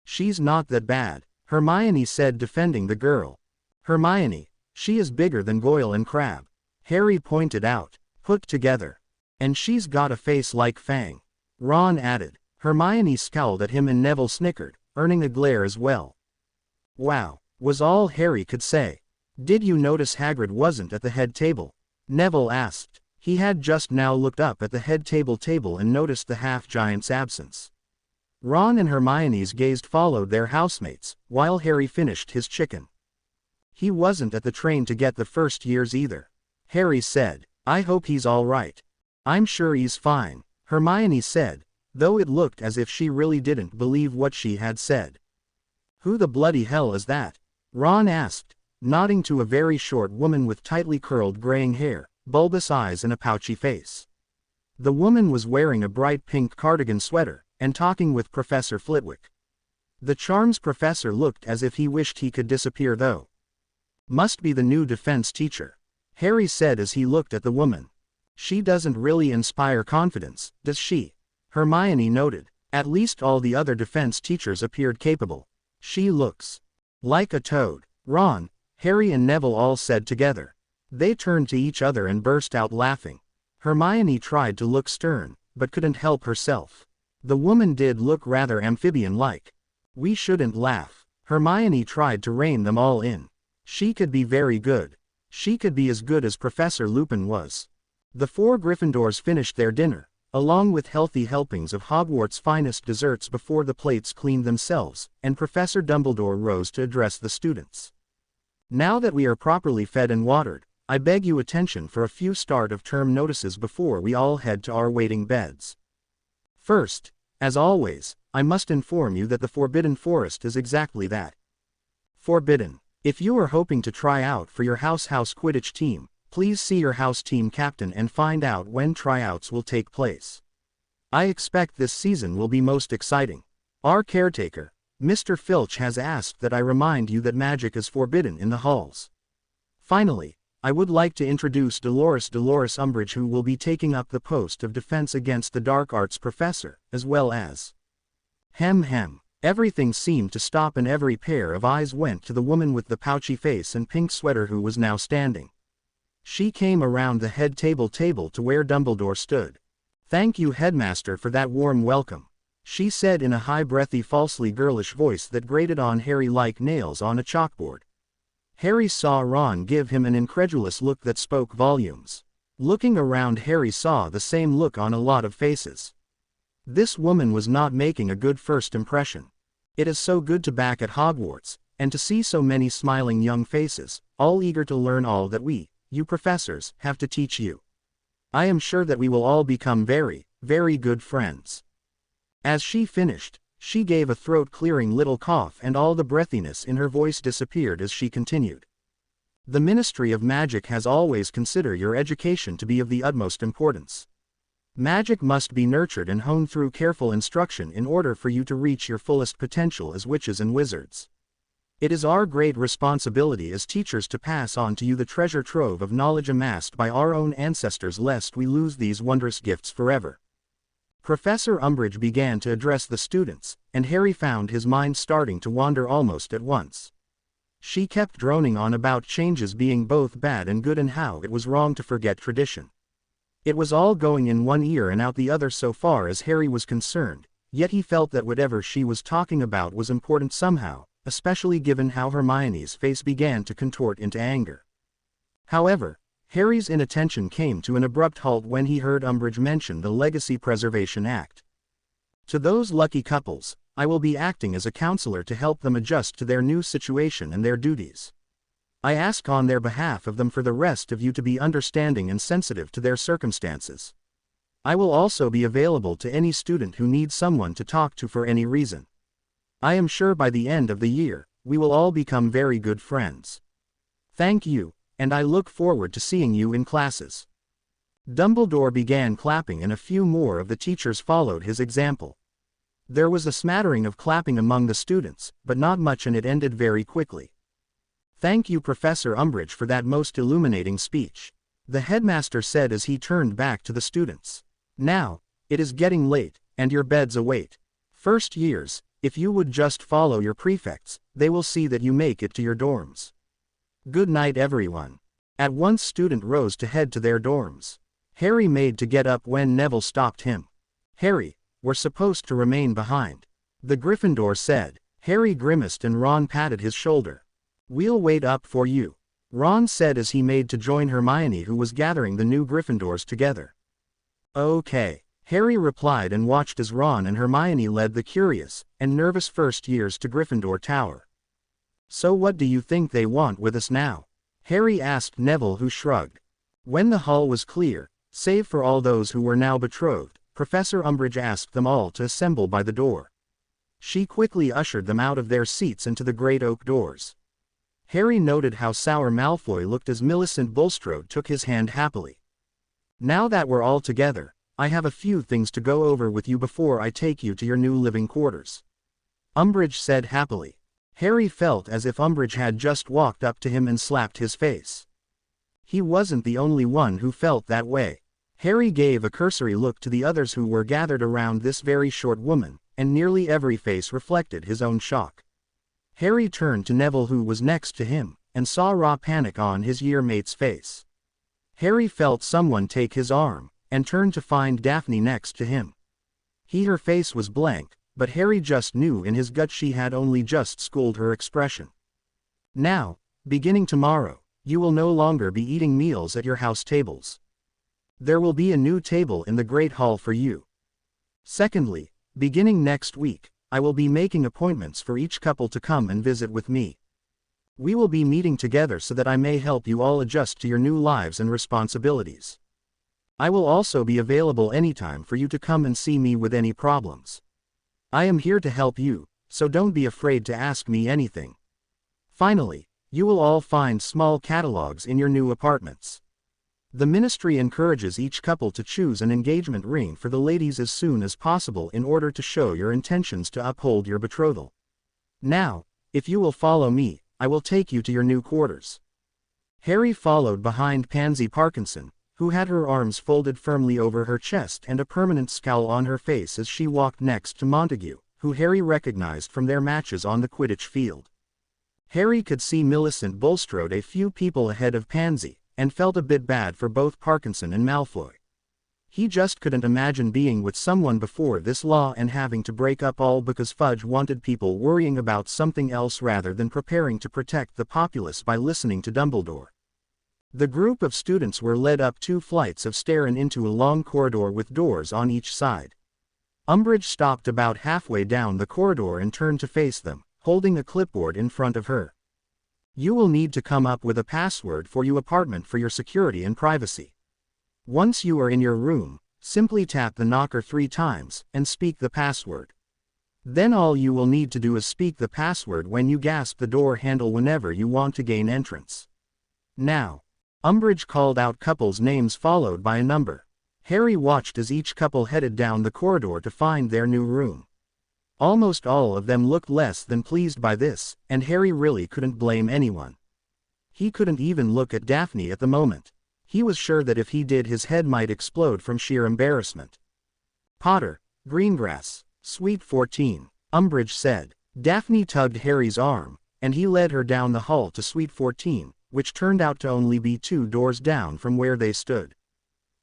"She's not that bad," Hermione said, defending the girl. "Hermione, she is bigger than Goyle and Crabbe," Harry pointed out, put together. "And she's got a face like Fang," Ron added. Hermione scowled at him and Neville snickered, earning a glare as well. "Wow," was all Harry could say. "Did you notice Hagrid wasn't at the head table?" Neville asked. He had just now looked up at the head table and noticed the half-giant's absence. Ron and Hermione's gaze followed their housemates, while Harry finished his chicken. "He wasn't at the train to get the first years either," Harry said. "I hope he's all right." "I'm sure he's fine," Hermione said, though it looked as if she really didn't believe what she had said. "Who the bloody hell is that?" Ron asked, nodding to a very short woman with tightly curled graying hair, bulbous eyes and a pouchy face. The woman was wearing a bright pink cardigan sweater, and talking with Professor Flitwick. The Charms professor looked as if he wished he could disappear though. "Must be the new defense teacher," Harry said as he looked at the woman. "She doesn't really inspire confidence, does she?" Hermione noted. "At least all the other defense teachers appeared capable. She looks like a toad." Ron, Harry and Neville all said together. They turned to each other and burst out laughing. Hermione tried to look stern, but couldn't help herself. The woman did look rather amphibian-like. "We shouldn't laugh." Hermione tried to rein them all in. "She could be very good. She could be as good as Professor Lupin was." The 4 Gryffindors finished their dinner, along with healthy helpings of Hogwarts' finest desserts before the plates cleaned themselves, and Professor Dumbledore rose to address the students. "Now that we are properly fed and watered, I beg you attention for a few start-of-term notices before we all head to our waiting beds. First, as always, I must inform you that the Forbidden Forest is exactly that. Forbidden. If you are hoping to try out for your house Quidditch team, please see your house team captain and find out when tryouts will take place. I expect this season will be most exciting. Our caretaker, Mr. Filch, has asked that I remind you that magic is forbidden in the halls. Finally, I would like to introduce Dolores Umbridge, who will be taking up the post of Defense Against the Dark Arts professor, as well as..." Hem. Everything seemed to stop and every pair of eyes went to the woman with the pouchy face and pink sweater who was now standing. She came around the head table to where Dumbledore stood. "Thank you, Headmaster, for that warm welcome," she said in a high breathy falsely girlish voice that grated on Harry like nails on a chalkboard. Harry saw Ron give him an incredulous look that spoke volumes. Looking around, Harry saw the same look on a lot of faces. This woman was not making a good first impression. It is so good to back at Hogwarts, and to see so many smiling young faces, all eager to learn all that we, you professors, have to teach you. I am sure that we will all become very, very good friends. As she finished, she gave a throat-clearing little cough and all the breathiness in her voice disappeared as she continued. The Ministry of Magic has always considered your education to be of the utmost importance. Magic must be nurtured and honed through careful instruction in order for you to reach your fullest potential as witches and wizards. It is our great responsibility as teachers to pass on to you the treasure trove of knowledge amassed by our own ancestors lest we lose these wondrous gifts forever. Professor Umbridge began to address the students, and Harry found his mind starting to wander almost at once. She kept droning on about changes being both bad and good and how it was wrong to forget tradition. It was all going in one ear and out the other so far as Harry was concerned, yet he felt that whatever she was talking about was important somehow, especially given how Hermione's face began to contort into anger. However, Harry's inattention came to an abrupt halt when he heard Umbridge mention the Legacy Preservation Act. To those lucky couples, I will be acting as a counselor to help them adjust to their new situation and their duties. I ask on their behalf of them for the rest of you to be understanding and sensitive to their circumstances. I will also be available to any student who needs someone to talk to for any reason. I am sure by the end of the year, we will all become very good friends. Thank you, and I look forward to seeing you in classes. Dumbledore began clapping and a few more of the teachers followed his example. There was a smattering of clapping among the students, but not much, and it ended very quickly. Thank you, Professor Umbridge, for that most illuminating speech, the headmaster said as he turned back to the students. Now, it is getting late, and your beds await. First years, if you would just follow your prefects, they will see that you make it to your dorms. Good night, everyone. At once student rose to head to their dorms. Harry made to get up when Neville stopped him. Harry, we're supposed to remain behind, the Gryffindor said. Harry grimaced and Ron patted his shoulder. We'll wait up for you, Ron said as he made to join Hermione, who was gathering the new Gryffindors together. Okay, Harry replied and watched as Ron and Hermione led the curious and nervous first years to Gryffindor Tower. So what do you think they want with us now? Harry asked Neville, who shrugged. When the hall was clear, save for all those who were now betrothed, Professor Umbridge asked them all to assemble by the door. She quickly ushered them out of their seats and to the great oak doors. Harry noted how sour Malfoy looked as Millicent Bulstrode took his hand happily. Now that we're all together, I have a few things to go over with you before I take you to your new living quarters, Umbridge said happily. Harry felt as if Umbridge had just walked up to him and slapped his face. He wasn't the only one who felt that way. Harry gave a cursory look to the others who were gathered around this very short woman, and nearly every face reflected his own shock. Harry turned to Neville, who was next to him, and saw raw panic on his year-mate's face. Harry felt someone take his arm, and turned to find Daphne next to him. Her face was blank, but Harry just knew in his gut she had only just schooled her expression. Now, beginning tomorrow, you will no longer be eating meals at your house tables. There will be a new table in the Great Hall for you. Secondly, beginning next week, I will be making appointments for each couple to come and visit with me. We will be meeting together so that I may help you all adjust to your new lives and responsibilities. I will also be available anytime for you to come and see me with any problems. I am here to help you, so don't be afraid to ask me anything. Finally, you will all find small catalogs in your new apartments. The ministry encourages each couple to choose an engagement ring for the ladies as soon as possible in order to show your intentions to uphold your betrothal. Now, if you will follow me, I will take you to your new quarters. Harry followed behind Pansy Parkinson, who had her arms folded firmly over her chest and a permanent scowl on her face as she walked next to Montague, who Harry recognized from their matches on the Quidditch field. Harry could see Millicent Bulstrode a few people ahead of Pansy, and felt a bit bad for both Parkinson and Malfoy. He just couldn't imagine being with someone before this law and having to break up all because Fudge wanted people worrying about something else rather than preparing to protect the populace by listening to Dumbledore. The group of students were led up 2 flights of stairs and into a long corridor with doors on each side. Umbridge stopped about halfway down the corridor and turned to face them, holding a clipboard in front of her. You will need to come up with a password for your apartment for your security and privacy. Once you are in your room, simply tap the knocker 3 times and speak the password. Then all you will need to do is speak the password when you grasp the door handle whenever you want to gain entrance. Now. Umbridge called out couples' names followed by a number. Harry watched as each couple headed down the corridor to find their new room. Almost all of them looked less than pleased by this, and Harry really couldn't blame anyone. He couldn't even look at Daphne at the moment. He was sure that if he did his head might explode from sheer embarrassment. Potter, Greengrass, Suite 14, Umbridge said. Daphne tugged Harry's arm, and he led her down the hall to Suite 14, which turned out to only be 2 doors down from where they stood.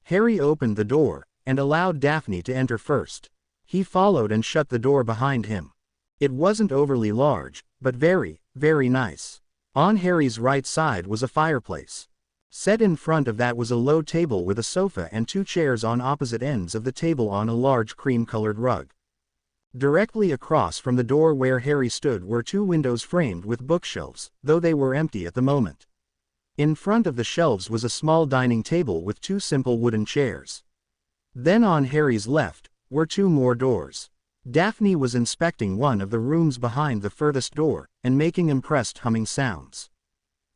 Harry opened the door, and allowed Daphne to enter first. He followed and shut the door behind him. It wasn't overly large, but very, very nice. On Harry's right side was a fireplace. Set in front of that was a low table with a sofa and 2 chairs on opposite ends of the table on a large cream-colored rug. Directly across from the door where Harry stood were 2 windows framed with bookshelves, though they were empty at the moment. In front of the shelves was a small dining table with 2 simple wooden chairs. Then on Harry's left were 2 more doors. Daphne was inspecting one of the rooms behind the furthest door, and making impressed humming sounds.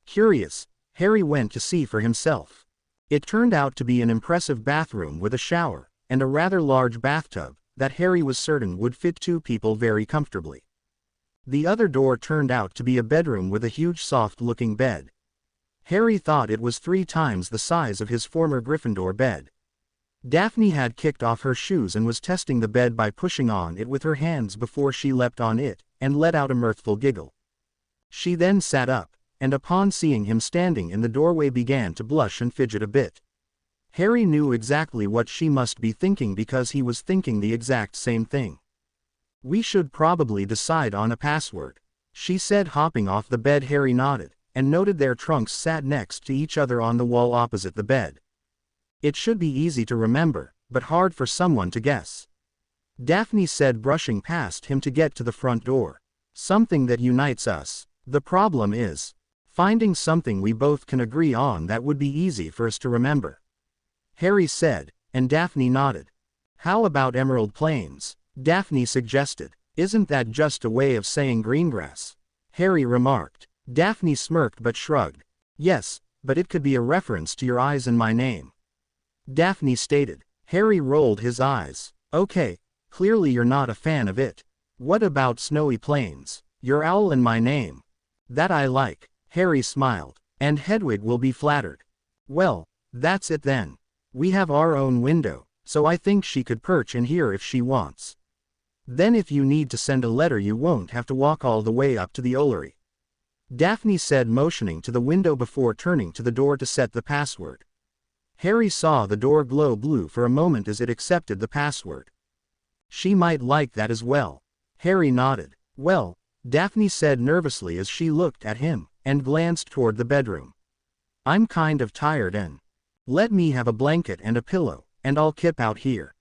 Curious, Harry went to see for himself. It turned out to be an impressive bathroom with a shower, and a rather large bathtub, that Harry was certain would fit 2 people very comfortably. The other door turned out to be a bedroom with a huge soft-looking bed. Harry thought it was 3 times the size of his former Gryffindor bed. Daphne had kicked off her shoes and was testing the bed by pushing on it with her hands before she leapt on it, and let out a mirthful giggle. She then sat up, and upon seeing him standing in the doorway began to blush and fidget a bit. Harry knew exactly what she must be thinking because he was thinking the exact same thing. We should probably decide on a password, she said, hopping off the bed. Harry nodded, and noted their trunks sat next to each other on the wall opposite the bed. It should be easy to remember, but hard for someone to guess. Daphne said, brushing past him to get to the front door. Something that unites us. The problem is finding something we both can agree on that would be easy for us to remember, Harry said, and Daphne nodded. How about Emerald Plains? Daphne suggested. Isn't that just a way of saying Greengrass? Harry remarked. Daphne smirked but shrugged. Yes, but it could be a reference to your eyes and my name, Daphne stated. Harry rolled his eyes. Okay, clearly you're not a fan of it. What about Snowy Plains? Your owl and my name. That I like. Harry smiled. And Hedwig will be flattered. Well, that's it then. We have our own window, so I think she could perch in here if she wants. Then if you need to send a letter you won't have to walk all the way up to the Ollery, Daphne said, motioning to the window before turning to the door to set the password. Harry saw the door glow blue for a moment as it accepted the password. She might like that as well. Harry nodded. Well, Daphne said nervously as she looked at him, and glanced toward the bedroom. I'm kind of tired and let me have a blanket and a pillow, and I'll kip out here,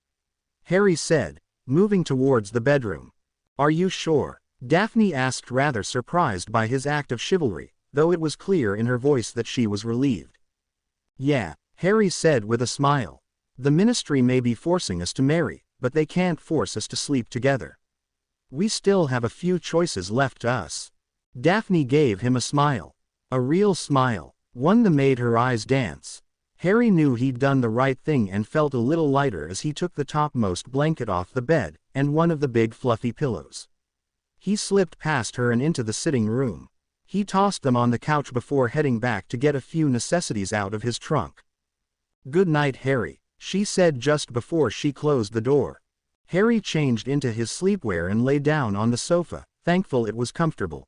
Harry said, moving towards the bedroom. Are you sure? Daphne asked, rather surprised by his act of chivalry, though it was clear in her voice that she was relieved. Yeah, Harry said with a smile. The Ministry may be forcing us to marry, but they can't force us to sleep together. We still have a few choices left to us. Daphne gave him a smile. A real smile. One that made her eyes dance. Harry knew he'd done the right thing and felt a little lighter as he took the topmost blanket off the bed, and one of the big fluffy pillows. He slipped past her and into the sitting room. He tossed them on the couch before heading back to get a few necessities out of his trunk. Good night, Harry, she said just before she closed the door. Harry changed into his sleepwear and lay down on the sofa, thankful it was comfortable.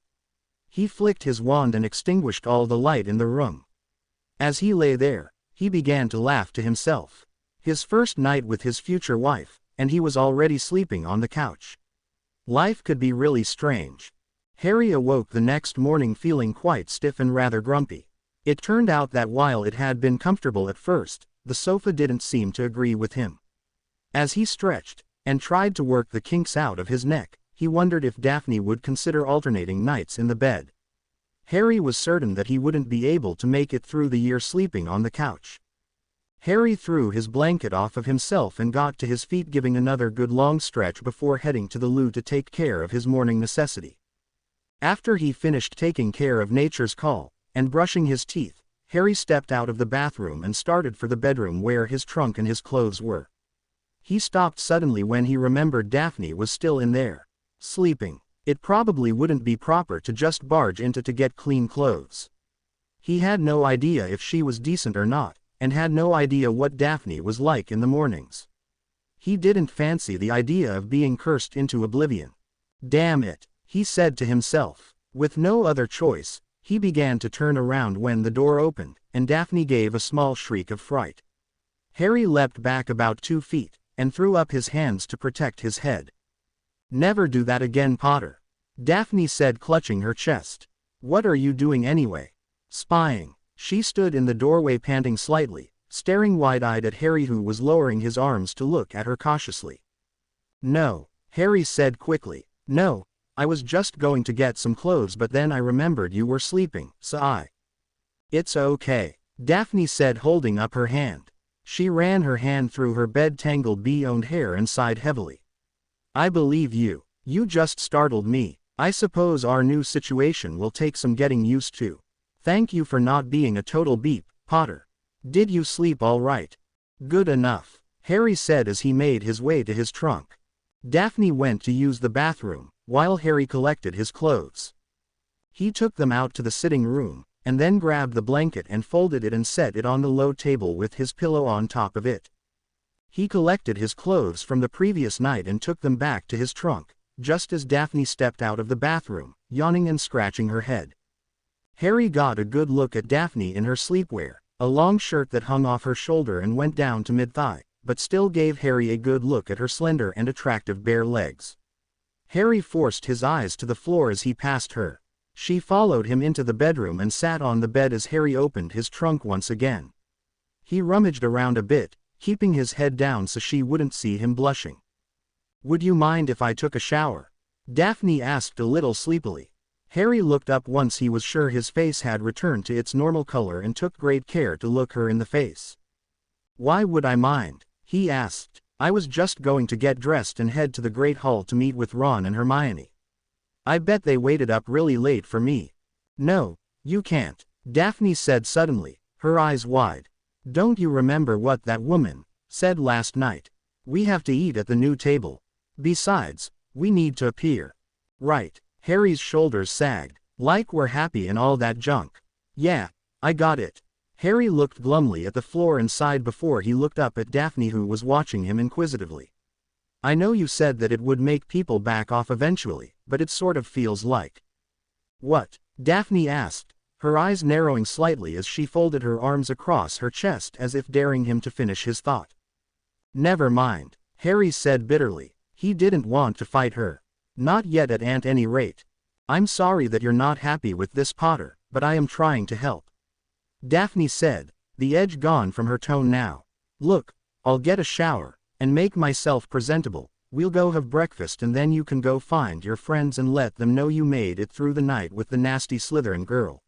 He flicked his wand and extinguished all the light in the room. As he lay there, he began to laugh to himself. His first night with his future wife, and he was already sleeping on the couch. Life could be really strange. Harry awoke the next morning feeling quite stiff and rather grumpy. It turned out that while it had been comfortable at first, the sofa didn't seem to agree with him. As he stretched, and tried to work the kinks out of his neck, he wondered if Daphne would consider alternating nights in the bed. Harry was certain that he wouldn't be able to make it through the year sleeping on the couch. Harry threw his blanket off of himself and got to his feet, giving another good long stretch before heading to the loo to take care of his morning necessity. After he finished taking care of nature's call, and brushing his teeth, Harry stepped out of the bathroom and started for the bedroom where his trunk and his clothes were. He stopped suddenly when he remembered Daphne was still in there, sleeping. It probably wouldn't be proper to just barge into to get clean clothes. He had no idea if she was decent or not, and had no idea what Daphne was like in the mornings. He didn't fancy the idea of being cursed into oblivion. Damn it, he said to himself. With no other choice, he began to turn around when the door opened, and Daphne gave a small shriek of fright. Harry leapt back about 2 feet, and threw up his hands to protect his head. "Never do that again, Potter," Daphne said, clutching her chest. "What are you doing anyway?" "Spying." She stood in the doorway panting slightly, staring wide-eyed at Harry, who was lowering his arms to look at her cautiously. "No," Harry said quickly. "No, I was just going to get some clothes, but then I remembered you were sleeping, so I—" "It's okay," Daphne said, holding up her hand. She ran her hand through her bed-tangled bee-owned hair and sighed heavily. "I believe you. You just startled me. I suppose our new situation will take some getting used to. Thank you for not being a total beep, Potter. Did you sleep all right?" "Good enough," Harry said as he made his way to his trunk. Daphne went to use the bathroom, while Harry collected his clothes. He took them out to the sitting room, and then grabbed the blanket and folded it and set it on the low table with his pillow on top of it. He collected his clothes from the previous night and took them back to his trunk, just as Daphne stepped out of the bathroom, yawning and scratching her head. Harry got a good look at Daphne in her sleepwear, a long shirt that hung off her shoulder and went down to mid-thigh, but still gave Harry a good look at her slender and attractive bare legs. Harry forced his eyes to the floor as he passed her. She followed him into the bedroom and sat on the bed as Harry opened his trunk once again. He rummaged around a bit, keeping his head down so she wouldn't see him blushing. "Would you mind if I took a shower?" Daphne asked a little sleepily. Harry looked up once he was sure his face had returned to its normal color and took great care to look her in the face. "Why would I mind?" he asked. "I was just going to get dressed and head to the Great Hall to meet with Ron and Hermione. I bet they waited up really late for me." "No, you can't," Daphne said suddenly, her eyes wide. "Don't you remember what that woman said last night? We have to eat at the new table. Besides, we need to appear." "Right." Harry's shoulders sagged. "Like we're happy and all that junk." "Yeah, I got it." Harry looked glumly at the floor and sighed before he looked up at Daphne, who was watching him inquisitively. "I know you said that it would make people back off eventually, but it sort of feels like—" "What?" Daphne asked, her eyes narrowing slightly as she folded her arms across her chest as if daring him to finish his thought. "Never mind," Harry said bitterly. He didn't want to fight her. Not yet at any rate. "I'm sorry that you're not happy with this, Potter, but I am trying to help," Daphne said, the edge gone from her tone now. "Look, I'll get a shower, and make myself presentable. We'll go have breakfast and then you can go find your friends and let them know you made it through the night with the nasty Slytherin girl.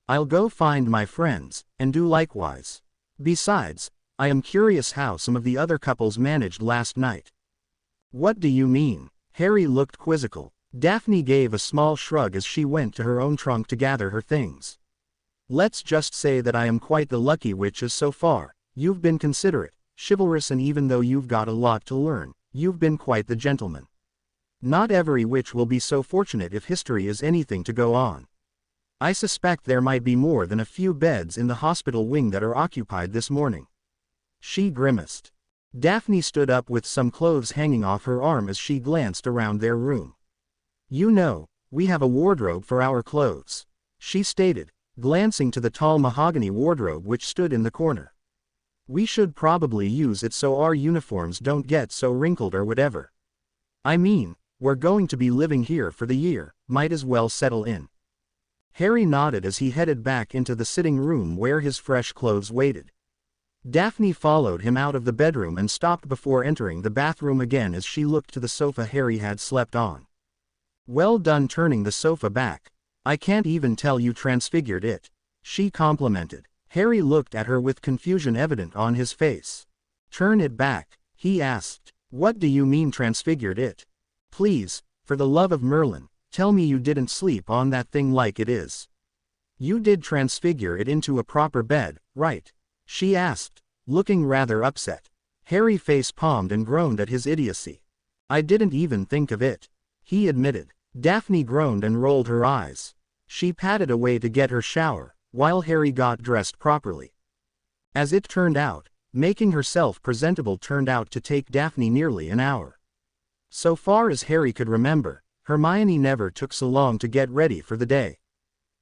I'll go find my friends, and do likewise. Besides, I am curious how some of the other couples managed last night." "What do you mean?" Harry looked quizzical. Daphne gave a small shrug as she went to her own trunk to gather her things. "Let's just say that I am quite the lucky witch as so far. You've been considerate, chivalrous, and even though you've got a lot to learn, you've been quite the gentleman. Not every witch will be so fortunate if history is anything to go on. I suspect there might be more than a few beds in the hospital wing that are occupied this morning." She grimaced. Daphne stood up with some clothes hanging off her arm as she glanced around their room. "You know, we have a wardrobe for our clothes," she stated, glancing to the tall mahogany wardrobe which stood in the corner. We should probably use it so our uniforms don't get so wrinkled or whatever. I mean, we're going to be living here for the year, might as well settle in. Harry nodded as he headed back into the sitting room where his fresh clothes waited. Daphne followed him out of the bedroom and stopped before entering the bathroom again as she looked to the sofa Harry had slept on. Well done turning the sofa back. I can't even tell you transfigured it, she complimented. Harry looked at her with confusion evident on his face. Turn it back, he asked. What do you mean transfigured it? Please, for the love of Merlin, tell me you didn't sleep on that thing like it is. You did transfigure it into a proper bed, right? She asked, looking rather upset. Harry face-palmed and groaned at his idiocy. I didn't even think of it, he admitted. Daphne groaned and rolled her eyes. She padded away to get her shower, while Harry got dressed properly. As it turned out, making herself presentable turned out to take Daphne nearly an hour. So far as Harry could remember, Hermione never took so long to get ready for the day.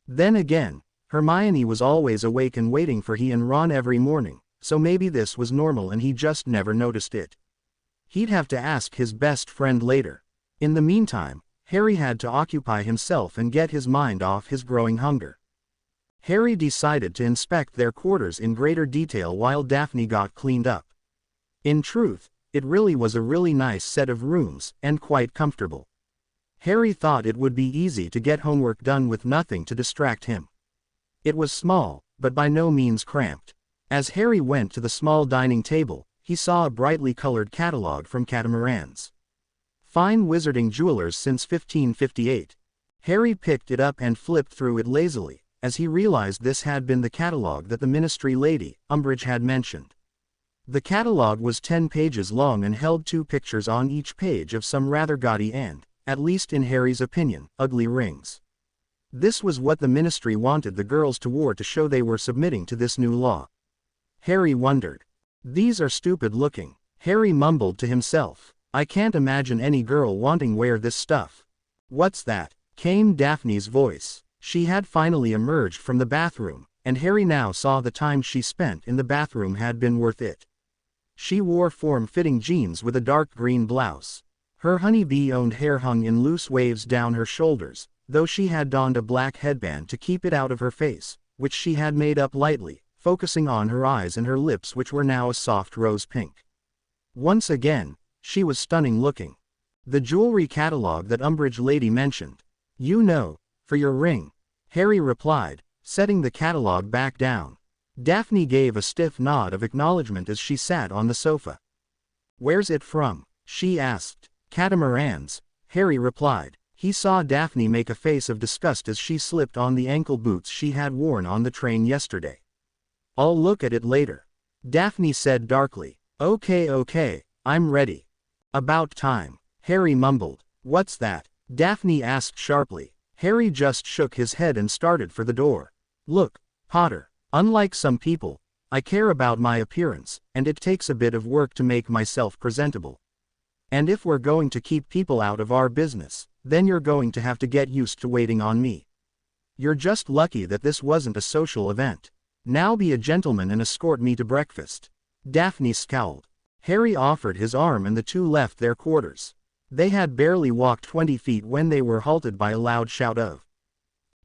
Then again, Hermione was always awake and waiting for he and Ron every morning, so maybe this was normal and he just never noticed it. He'd have to ask his best friend later. In the meantime, Harry had to occupy himself and get his mind off his growing hunger. Harry decided to inspect their quarters in greater detail while Daphne got cleaned up. In truth, it really was a really nice set of rooms, and quite comfortable. Harry thought it would be easy to get homework done with nothing to distract him. It was small, but by no means cramped. As Harry went to the small dining table, he saw a brightly colored catalog from Catamarans. Fine Wizarding Jewelers since 1558. Harry picked it up and flipped through it lazily, as he realized this had been the catalog that the Ministry lady, Umbridge, had mentioned. The catalog was 10 pages long and held 2 pictures on each page of some rather gaudy and, at least in Harry's opinion, ugly rings. This was what the Ministry wanted the girls to wear to show they were submitting to this new law. Harry wondered. These are stupid looking, Harry mumbled to himself. I can't imagine any girl wanting wear this stuff. What's that? Came Daphne's voice. She had finally emerged from the bathroom, and Harry now saw the time she spent in the bathroom had been worth it. She wore form-fitting jeans with a dark green blouse. Her honeybee-owned hair hung in loose waves down her shoulders, though she had donned a black headband to keep it out of her face, which she had made up lightly, focusing on her eyes and her lips which were now a soft rose pink. Once again, she was stunning looking. The jewelry catalog that Umbridge lady mentioned. You know, for your ring, Harry replied, setting the catalog back down. Daphne gave a stiff nod of acknowledgement as she sat on the sofa. Where's it from? She asked. Catamarans, Harry replied. He saw Daphne make a face of disgust as she slipped on the ankle boots she had worn on the train yesterday. I'll look at it later, Daphne said darkly. Okay, I'm ready. About time, Harry mumbled. What's that? Daphne asked sharply. Harry just shook his head and started for the door. Look, Potter, unlike some people, I care about my appearance, and it takes a bit of work to make myself presentable. And if we're going to keep people out of our business, then you're going to have to get used to waiting on me. You're just lucky that this wasn't a social event. Now be a gentleman and escort me to breakfast. Daphne scowled. Harry offered his arm and the two left their quarters. They had barely walked 20 feet when they were halted by a loud shout of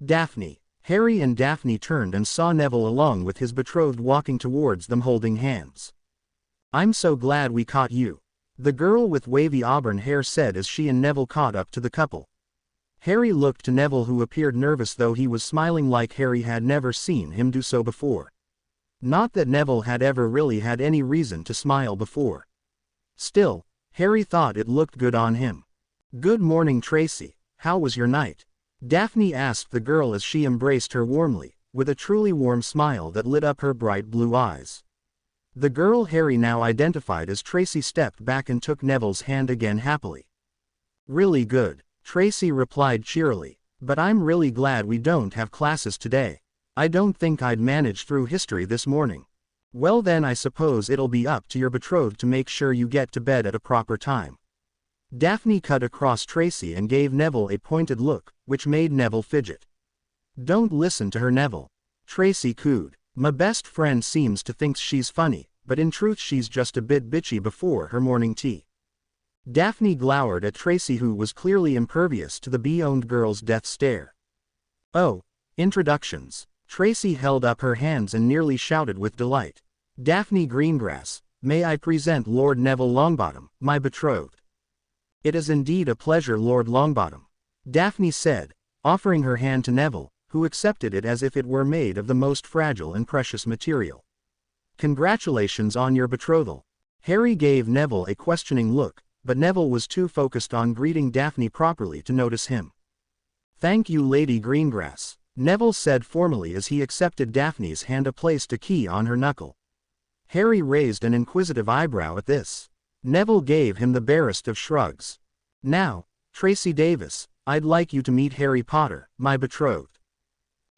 Daphne. Harry and Daphne turned and saw Neville along with his betrothed walking towards them holding hands. I'm so glad we caught you, the girl with wavy auburn hair said as she and Neville caught up to the couple. Harry looked to Neville, who appeared nervous, though he was smiling like Harry had never seen him do so before. Not that Neville had ever really had any reason to smile before. Still, Harry thought it looked good on him. Good morning, Tracy. How was your night? Daphne asked the girl as she embraced her warmly, with a truly warm smile that lit up her bright blue eyes. The girl Harry now identified as Tracy stepped back and took Neville's hand again happily. Really good, Tracy replied cheerily, but I'm really glad we don't have classes today. I don't think I'd manage through history this morning. Well then, I suppose it'll be up to your betrothed to make sure you get to bed at a proper time. Daphne cut across Tracy and gave Neville a pointed look, which made Neville fidget. Don't listen to her, Neville, Tracy cooed. My best friend seems to think she's funny, but in truth she's just a bit bitchy before her morning tea. Daphne glowered at Tracy, who was clearly impervious to the bee-owned girl's death stare. Oh, introductions. Tracy held up her hands and nearly shouted with delight. Daphne Greengrass, may I present Lord Neville Longbottom, my betrothed. It is indeed a pleasure, Lord Longbottom, Daphne said, offering her hand to Neville, who accepted it as if it were made of the most fragile and precious material. Congratulations on your betrothal. Harry gave Neville a questioning look, but Neville was too focused on greeting Daphne properly to notice him. Thank you, Lady Greengrass, Neville said formally as he accepted Daphne's hand and placed a key on her knuckle. Harry raised an inquisitive eyebrow at this. Neville gave him the barest of shrugs. Now, Tracy Davis, I'd like you to meet Harry Potter, my betrothed,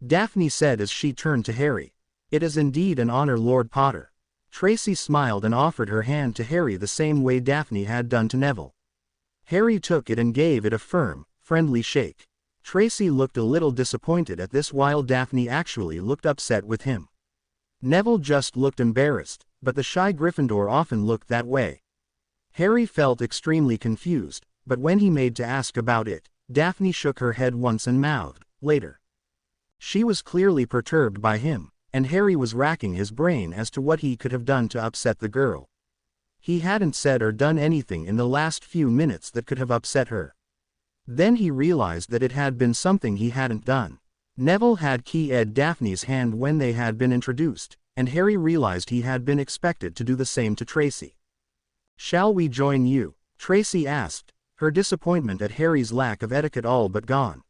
Daphne said as she turned to Harry. It is indeed an honor, Lord Potter. Tracy smiled and offered her hand to Harry the same way Daphne had done to Neville. Harry took it and gave it a firm, friendly shake. Tracy looked a little disappointed at this while Daphne actually looked upset with him. Neville just looked embarrassed, but the shy Gryffindor often looked that way. Harry felt extremely confused, but when he made to ask about it, Daphne shook her head once and mouthed, later. She was clearly perturbed by him, and Harry was racking his brain as to what he could have done to upset the girl. He hadn't said or done anything in the last few minutes that could have upset her. Then he realized that it had been something he hadn't done. Neville had keyed Daphne's hand when they had been introduced, and Harry realized he had been expected to do the same to Tracy. Shall we join you? Tracy asked, her disappointment at Harry's lack of etiquette all but gone.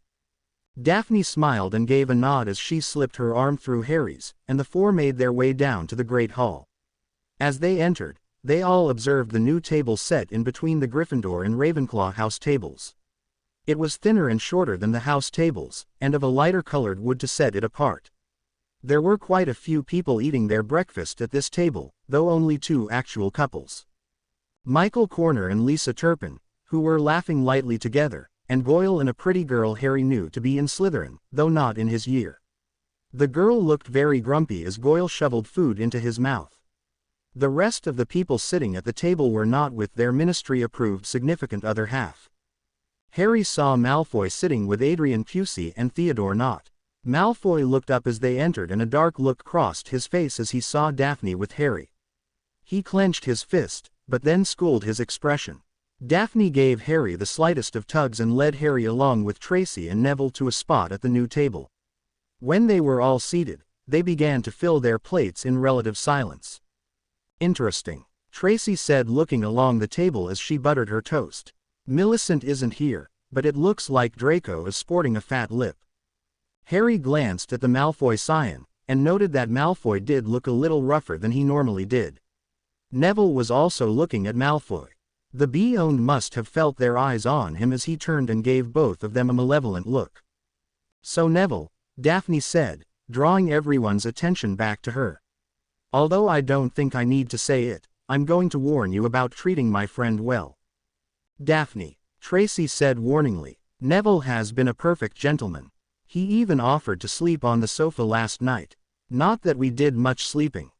Daphne smiled and gave a nod as she slipped her arm through Harry's, and the four made their way down to the Great Hall. As they entered, they all observed the new table set in between the Gryffindor and Ravenclaw house tables. It was thinner and shorter than the house tables, and of a lighter colored wood to set it apart. There were quite a few people eating their breakfast at this table, though only 2 actual couples. Michael Corner and Lisa Turpin, who were laughing lightly together, and Goyle and a pretty girl Harry knew to be in Slytherin, though not in his year. The girl looked very grumpy as Goyle shoveled food into his mouth. The rest of the people sitting at the table were not with their ministry-approved significant other half. Harry saw Malfoy sitting with Adrian Pusey and Theodore Nott. Malfoy looked up as they entered and a dark look crossed his face as he saw Daphne with Harry. He clenched his fist, but then schooled his expression. Daphne gave Harry the slightest of tugs and led Harry along with Tracy and Neville to a spot at the new table. When they were all seated, they began to fill their plates in relative silence. Interesting, Tracy said, looking along the table as she buttered her toast. Millicent isn't here, but it looks like Draco is sporting a fat lip. Harry glanced at the Malfoy scion, and noted that Malfoy did look a little rougher than he normally did. Neville was also looking at Malfoy. The bee-owned must have felt their eyes on him as he turned and gave both of them a malevolent look. So Neville, Daphne said, drawing everyone's attention back to her. Although I don't think I need to say it, I'm going to warn you about treating my friend well. Daphne, Tracy said warningly, Neville has been a perfect gentleman. He even offered to sleep on the sofa last night. Not that we did much sleeping.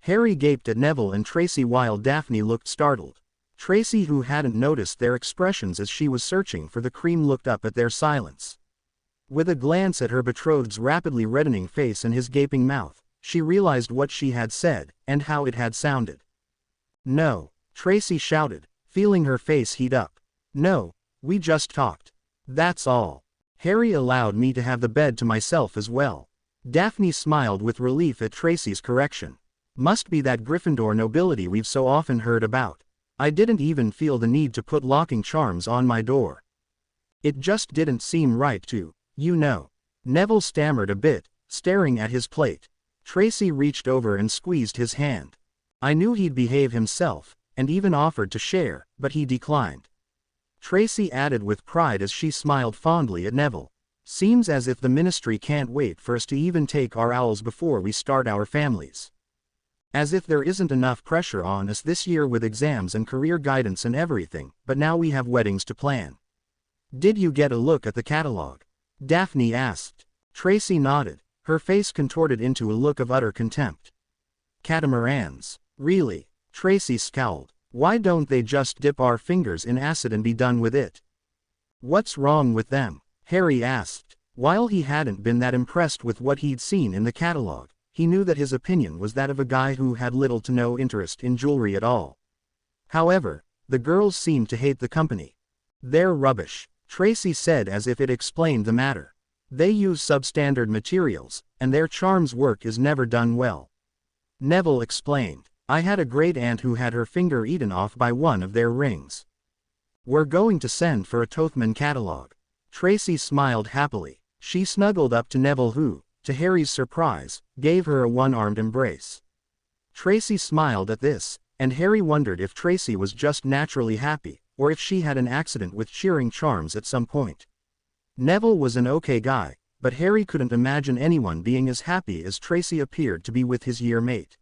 Harry gaped at Neville and Tracy while Daphne looked startled. Tracy, who hadn't noticed their expressions as she was searching for the cream, looked up at their silence. With a glance at her betrothed's rapidly reddening face and his gaping mouth, she realized what she had said, and how it had sounded. No, Tracy shouted, feeling her face heat up. No, we just talked. That's all. Harry allowed me to have the bed to myself as well. Daphne smiled with relief at Tracy's correction. Must be that Gryffindor nobility we've so often heard about. I didn't even feel the need to put locking charms on my door. It just didn't seem right to, you know. Neville stammered a bit, staring at his plate. Tracy reached over and squeezed his hand. I knew he'd behave himself, and even offered to share, but he declined. Tracy added with pride as she smiled fondly at Neville. Seems as if the ministry can't wait for us to even take our owls before we start our families. As if there isn't enough pressure on us this year with exams and career guidance and everything, but now we have weddings to plan. Did you get a look at the catalog? Daphne asked. Tracy nodded, her face contorted into a look of utter contempt. Catamarans. Really? Tracy scowled. Why don't they just dip our fingers in acid and be done with it? What's wrong with them? Harry asked. While he hadn't been that impressed with what he'd seen in the catalog, he knew that his opinion was that of a guy who had little to no interest in jewelry at all. However, the girls seemed to hate the company. They're rubbish, Tracy said as if it explained the matter. They use substandard materials, and their charms work is never done well. Neville explained. I had a great aunt who had her finger eaten off by one of their rings. We're going to send for a Tothman catalog. Tracy smiled happily. She snuggled up to Neville who, to Harry's surprise, gave her a one-armed embrace. Tracy smiled at this, and Harry wondered if Tracy was just naturally happy, or if she had an accident with cheering charms at some point. Neville was an okay guy, but Harry couldn't imagine anyone being as happy as Tracy appeared to be with his year mate.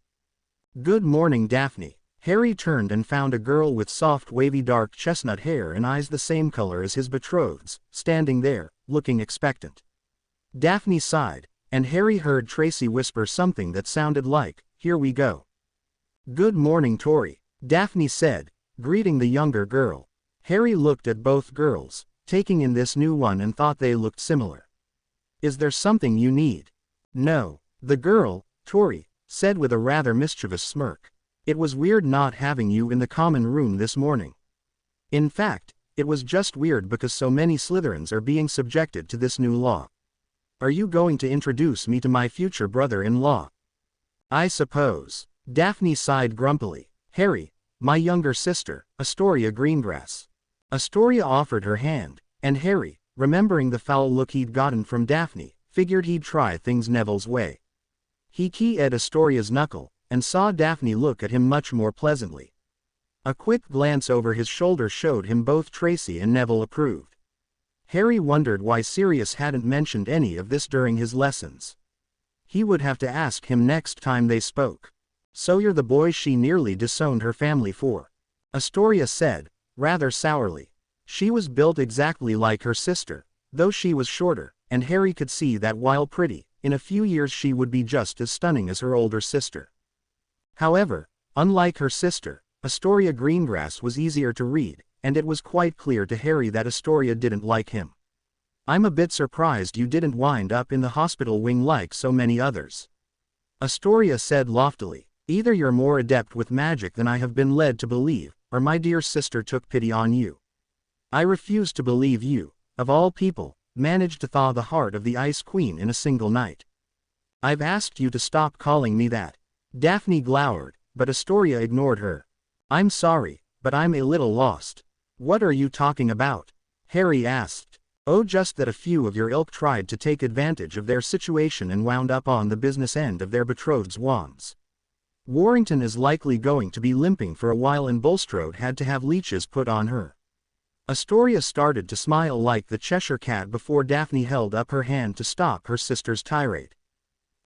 Good morning, Daphne. Harry turned and found a girl with soft wavy dark chestnut hair and eyes the same color as his betrothed's, standing there, looking expectant. Daphne sighed, and Harry heard Tracy whisper something that sounded like, "Here we go." "Good morning, Tori," Daphne said, greeting the younger girl. Harry looked at both girls, taking in this new one and thought they looked similar. "Is there something you need?" "No," the girl, Tori, said with a rather mischievous smirk. "It was weird not having you in the common room this morning. In fact, it was just weird because so many Slytherins are being subjected to this new law. Are you going to introduce me to my future brother-in-law?" "I suppose." Daphne sighed grumpily. "Harry, my younger sister, Astoria Greengrass." Astoria offered her hand, and Harry, remembering the foul look he'd gotten from Daphne, figured he'd try things Neville's way. He keyed Astoria's knuckle, and saw Daphne look at him much more pleasantly. A quick glance over his shoulder showed him both Tracy and Neville approved. Harry wondered why Sirius hadn't mentioned any of this during his lessons. He would have to ask him next time they spoke. "So you're the boy she nearly disowned her family for," Astoria said, rather sourly. She was built exactly like her sister, though she was shorter, and Harry could see that while pretty, in a few years she would be just as stunning as her older sister. However, unlike her sister, Astoria Greengrass was easier to read, and it was quite clear to Harry that Astoria didn't like him. "I'm a bit surprised you didn't wind up in the hospital wing like so many others," Astoria said loftily. "Either you're more adept with magic than I have been led to believe, or my dear sister took pity on you. I refuse to believe you, of all people, managed to thaw the heart of the Ice Queen in a single night. I've asked you to stop calling me that." Daphne glowered, but Astoria ignored her. "I'm sorry, but I'm a little lost." "What are you talking about?" Harry asked. "Oh, just that a few of your ilk tried to take advantage of their situation and wound up on the business end of their betrothed's wands. Warrington is likely going to be limping for a while and Bulstrode had to have leeches put on her." Astoria started to smile like the Cheshire Cat before Daphne held up her hand to stop her sister's tirade.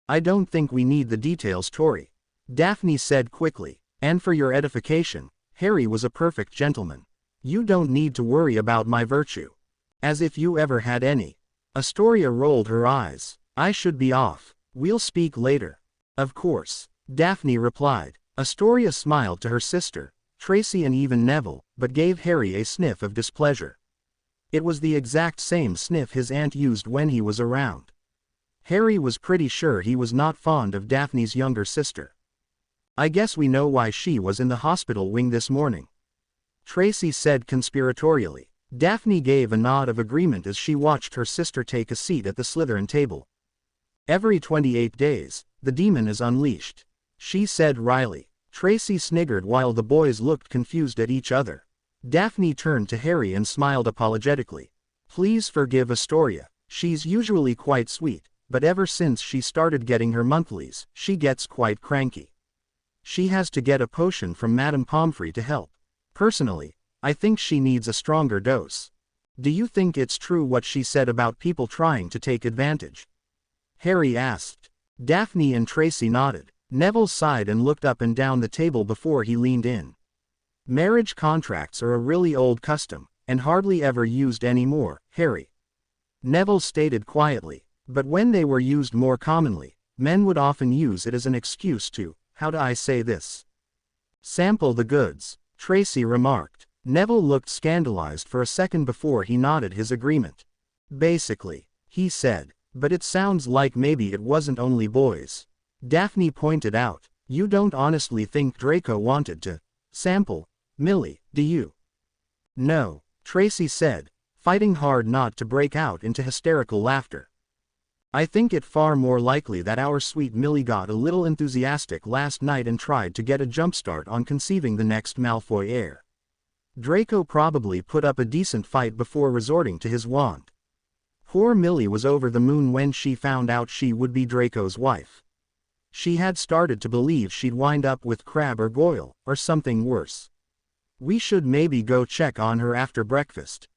"I don't think we need the details, Tori," Daphne said quickly, "and for your edification, Harry was a perfect gentleman. You don't need to worry about my virtue. As if you ever had any." Astoria rolled her eyes. "I should be off. We'll speak later." "Of course," Daphne replied. Astoria smiled to her sister, Tracy and even Neville, but gave Harry a sniff of displeasure. It was the exact same sniff his aunt used when he was around. Harry was pretty sure he was not fond of Daphne's younger sister. "I guess we know why she was in the hospital wing this morning," Tracy said conspiratorially. Daphne gave a nod of agreement as she watched her sister take a seat at the Slytherin table. "Every 28 days, the demon is unleashed," she said wryly. Tracy sniggered while the boys looked confused at each other. Daphne turned to Harry and smiled apologetically. "Please forgive Astoria, she's usually quite sweet, but ever since she started getting her monthlies, she gets quite cranky. She has to get a potion from Madame Pomfrey to help. Personally, I think she needs a stronger dose." "Do you think it's true what she said about people trying to take advantage?" Harry asked. Daphne and Tracy nodded. Neville sighed and looked up and down the table before he leaned in. "Marriage contracts are a really old custom, and hardly ever used anymore, Harry," Neville stated quietly. "But when they were used more commonly, men would often use it as an excuse to, how do I say this? Sample the goods, Tracy remarked. Neville looked scandalized for a second before he nodded his agreement. Basically, he said, but it sounds like maybe it wasn't only boys. Daphne pointed out, you don't honestly think Draco wanted to sample Millie, do you? No, Tracy said, fighting hard not to break out into hysterical laughter. I think it far more likely that our sweet Millie got a little enthusiastic last night and tried to get a jumpstart on conceiving the next Malfoy heir. Draco probably put up a decent fight before resorting to his wand. Poor Millie was over the moon when she found out she would be Draco's wife. She had started to believe she'd wind up with Crabbe or Goyle, or something worse. We should maybe go check on her after breakfast.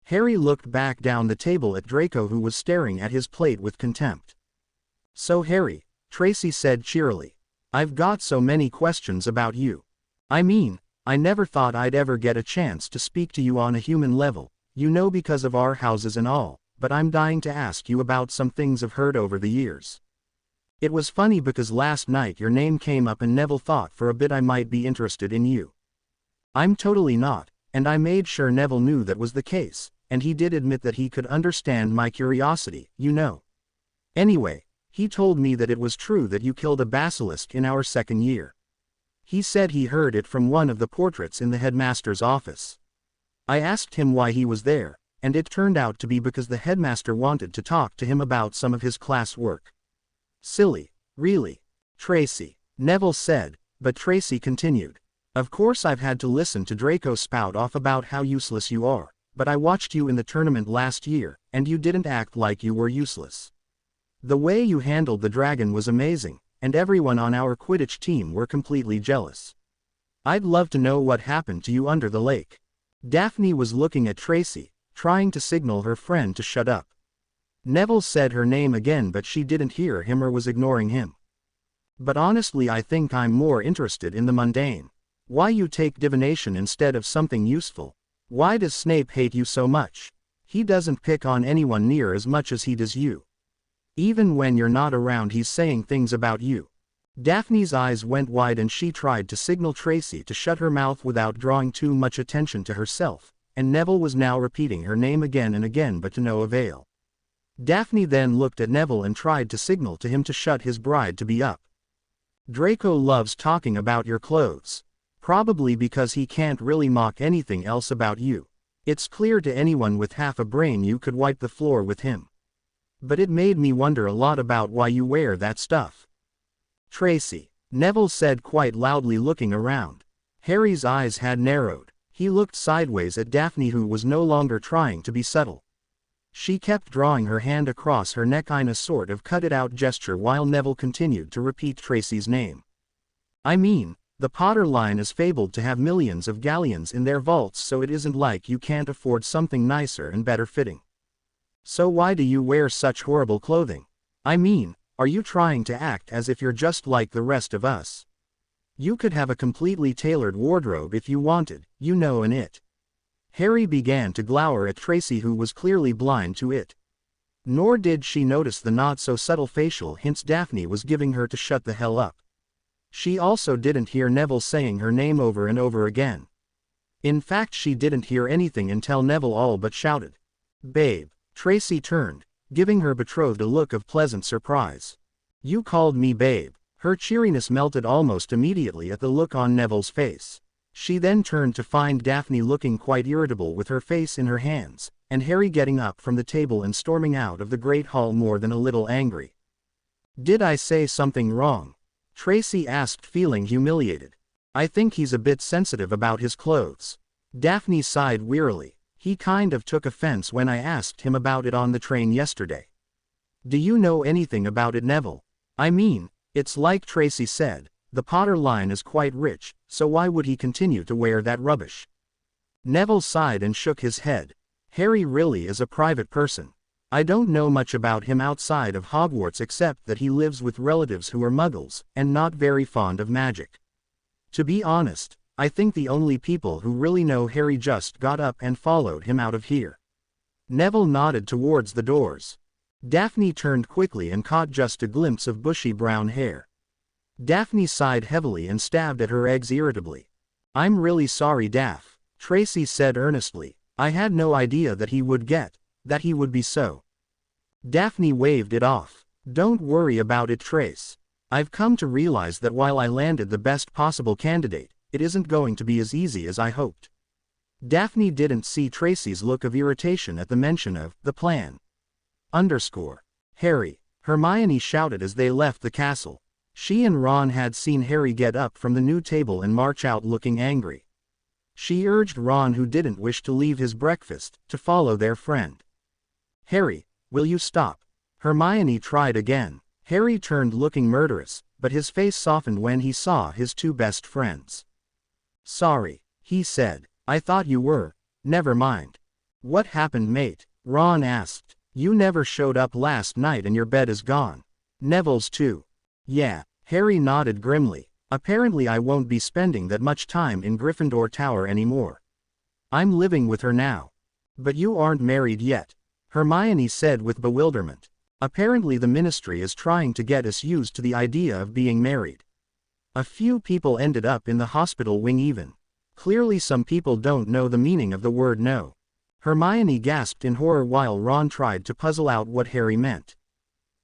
Harry looked back down the table at Draco, who was staring at his plate with contempt. So Harry, Tracy said cheerily, I've got so many questions about you. I mean, I never thought I'd ever get a chance to speak to you on a human level, you know, because of our houses and all, but I'm dying to ask you about some things I've heard over the years. It was funny because last night your name came up and Neville thought for a bit I might be interested in you. I'm totally not, and I made sure Neville knew that was the case, and he did admit that he could understand my curiosity, you know. Anyway, he told me that it was true that you killed a basilisk in our second year. He said he heard it from one of the portraits in the headmaster's office. I asked him why he was there, and it turned out to be because the headmaster wanted to talk to him about some of his class work. Silly, really. Tracy, Neville said, but Tracy continued. Of course I've had to listen to Draco spout off about how useless you are, but I watched you in the tournament last year, and you didn't act like you were useless. The way you handled the dragon was amazing, and everyone on our Quidditch team were completely jealous. I'd love to know what happened to you under the lake. Daphne was looking at Tracy, trying to signal her friend to shut up. Neville said her name again, but she didn't hear him or was ignoring him. But honestly, I think I'm more interested in the mundane. Why you take divination instead of something useful? Why does Snape hate you so much? He doesn't pick on anyone near as much as he does you. Even when you're not around, he's saying things about you. Daphne's eyes went wide and she tried to signal Tracy to shut her mouth without drawing too much attention to herself, and Neville was now repeating her name again and again, but to no avail. Daphne then looked at Neville and tried to signal to him to shut his bride-to-be up. Draco loves talking about your clothes. Probably because he can't really mock anything else about you. It's clear to anyone with half a brain you could wipe the floor with him. But it made me wonder a lot about why you wear that stuff. Tracy, Neville said quite loudly, looking around. Harry's eyes had narrowed. He looked sideways at Daphne, who was no longer trying to be subtle. She kept drawing her hand across her neck in a sort of cut-it-out gesture while Neville continued to repeat Tracy's name. I mean, the Potter line is fabled to have millions of galleons in their vaults, so it isn't like you can't afford something nicer and better fitting. So why do you wear such horrible clothing? I mean, are you trying to act as if you're just like the rest of us? You could have a completely tailored wardrobe if you wanted, you know, and it. Harry began to glower at Tracy, who was clearly blind to it. Nor did she notice the not-so-subtle facial hints Daphne was giving her to shut the hell up. She also didn't hear Neville saying her name over and over again. In fact, she didn't hear anything until Neville all but shouted, "Babe." Tracy turned, giving her betrothed a look of pleasant surprise. "You called me babe." Her cheeriness melted almost immediately at the look on Neville's face. She then turned to find Daphne looking quite irritable with her face in her hands, and Harry getting up from the table and storming out of the Great Hall more than a little angry. "Did I say something wrong?" Tracy asked, feeling humiliated. "I think he's a bit sensitive about his clothes." Daphne sighed wearily. "He kind of took offense when I asked him about it on the train yesterday." "Do you know anything about it, Neville? I mean, it's like Tracy said, the Potter line is quite rich, so why would he continue to wear that rubbish?" Neville sighed and shook his head. "Harry really is a private person. I don't know much about him outside of Hogwarts except that he lives with relatives who are muggles, and not very fond of magic. To be honest, I think the only people who really know Harry just got up and followed him out of here." Neville nodded towards the doors. Daphne turned quickly and caught just a glimpse of bushy brown hair. Daphne sighed heavily and stabbed at her eggs irritably. I'm really sorry, Daph, Tracy said earnestly. I had no idea that he would be so. Daphne waved it off. Don't worry about it, Trace. I've come to realize that while I landed the best possible candidate, it isn't going to be as easy as I hoped. Daphne didn't see Tracy's look of irritation at the mention of the plan. Harry, Hermione shouted as they left the castle. She and Ron had seen Harry get up from the new table and march out looking angry. She urged Ron, who didn't wish to leave his breakfast, to follow their friend. Harry, will you stop? Hermione tried again. Harry turned looking murderous, but his face softened when he saw his two best friends. Sorry, he said. I thought you were. Never mind. What happened, mate? Ron asked. You never showed up last night and your bed is gone. Neville's too. Yeah, Harry nodded grimly. Apparently I won't be spending that much time in Gryffindor Tower anymore. I'm living with her now. But you aren't married yet, Hermione said with bewilderment. Apparently the Ministry is trying to get us used to the idea of being married. A few people ended up in the hospital wing even. Clearly some people don't know the meaning of the word no. Hermione gasped in horror while Ron tried to puzzle out what Harry meant.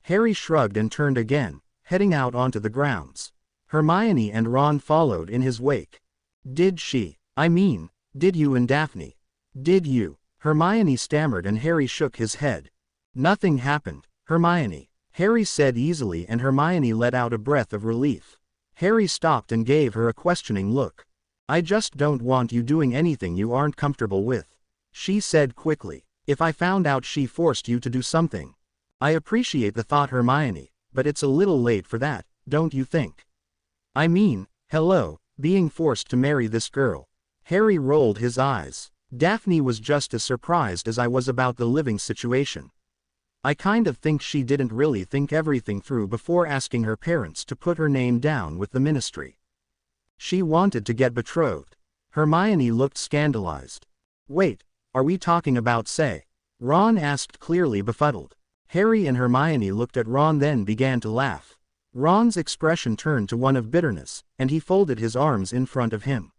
Harry shrugged and turned again, heading out onto the grounds. Hermione and Ron followed in his wake. Did you and Daphne? Did you? Hermione stammered and Harry shook his head. Nothing happened, Hermione, Harry said easily, and Hermione let out a breath of relief. Harry stopped and gave her a questioning look. I just don't want you doing anything you aren't comfortable with, she said quickly. If I found out she forced you to do something. I appreciate the thought, Hermione, but it's a little late for that, don't you think? I mean, hello, being forced to marry this girl. Harry rolled his eyes. Daphne was just as surprised as I was about the living situation. I kind of think she didn't really think everything through before asking her parents to put her name down with the Ministry. She wanted to get betrothed. Hermione looked scandalized. Wait, are we talking about Say? Ron asked, clearly befuddled. Harry and Hermione looked at Ron, then began to laugh. Ron's expression turned to one of bitterness, and he folded his arms in front of him.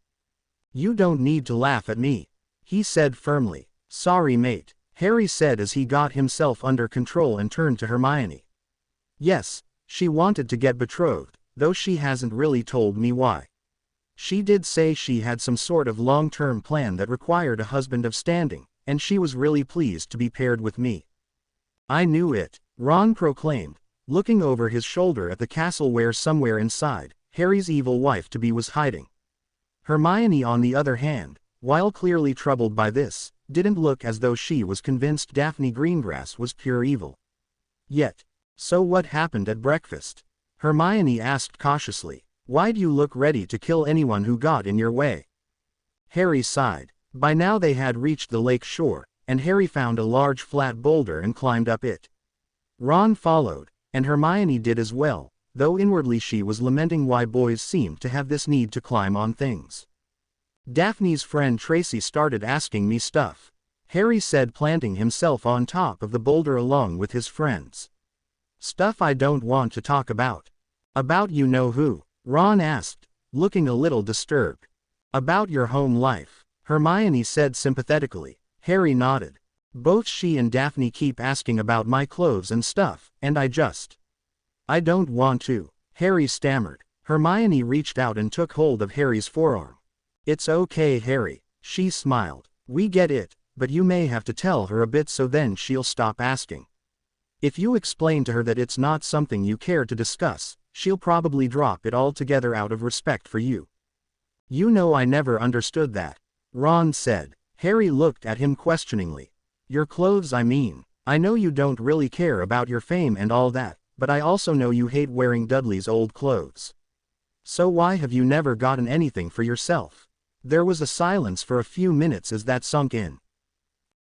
You don't need to laugh at me, he said firmly. Sorry, mate, Harry said as he got himself under control and turned to Hermione. Yes, she wanted to get betrothed, though she hasn't really told me why. She did say she had some sort of long-term plan that required a husband of standing, and she was really pleased to be paired with me. I knew it, Ron proclaimed, looking over his shoulder at the castle where somewhere inside, Harry's evil wife-to-be was hiding. Hermione, on the other hand, while clearly troubled by this, didn't look as though she was convinced Daphne Greengrass was pure evil. Yet, so what happened at breakfast? Hermione asked cautiously. Why'd you look ready to kill anyone who got in your way? Harry sighed. By now they had reached the lake shore, and Harry found a large flat boulder and climbed up it. Ron followed, and Hermione did as well, though inwardly she was lamenting why boys seemed to have this need to climb on things. Daphne's friend Tracy started asking me stuff, Harry said, planting himself on top of the boulder along with his friends. Stuff I don't want to talk about. About you know who? Ron asked, looking a little disturbed. About your home life, Hermione said sympathetically. Harry nodded. Both she and Daphne keep asking about my clothes and stuff, and I don't want to, Harry stammered. Hermione reached out and took hold of Harry's forearm. It's okay, Harry, she smiled. We get it, but you may have to tell her a bit so then she'll stop asking. If you explain to her that it's not something you care to discuss, she'll probably drop it altogether out of respect for you. You know, I never understood that, Ron said. Harry looked at him questioningly. Your clothes, I mean. I know you don't really care about your fame and all that, but I also know you hate wearing Dudley's old clothes. So why have you never gotten anything for yourself? There was a silence for a few minutes as that sunk in.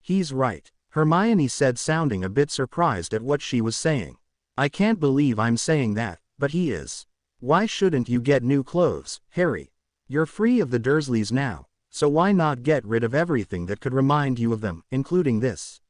He's right, Hermione said, sounding a bit surprised at what she was saying. I can't believe I'm saying that, but he is. Why shouldn't you get new clothes, Harry? You're free of the Dursleys now, so why not get rid of everything that could remind you of them, including this?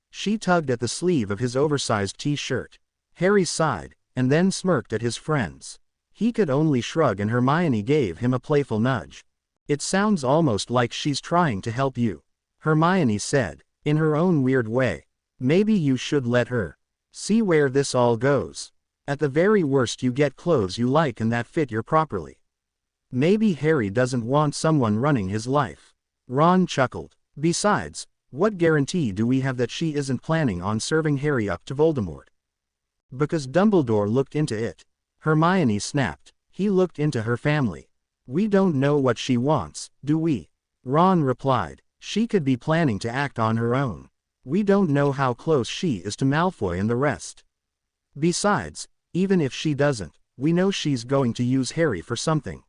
She tugged at the sleeve of his oversized t-shirt. Harry sighed, and then smirked at his friends. He could only shrug, and Hermione gave him a playful nudge. "It sounds almost like she's trying to help you," Hermione said, in her own weird way. "Maybe you should let her. See where this all goes. At the very worst you get clothes you like and that fit you properly. Maybe Harry doesn't want someone running his life." Ron chuckled. "Besides, what guarantee do we have that she isn't planning on serving Harry up to Voldemort?" "Because Dumbledore looked into it," Hermione snapped. "He looked into her family. We don't know what she wants, do we?" Ron replied. "She could be planning to act on her own. We don't know how close she is to Malfoy and the rest. Besides, even if she doesn't, we know she's going to use Harry for something."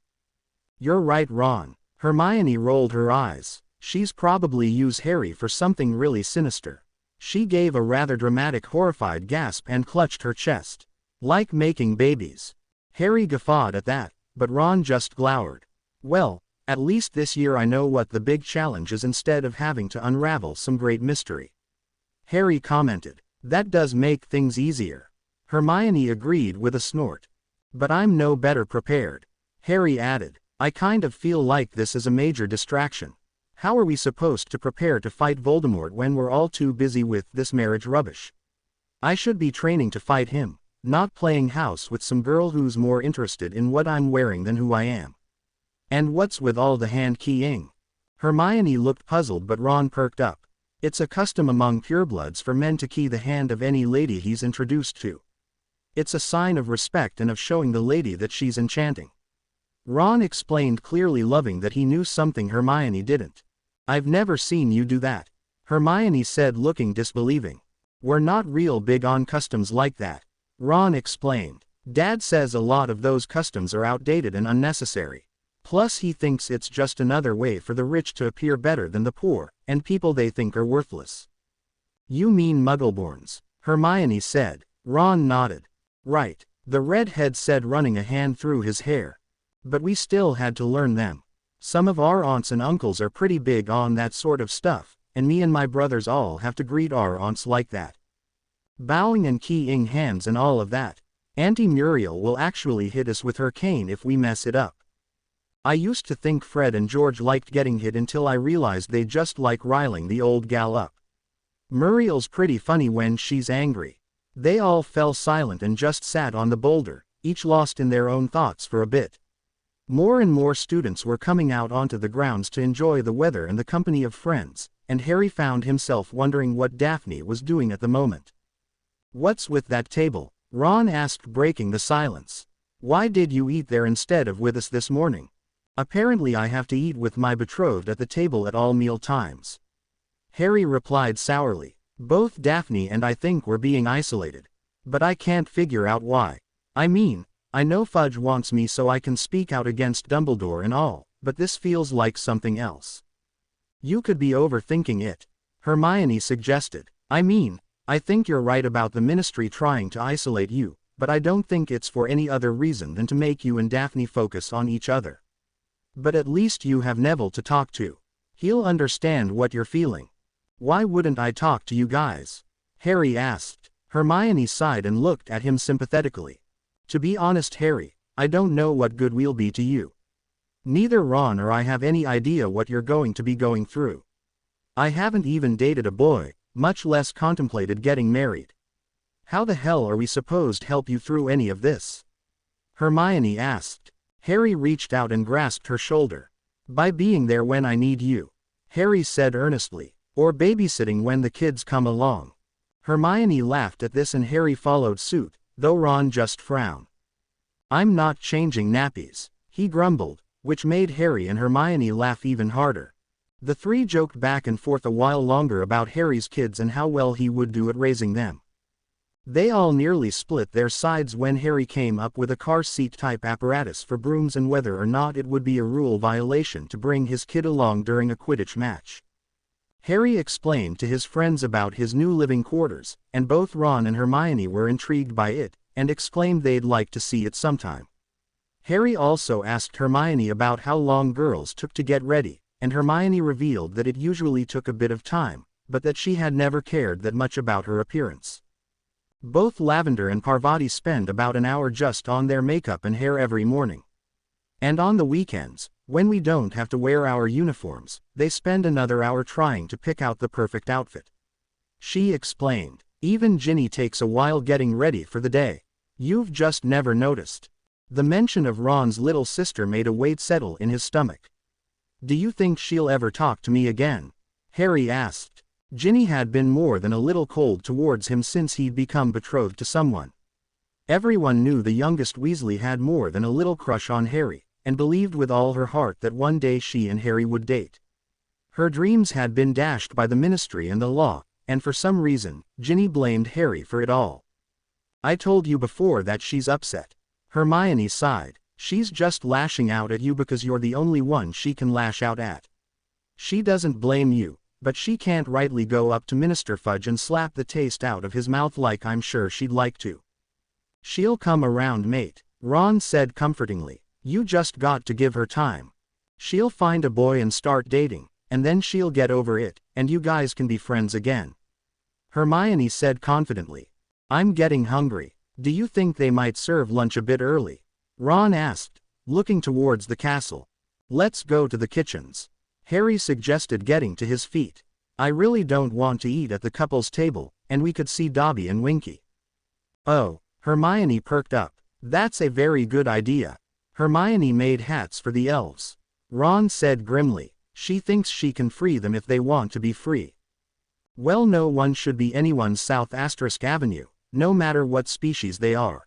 "You're right, Ron." Hermione rolled her eyes. "She's probably used Harry for something really sinister." She gave a rather dramatic horrified gasp and clutched her chest. "Like making babies." Harry guffawed at that, but Ron just glowered. "Well, at least this year I know what the big challenge is instead of having to unravel some great mystery," Harry commented. "That does make things easier." Hermione agreed with a snort. "But I'm no better prepared," Harry added. "I kind of feel like this is a major distraction. How are we supposed to prepare to fight Voldemort when we're all too busy with this marriage rubbish? I should be training to fight him, not playing house with some girl who's more interested in what I'm wearing than who I am. And what's with all the hand keying?" Hermione looked puzzled, but Ron perked up. "It's a custom among purebloods for men to key the hand of any lady he's introduced to. It's a sign of respect and of showing the lady that she's enchanting." Ron explained, clearly loving that he knew something Hermione didn't. "I've never seen you do that," Hermione said, looking disbelieving. "We're not real big on customs like that," Ron explained. "Dad says a lot of those customs are outdated and unnecessary. Plus he thinks it's just another way for the rich to appear better than the poor, and people they think are worthless." "You mean Muggleborns," Hermione said. Ron nodded. "Right," the redhead said, running a hand through his hair. "But we still had to learn them. Some of our aunts and uncles are pretty big on that sort of stuff, and me and my brothers all have to greet our aunts like that. Bowing and keying hands and all of that. Auntie Muriel will actually hit us with her cane if we mess it up. I used to think Fred and George liked getting hit until I realized they just like riling the old gal up. Muriel's pretty funny when she's angry." They all fell silent and just sat on the boulder, each lost in their own thoughts for a bit. More and more students were coming out onto the grounds to enjoy the weather and the company of friends, and Harry found himself wondering what Daphne was doing at the moment. "What's with that table?" Ron asked, breaking the silence. "Why did you eat there instead of with us this morning?" "Apparently I have to eat with my betrothed at the table at all meal times," Harry replied sourly. "Both Daphne and I think we're being isolated. But I can't figure out why. I mean, I know Fudge wants me so I can speak out against Dumbledore and all, but this feels like something else." "You could be overthinking it," Hermione suggested. "I mean, I think you're right about the Ministry trying to isolate you, but I don't think it's for any other reason than to make you and Daphne focus on each other. But at least you have Neville to talk to. He'll understand what you're feeling." "Why wouldn't I talk to you guys?" Harry asked. Hermione sighed and looked at him sympathetically. "To be honest, Harry, I don't know what good we'll be to you. Neither Ron or I have any idea what you're going to be going through. I haven't even dated a boy, much less contemplated getting married. How the hell are we supposed to help you through any of this?" Hermione asked. Harry reached out and grasped her shoulder. "By being there when I need you," Harry said earnestly. "Or babysitting when the kids come along." Hermione laughed at this and Harry followed suit, though Ron just frowned. "I'm not changing nappies," he grumbled, which made Harry and Hermione laugh even harder. The three joked back and forth a while longer about Harry's kids and how well he would do at raising them. They all nearly split their sides when Harry came up with a car seat type apparatus for brooms and whether or not it would be a rule violation to bring his kid along during a Quidditch match. Harry explained to his friends about his new living quarters, and both Ron and Hermione were intrigued by it, and exclaimed they'd like to see it sometime. Harry also asked Hermione about how long girls took to get ready, and Hermione revealed that it usually took a bit of time, but that she had never cared that much about her appearance. Both Lavender and Parvati spend about an hour just on their makeup and hair every morning. And on the weekends, when we don't have to wear our uniforms, they spend another hour trying to pick out the perfect outfit. She explained. Even Ginny takes a while getting ready for the day. You've just never noticed. The mention of Ron's little sister made a weight settle in his stomach. Do you think she'll ever talk to me again? Harry asked. Ginny had been more than a little cold towards him since he'd become betrothed to someone. Everyone knew the youngest Weasley had more than a little crush on Harry, and believed with all her heart that one day she and Harry would date. Her dreams had been dashed by the Ministry and the law, and for some reason, Ginny blamed Harry for it all. I told you before that she's upset. Hermione sighed. She's just lashing out at you because you're the only one she can lash out at. She doesn't blame you, but she can't rightly go up to Minister Fudge and slap the taste out of his mouth like I'm sure she'd like to. She'll come around, mate, Ron said comfortingly. You just got to give her time. She'll find a boy and start dating, and then she'll get over it, and you guys can be friends again. Hermione said confidently. I'm getting hungry. Do you think they might serve lunch a bit early? Ron asked, looking towards the castle. Let's go to the kitchens. Harry suggested, getting to his feet. I really don't want to eat at the couple's table, and we could see Dobby and Winky. Oh, Hermione perked up. That's a very good idea. Hermione made hats for the elves. Ron said grimly. She thinks she can free them if they want to be free. Well, no one should be anyone's South Avenue, no matter what species they are.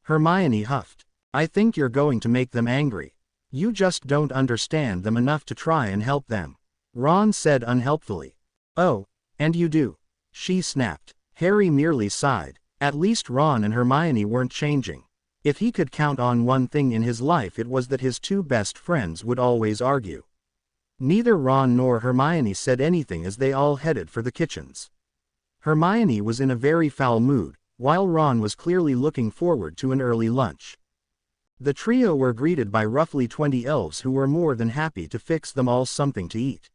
Hermione huffed. I think you're going to make them angry. You just don't understand them enough to try and help them. Ron said unhelpfully. Oh, and you do. She snapped. Harry merely sighed. At least Ron and Hermione weren't changing. If he could count on one thing in his life, it was that his two best friends would always argue. Neither Ron nor Hermione said anything as they all headed for the kitchens. Hermione was in a very foul mood, while Ron was clearly looking forward to an early lunch. The trio were greeted by roughly 20 elves who were more than happy to fix them all something to eat.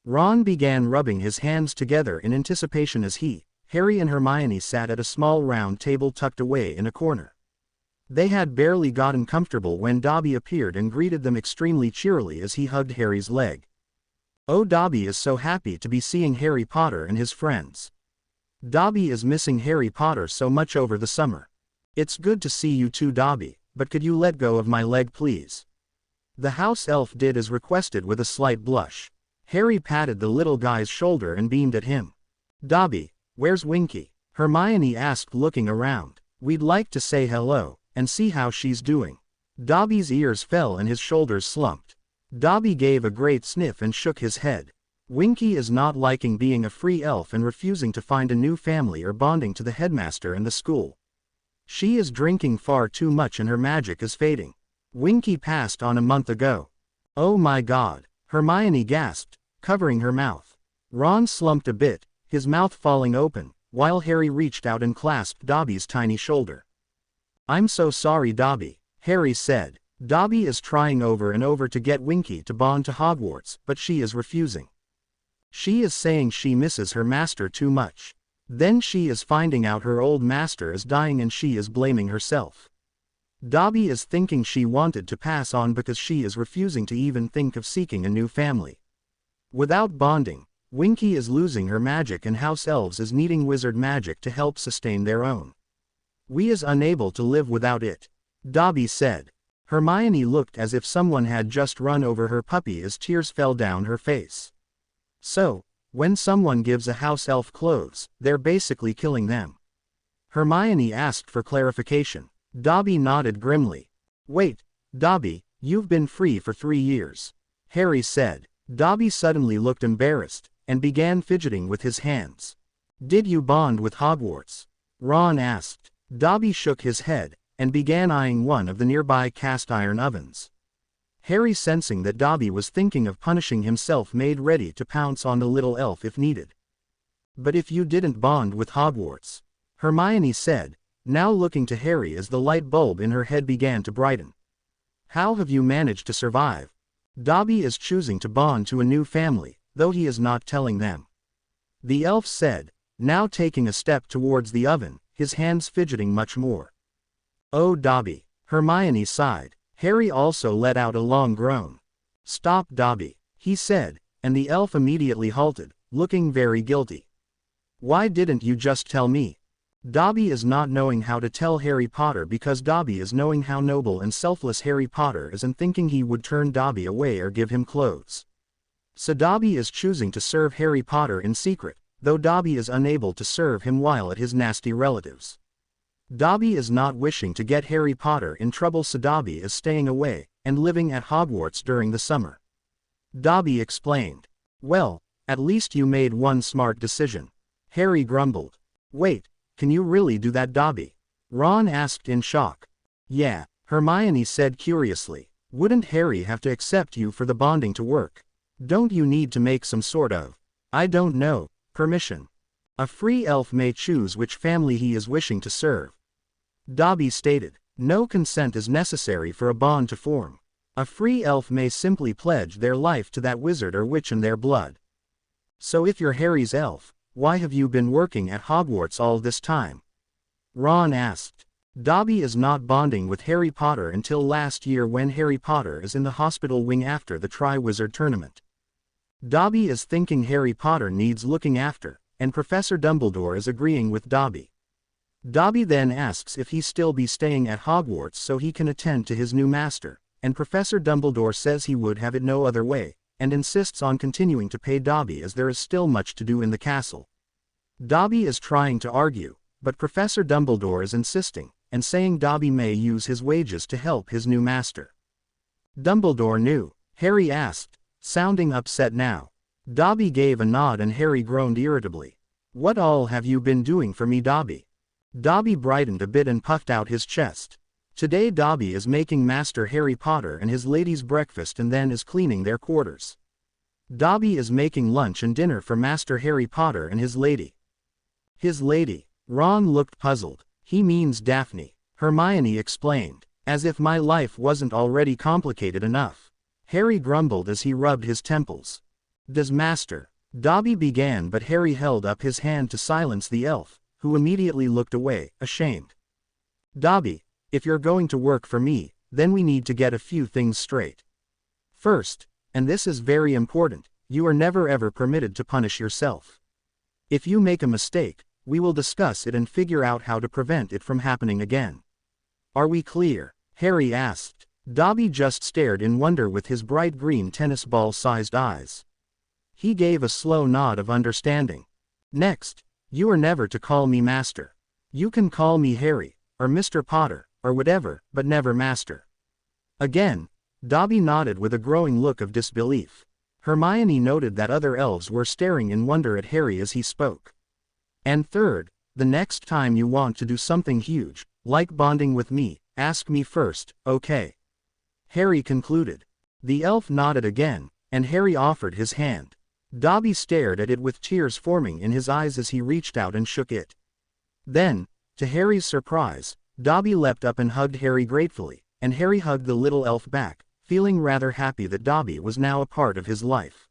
Ron began rubbing his hands together in anticipation as Harry and Hermione sat at a small round table tucked away in a corner. They had barely gotten comfortable when Dobby appeared and greeted them extremely cheerily as he hugged Harry's leg. Oh, Dobby is so happy to be seeing Harry Potter and his friends. Dobby is missing Harry Potter so much over the summer. It's good to see you too, Dobby, but could you let go of my leg, please? The house elf did as requested with a slight blush. Harry patted the little guy's shoulder and beamed at him. Dobby, where's Winky? Hermione asked, looking around. We'd like to say hello and see how she's doing. Dobby's ears fell and his shoulders slumped. Dobby gave a great sniff and shook his head. Winky is not liking being a free elf and refusing to find a new family or bonding to the headmaster and the school. She is drinking far too much and her magic is fading. Winky passed on a month ago. Oh my God, Hermione gasped, covering her mouth. Ron slumped a bit, his mouth falling open, while Harry reached out and clasped Dobby's tiny shoulder. I'm so sorry, Dobby, Harry said. Dobby is trying over and over to get Winky to bond to Hogwarts, but she is refusing. She is saying she misses her master too much. Then she is finding out her old master is dying and she is blaming herself. Dobby is thinking she wanted to pass on because she is refusing to even think of seeking a new family. Without bonding, Winky is losing her magic and house elves is needing wizard magic to help sustain their own. We is unable to live without it, Dobby said. Hermione looked as if someone had just run over her puppy as tears fell down her face. So, when someone gives a house elf clothes, they're basically killing them. Hermione asked for clarification. Dobby nodded grimly. Wait, Dobby, you've been free for 3 years. Harry said. Dobby suddenly looked embarrassed, and began fidgeting with his hands. Did you bond with Hogwarts? Ron asked. Dobby shook his head, and began eyeing one of the nearby cast-iron ovens. Harry, sensing that Dobby was thinking of punishing himself, made ready to pounce on the little elf if needed. But if you didn't bond with Hogwarts? Hermione said, now looking to Harry as the light bulb in her head began to brighten. How have you managed to survive? Dobby is choosing to bond to a new family, though he is not telling them. The elf said, now taking a step towards the oven, his hands fidgeting much more. "Oh, Dobby," Hermione sighed. Harry also let out a long groan. "Stop, Dobby," he said, and the elf immediately halted, looking very guilty. "Why didn't you just tell me?" Dobby is not knowing how to tell Harry Potter because Dobby is knowing how noble and selfless Harry Potter is and thinking he would turn Dobby away or give him clothes. So Dobby is choosing to serve Harry Potter in secret, though Dobby is unable to serve him while at his nasty relatives. Dobby is not wishing to get Harry Potter in trouble, so Dobby is staying away and living at Hogwarts during the summer. Dobby explained. "Well, at least you made one smart decision," Harry grumbled. "Wait, can you really do that, Dobby?" Ron asked in shock. "Yeah," Hermione said curiously. "Wouldn't Harry have to accept you for the bonding to work? Don't you need to make some sort of, I don't know, permission? A free elf may choose which family he is wishing to serve." Dobby stated. "No consent is necessary for a bond to form. A free elf may simply pledge their life to that wizard or witch in their blood." "So if you're Harry's elf, why have you been working at Hogwarts all this time?" Ron asked. Dobby is not bonding with Harry Potter until last year when Harry Potter is in the hospital wing after the Tri-Wizard tournament. Dobby is thinking Harry Potter needs looking after, and Professor Dumbledore is agreeing with Dobby. Dobby then asks if he still be staying at Hogwarts so he can attend to his new master, and Professor Dumbledore says he would have it no other way, and insists on continuing to pay Dobby as there is still much to do in the castle. Dobby is trying to argue, but Professor Dumbledore is insisting, and saying Dobby may use his wages to help his new master. "Dumbledore knew?" Harry asked, sounding upset now. Dobby gave a nod and Harry groaned irritably. "What all have you been doing for me, Dobby?" Dobby brightened a bit and puffed out his chest. "Today Dobby is making Master Harry Potter and his ladies breakfast and then is cleaning their quarters. Dobby is making lunch and dinner for Master Harry Potter and his lady." "His lady?" Ron looked puzzled. "He means Daphne," Hermione explained. "As if my life wasn't already complicated enough." Harry grumbled as he rubbed his temples. "Does Master—" Dobby began, but Harry held up his hand to silence the elf, who immediately looked away, ashamed. "Dobby, if you're going to work for me, then we need to get a few things straight. First, and this is very important, you are never ever permitted to punish yourself. If you make a mistake, we will discuss it and figure out how to prevent it from happening again. Are we clear?" Harry asked. Dobby just stared in wonder with his bright green tennis ball-sized eyes. He gave a slow nod of understanding. "Next, you are never to call me Master. You can call me Harry, or Mr. Potter, or whatever, but never Master." Again, Dobby nodded with a growing look of disbelief. Hermione noted that other elves were staring in wonder at Harry as he spoke. "And third, the next time you want to do something huge, like bonding with me, ask me first, okay?" Harry concluded. The elf nodded again, and Harry offered his hand. Dobby stared at it with tears forming in his eyes as he reached out and shook it. Then, to Harry's surprise, Dobby leapt up and hugged Harry gratefully, and Harry hugged the little elf back, feeling rather happy that Dobby was now a part of his life.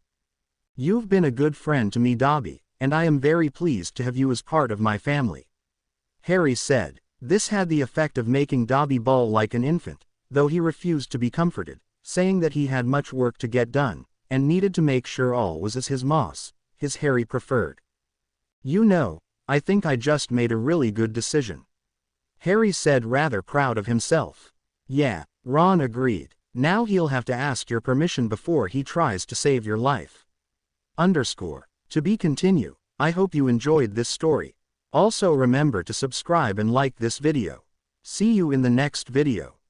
"You've been a good friend to me, Dobby, and I am very pleased to have you as part of my family," Harry said. This had the effect of making Dobby bawl like an infant, though he refused to be comforted, saying that he had much work to get done, and needed to make sure all was as his moss, his Harry preferred. "You know, I think I just made a really good decision," Harry said, rather proud of himself. "Yeah," Ron agreed. "Now he'll have to ask your permission before he tries to save your life." To be continue. I hope you enjoyed this story. Also remember to subscribe and like this video. See you in the next video.